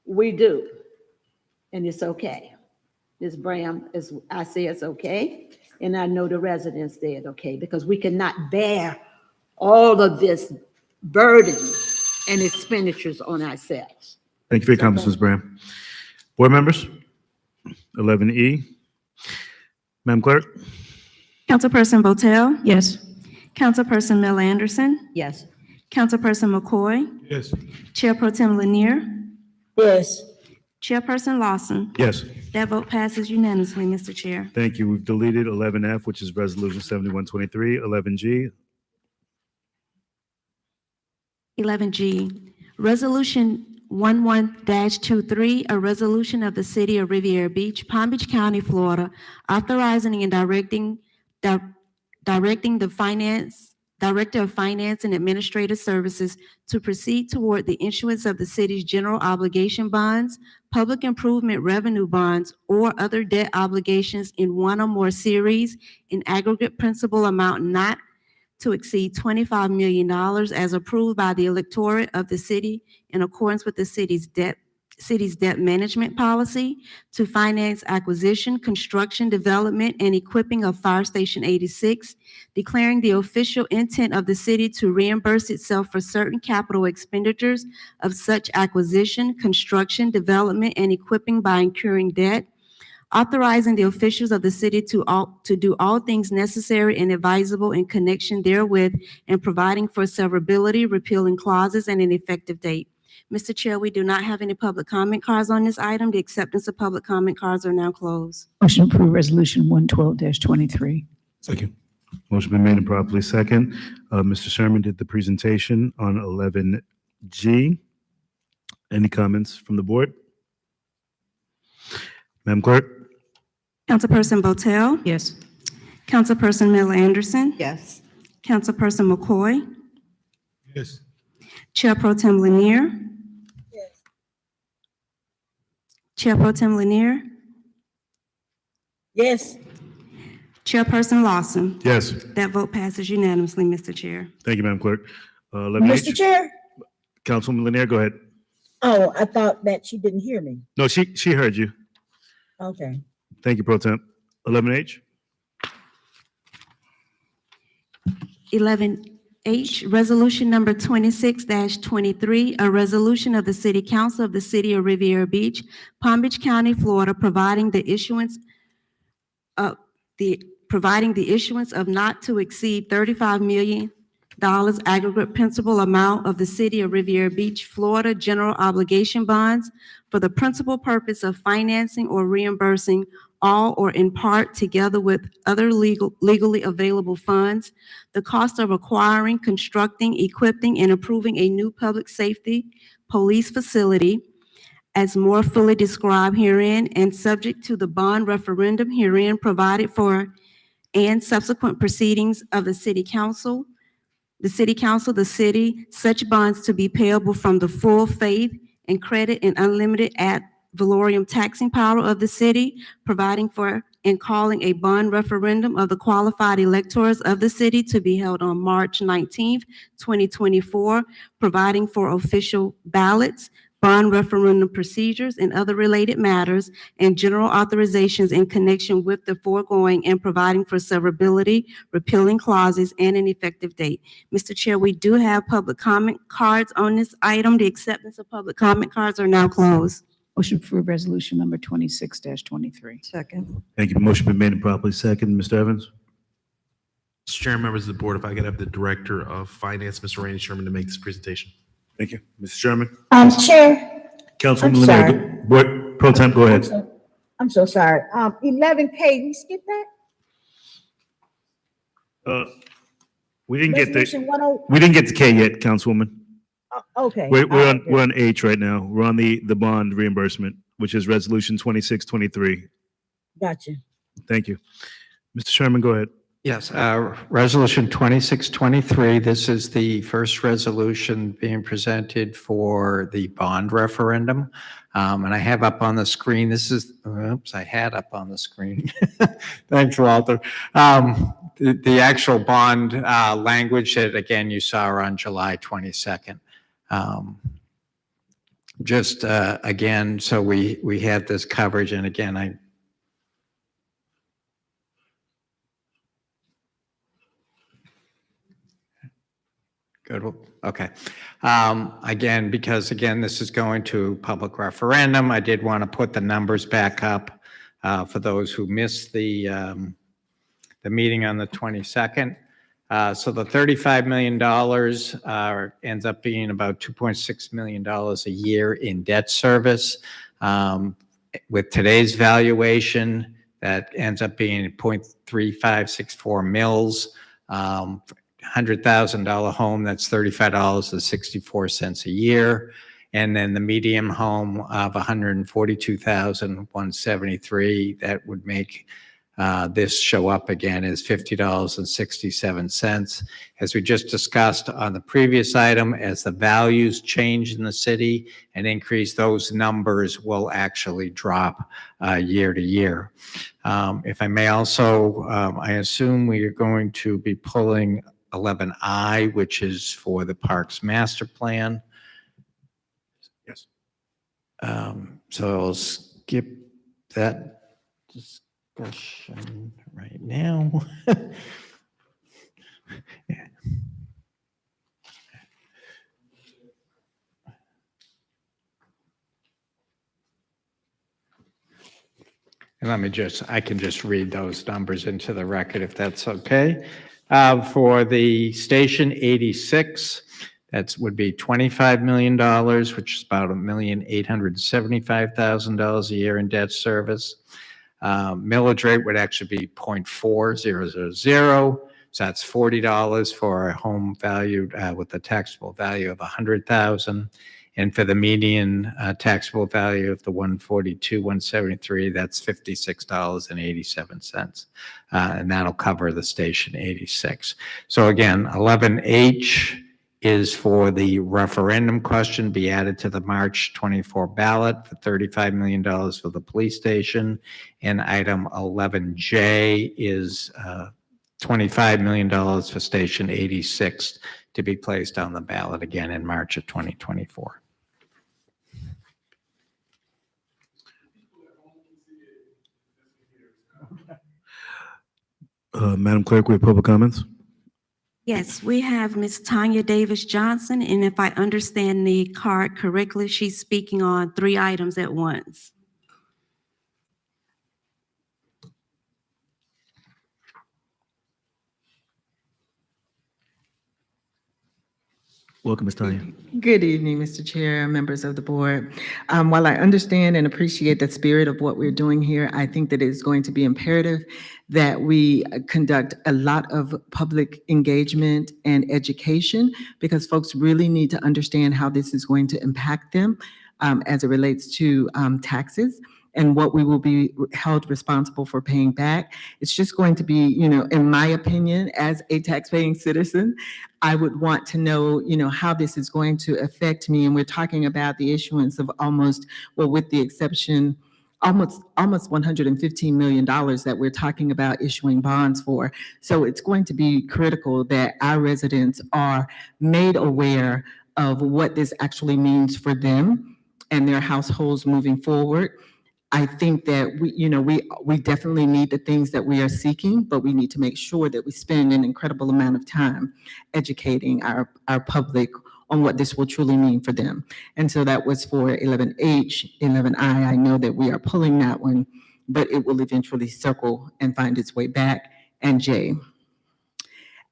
we do, and it's okay. Ms. Bram, as I say, it's okay. And I know the residents said okay, because we cannot bear all of this burden and expenditures on ourselves. Thank you for your comments, Ms. Graham. Board members, 11E. Madam Clerk? Councilperson Botel? Yes. Councilperson Mel Anderson? Yes. Councilperson McCoy? Yes. Chair Pro Tem Lanier? Yes. Chairperson Lawson? Yes. That vote passes unanimously, Mr. Chair. Thank you. We've deleted 11F, which is Resolution 7123. 11G. 11G, Resolution 11-23, a resolution of the City of Riviera Beach, Palm Beach County, Florida, authorizing and directing the Director of Finance and Administrative Services to proceed toward the issuance of the city's general obligation bonds, public improvement revenue bonds, or other debt obligations in one or more series in aggregate principal amount not to exceed $25 million as approved by the electorate of the city in accordance with the city's debt management policy, to finance acquisition, construction, development, and equipping of Fire Station 86, declaring the official intent of the city to reimburse itself for certain capital expenditures of such acquisition, construction, development, and equipping by incurring debt, authorizing the officials of the city to do all things necessary and advisable in connection therewith, and providing for severability, repealing clauses, and an effective date. Mr. Chair, we do not have any public comment cards on this item. The acceptance of public comment cards are now closed. Motion to approve Resolution 112-23. Second. Motion been made and properly second. Mr. Sherman did the presentation on 11G. Any comments from the board? Madam Clerk? Councilperson Botel? Yes. Councilperson Mel Anderson? Yes. Councilperson McCoy? Yes. Chair Pro Tem Lanier? Chair Pro Tem Lanier? Yes. Chairperson Lawson. Yes. That vote passes unanimously, Mr. Chair. Thank you, Madam Clerk. 11H. Mr. Chair? Councilwoman Lanier, go ahead. Oh, I thought that she didn't hear me. No, she heard you. Okay. Thank you, Pro Temp. 11H. 11H, Resolution Number 26-23, a resolution of the City Council of the City of Riviera Beach, Palm Beach County, Florida, providing the issuance of not to exceed $35 million aggregate principal amount of the City of Riviera Beach, Florida general obligation bonds for the principal purpose of financing or reimbursing all or in part, together with other legally available funds, the cost of acquiring, constructing, equipping, and improving a new public safety police facility as more fully described herein and subject to the bond referendum herein provided for and subsequent proceedings of the City, such bonds to be payable from the full faith and credit and unlimited ad valorem taxing power of the city, providing for and calling a bond referendum of the qualified electors of the city to be held on March 19th, 2024, providing for official ballots, bond referendum procedures, and other related matters, and general authorizations in connection with the foregoing, and providing for severability, repealing clauses, and an effective date. Mr. Chair, we do have public comment cards on this item. The acceptance of public comment cards are now closed. Motion to approve resolution number 26-23. Second. Thank you. Motion been made and properly second. Mr. Evans? Mr. Chair, members of the board, if I could have the Director of Finance, Mr. Randy Sherman, to make this presentation. Thank you. Mr. Sherman? Chair. Councilwoman I'm Lanier, sorry. Board Pro Temp, go ahead. I'm so sorry. 11K, we skipped that? We didn't get Resolution 10 we didn't get to K yet, Councilwoman. Okay. We're All right, we're on H right now. We're on the bond reimbursement, which is Resolution 2623. Gotcha. Thank you. Mr. Sherman, go ahead. Yes, Resolution 2623, this is the first resolution being presented for the bond referendum. And I have up on the screen, I had up on the screen. Thanks, Walter. The actual bond language that, again, you saw on July 22nd. Again, so we had this coverage, and again, Good. Okay. Again, because this is going to public referendum, I did want to put the numbers back up for those who missed the meeting on the 22nd. So the $35 million ends up being about $2.6 million a year in debt service. With today's valuation, that ends up being 0.3564 mils. $100,000 home, that's $35.64 a year. And then the medium home of $142,173, that would make this show up again as $50.67. As we just discussed on the previous item, as the values change in the city and increase, those numbers will actually drop year to year. If I may also, I assume we are going to be pulling 11I, which is for the Parks Master Plan. Yes. So I'll skip that discussion right now. Yeah. And I can just read those numbers into the record if that's okay. For the Station 86, that would be $25 million, which is about $1,875,000 a year in debt service. Millage rate would actually be 0.4000. So that's $40 for a home valued with a taxable value of $100,000. And for the median taxable value of the 142,173, that's $56.87. And that'll cover the Station 86. So again, 11H is for the referendum question be added to the March 24 ballot for $35 million for the police station. And item 11J is $25 million for Station 86 to be placed on the ballot again in March of 2024. Madam Clerk, we have public comments. Yes, we have Ms. Tanya Davis Johnson, and if I understand the card correctly, she's speaking on 3 items at once. Welcome, Ms. Tanya. Good evening, Mr. Chair, members of the board. While I understand and appreciate the spirit of what we're doing here, I think that it's going to be imperative that we conduct a lot of public engagement and education, because folks really need to understand how this is going to impact them as it relates to taxes and what we will be held responsible for paying back. It's just going to be, in my opinion, as a taxpaying citizen, I would want to know, how this is going to affect me. And we're talking about the issuance of almost, well, with the exception, almost $115 million that we're talking about issuing bonds for. So it's going to be critical that our residents are made aware of what this actually means for them and their households moving forward. I think that we definitely need the things that we are seeking, but we need to make sure that we spend an incredible amount of time educating our public on what this will truly mean for them. And so that was for 11H, 11I. I know that we are pulling that one, but it will eventually circle and find its way back, and J.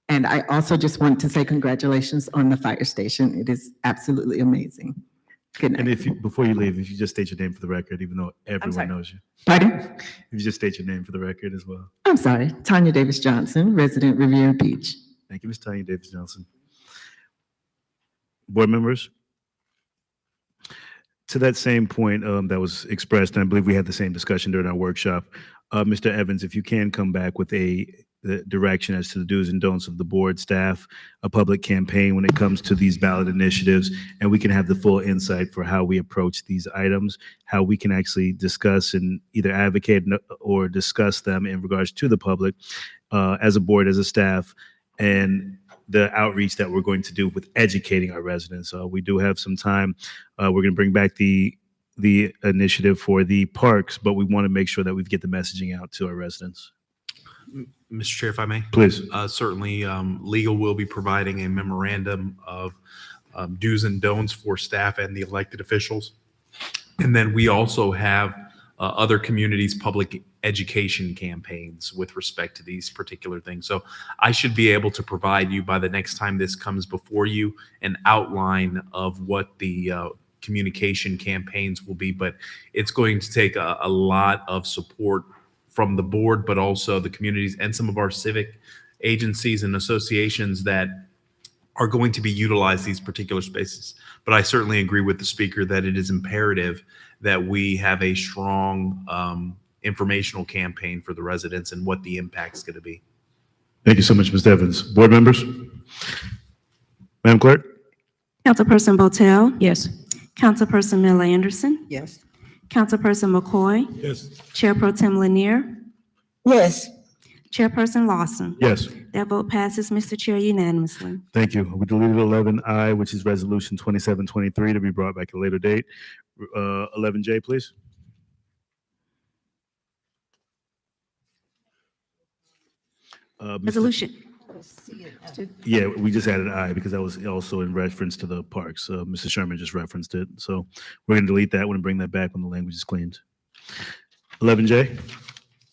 And I also just want to say congratulations on the fire station. It is absolutely amazing. Good night. And before you leave, if you just state your name for the record, even though everyone sorry. knows you. Pardon? If you just state your name for the record as well. I'm sorry, Tanya Davis Johnson, resident Riviera Beach. Thank you, Ms. Tanya Davis Johnson. Board members? To that same point that was expressed, and I believe we had the same discussion during our workshop, Mr. Evans, if you can come back with the direction as to the do's and don'ts of the board staff, a public campaign when it comes to these ballot initiatives, and we can have the full insight for how we approach these items, how we can actually discuss and either advocate or discuss them in regards to the public as a board, as a staff, and the outreach that we're going to do with educating our residents. We do have some time. We're going to bring back the initiative for the parks, but we want to make sure that we get the messaging out to our residents. Mr. Chair, if I may? Please. Certainly, legal will be providing a memorandum of do's and don'ts for staff and the elected officials. And then we also have other communities' public education campaigns with respect to these particular things. So I should be able to provide you, by the next time this comes before you, an outline of what the communication campaigns will be. But it's going to take a lot of support from the board, but also the communities and some of our civic agencies and associations that are going to be utilize these particular spaces. But I certainly agree with the speaker that it is imperative that we have a strong informational campaign for the residents and what the impact's going to be. Thank you so much, Mr. Evans. Board members? Madam Clerk? Councilperson Botel? Yes. Councilperson Miller Anderson? Yes. Councilperson McCoy? Yes. Chair Pro Tem Lanier? Yes. Chairperson Lawson? Yes. That vote passes, Mr. Chair, unanimously. Thank you. We deleted 11I, which is Resolution 2723, to be brought back at a later date. 11J, please. Resolution. Yeah, we just added I because that was also in reference to the parks. Mr. Sherman just referenced it. So we're going to delete that one and bring that back when the language is cleaned. 11J.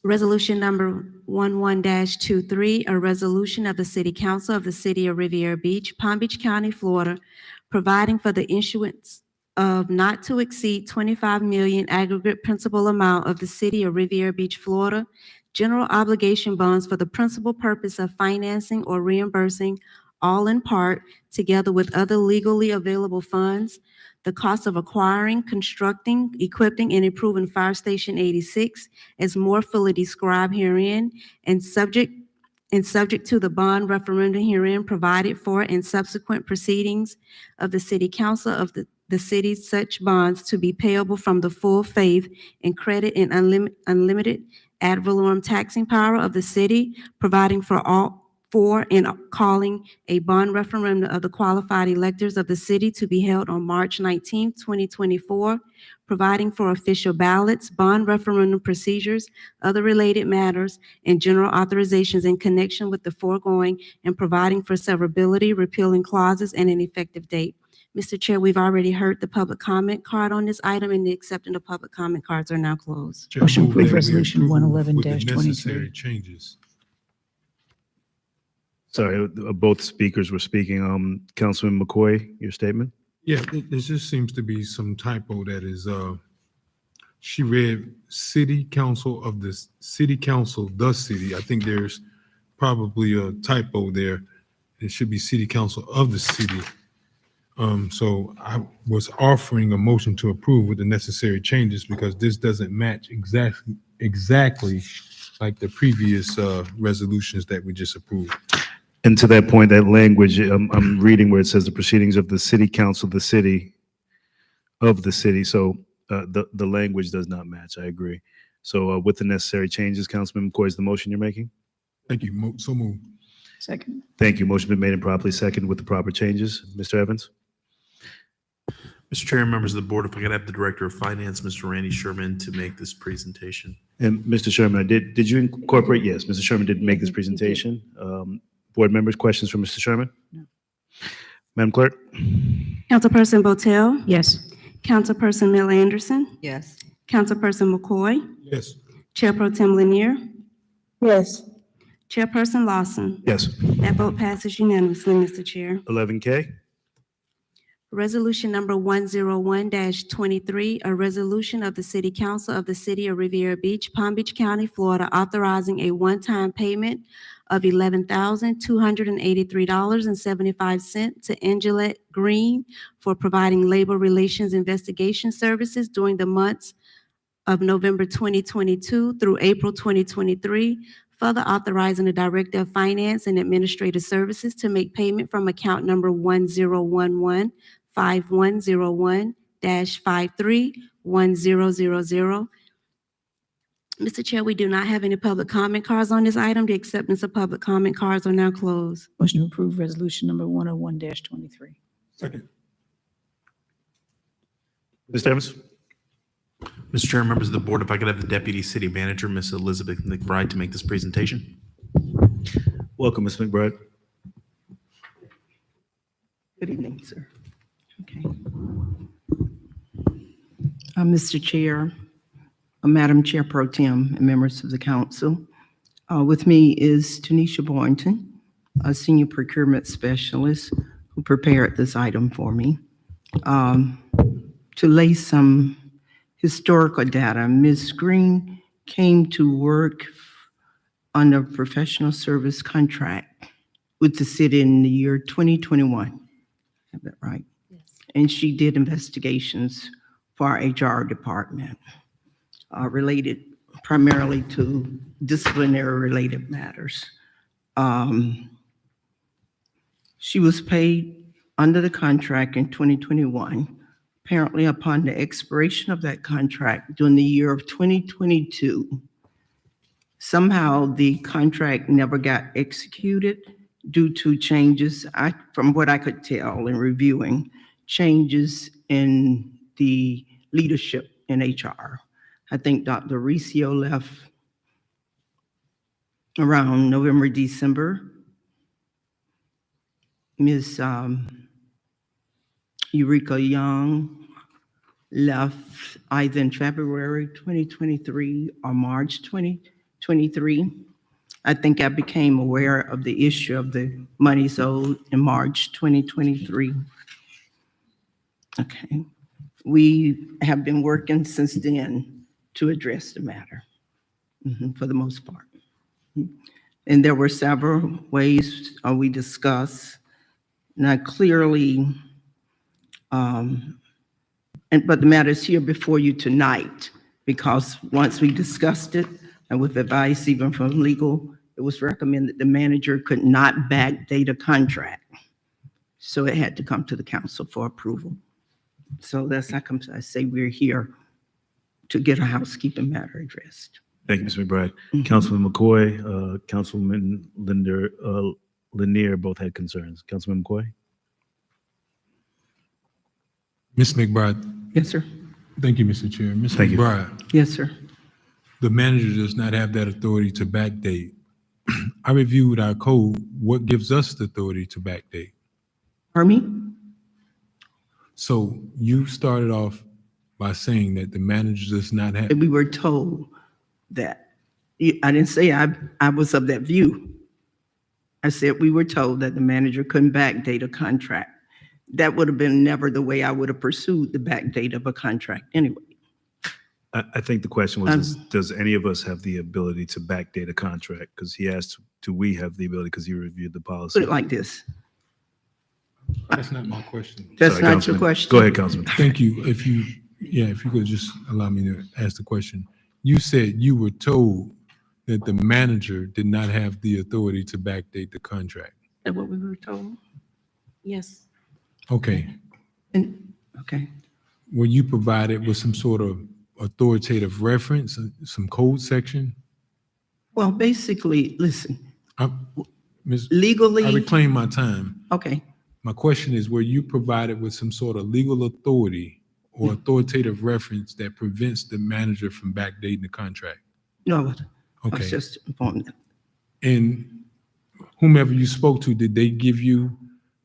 Resolution number 11-23, a resolution of the City Council of the City of Riviera Beach, Palm Beach County, Florida, providing for the issuance of not to exceed 25 million aggregate principal amount of the City of Riviera Beach, Florida, general obligation bonds for the principal purpose of financing or reimbursing, all in part, together with other legally available funds, the cost of acquiring, constructing, equipping, and improving Fire Station 86 as more fully described herein, and subject and subject to the bond referendum herein provided for and subsequent proceedings of the city council of the city, such bonds to be payable from the full faith and credit and unlimited ad valorem taxing power of the city, providing for and calling a bond referendum of the qualified electors of the city to be held on March 19, 2024, providing for official ballots, bond referendum procedures, other related matters, and general authorizations in connection with the foregoing, and providing for severability, repealing clauses, and an effective date. Mr. Chair, we've already heard the public comment card on this item, and the accepting of public comment cards are now closed. Chair, Motion move approved, that we Resolution approve 111-23. with the necessary changes. Sorry, both speakers were speaking. Councilman McCoy, your statement? Yeah, there just seems to be some typo that is, she read city council of the city council, the city. I think there's probably a typo there. It should be city council of the city. So I was offering a motion to approve with the necessary changes because this doesn't match exactly like the previous resolutions that we just approved. And to that point, that language, I'm reading where it says the proceedings of the city council, the city of the city. So the language does not match. I agree. So with the necessary changes, Councilman McCoy, is the motion you're making? Thank you. So moved. Second. Thank you. Motion been made and properly seconded with the proper changes. Mr. Evans? Mr. Chair, members of the board, if I could have the Director of Finance, Mr. Randy Sherman, to make this presentation. And Mr. Sherman, did you incorporate? Yes, Mr. Sherman did make this presentation. Board members, questions for Mr. Sherman? No. Madam Clerk? Councilperson Botel? Yes. Councilperson Mill Anderson? Yes. Councilperson McCoy? Yes. Chair Pro Tem Lanier? Yes. Chairperson Lawson? Yes. That vote passes unanimously, Mr. Chair. 11K? Resolution number 101-23, a resolution of the City Council of the City of Riviera Beach, Palm Beach County, Florida, authorizing a one-time payment of $11,283.75 to Angelette Green for providing labor relations investigation services during the months of November 2022 through April 2023, further authorizing the Director of Finance and Administrative Services to make payment from account number 1011-5101-531000. Mr. Chair, we do not have any public comment cards on this item. The acceptance of public comment cards are now closed. Motion to approve Resolution number 101-23. Second. Mr. Evans? Mr. Chair, members of the board, if I could have the Deputy City Manager, Ms. Elizabeth McBride, to make this presentation. Welcome, Ms. McBride. Good evening, sir. Okay. Mr. Chair, Madam Chair Pro Tem, and members of the council, with me is Tanisha Boynton, a Senior Procurement Specialist who prepared this item for me. To lay some historical data, Ms. Green came to work under a professional service contract with the city in the year 2021. Have that right? Yes. And she did investigations for our HR department related primarily to disciplinary related matters. She was paid under the contract in 2021. Apparently, upon the expiration of that contract during the year of 2022, somehow the contract never got executed due to changes, from what I could tell in reviewing, changes in the leadership in HR. I think Dr. Riccio left around November, December. Ms. Eureka Young left either in February 2023 or March 2023. I think I became aware of the issue of the monies owed in March 2023. Okay. We have been working since then to address the matter, for the most part. And there were several ways we discussed. Now, clearly, but the matter is here before you tonight, because once we discussed it, and with advice even from legal it was recommended the manager could not backdate a contract. So it had to come to the council for approval. So that's how come I say we're here to get a housekeeping matter addressed. Thank you, Ms. McBride. Mhm. Councilman McCoy, Councilman Lanier both had concerns. Councilman McCoy? Ms. McBride, Yes, sir. thank you, Mr. Chair. Ms. Thank you. McBride, Yes, sir. the manager does not have that authority to backdate. I reviewed our code. What gives us the authority to backdate? Pardon me? So you started off by saying that the manager does not have, We were told that. I didn't say I was of that view. I said we were told that the manager couldn't backdate a contract. That would have been never the way I would have pursued the backdate of a contract anyway. I think the question was, does any of us have the ability to backdate a contract? Because he asked, do we have the ability, because he reviewed the policy? Put it like this. that's not my question. That's Sorry, not your Councilman. question. Go ahead, Councilman. Thank you. If you could just allow me to ask the question. You said you were told that the manager did not have the authority to backdate the contract. Is that what we were told? Yes. Okay. Okay. Were you provided with some sort of authoritative reference, some code section? Well, basically, listen, Ms. legally. I reclaim my time. Okay. My question is, were you provided with some sort of legal authority or authoritative reference that prevents the manager from backdating the contract? No, I was Okay. just informed. And whomever you spoke to, did they give you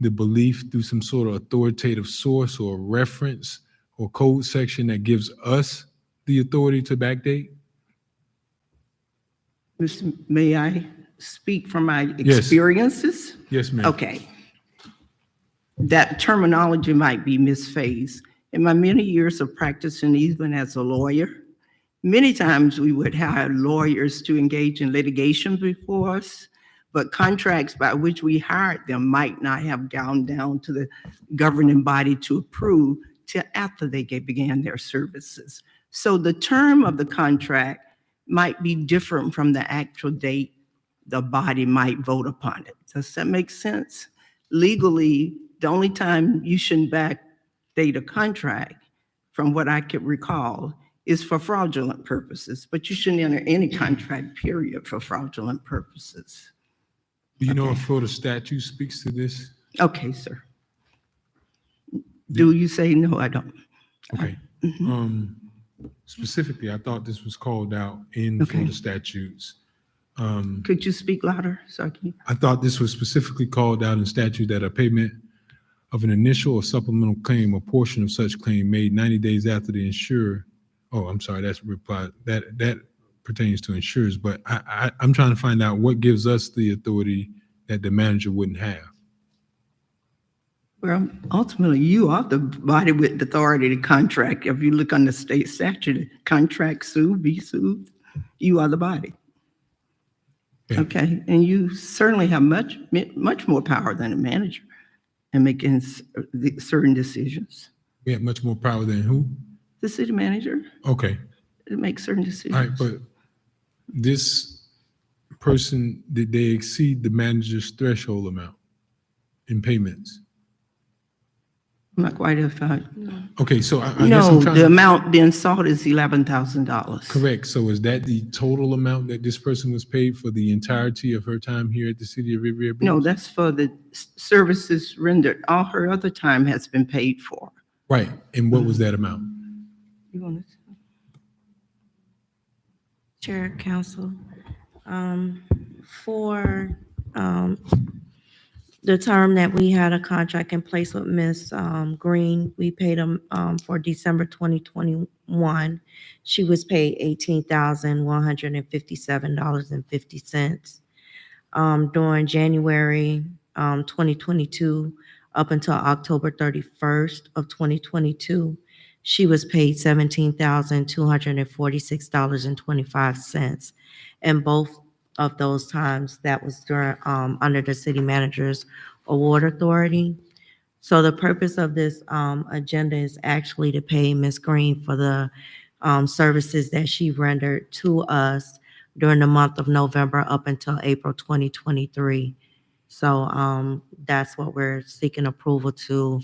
the belief through some sort of authoritative source or reference or code section that gives us the authority to backdate? May I speak from my Yes. experiences? Yes, ma'am. Okay. That terminology might be misphased. In my many years of practicing even as a lawyer, many times we would hire lawyers to engage in litigation before us, but contracts by which we hired them might not have gone down to the governing body to approve till after they began their services. So the term of the contract might be different from the actual date the body might vote upon it. Does that make sense? Legally, the only time you shouldn't backdate a contract, from what I could recall, is for fraudulent purposes, but you shouldn't enter any contract period for fraudulent purposes. Do you know if Florida statute speaks to this? Okay, sir. Do you say no? I don't. Okay. Specifically, I thought this was called out in Okay. Florida statutes. Could you speak louder? So I can. I thought this was specifically called out in statute that a payment of an initial or supplemental claim or portion of such claim made 90 days after the insurer, I'm sorry, that's reply, that pertains to insurers, but I'm trying to find out what gives us the authority that the manager wouldn't have. Well, ultimately, you are the body with the authority to contract. If you look on the state statute, contract, sue, be sued, you are the body. Yeah. Okay, and you certainly have much more power than a manager in making certain decisions. We have much more power than who? The city manager Okay, makes certain decisions. all right, but this person, did they exceed the manager's threshold amount in payments? I'm not quite Okay, so I guess no, I'm trying the to. amount being sought is $11,000. Correct. So is that the total amount that this person was paid for the entirety of her time here at the city of Riviera Beach? No, that's for the services rendered. All her other time has been paid for. Right. And what was that amount? You want to? Chair, Council, for the term that we had a contract in place with Ms. Green, we paid them for December 2021. She was paid $18,157.50. During January 2022 up until October 31st of 2022, she was paid $17,246.25. And both of those times, that was during under the city manager's award authority. So the purpose of this agenda is actually to pay Ms. Green for the services that she rendered to us during the month of November up until April 2023. So that's what we're seeking approval to,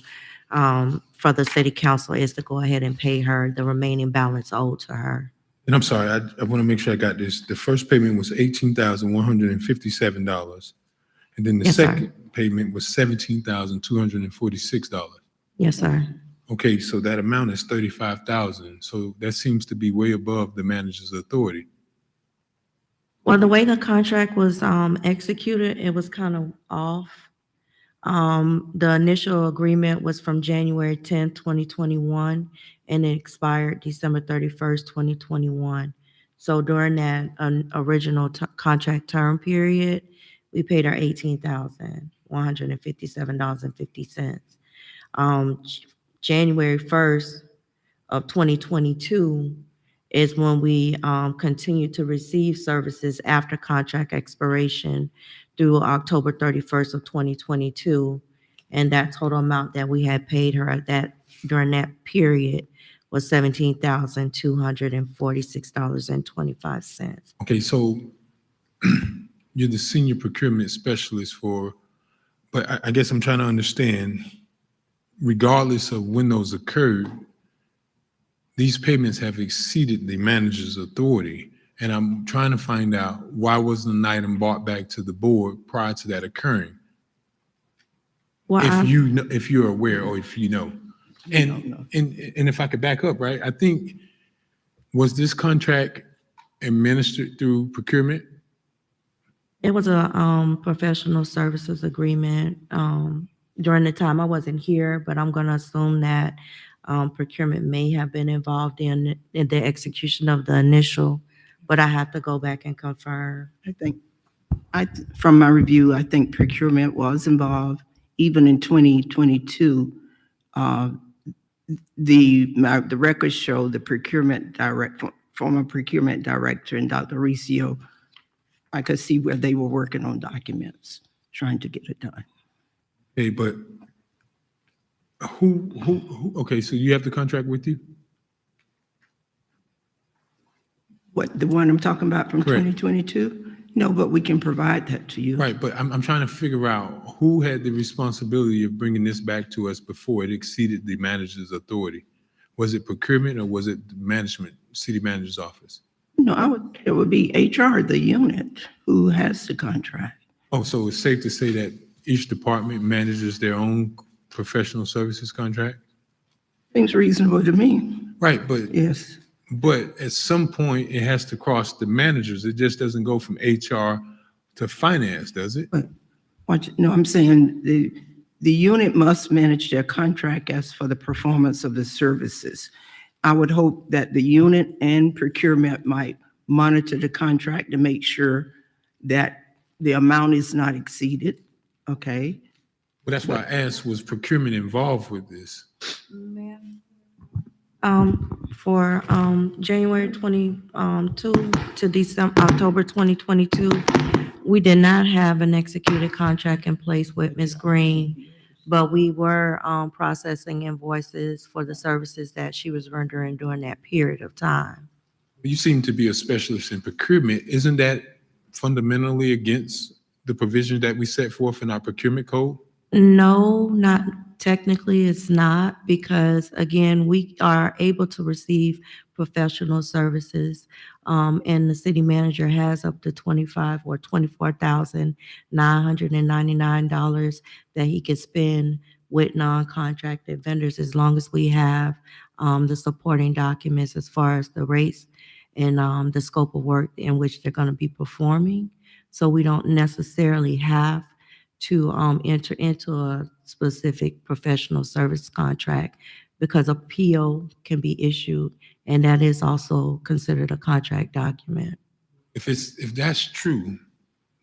for the city council, is to go ahead and pay her the remaining balance owed to her. And I'm sorry, I want to make sure I got this. The first payment was $18,157. And then the Yes, sir. second payment was $17,246. Yes, sir. Okay, so that amount is $35,000. So that seems to be way above the manager's authority. Well, the way the contract was executed, it was kind of off. The initial agreement was from January 10th, 2021, and it expired December 31st, 2021. So during that original contract term period, we paid her $18,157.50. January 1st of 2022 is when we continued to receive services after contract expiration through October 31st of 2022. And that total amount that we had paid her at during that period was $17,246.25. Okay, so you're the senior procurement specialist but I guess I'm trying to understand, regardless of when those occurred, these payments have exceeded the manager's authority. And I'm trying to find out, why wasn't an item brought back to the board prior to that occurring? Well, If you're aware, or if you know. And if I could back up, right? I think, was this contract administered through procurement? It was a professional services agreement. During the time I wasn't here, but I'm going to assume that procurement may have been involved in the execution of the initial, but I have to go back and confirm. From my review, I think procurement was involved. Even in 2022, the records show the former procurement director and Dr. Riccio, I could see where they were working on documents, trying to get it done. Hey, but okay, so you have the contract with you? What, the one I'm talking about from Correct. 2022? No, but we can provide that to you. Right, but I'm trying to figure out who had the responsibility of bringing this back to us before it exceeded the manager's authority. Was it procurement, or was it the management, city manager's office? No, it would be HR, the unit, who has the contract. Oh, so it's safe to say that each department manages their own professional services contract? Seems reasonable to me. Right, but yes, but at some point it has to cross the managers. It just doesn't go from HR to finance, does it? No, I'm saying the unit must manage their contract as for the performance of the services. I would hope that the unit and procurement might monitor the contract to make sure that the amount is not exceeded, okay? Well, that's why I asked, was procurement involved with this? For January 22 to October 2022, we did not have an executed contract in place with Ms. Green, but we were processing invoices for the services that she was rendering during that period of time. You seem to be a specialist in procurement. Isn't that fundamentally against the provisions that we set forth in our procurement code? No, not technically, it's not, because again, we are able to receive professional services, and the city manager has up to $24,999 that he can spend with non-contracted vendors, as long as we have the supporting documents as far as the rates and the scope of work in which they're going to be performing. So we don't necessarily have to enter into a specific professional service contract, because a PO can be issued, and that is also considered a contract document. If that's true,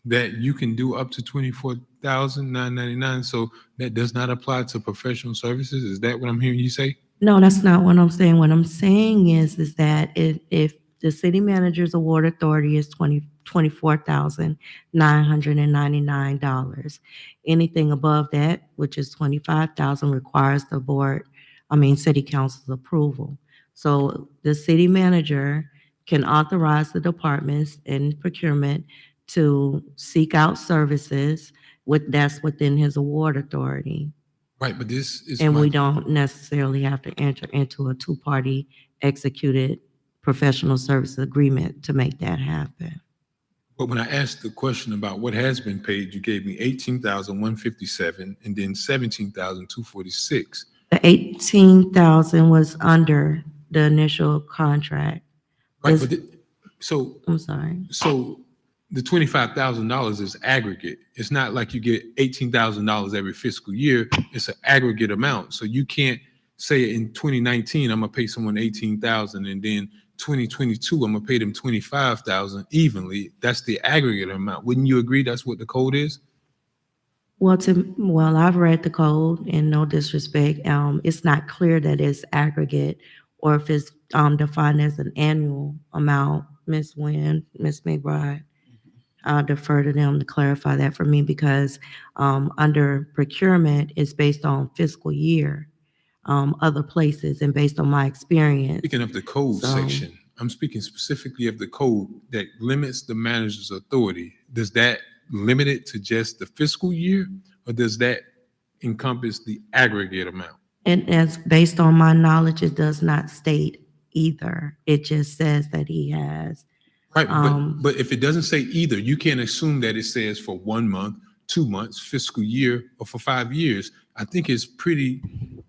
that you can do up to $24,999, so that does not apply to professional services? Is that what I'm hearing you say? No, that's not what I'm saying. What I'm saying is that if the city manager's award authority is $24,999. Anything above that, which is $25,000, requires city council's approval. So the city manager can authorize the departments in procurement to seek out services that's within his award authority. Right, but this is And my, we don't necessarily have to enter into a two-party executed professional service agreement to make that happen. but when I asked the question about what has been paid, you gave me 18,157 and then 17,246. The 18,000 was under the initial contract. Right, This- so I'm sorry. So the $25,000 is aggregate. It's not like you get $18,000 every fiscal year. It's an aggregate amount. So you can't say in 2019, I'm gonna pay someone 18,000 and then 2022, I'm gonna pay them 25,000 evenly. That's the aggregate amount. Wouldn't you agree that's what the code is? Well, I've read the code, and no disrespect, it's not clear that it's aggregate or if it's defined as an annual amount. Ms. McBride, I'll defer to them to clarify that for me because under procurement, it's based on fiscal year, other places, and based on my experience. Speaking of the code So- section, I'm speaking specifically of the code that limits the manager's authority. Does that limit it to just the fiscal year, or does that encompass the aggregate amount? And as based on my knowledge, it does not state either. It just says that he has. Right, but if it doesn't say either, you can't assume that it says for 1 month, 2 months, fiscal year, or for 5 years. I think it's pretty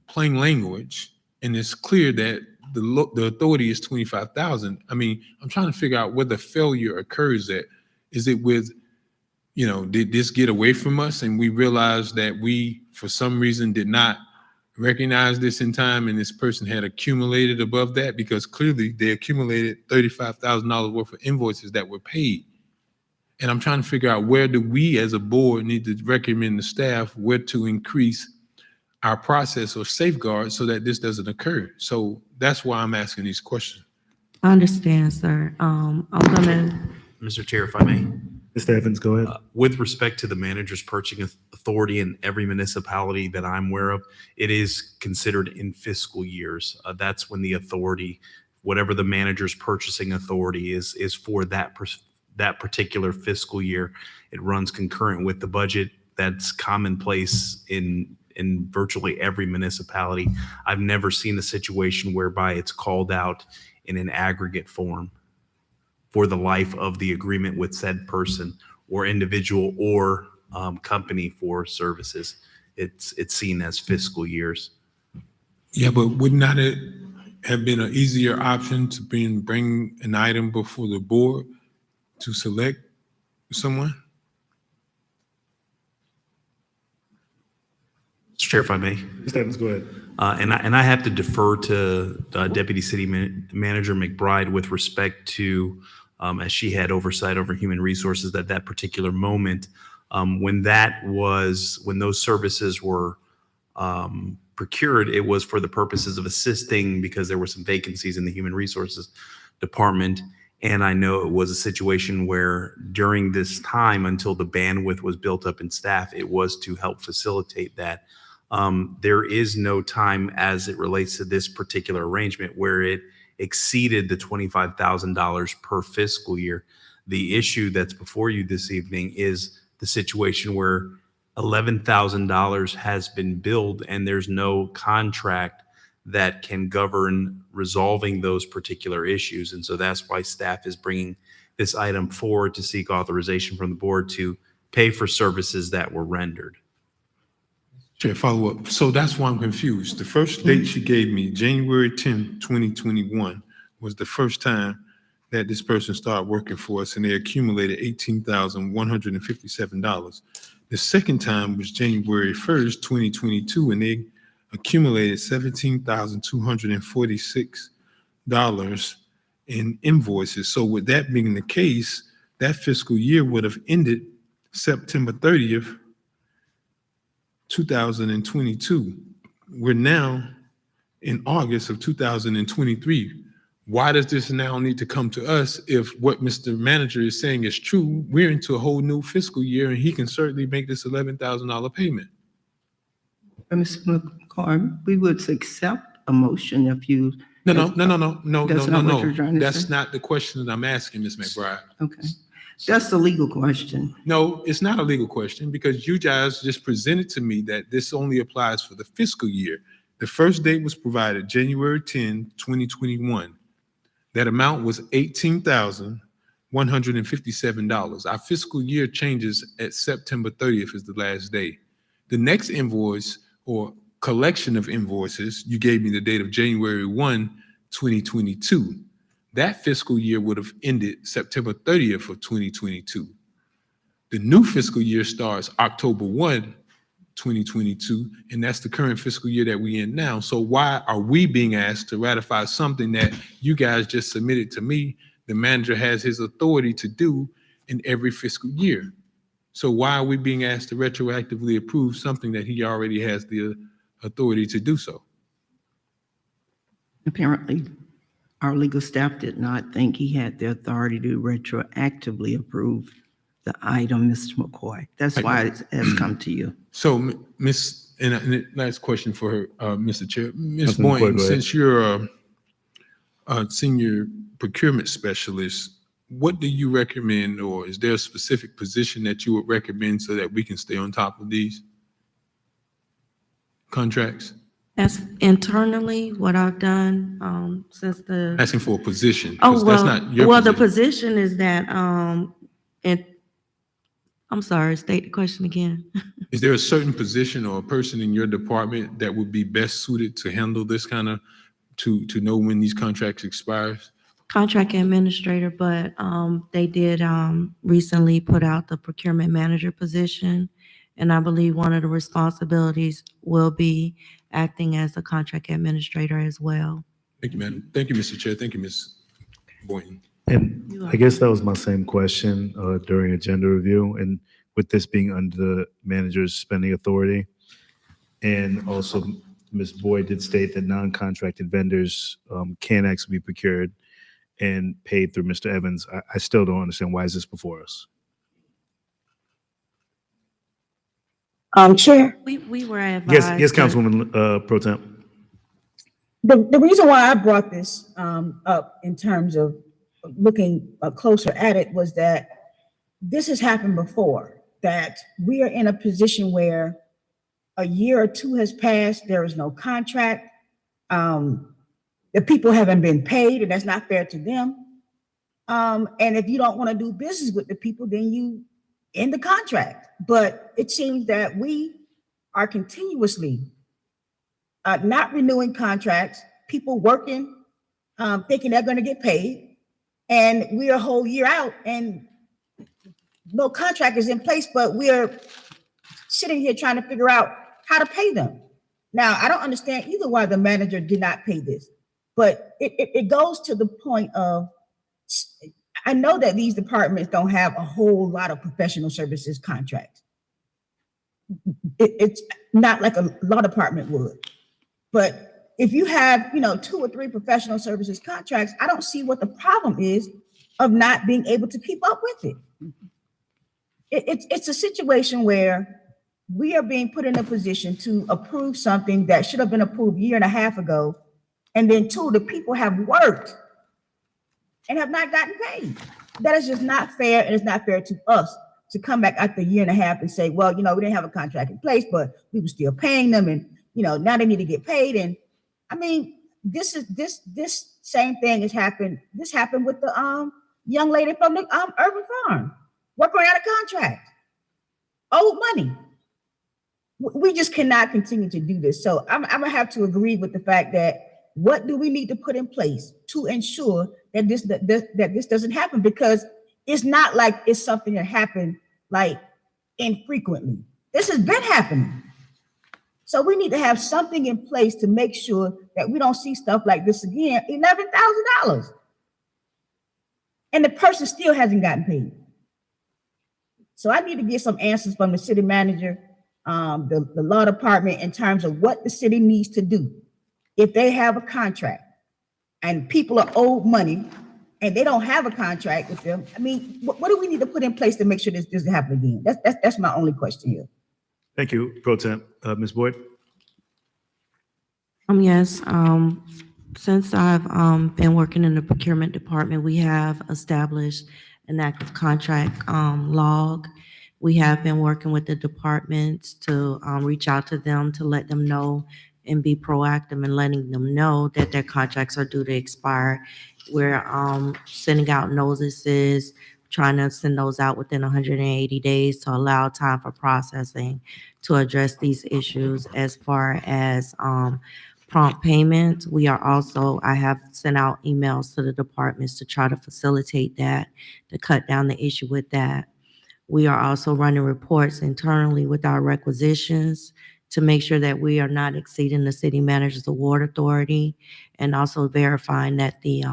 plain language, and it's clear that the authority is 25,000. I mean, I'm trying to figure out where the failure occurs at. Is it with, did this get away from us and we realized that we, for some reason, did not recognize this in time and this person had accumulated above that? Because clearly they accumulated $35,000 worth of invoices that were paid. And I'm trying to figure out, where do we as a board need to recommend the staff where to increase our process or safeguard so that this doesn't occur? So that's why I'm asking these questions. I understand, sir. I'm gonna. Mr. Chair, if I may. Mr. Evans, go ahead. With respect to the manager's purchasing authority in every municipality that I'm aware of, it is considered in fiscal years. That's when the authority, whatever the manager's purchasing authority is for that particular fiscal year. It runs concurrent with the budget. That's commonplace in virtually every municipality. I've never seen a situation whereby it's called out in an aggregate form for the life of the agreement with said person or individual or company for services. It's seen as fiscal years. Yeah, but would not it have been an easier option to bring an item before the board to select someone? Mr. Chair, if I may. Mr. Evans, go ahead. And I have to defer to Deputy City Manager McBride with respect to, as she had oversight over human resources, that particular moment, when those services were procured, it was for the purposes of assisting because there were some vacancies in the human resources department. And I know it was a situation where during this time, until the bandwidth was built up in staff, it was to help facilitate that. There is no time as it relates to this particular arrangement where it exceeded the $25,000 per fiscal year. The issue that's before you this evening is the situation where $11,000 has been billed and there's no contract that can govern resolving those particular issues. And so that's why staff is bringing this item forward to seek authorization from the board to pay for services that were rendered. Chair, follow up. So that's why I'm confused. The first date she gave me, January 10th, 2021, was the first time that this person started working for us, and they accumulated $18,157. The second time was January 1st, 2022, and they accumulated $17,246 in invoices. So with that being the case, that fiscal year would have ended September 30th, 2022. We're now in August of 2023. Why does this now need to come to us if what Mr. Manager is saying is true? We're into a whole new fiscal year and he can certainly make this $11,000 payment. Ms. McCorm, we would accept a motion if you That's not what you're trying to That's say? not the question that I'm asking, Ms. McBride. Okay. That's the legal question. No, it's not a legal question because you guys just presented to me that this only applies for the fiscal year. The first date was provided January 10, 2021. That amount was $18,157. Our fiscal year changes at September 30th is the last day. The next invoice or collection of invoices, you gave me the date of January 1, 2022. That fiscal year would have ended September 30th of 2022. The new fiscal year starts October 1, 2022, and that's the current fiscal year that we're in now. So why are we being asked to ratify something that you guys just submitted to me? The manager has his authority to do in every fiscal year. So why are we being asked to retroactively approve something that he already has the authority to do so? Apparently, our legal staff did not think he had the authority to retroactively approve the item, Mr. McCoy. That's why it has come to you. So, and last question for her, Mr. Chair. Ms. Councilman McCoy, Boynton, go ahead. since you're a senior procurement specialist, what do you recommend, or is there a specific position that you would recommend so that we can stay on top of these contracts? That's internally what I've done, since the. Asking for a position. Oh, 'cause that's well, not your well, the position. position is that, and, I'm sorry, state the question again. Is there a certain position or a person in your department that would be best suited to handle this kind of, to know when these contracts expires? Contract administrator, but, they did, recently put out the procurement manager position. And I believe one of the responsibilities will be acting as a contract administrator as well. Thank you, madam. Thank you, Mr. Chair. Thank you, Ms. Boynton. And I guess that was my same question during agenda review, and with this being under the manager's spending authority. And also, Ms. Boyd did state that non-contracted vendors can actually be procured and paid through Mr. Evans. I still don't understand, why is this before us? Chair, We were advised. Yes, that- Councilwoman Pro Temp. the reason why I brought this up in terms of looking closer at it was that this has happened before, that we are in a position where a year or two has passed, there is no contract. The people haven't been paid, and that's not fair to them. And if you don't want to do business with the people, then you end the contract. But it seems that we are continuously not renewing contracts, people working, thinking they're going to get paid, and we're a whole year out and no contract is in place, but we're sitting here trying to figure out how to pay them. Now, I don't understand either why the manager did not pay this, but it goes to the point of, I know that these departments don't have a whole lot of professional services contracts. It's not like a law department would, but if you have, 2 or 3 professional services contracts, I don't see what the problem is of not being able to keep up with it. It's a situation where we are being put in a position to approve something that should have been approved a year and a half ago. And then 2, the people have worked and have not gotten paid. That is just not fair, and it's not fair to us to come back after a year and a half and say, well, we didn't have a contract in place, but we were still paying them, and now they need to get paid. And I mean, this same thing has happened. This happened with the young lady from the urban farm, working out of contract, owed money. We just cannot continue to do this. So I'm gonna have to agree with the fact that what do we need to put in place to ensure that this doesn't happen? Because it's not like it's something that happened like infrequently. This has been happening. So we need to have something in place to make sure that we don't see stuff like this again. $11,000. And the person still hasn't gotten paid. So I need to get some answers from the city manager, the law department, in terms of what the city needs to do. If they have a contract and people are owed money and they don't have a contract with them, I mean, what do we need to put in place to make sure this doesn't happen again? That's my only question here. Thank you, Pro Temp. Ms. Boyd? Yes, Since I've been working in the procurement department, we have established an active contract log. We have been working with the departments to reach out to them to let them know and be proactive in letting them know that their contracts are due to expire. We're sending out notices, trying to send those out within 180 days to allow time for processing to address these issues. As far as prompt payment, I have sent out emails to the departments to try to facilitate that, to cut down the issue with that. We are also running reports internally with our requisitions to make sure that we are not exceeding the city manager's award authority, and also verifying that the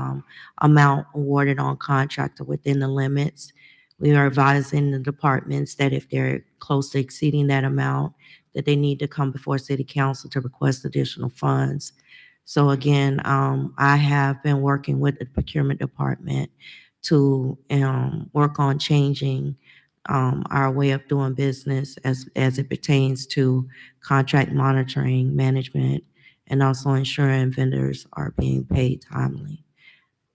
amount awarded on contract are within the limits. We are advising the departments that if they're close to exceeding that amount, that they need to come before city council to request additional funds. So again, I have been working with the procurement department to work on changing our way of doing business as it pertains to contract monitoring, management, and also ensuring vendors are being paid timely.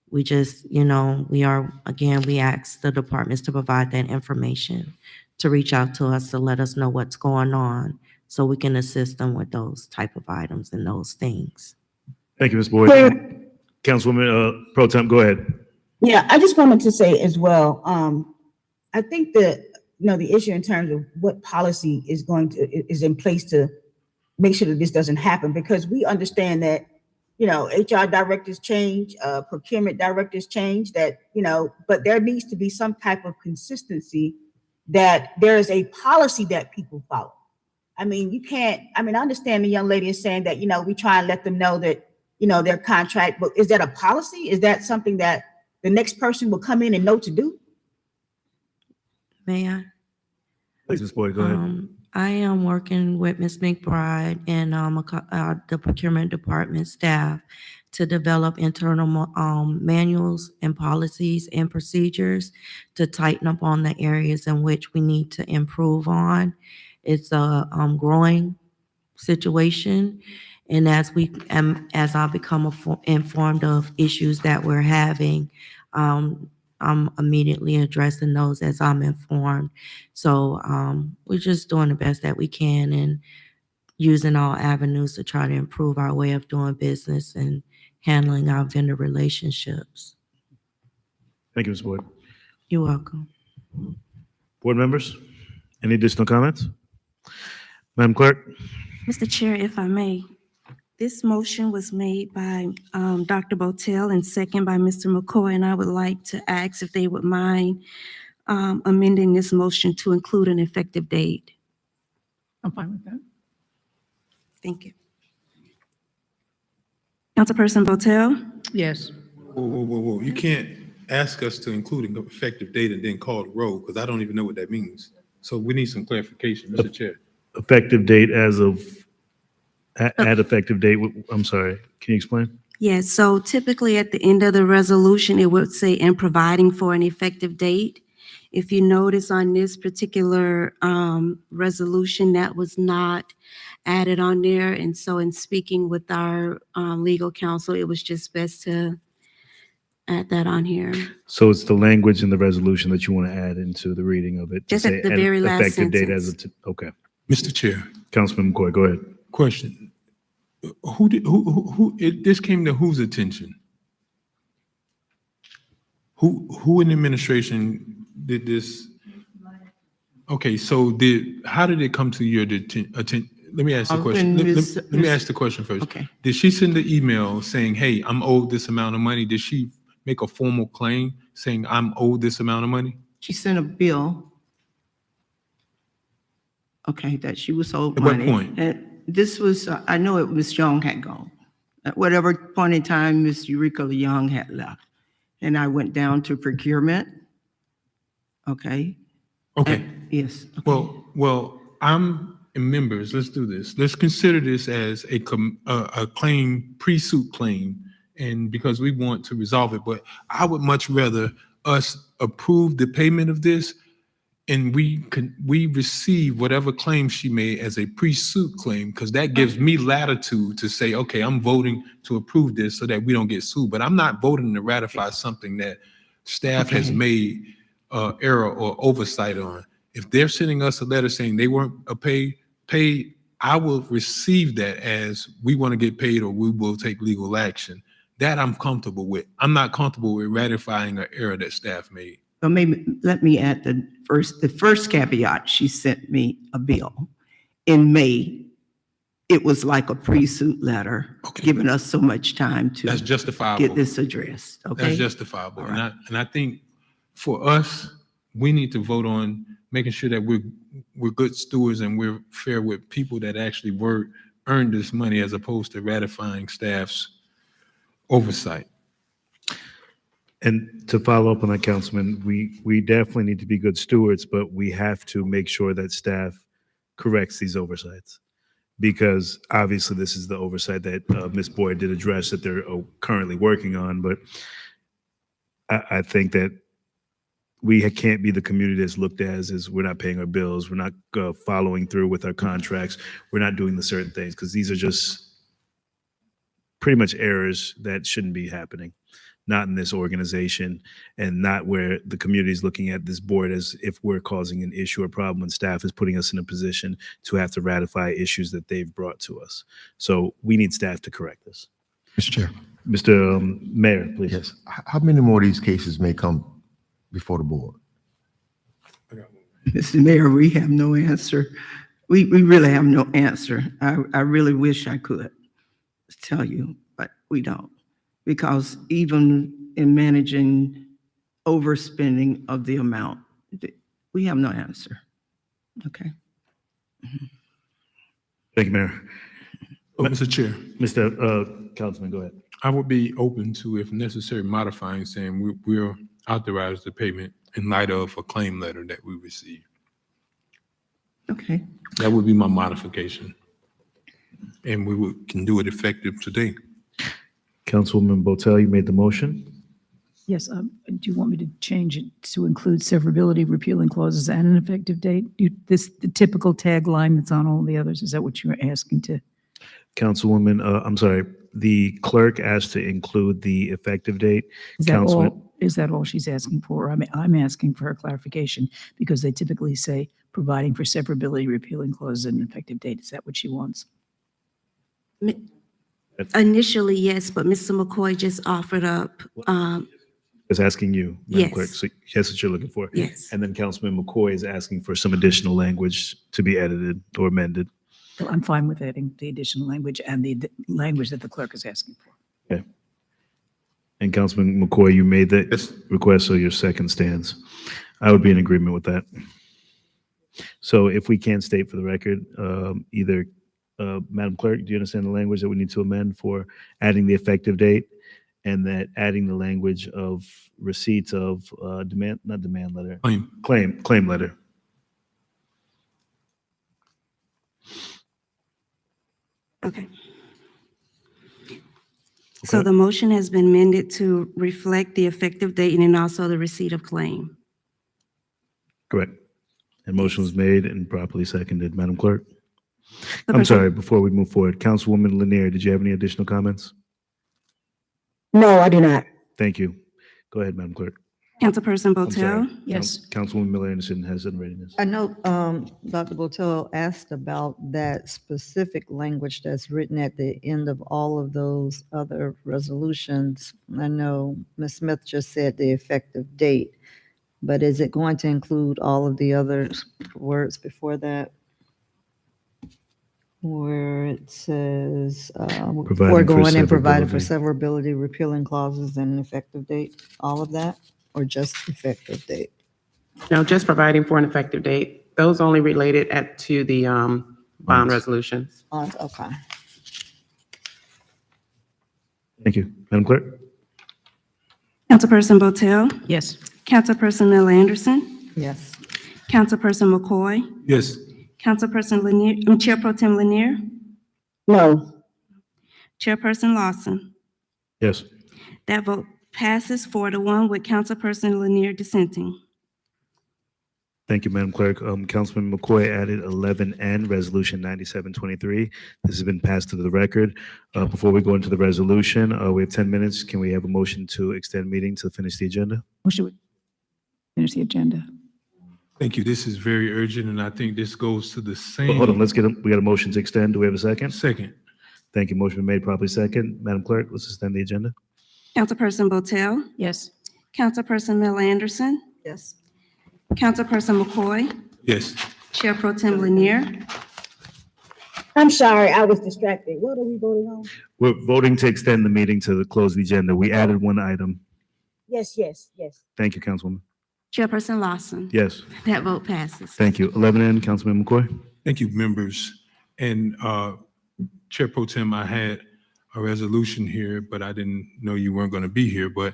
We just, we ask the departments to provide that information, to reach out to us to let us know what's going on so we can assist them with those type of items and those things. Thank you, Ms. Boyd. Councilwoman Pro Tem, go ahead. Yeah, I just wanted to say as well, I think that, the issue in terms of what policy is in place to make sure that this doesn't happen, because we understand that, HR directors change, procurement directors change, that, but there needs to be some type of consistency, that there is a policy that people follow. I understand the young lady is saying that, we try and let them know that, their contract, but is that a policy? Is that something that the next person will come in and know to do? May I? Please, Ms. Boyd, go ahead. I am working with Ms. McBride and the procurement department staff to develop internal manuals and policies and procedures to tighten up on the areas in which we need to improve on. It's a growing situation, and as I become informed of issues that we're having, I'm immediately addressing those as I'm informed. So we're just doing the best that we can and using all avenues to try to improve our way of doing business and handling our vendor relationships. Thank you, Ms. Boyd. You're welcome. Board members, any additional comments? Madam Clerk? Mr. Chair, if I may, this motion was made by Dr. Botel and second by Mr. McCoy, and I would like to ask if they would mind amending this motion to include an effective date. I'm fine with that. Thank you. Councilperson Botel? Yes. Whoa. You can't ask us to include an effective date and then call the roll, because I don't even know what that means. So we need some clarification, Mr. Chair. Effective date as of, at effective date, I'm sorry, can you explain? Yes, so typically at the end of the resolution, it would say, "and providing for an effective date." If you notice on this particular resolution, that was not added on there. And so in speaking with our legal counsel, it was just best to add that on here. So it's the language in the resolution that you want to add into the reading of it? to Just at say, the "And very last effective date as sentence. of, okay. Mr. Chair, Councilman McCoy, go ahead. question. This came to whose attention? Who in the administration did this? Okay, so how did it come to your attention? Let me ask the question. Let me ask the question first. Okay. Did she send the email saying, "Hey, I'm owed this amount of money"? Did she make a formal claim saying, "I'm owed this amount of money"? She sent a bill. Okay, that she was owed At what money. point? And this was, I know it, Ms. Young had gone. At whatever point in time, Ms. Eureka Young had left. And I went down to procurement. Okay. Okay. Yes. Okay. Well, I'm in members. Let's do this. Let's consider this as a claim, pre-suit claim, and because we want to resolve it. But I would much rather us approve the payment of this and we receive whatever claim she made as a pre-suit claim, because that gives me latitude to say, okay, I'm voting to approve this so that we don't get sued. But I'm not voting to ratify something that staff has Okay. made error or oversight on. If they're sending us a letter saying they weren't paid, I will receive that as we want to get paid or we will take legal action. That I'm comfortable with. I'm not comfortable with ratifying an error that staff made. So maybe, let me add the first caveat, she sent me a bill in May. It was like a pre-suit letter, giving us so much time to That's justifiable. get this addressed, okay? That's justifiable. All And right. I think for us, we need to vote on making sure that we're good stewards and we're fair with people that actually earned this money as opposed to ratifying staff's oversight. And to follow up on that, Councilman, we definitely need to be good stewards, but we have to make sure that staff corrects these oversights. Because obviously this is the oversight that Ms. Boyd did address that they're currently working on, but I think that we can't be the community that's looked at as we're not paying our bills, we're not following through with our contracts, we're not doing the certain things, because these are just pretty much errors that shouldn't be happening. Not in this organization, and not where the community is looking at this board as if we're causing an issue or problem, and staff is putting us in a position to have to ratify issues that they've brought to us. So we need staff to correct this. Mr. Chair. Mr. Mayor, please. Yes. How many more of these cases may come before the board? Mr. Mayor, we have no answer. We really have no answer. I really wish I could tell you, but we don't. Because even in managing overspending of the amount, we have no answer. Okay. Thank you, Mayor. Mr. Chair. Mr. Councilman, go ahead. I would be open to, if necessary, modifying, saying we're authorized the payment in light of a claim letter that we received. Okay. That would be my modification. And can do it effective today. Councilwoman Botel, you made the motion. Yes, do you want me to change it to include severability, repealing clauses, and an effective date? The typical tagline that's on all the others, is that what you were asking to? Councilwoman, I'm sorry, the clerk asked to include the effective date. Is that all she's asking for? I mean, I'm asking for her clarification because they typically say providing for severability, repealing clauses, and an effective date. Is that what she wants? Initially, yes, but Mr. McCoy just offered up, Is asking you, Madam Yes. Clerk. So that's what you're looking for. Yes. And then Councilman McCoy is asking for some additional language to be edited or amended. Well, I'm fine with adding the additional language and the language that the clerk is asking for. Okay. And Councilman McCoy, you made that request, so your second stands. I would be in agreement with that. So if we can state for the record, either, Madam Clerk, do you understand the language that we need to amend for adding the effective date? And that adding the language of receipts of not demand letter. Claim letter. okay. So the motion has been amended to reflect the effective date and then also the receipt of claim. Correct. And motion was made and properly seconded. Madam Clerk? The I'm person- sorry, before we move forward, Councilwoman Lanier, did you have any additional comments? No, I do not. Thank you. Go ahead, Madam Clerk. Councilperson I'm sorry. Botel? Yes. Councilwoman Miller Anderson has unreadiness. I know Dr. Botel asked about that specific language that's written at the end of all of those other resolutions. I know Ms. Smith just said the effective date, but is it going to include all of the other words before that? Where it says, foregoing and provided for severability, repealing clauses, and effective date, all of that? Or just effective date? No, just providing for an effective date. Those only related to the bond resolutions. Okay. Thank you. Madam Clerk? Councilperson Botel? Yes. Councilperson Miller Anderson? Yes. Councilperson McCoy? Yes. Councilperson Lanier, Chair Pro Tem Lanier? No. Chairperson Lawson? Yes. That vote passes 4-1 with Councilperson Lanier dissenting. Thank you, Madam Clerk. Councilman McCoy added 11N, Resolution 9723. This has been passed to the record. Before we go into the resolution, we have 10 minutes. Can we have a motion to extend meeting to finish the agenda? Motion to finish the agenda. Thank you. This is very urgent, and I think this goes to the same. Hold on, we got a motion to extend. Do we have a second? Second. Thank you. Motion been made, properly second. Madam Clerk, let's extend the agenda. Councilperson Botel, Yes. Councilperson Mel Anderson, Yes. Councilperson McCoy, Yes. Chair Pro Tem Lanier, I'm sorry, I was distracted. What are we voting on? We're voting to extend the meeting to close the agenda. We added one item. Yes, yes, yes. Thank you, Councilwoman. Chairperson Lawson. Yes, That vote passes. thank you. 11N, Councilman McCoy. Thank you, members. And Chair Pro Tem, I had a resolution here, but I didn't know you weren't going to be here. But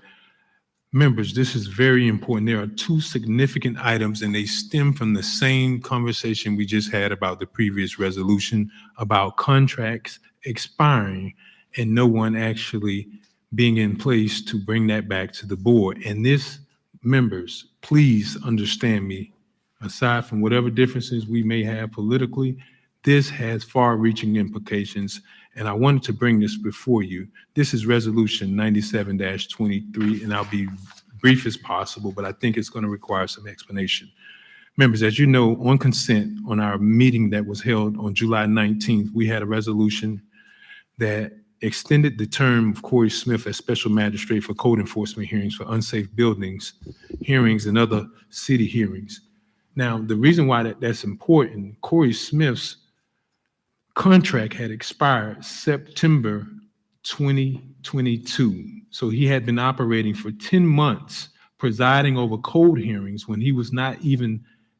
members, this is very important. There are two significant items, and they stem from the same conversation we just had about the previous resolution about contracts expiring and no one actually being in place to bring that back to the board. And this, members, please understand me. Aside from whatever differences we may have politically, this has far-reaching implications, and I wanted to bring this before you. This is Resolution 97-23, and I'll be brief as possible, but I think it's going to require some explanation. Members, as you know, on consent, on our meeting that was held on July 19th, we had a resolution that extended the term of Corey Smith as special magistrate for code enforcement hearings for unsafe buildings, hearings, and other city hearings. Now, the reason why that's important, Corey Smith's contract had expired September 2022. So he had been operating for 10 months, presiding over code hearings when he was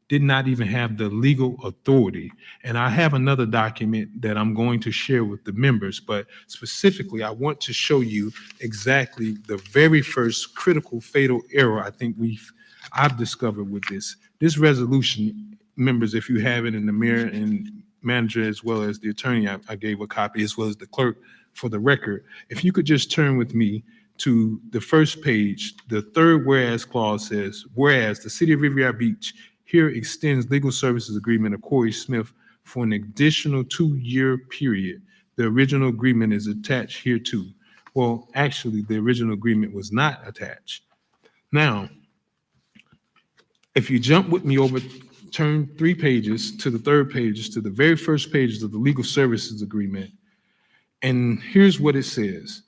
did not even have the legal authority. And I have another document that I'm going to share with the members, but specifically, I want to show you exactly the very first critical fatal error I think I've discovered with this. This resolution, members, if you have it, in the mayor and manager, as well as the attorney, I gave a copy, as well as the clerk for the record. If you could just turn with me to the first page, the third whereas clause says, whereas the city of Riviera Beach here extends legal services agreement of Corey Smith for an additional 2-year period. The original agreement is attached here too. Well, actually, the original agreement was not attached. Now, if you jump with me over, turn 3 pages to the third pages, to the very first pages of the legal services agreement. And here's what it says.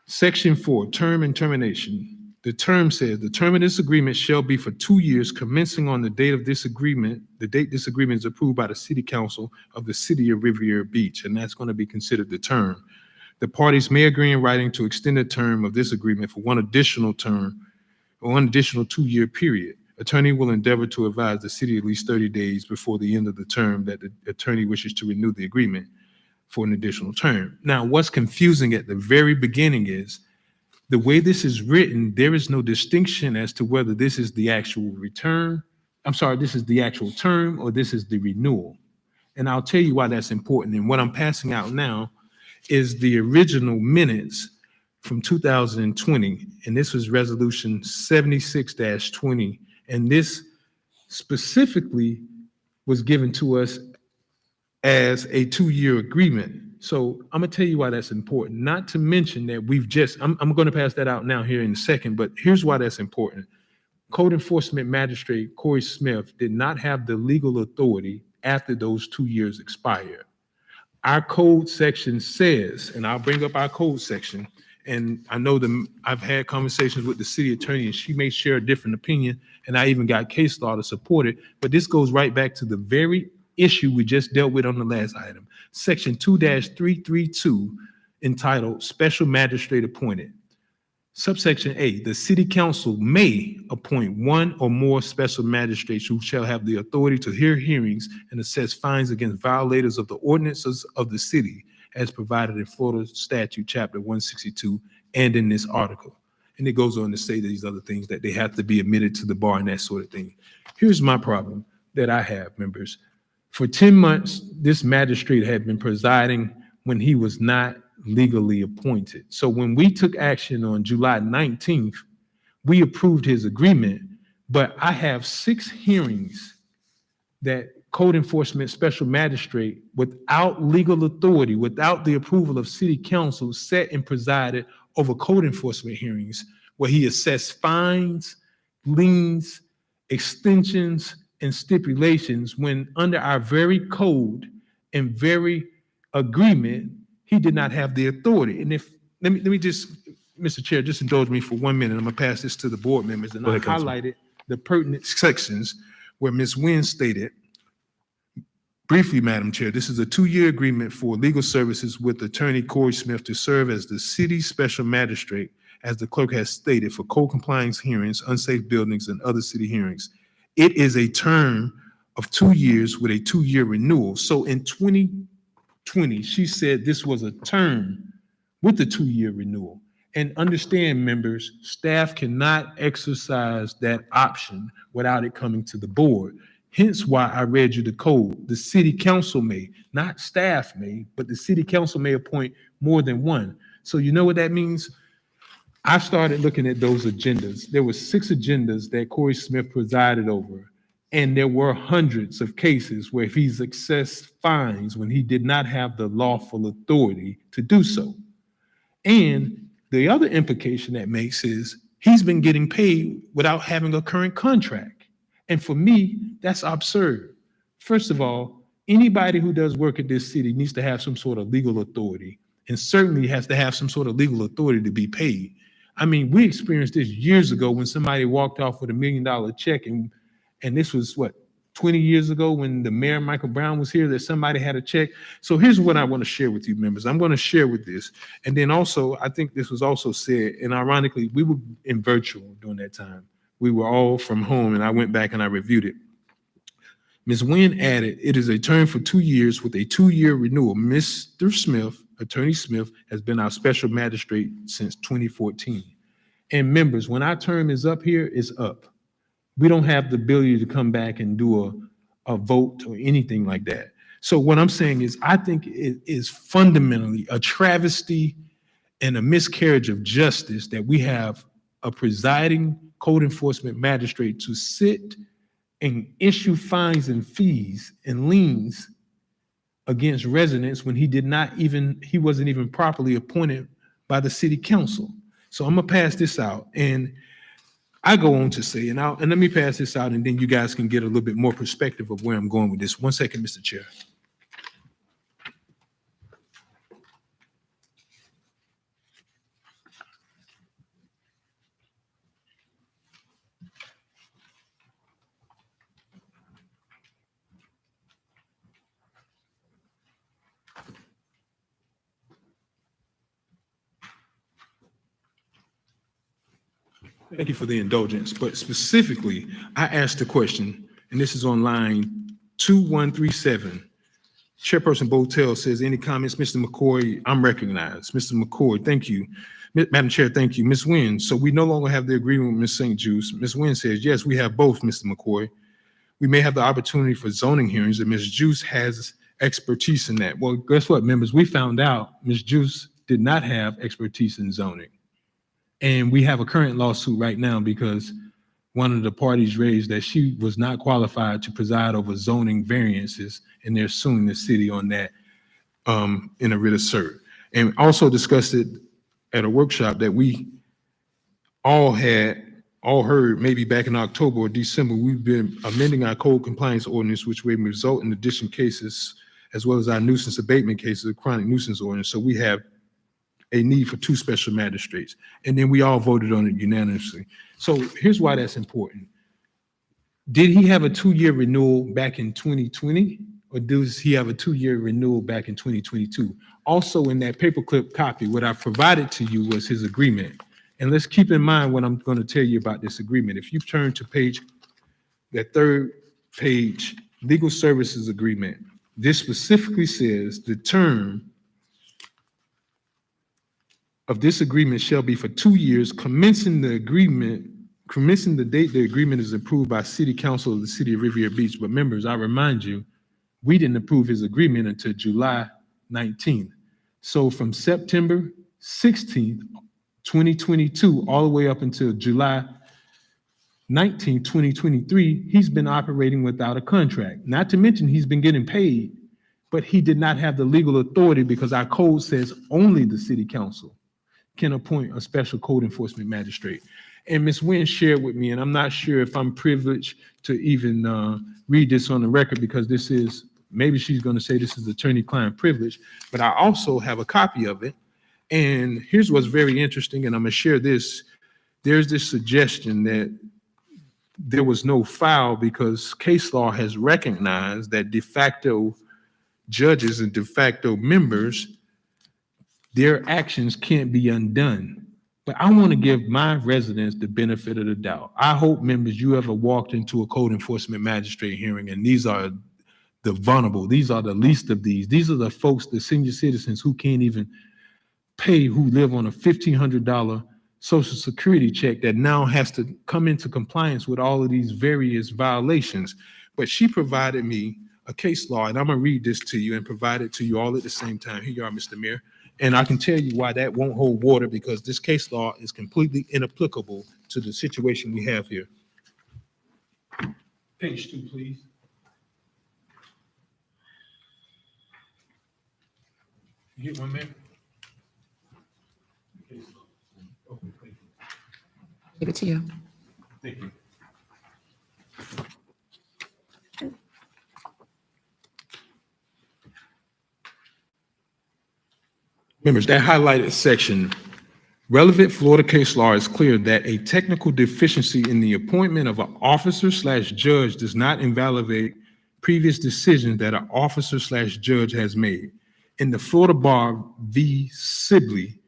Section 4, term and termination. The term says, the term of this agreement shall be for 2 years, commencing on the date of this agreement. The date this agreement is approved by the city council of the city of Riviera Beach, and that's going to be considered the term. The parties may agree in writing to extend the term of this agreement for one additional term, or one additional 2-year period. Attorney will endeavor to advise the city at least 30 days before the end of the term that the attorney wishes to renew the agreement for an additional term. Now, what's confusing at the very beginning is the way this is written, there is no distinction as to whether this is the actual this is the actual term or this is the renewal. And I'll tell you why that's important. And what I'm passing out now is the original minutes from 2020. And this was resolution 76-20. And this specifically was given to us as a 2-year agreement. So I'm gonna tell you why that's important. Not to mention that I'm gonna pass that out now here in a second, but here's why that's important. Code enforcement magistrate Corey Smith did not have the legal authority after those 2 years expired. Our code section says, and I'll bring up our code section, and I know I've had conversations with the city attorney and she may share a different opinion, and I even got case law to support it, but this goes right back to the very issue we just dealt with on the last item. Section 2-332 entitled Special Magistrate Appointed. Subsection A, the city council may appoint one or more special magistrates who shall have the authority to hear hearings and assess fines against violators of the ordinances of the city as provided in Florida Statute Chapter 162 and in this article. And it goes on to say these other things, that they have to be admitted to the bar and that sort of thing. Here's my problem that I have, members. For 10 months, this magistrate had been presiding when he was not legally appointed. So when we took action on July 19th, we approved his agreement, But I have 6 hearings that code enforcement special magistrate, without legal authority, without the approval of city council, sat and presided over code enforcement hearings where he assessed fines, liens, extensions, and stipulations when under our very code and very agreement, he did not have the authority. And let me just, Mr. Chair, just indulge me for 1 minute. I'm gonna pass this to the board members. And Go I ahead, Councilman. highlighted the pertinent sections where Ms. Nguyen stated, briefly, Madam Chair, this is a 2-year agreement for legal services with Attorney Corey Smith to serve as the city's special magistrate, as the clerk has stated, for code compliance hearings, unsafe buildings, and other city hearings. It is a term of 2 years with a 2-year renewal. So in 2020, she said this was a term with the 2-year renewal. And understand, members, staff cannot exercise that option without it coming to the board. Hence why I read you the code. The city council may, not staff may, but the city council may appoint more than one. So you know what that means? I started looking at those agendas. There were 6 agendas that Corey Smith presided over. And there were hundreds of cases where he's assessed fines when he did not have the lawful authority to do so. And the other implication that makes is he's been getting paid without having a current contract. And for me, that's absurd. First of all, anybody who does work at this city needs to have some sort of legal authority, and certainly has to have some sort of legal authority to be paid. I mean, we experienced this years ago when somebody walked off with $1 million check, and this was what, 20 years ago when the mayor, Michael Brown, was here, that somebody had a check. So here's what I want to share with you, members. I'm going to share with this. And then also, I think this was also said, and ironically, we were in virtual during that time. We were all from home, and I went back and I reviewed it. Ms. Nguyen added, it is a term for 2 years with a 2-year renewal. Mr. Smith, Attorney Smith, has been our special magistrate since 2014. And members, when our term is up here, it's up. We don't have the ability to come back and do a vote or anything like that. So what I'm saying is, I think it is fundamentally a travesty and a miscarriage of justice that we have a presiding code enforcement magistrate to sit and issue fines and fees and liens against residents when he wasn't even properly appointed by the city council. So I'm gonna pass this out, and I go on to say, and let me pass this out, and then you guys can get a little bit more perspective of where I'm going with this. 1 second, Mr. Chair. Thank you for the indulgence, but specifically, I asked the question, and this is on line 2137. Chairperson Botel says, any comments? Mr. McCoy, I'm recognized. Mr. McCoy, thank you. Madam Chair, thank you. Ms. Nguyen, so we no longer have the agreement with Ms. St. Juice. Ms. Nguyen says, yes, we have both, Mr. McCoy. We may have the opportunity for zoning hearings, and Ms. Juice has expertise in that. Well, guess what, members? We found out Ms. Juice did not have expertise in zoning. And we have a current lawsuit right now because one of the parties raised that she was not qualified to preside over zoning variances, and they're suing the city on that in a writ of cert. And also discussed it at a workshop that we all heard maybe back in October or December. We've been amending our code compliance ordinance, which may result in additional cases, as well as our nuisance abatement cases, of chronic nuisance ordinance. So we have a need for 2 special magistrates. And then we all voted on it unanimously. So here's why that's important. Did he have a 2-year renewal back in 2020? Or does he have a 2-year renewal back in 2022? Also in that paperclip copy, what I provided to you was his agreement. And let's keep in mind what I'm going to tell you about this agreement. If you turn to that 3rd page, legal services agreement, this specifically says the term of this agreement shall be for 2 years, commencing the date the agreement is approved by City Council of the City of Riviera Beach. But members, I remind you, we didn't approve his agreement until July 19th. So from September 16th, 2022, all the way up until July 19th, 2023, he's been operating without a contract. Not to mention he's been getting paid, but he did not have the legal authority because our code says only the city council can appoint a special code enforcement magistrate. And Ms. Nguyen shared with me, and I'm not sure if I'm privileged to even read this on the record because this is, maybe she's going to say this is attorney-client privilege, but I also have a copy of it. And here's what's very interesting, and I'm going to share this. There's this suggestion that there was no foul because case law has recognized that de facto judges and de facto members, their actions can't be undone. But I want to give my residents the benefit of the doubt. I hope, members, you ever walked into a code enforcement magistrate hearing, and these are the vulnerable, these are the least of these. These are the folks, the senior citizens who can't even pay, who live on a $1,500 Social Security check that now has to come into compliance with all of these various violations. But she provided me a case law, and I'm gonna read this to you and provide it to you all at the same time. Here you are, Mr. Mayor. And I can tell you why that won't hold water, because this case law is completely inapplicable to the situation we have here. Page 2, please. You get one, man? Give it to you. Thank you. Members, that highlighted section, relevant Florida case law is clear that a technical deficiency in the appointment of an officer/judge does not invalidate previous decisions that an officer/judge has made. In the Florida Bar v. Sibley,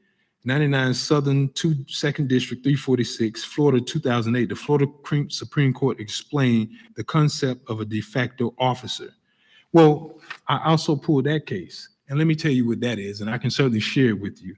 99 Southern 2nd District 346, Florida 2008, the Florida Supreme Court explained the concept of a de facto officer. Well, I also pulled that case, and let me tell you what that is, and I can certainly share it with you.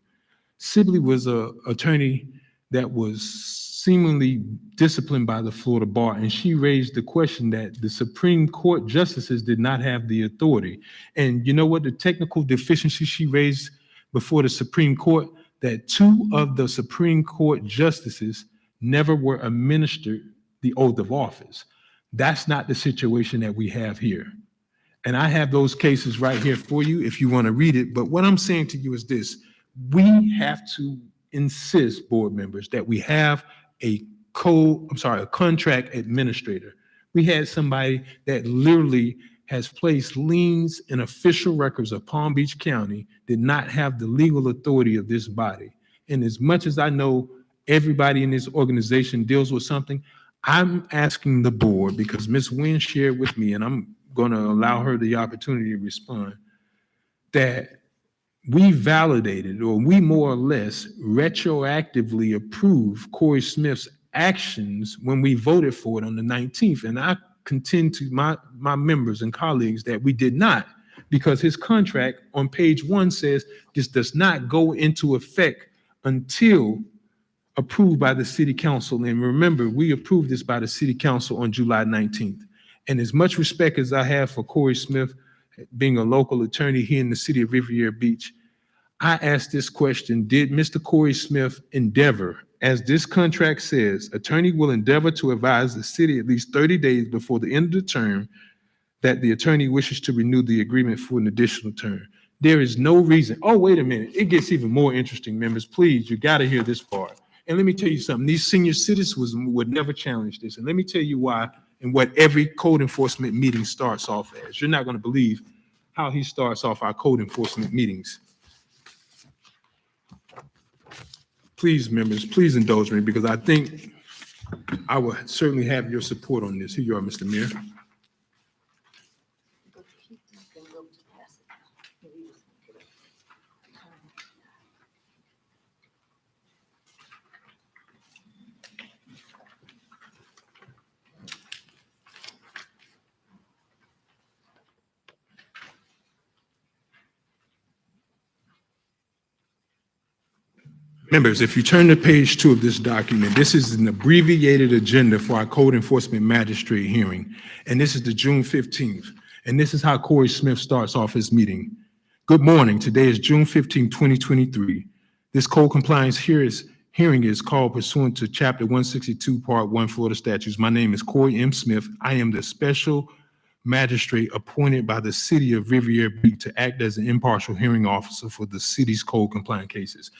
Sibley was an attorney that was seemingly disciplined by the Florida Bar, and she raised the question that the Supreme Court justices did not have the authority. And you know what the technical deficiency she raised before the Supreme Court? That 2 of the Supreme Court justices never were administered the oath of office. That's not the situation that we have here. And I have those cases right here for you if you want to read it. But what I'm saying to you is this: we have to insist, board members, that we have a contract administrator. We had somebody that literally has placed liens in official records of Palm Beach County, did not have the legal authority of this body. And as much as I know everybody in this organization deals with something, I'm asking the board, because Ms. Nguyen shared with me, and I'm going to allow her the opportunity to respond, that we validated, or we more or less retroactively approved Corey Smith's actions when we voted for it on the 19th. And I contend to my members and colleagues that we did not, because his contract on page 1 says this does not go into effect until approved by the city council. And remember, we approved this by the city council on July 19th. And as much respect as I have for Corey Smith, being a local attorney here in the city of Riviera Beach, I asked this question: did Mr. Corey Smith endeavor, as this contract says, attorney will endeavor to advise the city at least 30 days before the end of the term that the attorney wishes to renew the agreement for an additional term? There is no reason. Oh, wait a minute. It gets even more interesting, members. Please, you got to hear this part. And let me tell you something. These senior citizens would never challenge this. And let me tell you why, and what every code enforcement meeting starts off as. You're not going to believe how he starts off our code enforcement meetings. Please, members, please indulge me, because I think I will certainly have your support on this. Here you are, Mr. Mayor. Members, if you turn to page 2 of this document, this is an abbreviated agenda for our code enforcement magistrate hearing. And this is the June 15th. And this is how Corey Smith starts off his meeting. Good morning. Today is June 15, 2023. This code compliance hearing is called pursuant to Chapter 162, Part 1 Florida statutes. My name is Corey M. Smith. I am the special magistrate appointed by the city of Riviera Beach to act as an impartial hearing officer for the city's code compliant cases.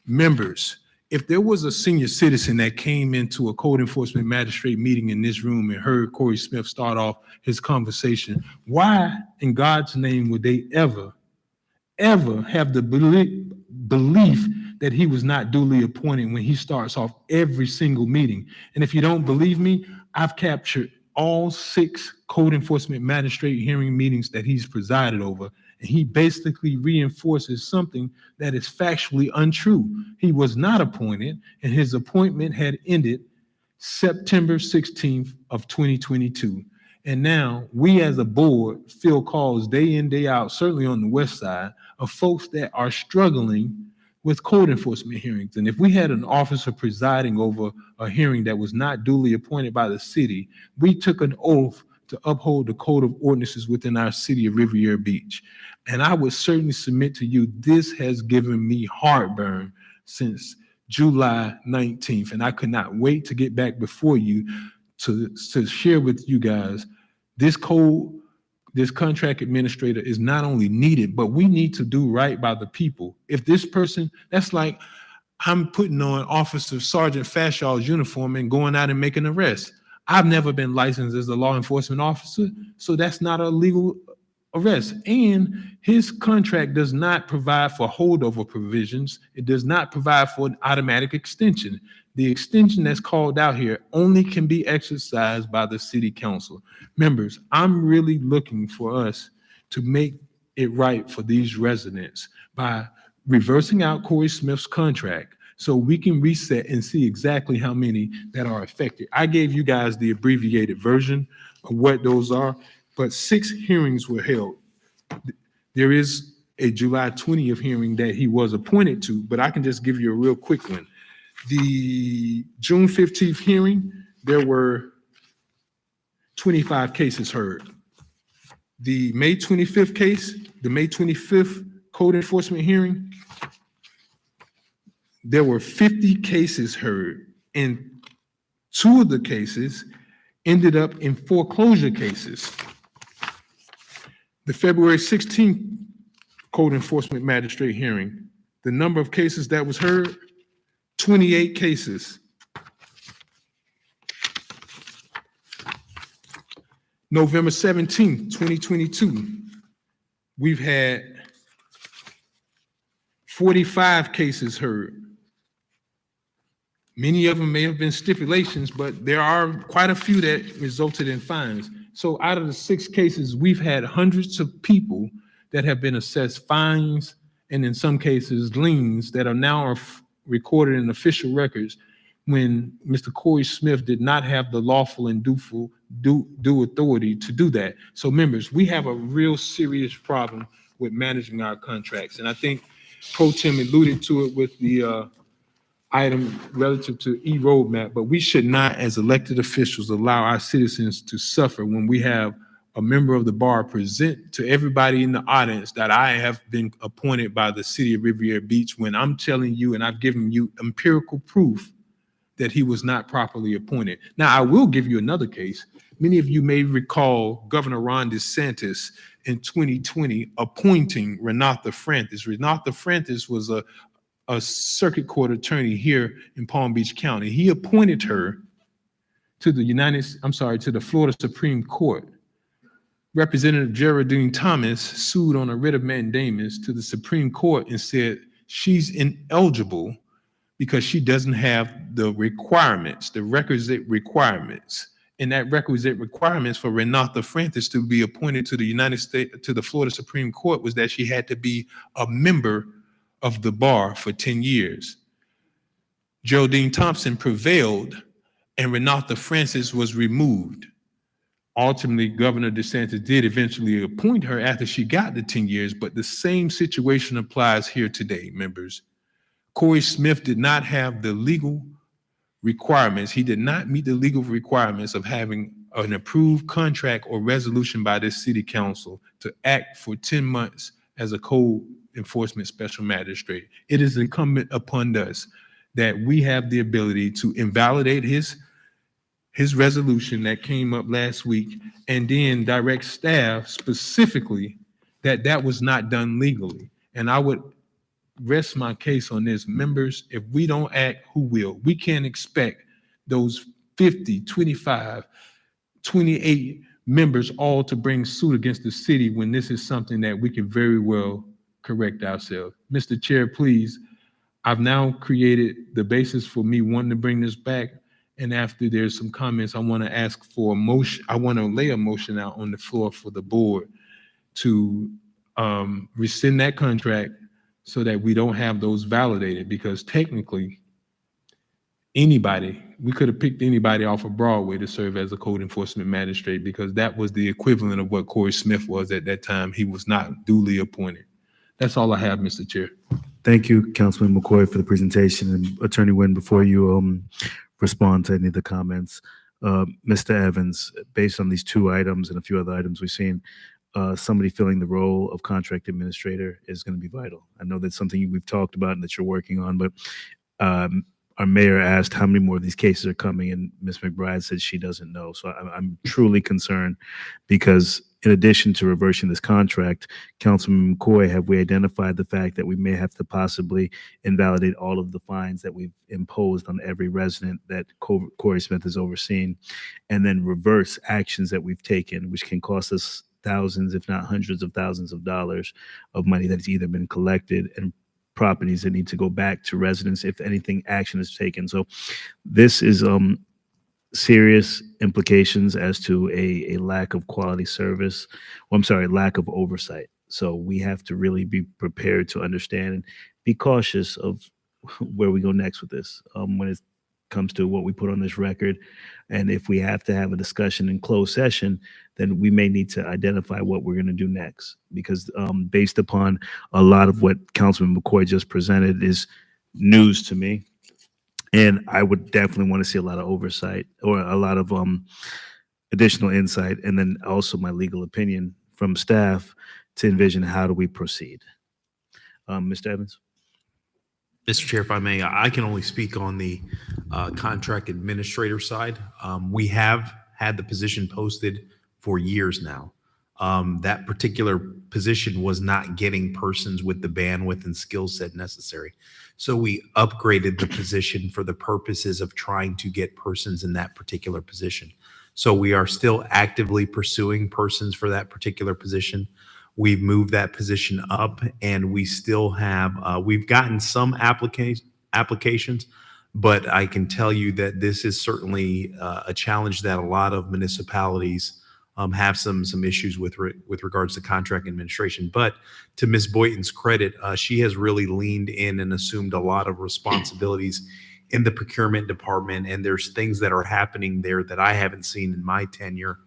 Members, if there was a senior citizen that came into a code enforcement magistrate meeting in this room and heard Corey Smith start off his conversation, why in God's name would they ever have the belief that he was not duly appointed when he starts off every single meeting? And if you don't believe me, I've captured all 6 code enforcement magistrate hearing meetings that he's presided over, and he basically reinforces something that is factually untrue. He was not appointed, and his appointment had ended September 16th of 2022. And now we as a board field calls day in, day out, certainly on the west side, of folks that are struggling with code enforcement hearings. And if we had an officer presiding over a hearing that was not duly appointed by the city, we took an oath to uphold the code of ordinances within our city of Riviera Beach. And I would certainly submit to you, this has given me heartburn since July 19th. And I could not wait to get back before you to share with you guys this contract administrator is not only needed, but we need to do right by the people. If this person, that's like I'm putting on Officer Sergeant Fashaw's uniform and going out and making arrests. I've never been licensed as a law enforcement officer, so that's not a legal arrest. And his contract does not provide for holdover provisions. It does not provide for an automatic extension. The extension that's called out here only can be exercised by the city council. Members, I'm really looking for us to make it right for these residents by reversing out Corey Smith's contract so we can reset and see exactly how many that are affected. I gave you guys the abbreviated version of what those are, but 6 hearings were held. There is a July 20th hearing that he was appointed to, but I can just give you a real quick one. The June 15th hearing, there were 25 cases heard. The May 25th case, the May 25th code enforcement hearing, there were 50 cases heard, and 2 of the cases ended up in foreclosure cases. The February 16th code enforcement magistrate hearing, the number of cases that was heard, 28 cases. November 17th, 2022, we've had 45 cases heard. Many of them may have been stipulations, but there are quite a few that resulted in fines. So out of the 6 cases, we've had hundreds of people that have been assessed fines, and in some cases, liens that are now recorded in official records when Mr. Corey Smith did not have the lawful and due authority to do that. So members, we have a real serious problem with managing our contracts. And I think Pro Tem alluded to it with the item relative to e-roadmap, but we should not, as elected officials, allow our citizens to suffer when we have a member of the bar present to everybody in the audience that I have been appointed by the city of Riviera Beach, when I'm telling you and I've given you empirical proof that he was not properly appointed. Now, I will give you another case. Many of you may recall Governor Ron DeSantis in 2020 appointing Renata Francis. Renata Francis was a circuit court attorney here in Palm Beach County. He appointed her to the Florida Supreme Court. Representative Geraldine Thomas sued on a writ of mandamus to the Supreme Court and said she's ineligible because she doesn't have the requirements, the requisite requirements. And that requisite requirements for Renata Francis to be appointed to the Florida Supreme Court was that she had to be a member of the bar for 10 years. Geraldine Thompson prevailed and Renata Francis was removed. Ultimately, Governor DeSantis did eventually appoint her after she got the 10 years, but the same situation applies here today, members. Corey Smith did not have the legal requirements. He did not meet the legal requirements of having an approved contract or resolution by this city council to act for 10 months as a code enforcement special magistrate. It is incumbent upon us that we have the ability to invalidate his resolution that came up last week and then direct staff specifically that that was not done legally. And I would rest my case on this. Members, if we don't act, who will? We can't expect those 50, 25, 28 members all to bring suit against the city when this is something that we can very well correct ourselves. Mr. Chair, please, I've now created the basis for me wanting to bring this back. And after there's some comments, I want to ask for a motion. I want to lay a motion out on the floor for the board to rescind that contract so that we don't have those validated, because technically anybody, we could have picked anybody off of Broadway to serve as a code enforcement magistrate, because that was the equivalent of what Corey Smith was at that time. He was not duly appointed. That's all I have, Mr. Chair. Thank you, Councilman McCoy, for the presentation. And Attorney Nguyen, before you respond to any of the comments, Mr. Evans, based on these two items and a few other items we've seen, somebody filling the role of contract administrator is going to be vital. I know that's something we've talked about and that you're working on, but our mayor asked how many more of these cases are coming, and Ms. McBride said she doesn't know. So I'm truly concerned, because in addition to reversing this contract, Councilman McCoy, have we identified the fact that we may have to possibly invalidate all of the fines that we've imposed on every resident that Corey Smith has overseen, and then reverse actions that we've taken, which can cost us thousands, if not hundreds of thousands of dollars of money that's either been collected and properties that need to go back to residents if anything action is taken. So this is serious implications as to a lack of quality service. Well, I'm sorry, lack of oversight. So we have to really be prepared to understand and be cautious of where we go next with this when it comes to what we put on this record. And if we have to have a discussion in closed session, then we may need to identify what we're going to do next. Because based upon a lot of what Councilman McCoy just presented is news to me. And I would definitely want to see a lot of oversight, or a lot of additional insight, and then also my legal opinion from staff to envision how do we proceed. Mr. Evans? Mr. Chair, if I may, I can only speak on the contract administrator side. We have had the position posted for years now. That particular position was not getting persons with the bandwidth and skill set necessary. So we upgraded the position for the purposes of trying to get persons in that particular position. So we are still actively pursuing persons for that particular position. We've moved that position up, and we still have, we've gotten some applications, but I can tell you that this is certainly a challenge that a lot of municipalities have some issues with regards to contract administration. But to Ms. Boynton's credit, she has really leaned in and assumed a lot of responsibilities in the procurement department, and there's things that are happening there that I haven't seen in my tenure.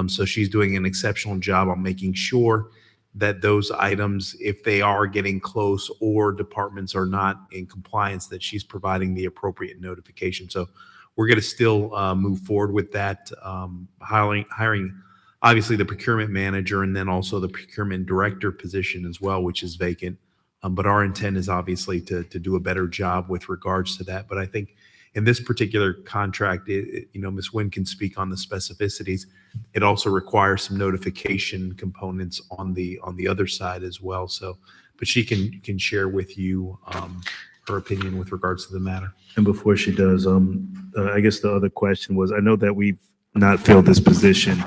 So she's doing an exceptional job on making sure that those items, if they are getting close or departments are not in compliance, that she's providing the appropriate notification. So we're going to still move forward with that, hiring obviously the procurement manager, and then also the procurement director position as well, which is vacant. But our intent is obviously to do a better job with regards to that. But I think in this particular contract, Ms. Nguyen can speak on the specificities. It also requires some notification components on the other side as well. So, but she can share with you her opinion with regards to the matter. And before she does, I guess the other question was, I know that we've not filled this position,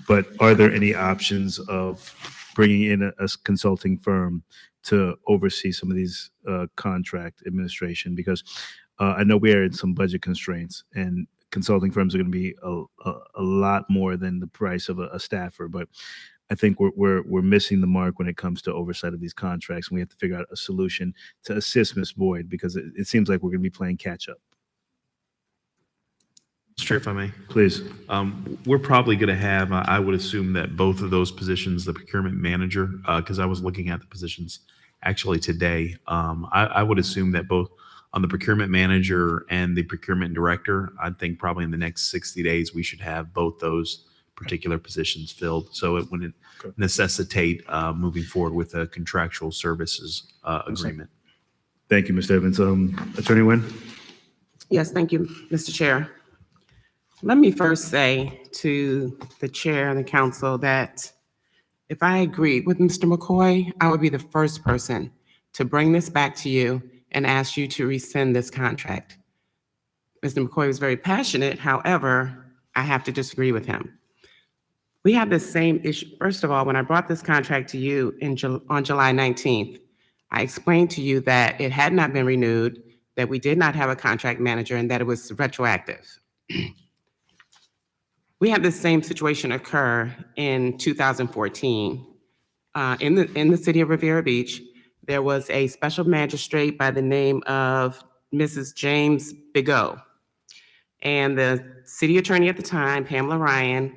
but are there any options of bringing in a consulting firm to oversee some of these contract administration? Because I know we are in some budget constraints, and consulting firms are going to be a lot more than the price of a staffer. But I think we're missing the mark when it comes to oversight of these contracts, and we have to figure out a solution to assist Ms. Boyd, because it seems like we're going to be playing catch up. Mr. Chair, if I may. Please. We're probably going to have, I would assume that both of those positions, the procurement manager, because I was looking at the positions actually today, I would assume that both on the procurement manager and the procurement director, I think probably in the next 60 days, we should have both those particular positions filled. So it wouldn't necessitate moving forward with a contractual services agreement. Thank you, Mr. Evans. Attorney Nguyen? Yes, thank you, Mr. Chair. Let me first say to the chair and the council that if I agreed with Mr. McCoy, I would be the first person to bring this back to you and ask you to rescind this contract. Mr. McCoy was very passionate. However, I have to disagree with him. We have the same issue. First of all, when I brought this contract to you on July 19th, I explained to you that it had not been renewed, that we did not have a contract manager, and that it was retroactive. We had the same situation occur in 2014. In the city of Riviera Beach, there was a special magistrate by the name of Mrs. James Bigot. And the city attorney at the time, Pamela Ryan,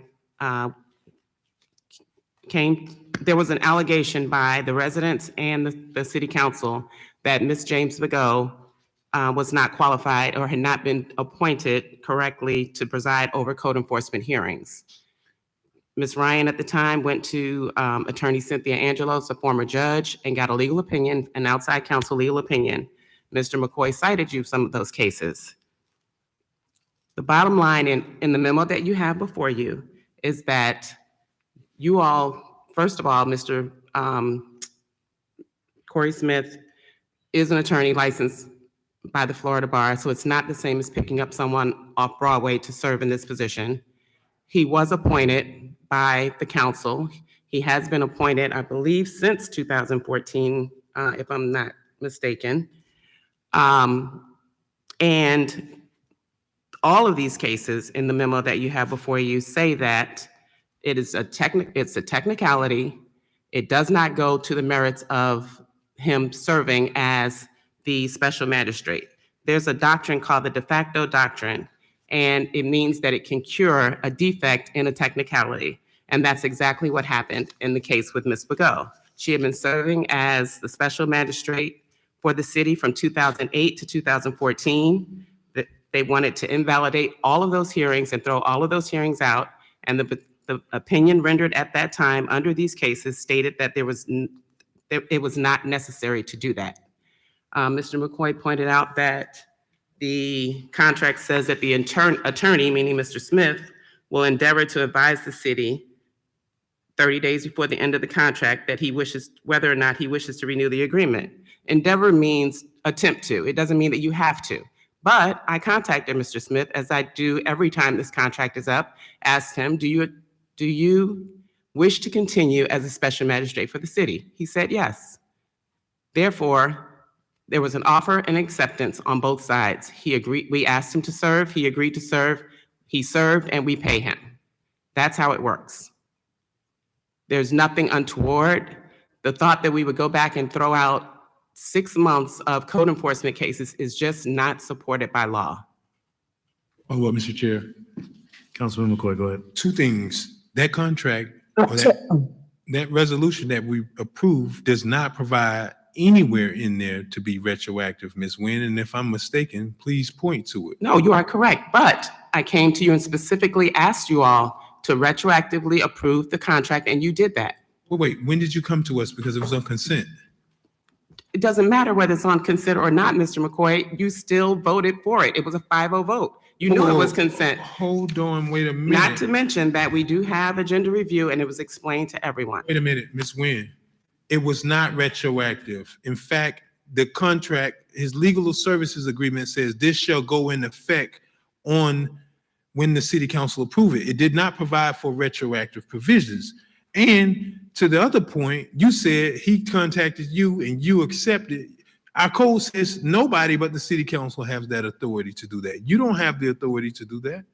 there was an allegation by the residents and the city council that Ms. James Bigot was not qualified or had not been appointed correctly to preside over code enforcement hearings. Ms. Ryan at the time went to Attorney Cynthia Angelos, a former judge, and got a legal opinion, an outside counsel legal opinion. Mr. McCoy cited you some of those cases. The bottom line in the memo that you have before you is that you all, first of all, Mr. Corey Smith is an attorney licensed by the Florida Bar, so it's not the same as picking up someone off Broadway to serve in this position. He was appointed by the council. He has been appointed, I believe, since 2014, if I'm not mistaken. And all of these cases in the memo that you have before you say that it's a technicality. It does not go to the merits of him serving as the special magistrate. There's a doctrine called the de facto doctrine, and it means that it can cure a defect in a technicality. And that's exactly what happened in the case with Ms. Bigot. She had been serving as the special magistrate for the city from 2008 to 2014. They wanted to invalidate all of those hearings and throw all of those hearings out. And the opinion rendered at that time under these cases stated that it was not necessary to do that. Mr. McCoy pointed out that the contract says that the attorney, meaning Mr. Smith, will endeavor to advise the city 30 days before the end of the contract that whether or not he wishes to renew the agreement. Endeavor means attempt to. It doesn't mean that you have to. But I contacted Mr. Smith, as I do every time this contract is up, asked him, do you wish to continue as a special magistrate for the city? He said yes. Therefore, there was an offer and acceptance on both sides. He agreed. We asked him to serve. He agreed to serve. He served, and we pay him. That's how it works. There's nothing untoward. The thought that we would go back and throw out 6 months of code enforcement cases is just not supported by law. Oh, well, Mr. Chair, Councilman McCoy, go ahead. two things. That contract, or that resolution that we approved does not provide anywhere in there to be retroactive, Ms. Nguyen, and if I'm mistaken, please point to it. No, you are correct, but I came to you and specifically asked you all to retroactively approve the contract, and you did that. Well, wait, when did you come to us? Because it was on consent. It doesn't matter whether it's on consent or not, Mr. McCoy, you still voted for it. It was a 5-0 vote. You knew it was consent. Hold on, wait a minute. Not to mention that we do have agenda review and it was explained to everyone. Wait a minute, Ms. Nguyen. It was not retroactive. In fact, the contract, his legal services agreement says this shall go in effect on when the city council approve it. It did not provide for retroactive provisions. And to the other point, you said he contacted you and you accepted. Our code says nobody but the city council has that authority to do that. You don't have the authority to do that.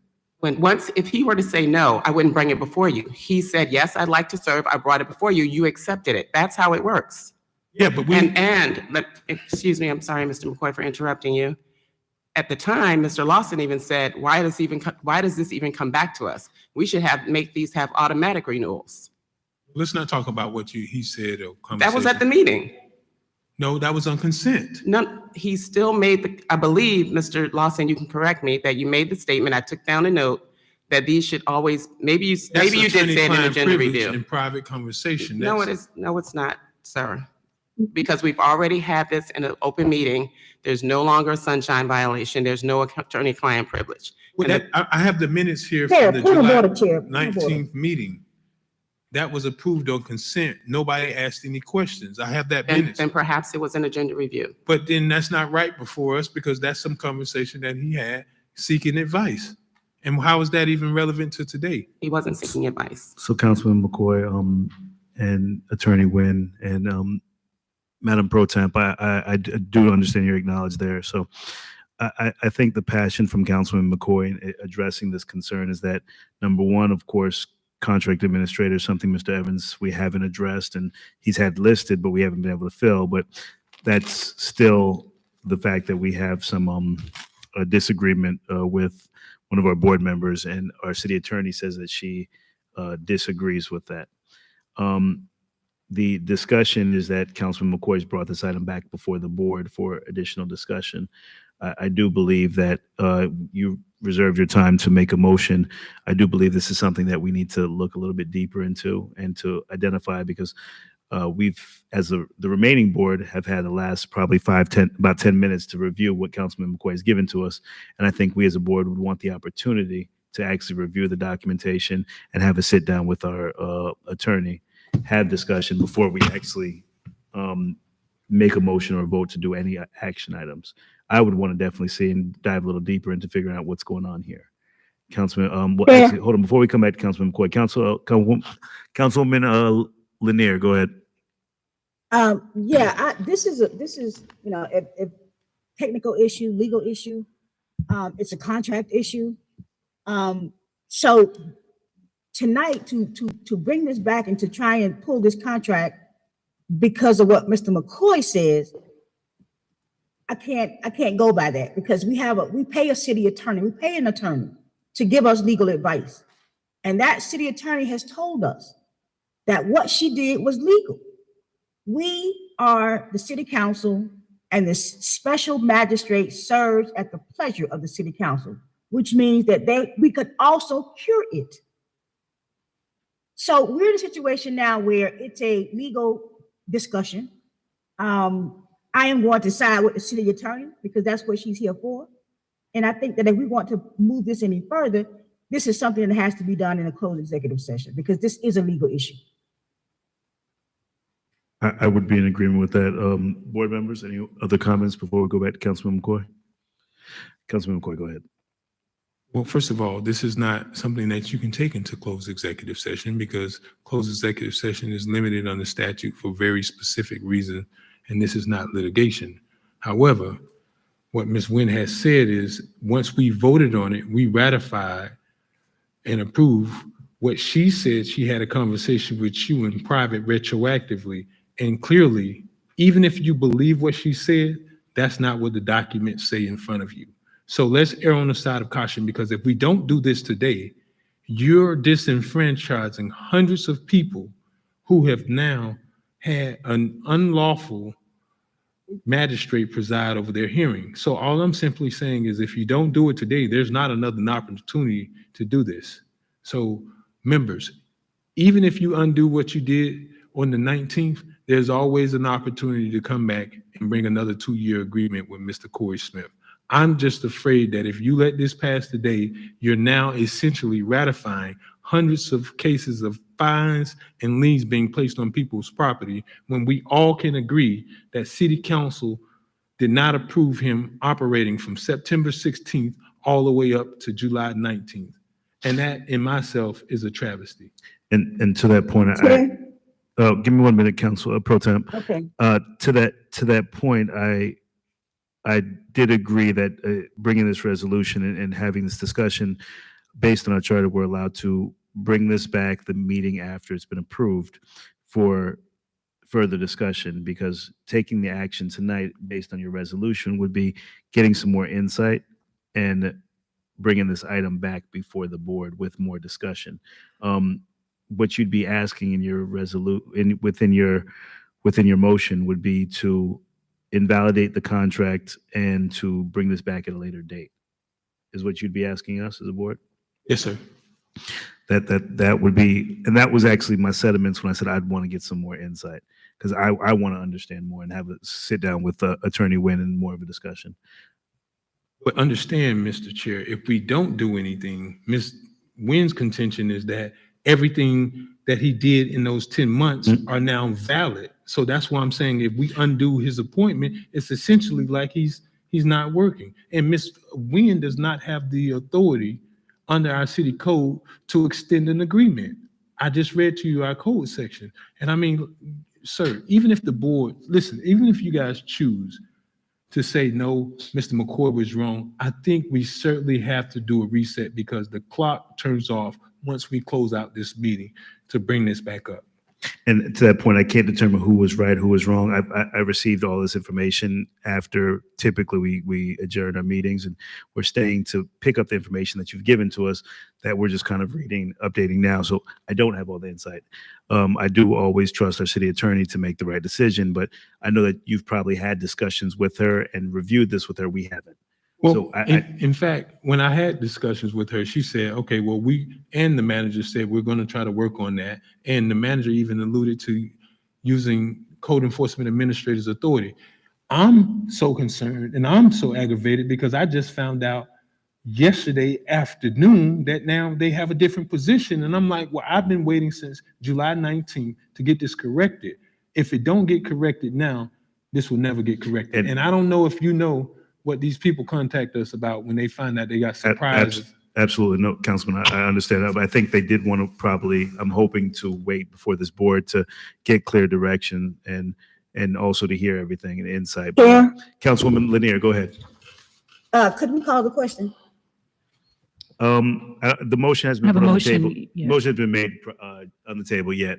If he were to say no, I wouldn't bring it before you. He said, yes, I'd like to serve. I brought it before you. You accepted it. That's how it works. Yeah, but excuse me, I'm sorry, Mr. McCoy, for interrupting you. At the time, Mr. Lawson even said, why does this even come back to us? We should make these have automatic renewals. Let's not talk about what he said or conversation. That was at the meeting. No, that was on consent. No, he still made I believe, Mr. Lawson, you can correct me, that you made the statement, I took down a note, that these should always, maybe you did say it in agenda review. In private conversation. No, it's not, sir. because we've already had this in an open meeting. There's no longer a sunshine violation. There's no attorney-client privilege. Well, And I have the minutes here Chair, from the point of July order, Chair. Point of order. 19th meeting. That was approved on consent. Nobody asked any questions. I have that then, minutes. then perhaps it was an agenda review. But then that's not right before us because that's some conversation that he had seeking advice. And how is that even relevant to today? He wasn't seeking advice. So Councilman McCoy, and Attorney Nguyen and Madam Pro Temp, I do understand your acknowledge there. So I think the passion from Councilman McCoy in addressing this concern is that, number one, of course, contract administrator is something, Mr. Evans, we haven't addressed, and he's had listed, but we haven't been able to fill. But that's still the fact that we have some a disagreement with one of our board members, and our city attorney says that she disagrees with that. The discussion is that Councilman McCoy's brought this item back before the board for additional discussion. I do believe that you reserved your time to make a motion. I do believe this is something that we need to look a little bit deeper into and to identify, because we've, as the remaining board, have had the last probably about 10 minutes to review what Councilman McCoy has given to us. And I think we as a board would want the opportunity to actually review the documentation and have a sit down with our attorney, have discussion before we actually make a motion or vote to do any action items. I would want to definitely see and dive a little deeper into figuring out what's going on here. Councilman, well, Yeah. actually, hold on, before we come back to Councilman McCoy, Councilwoman Lanier, go ahead. This is a technical issue, legal issue. It's a contract issue. So tonight to bring this back and to try and pull this contract because of what Mr. McCoy says, I can't go by that, because we pay a city attorney, we pay an attorney to give us legal advice. And that city attorney has told us that what she did was legal. We are the city council, and the special magistrate serves at the pleasure of the city council, which means that we could also cure it. So we're in a situation now where it's a legal discussion. I am going to side with the city attorney because that's what she's here for. And I think that if we want to move this any further, this is something that has to be done in a closed executive session, because this is a legal issue. I would be in agreement with that. Board members, any other comments before we go back to Councilman McCoy? Councilman McCoy, go ahead. Well, first of all, this is not something that you can take into closed executive session, because closed executive session is limited under statute for very specific reasons, and this is not litigation. However, what Ms. Nguyen has said is once we voted on it, we ratified and approved what she said. She had a conversation with you in private retroactively, and clearly, even if you believe what she said, that's not what the documents say in front of you. So let's err on the side of caution, because if we don't do this today, you're disenfranchising hundreds of people who have now had an unlawful magistrate preside over their hearing. So all I'm simply saying is if you don't do it today, there's not another opportunity to do this. So members, even if you undo what you did on the 19th, there's always an opportunity to come back and bring another 2-year agreement with Mr. Corey Smith. I'm just afraid that if you let this pass today, you're now essentially ratifying hundreds of cases of fines and liens being placed on people's property, when we all can agree that City Council did not approve him operating from September 16th all the way up to July 19th. And that in myself is a travesty. And to that point, give me 1 minute, Council Pro Temp. Okay. To that point, I did agree that bringing this resolution and having this discussion based on our charter, we're allowed to bring this back the meeting after it's been approved for further discussion, because taking the action tonight based on your resolution would be getting some more insight and bringing this item back before the board with more discussion. What you'd be asking in your within your motion would be to invalidate the contract and to bring this back at a later date, is what you'd be asking us as a board? Yes, sir. That would be, and that was actually my sentiments when I said I'd want to get some more insight. because I want to understand more and have a sit down with Attorney Nguyen and more of a discussion. But understand, Mr. Chair, if we don't do anything, Ms. Nguyen's contention is that everything that he did in those 10 months are now valid. So that's why I'm saying if we undo his appointment, it's essentially like he's not working. And Ms. Nguyen does not have the authority under our city code to extend an agreement. I just read to you our code section. And I mean, sir, even if the board, listen, even if you guys choose to say, no, Mr. McCoy was wrong, I think we certainly have to do a reset because the clock turns off once we close out this meeting to bring this back up. And to that point, I can't determine who was right, who was wrong. I received all this information after typically we adjourn our meetings, and we're staying to pick up the information that you've given to us that we're just kind of reading, updating now. So I don't have all the insight. I do always trust our city attorney to make the right decision, but I know that you've probably had discussions with her and reviewed this with her. We haven't. Well, So in fact, when I had discussions with her, she said, okay, well, we and the manager said we're going to try to work on that. And the manager even alluded to using code enforcement administrator's authority. I'm so concerned and I'm so aggravated because I just found out yesterday afternoon that now they have a different position. And I'm like, well, I've been waiting since July 19th to get this corrected. If it don't get corrected now, this will never get corrected. And I don't know if you know what these people contact us about when they find out they got surprises. Absolutely. No, Councilman, I understand that, but I think they did want to probably, I'm hoping to wait before this board to get clear direction and also to hear everything and insight. Chair? Councilwoman Lanier, go ahead. Could we call the question? The motion has I been have a put on the motion, table. yeah. Motion has been made on the table yet.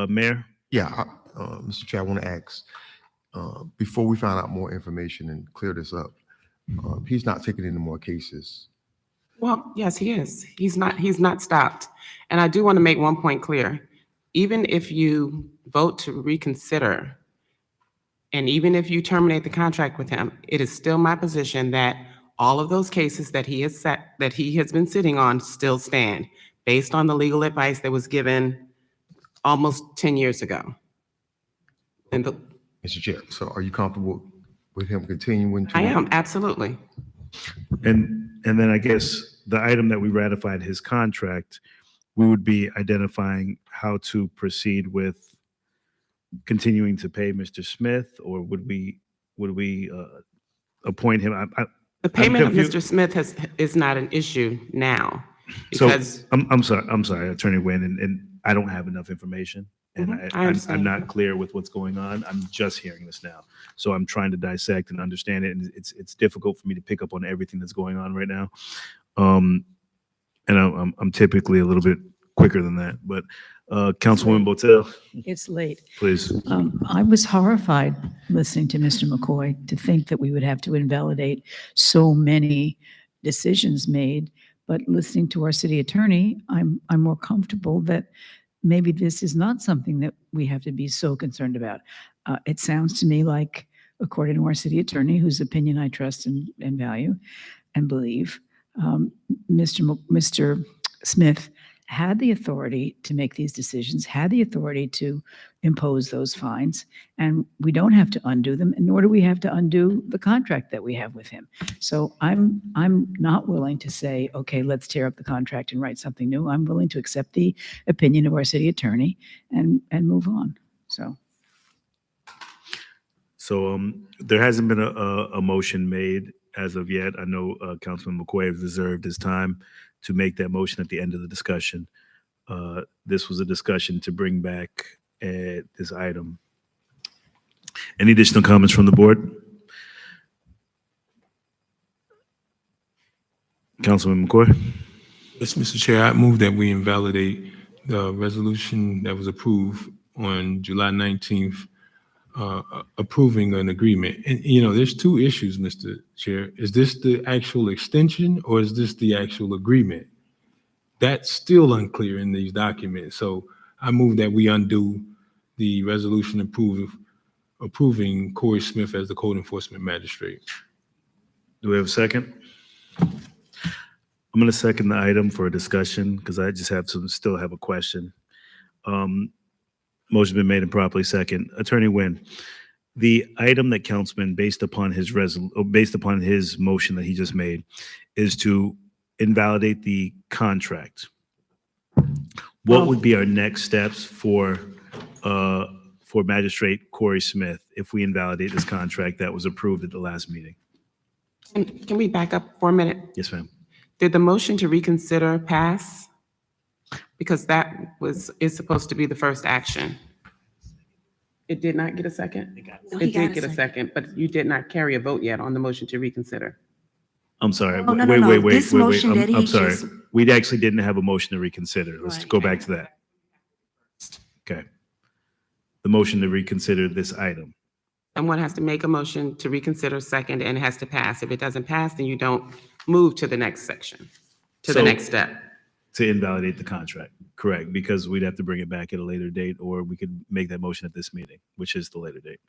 Mayor? Yeah, Mr. Chair, I want to ask, before we find out more information and clear this up, he's not taking any more cases. Well, yes, he is. He's not stopped. And I do want to make one point clear. Even if you vote to reconsider, and even if you terminate the contract with him, it is still my position that all of those cases that he has been sitting on still stand based on the legal advice that was given almost 10 years ago. And Mr. Chair, so are you comfortable with him continuing to? I am, absolutely. And then I guess the item that we ratified his contract, we would be identifying how to proceed with continuing to pay Mr. Smith, or would we appoint him? The payment of Mr. Smith is not an issue now because. So I'm sorry, Attorney Nguyen, and I don't have enough information. And I understand. I'm not clear with what's going on. I'm just hearing this now. So I'm trying to dissect and understand it. And it's difficult for me to pick up on everything that's going on right now. And I'm typically a little bit quicker than that. But Councilwoman Botel, It's late. please. I was horrified listening to Mr. McCoy to think that we would have to invalidate so many decisions made. But listening to our city attorney, I'm more comfortable that maybe this is not something that we have to be so concerned about. It sounds to me like, according to our city attorney, whose opinion I trust and value and believe, Mr. Smith had the authority to make these decisions, had the authority to impose those fines, and we don't have to undo them, and nor do we have to undo the contract that we have with him. So I'm not willing to say, okay, let's tear up the contract and write something new. I'm willing to accept the opinion of our city attorney and move on. So There hasn't been a motion made as of yet. I know Councilman McCoy has reserved his time to make that motion at the end of the discussion. This was a discussion to bring back this item. Any additional comments from the board? Councilman McCoy? Yes, Mr. Chair, I move that we invalidate the resolution that was approved on July 19th, approving an agreement. And, there's two issues, Mr. Chair. Is this the actual extension or is this the actual agreement? That's still unclear in these documents. So I move that we undo the resolution approving Corey Smith as the code enforcement magistrate. Do we have a second? I'm going to second the item for a discussion because I just still have a question. Motion's been made and properly second. Attorney Nguyen, the item that Councilman, based upon his motion that he just made, is to invalidate the contract. What would be our next steps for Magistrate Corey Smith if we invalidate this contract that was approved at the last meeting? Can we back up for a minute? Yes, ma'am. Did the motion to reconsider pass? Because that is supposed to be the first action. It did not get a second? No, he It got did a get a second, but you did not carry a vote yet on the motion to reconsider. I'm sorry. Oh, no, no, no. This motion that he I'm sorry. just- We actually didn't have a motion to reconsider. Let's go back to that. Okay. The motion to reconsider this item. Someone has to make a motion to reconsider second, and it has to pass. If it doesn't pass, then you don't move to the next section, to the So- next step. To invalidate the contract, correct, because we'd have to bring it back at a later date, or we could make that motion at this meeting, which is the later date.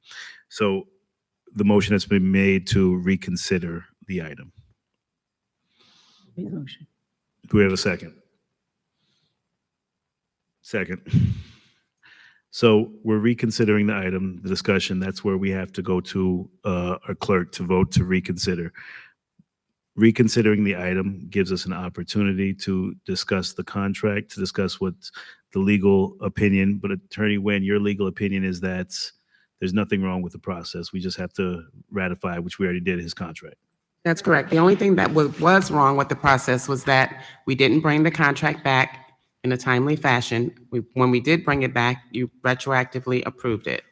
So the motion has been made to reconsider the item. Make the motion. Do we have a second? Second. So we're reconsidering the item, the discussion. That's where we have to go to our clerk to vote to reconsider. Reconsidering the item gives us an opportunity to discuss the contract, to discuss what's the legal opinion. But Attorney Nguyen, your legal opinion is that there's nothing wrong with the process. We just have to ratify, which we already did, his contract. That's correct. The only thing that was wrong with the process was that we didn't bring the contract back in a timely fashion. When we did bring it back, you retroactively approved it.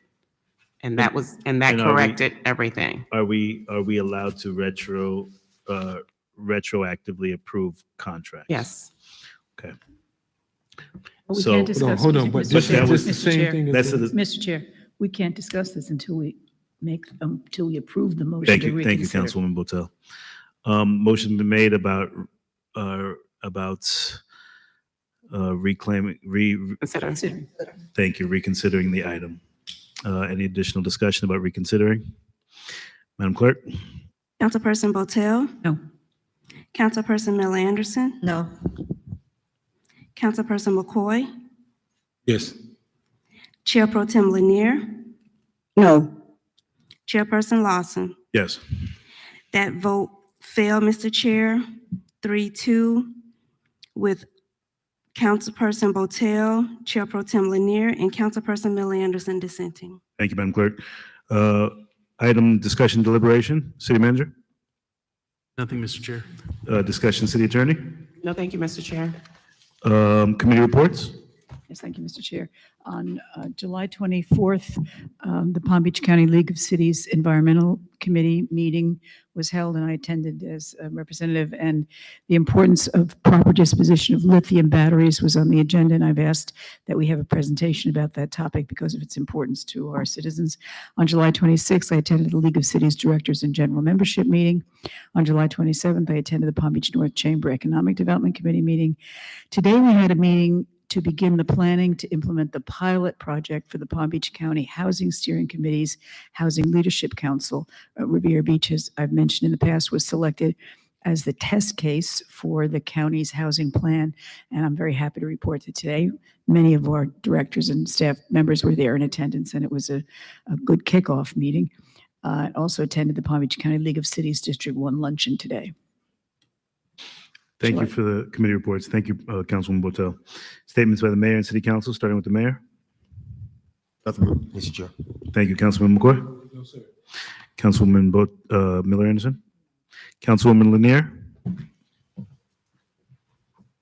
And that And are we- corrected everything. Are we allowed to retroactively approve contracts? Yes. Okay. But we So- can't discuss. hold on, but this that is was- the Mr. same Chair. thing as That's the- the- Mr. Chair, we can't discuss this until we until we approve the motion to reconsider. Thank you, Councilwoman Botel. Motion's been made about reclaiming, Consider. thank you, reconsidering the item. Any additional discussion about reconsidering? Madam Clerk? Councilperson Botel? No. Councilperson Miller Anderson? No. Councilperson McCoy? Yes. Chair Pro Tem Lanier? No. Chairperson Lawson? Yes. That vote failed, Mr. Chair, 3-2, with Councilperson Botel, Chair Pro Tem Lanier, and Councilperson Miller Anderson dissenting. Thank you, Madam Clerk. Item discussion deliberation, City Manager? Nothing, Mr. Chair. Discussion, City Attorney? No, thank you, Mr. Chair. Committee reports? Yes, thank you, Mr. Chair. On July 24th, the Palm Beach County League of Cities Environmental Committee meeting was held, and I attended as a representative, and the importance of proper disposition of lithium batteries was on the agenda, and I've asked that we have a presentation about that topic because of its importance to our citizens. On July 26th, I attended the League of Cities Directors and General Membership meeting. On July 27th, I attended the Palm Beach North Chamber Economic Development Committee meeting. Today, we had a meeting to begin the planning to implement the pilot project for the Palm Beach County Housing Steering Committee's Housing Leadership Council. Riviera Beach, as I've mentioned in the past, was selected as the test case for the county's housing plan. And I'm very happy to report that today, many of our directors and staff members were there in attendance, and it was a good kickoff meeting. I also attended the Palm Beach County League of Cities District 1 luncheon today. Thank you for the committee reports. Thank you, Councilwoman Botel. Statements by the mayor and city council, starting with the mayor. Nothing, Mr. Chair. Thank you, Councilman McCoy. No, sir. Councilwoman Miller Anderson. Councilwoman Lanier.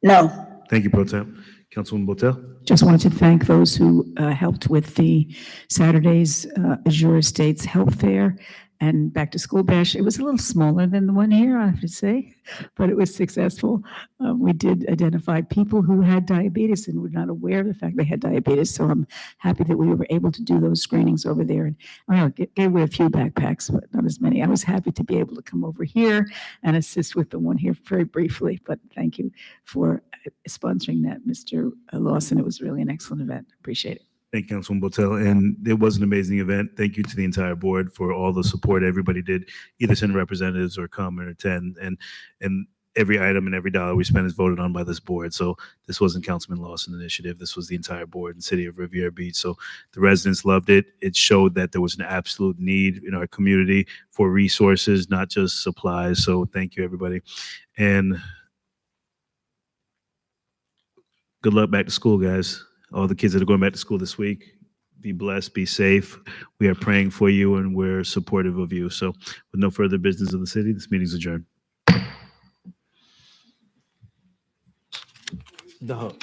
No. Thank you, Pro Tem. Councilwoman Botel. Just wanted to thank those who helped with the Saturday's Azure Estates Health Fair and Back to School Bash. It was a little smaller than the one here, I have to say, but it was successful. We did identify people who had diabetes and were not aware of the fact they had diabetes. So I'm happy that we were able to do those screenings over there. And I gave away a few backpacks, but not as many. I was happy to be able to come over here and assist with the one here very briefly. But thank you for sponsoring that, Mr. Lawson. It was really an excellent event. Appreciate it. Thank you, Councilwoman Botel. And it was an amazing event. Thank you to the entire board for all the support everybody did, either send representatives or come and attend. And every item and every dollar we spend is voted on by this board. So this wasn't Councilman Lawson's initiative. This was the entire board in the city of Riviera Beach. So the residents loved it. It showed that there was an absolute need in our community for resources, not just supplies. So thank you, everybody. And good luck back to school, guys. All the kids that are going back to school this week, be blessed, be safe. We are praying for you and we're supportive of you. So with no further business of the city, this meeting's adjourned. The